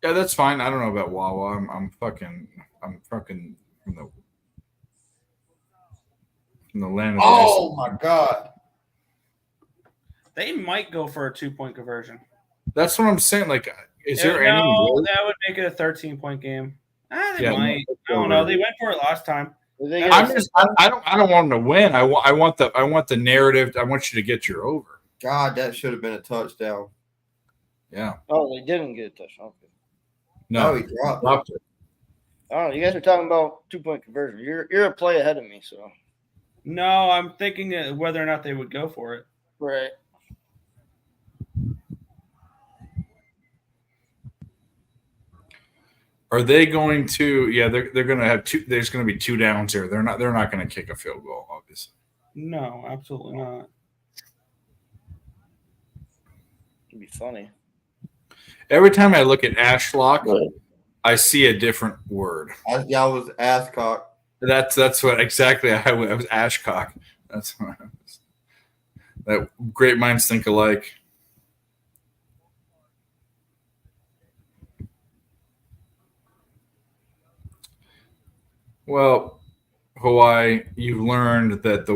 Yeah, that's fine. I don't know about Wawa. I'm fucking from the land of oh my god. They might go for a 2-point conversion. That's what I'm saying. Like, is there any? No, that would make it a 13-point game. They might. I don't know. They went for it last time. I don't want them to win. I want the narrative. I want you to get your over. God, that should have been a touchdown. Yeah. Oh, they didn't get a touchdown. Okay. No, he dropped it. Oh, you guys are talking about 2-point conversion. You're a play ahead of me, so. No, I'm thinking whether or not they would go for it. Right. Are they going to? Yeah, they're going to have two. There's going to be 2 downs here. They're not going to kick a field goal, obviously. No, absolutely not. It'd be funny. Every time I look at Ashlock, I see a different word. I was Asscock. That's what exactly I was Ashcock. That's what I was. That great minds think alike. Well, Hawaii, you've learned that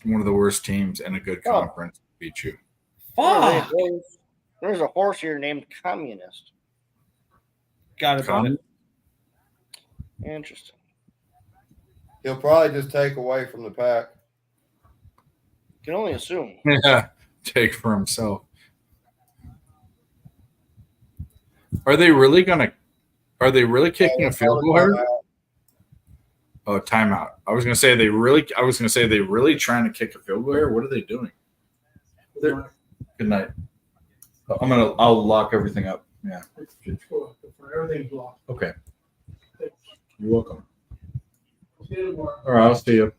one of the worst teams in a good conference beat you. Fuck. There's a horse here named Communist. Got it. Interesting. He'll probably just take away from the pack. Can only assume. Yeah, take for himself. Are they really kicking a field goal here? Oh, timeout. I was gonna say they really trying to kick a field goal here. What are they doing? Good night. I'll lock everything up. Yeah. Everything's blocked. Okay. You're welcome. All right, I'll see you.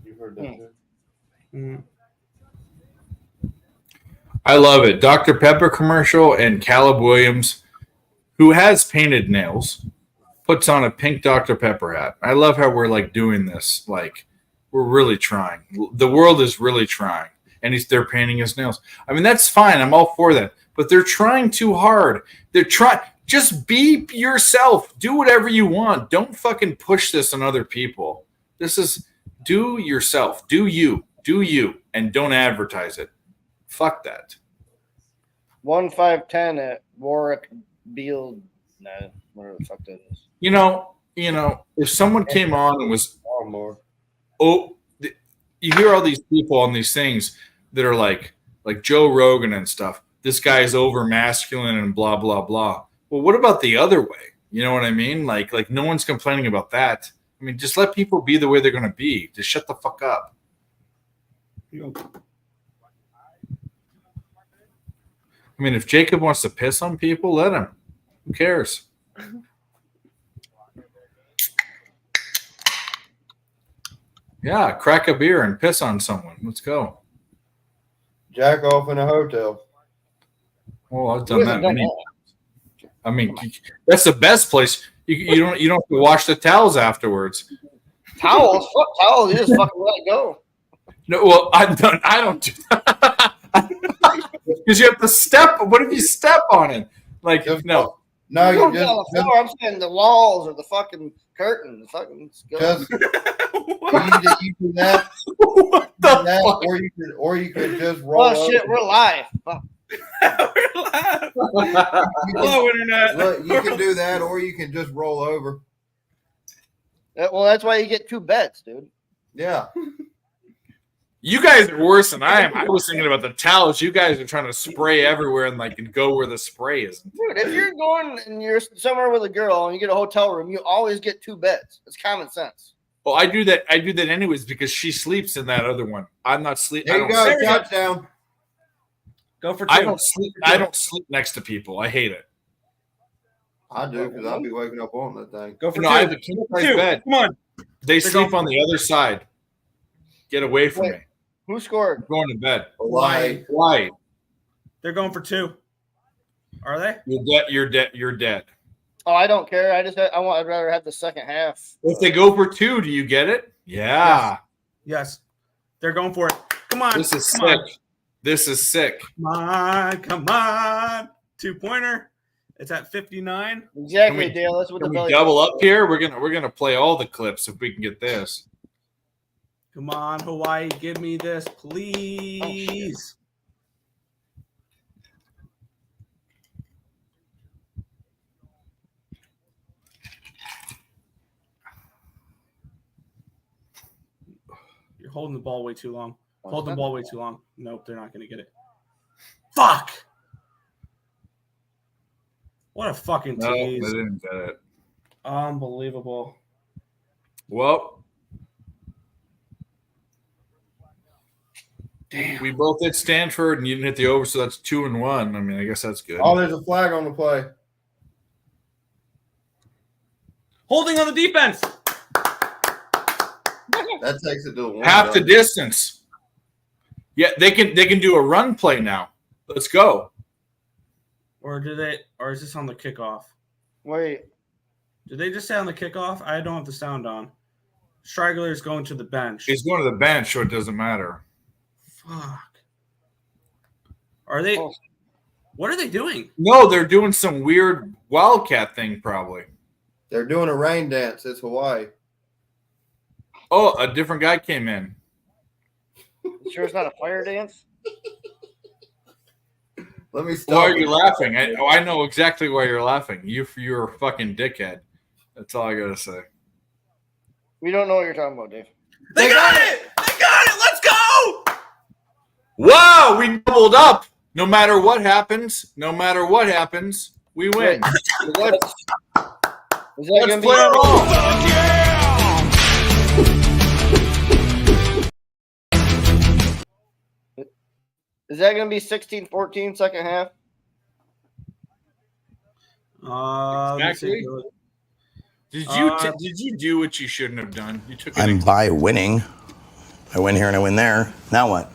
You heard that? Mm. I love it. Dr. Pepper commercial and Caleb Williams, who has painted nails, puts on a pink Dr. Pepper hat. I love how we're like doing this. Like we're really trying. The world is really trying. And they're painting his nails. I mean, that's fine. I'm all for that. But they're trying too hard. They're trying. Just be yourself. Do whatever you want. Don't fucking push this on other people. This is do yourself. Do you. Do you. And don't advertise it. Fuck that. 1510 at Warwick Beal. No, whatever the fuck that is. You know, if someone came on and was you hear all these people on these things that are like Joe Rogan and stuff. This guy is over masculine and blah blah blah. Well, what about the other way? You know what I mean? Like no one's complaining about that. I mean, just let people be the way they're going to be. Just shut the fuck up. I mean, if Jacob wants to piss on people, let him. Who cares? Yeah, crack a beer and piss on someone. Let's go. Jack off in a hotel. Oh, I've done that many times. I mean, that's the best place. You don't have to wash the towels afterwards. Towels? Fuck towels. You just fucking let it go. No, well, I don't do that. Because you have to step. What if you step on it? Like, no. No, you just on the floor. I'm saying the walls or the fucking curtain. Fucking just you do that. What the fuck? Or you could just roll. Oh shit, we're live. Fuck. Hello, internet. Look, you can do that, or you can just roll over. Well, that's why you get 2 beds, dude. Yeah. You guys are worse than I am. I was thinking about the towels. You guys are trying to spray everywhere and go where the spray is. Dude, if you're going and you're somewhere with a girl and you get a hotel room, you always get 2 beds. It's common sense. Well, I do that anyways because she sleeps in that other one. I'm not sleeping. There you go. Touchdown. Go for 2. I don't sleep next to people. I hate it. I do because I'll be waking up on that thing. Go for 2. I have a king-size bed. Come on. They sleep on the other side. Get away from me. Who scored? I'm going to bed. Why? They're going for 2. Are they? You're dead. Oh, I don't care. I'd rather have the second half. If they go for 2, do you get it? Yeah. Yes. They're going for it. Come on. This is sick. This is sick. Come on. 2-pointer. It's at 59. Exactly, Dale. That's what can we double up here? We're gonna play all the clips if we can get this. Come on, Hawaii, give me this, please. You're holding the ball way too long. Hold the ball way too long. Nope, they're not going to get it. Fuck! What a fucking No, they tease. didn't get it. Unbelievable. Well, damn. We both hit Stanford, and you didn't hit the over, so that's 2-1. I mean, I guess that's good. Oh, there's a flag on the play. Holding on the defense. That takes it to the Half the distance. Yeah, they can do a run play now. Let's go. Or is this on the kickoff? Wait. Did they just say on the kickoff? I don't have the sound on. Straggler's going to the bench. He's going to the bench, so it doesn't matter. Fuck. Are they? What are they doing? No, they're doing some weird wildcat thing, probably. They're doing a rain dance. It's Hawaii. Oh, a different guy came in. You sure it's not a fire dance? Let me stop. Why are you laughing? I know exactly why you're laughing. You're a fucking dickhead. That's all I gotta say. We don't know what you're talking about, Dave. They got it! They got it! Let's go! Wow, we doubled up. No matter what happens, we win. Let's play it all. Is that going to be 16-14 second half? Exactly. Did you do what you shouldn't have done? You took. I'm by winning. I win here and I win there. Now what?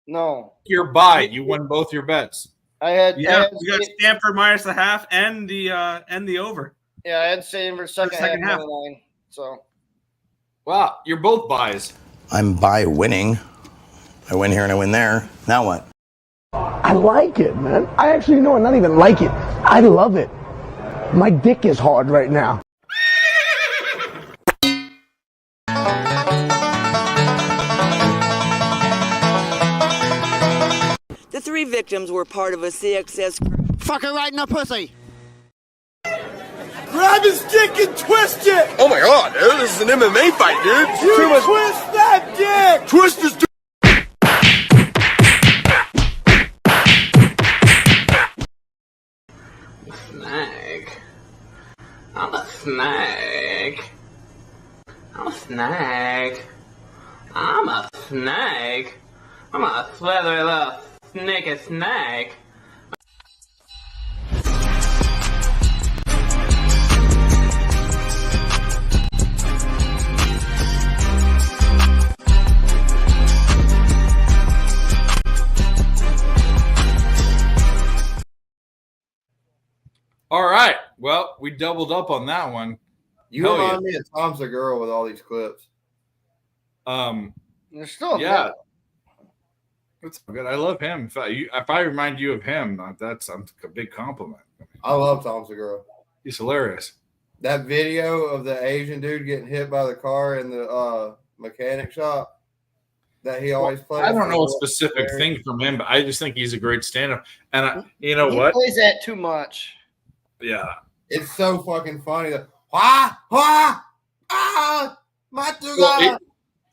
No. You're by. You won both your bets. I had we got Stanford minus the half and the over. Yeah, I had Stanford second half. Line, so. Wow, you're both buys. I'm by winning. I win here and I win there. Now what? I like it, man. I actually know, not even like it. I love it. My dick is hard right now. The 3 victims were part of a CXS group. Fuck her right in the pussy. Grab his dick and twist it! Oh my god, dude, this is an MMA fight, dude. You twist that dick! Twist his dick! Snake. I'm a snake. I'm a snake. I'm a snake. I'm a slithery little sneaky snake. All right. Well, we doubled up on that one. You remind me of Tom Segura with all these clips. They're still yeah. That's good. I love him. If I remind you of him, that's a big compliment. I love Tom Segura. He's hilarious. That video of the Asian dude getting hit by the car in the mechanic shop that he always plays. I don't know a specific thing from him, but I just think he's a great stand-up. And you know he what? plays that too much. Yeah. It's so fucking funny. My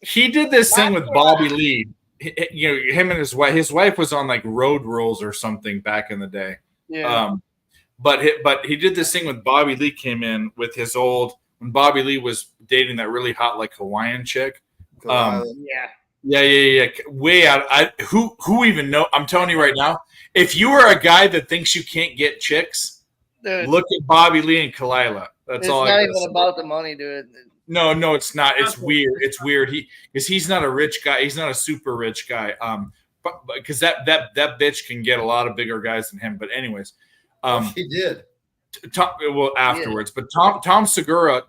He did this thing with Bobby Lee. Him and his wife. His wife was on like Road Rules or something back in the day. Yeah. But he did this thing with Bobby Lee. Came in with his old when Bobby Lee was dating that really hot like Hawaiian chick. Yeah. Way out. Who even know? I'm telling you right now. If you are a guy that thinks you can't get chicks, dude, look at Bobby Lee and Kalila. That's all. It's not even about the money, dude. No, it's not. It's weird. It's weird. He's not a rich guy. He's not a super rich guy. But because that bitch can get a lot of bigger guys than him. But anyways, he did. Afterwards. But Tom Segura,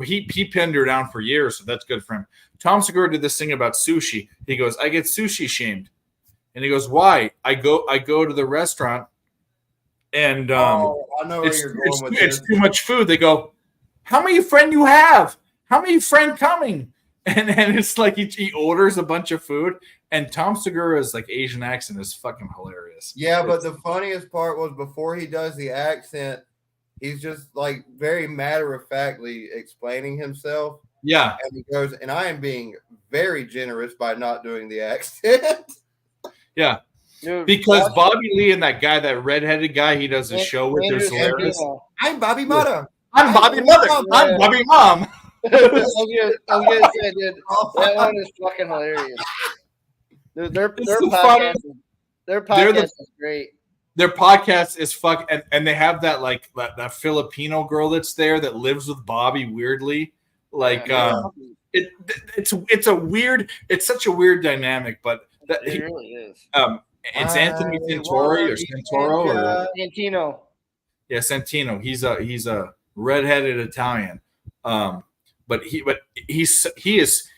he pinned her down for years, so that's good for him. Tom Segura did this thing about sushi. He goes, I get sushi shamed, and he goes, why? I go to the restaurant, and I know where you're going with it's too much food. They go, how many friend you have? How many friend coming? and it's like he orders a bunch of food, and Tom Segura's like Asian accent is fucking hilarious. Yeah, but the funniest part was before he does the accent, he's just like very matter of factly explaining himself. Yeah, and he goes, and I am being very generous by not doing the accent. Yeah. Dude, Because Bobby Lee and that guy, that redheaded guy he does a show with, there's hilarious. I'm Bobby Mother. I'm Bobby Mother. I'm Bobby Mom. I was gonna say, dude, that one is fucking hilarious. Dude, their podcast, is great. Their podcast is fuck, and they have that like that Filipino girl that's there that lives with Bobby weirdly. Like it's such a weird dynamic, but It really is. It's Anthony Santori or Santoro or Santino. Yeah, Santino. He's a redheaded Italian. But he is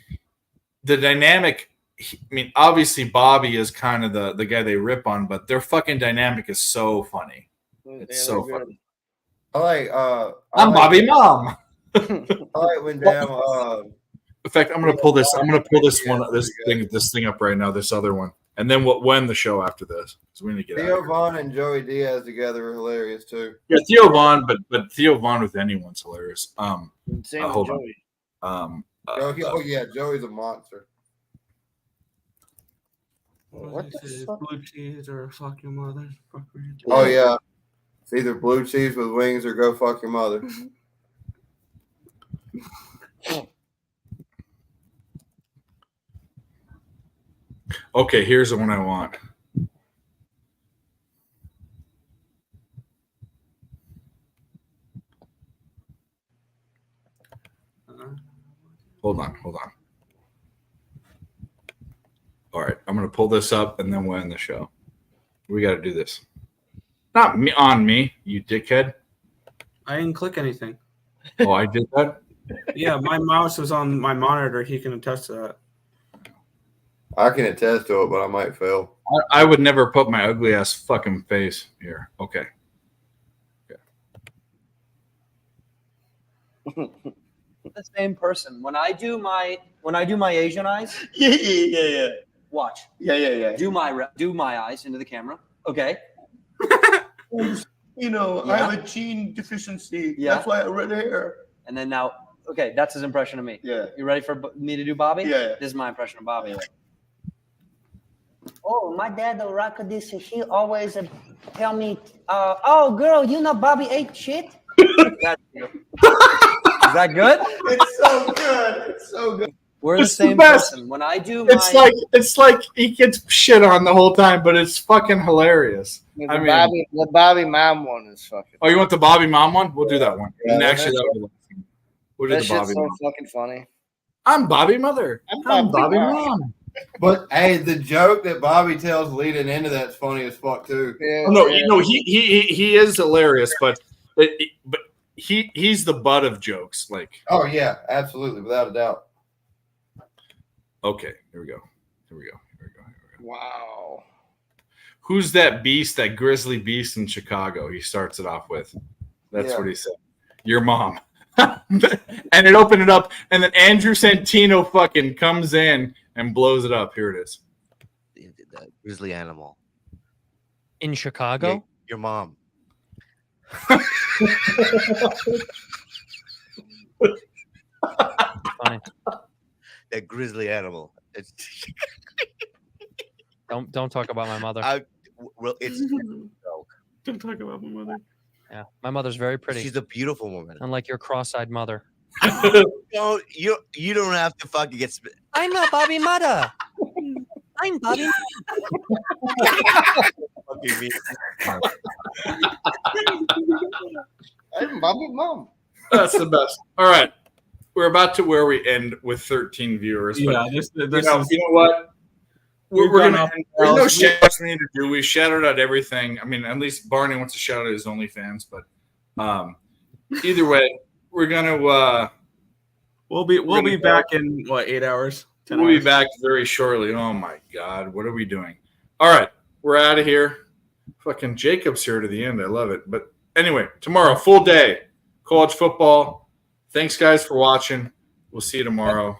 the dynamic. I mean, obviously Bobby is kind of the guy they rip on, but their fucking dynamic is so funny. It's so funny. I'm Bobby Mom. I like when damn. In fact, I'm gonna pull this thing up right now. This other one, and then we'll end the show after this because we need to get Theo out. Vaughn and Joey Diaz together are hilarious too. Yeah, Theo Vaughn, but Theo Vaughn with anyone's hilarious. Hold Joey. on. Yeah, Joey's a monster. What the fuck? Blue cheese or fuck your mother? Fuck your Oh yeah, it's either blue cheese with wings or go fuck your mother. Okay, here's the one I want. Hold on. All right, I'm gonna pull this up and then we'll end the show. We got to do this. Not me on me, you dickhead. I didn't click anything. Oh, I did that. Yeah, my mouse was on my monitor. He can attest to that. I can attest to it, but I might fail. I would never put my ugly ass fucking face here. Okay. The same person. When I do my Asian eyes. Yeah. Watch. Yeah. Do my eyes into the camera. Okay. You know, I have a gene deficiency. Yeah. That's why I have red hair. And then now, okay, that's his impression of me. Yeah. You ready for me to do Bobby? Yeah. This is my impression of Bobby. Oh, my dad, the rock this. He always tell me, "Oh, girl, you know Bobby ate shit." That's you. Is that good? It's so good. It's so good. We're the It's the same best. person. When I do It's like he gets shit on the whole time, but it's fucking hilarious. The Bobby Mom one is fucking. Oh, you want the Bobby Mom one? We'll do that one. Yeah, and actually, that we'll do That the shit's Bobby so Mom. fucking funny. I'm Bobby Mother. I'm Bobby Mom. But hey, the joke that Bobby tells leading into that's funny as fuck too. Yeah, Oh, no, he is hilarious, but he's the butt of jokes. Like, Oh yeah, absolutely, without a doubt. okay, here we go. Wow. Who's that beast, that grizzly beast in Chicago? He starts it off with. That's Yeah. what he said. Your mom. And it opened it up, and then Andrew Santino fucking comes in and blows it up. Here it is. The grizzly animal. In Chicago? Yeah, your mom. Funny. That grizzly animal. It's Don't talk about my mother. it's Don't talk about my mother. Yeah, my mother's very pretty. She's a beautiful woman. Unlike your cross-eyed mother. No, you don't have to fucking get. I'm not Bobby Mother. I'm Bobby. I'm Bobby Mom. That's the best. All right. We're about to where we end with 13 viewers. But Yeah, this you is. know what? We're gone gonna off the there's no rails. shout outs we need to do. We shouted out everything. I mean, at least Barney wants to shout out his OnlyFans, but either way, we're gonna We'll be back in what, 8 hours? 10 we'll be hours? back very shortly. Oh my god, what are we doing? All right, we're out of here. Fucking Jacob's here to the end. I love it. But anyway, tomorrow, full day, college football. Thanks guys for watching. We'll see you tomorrow.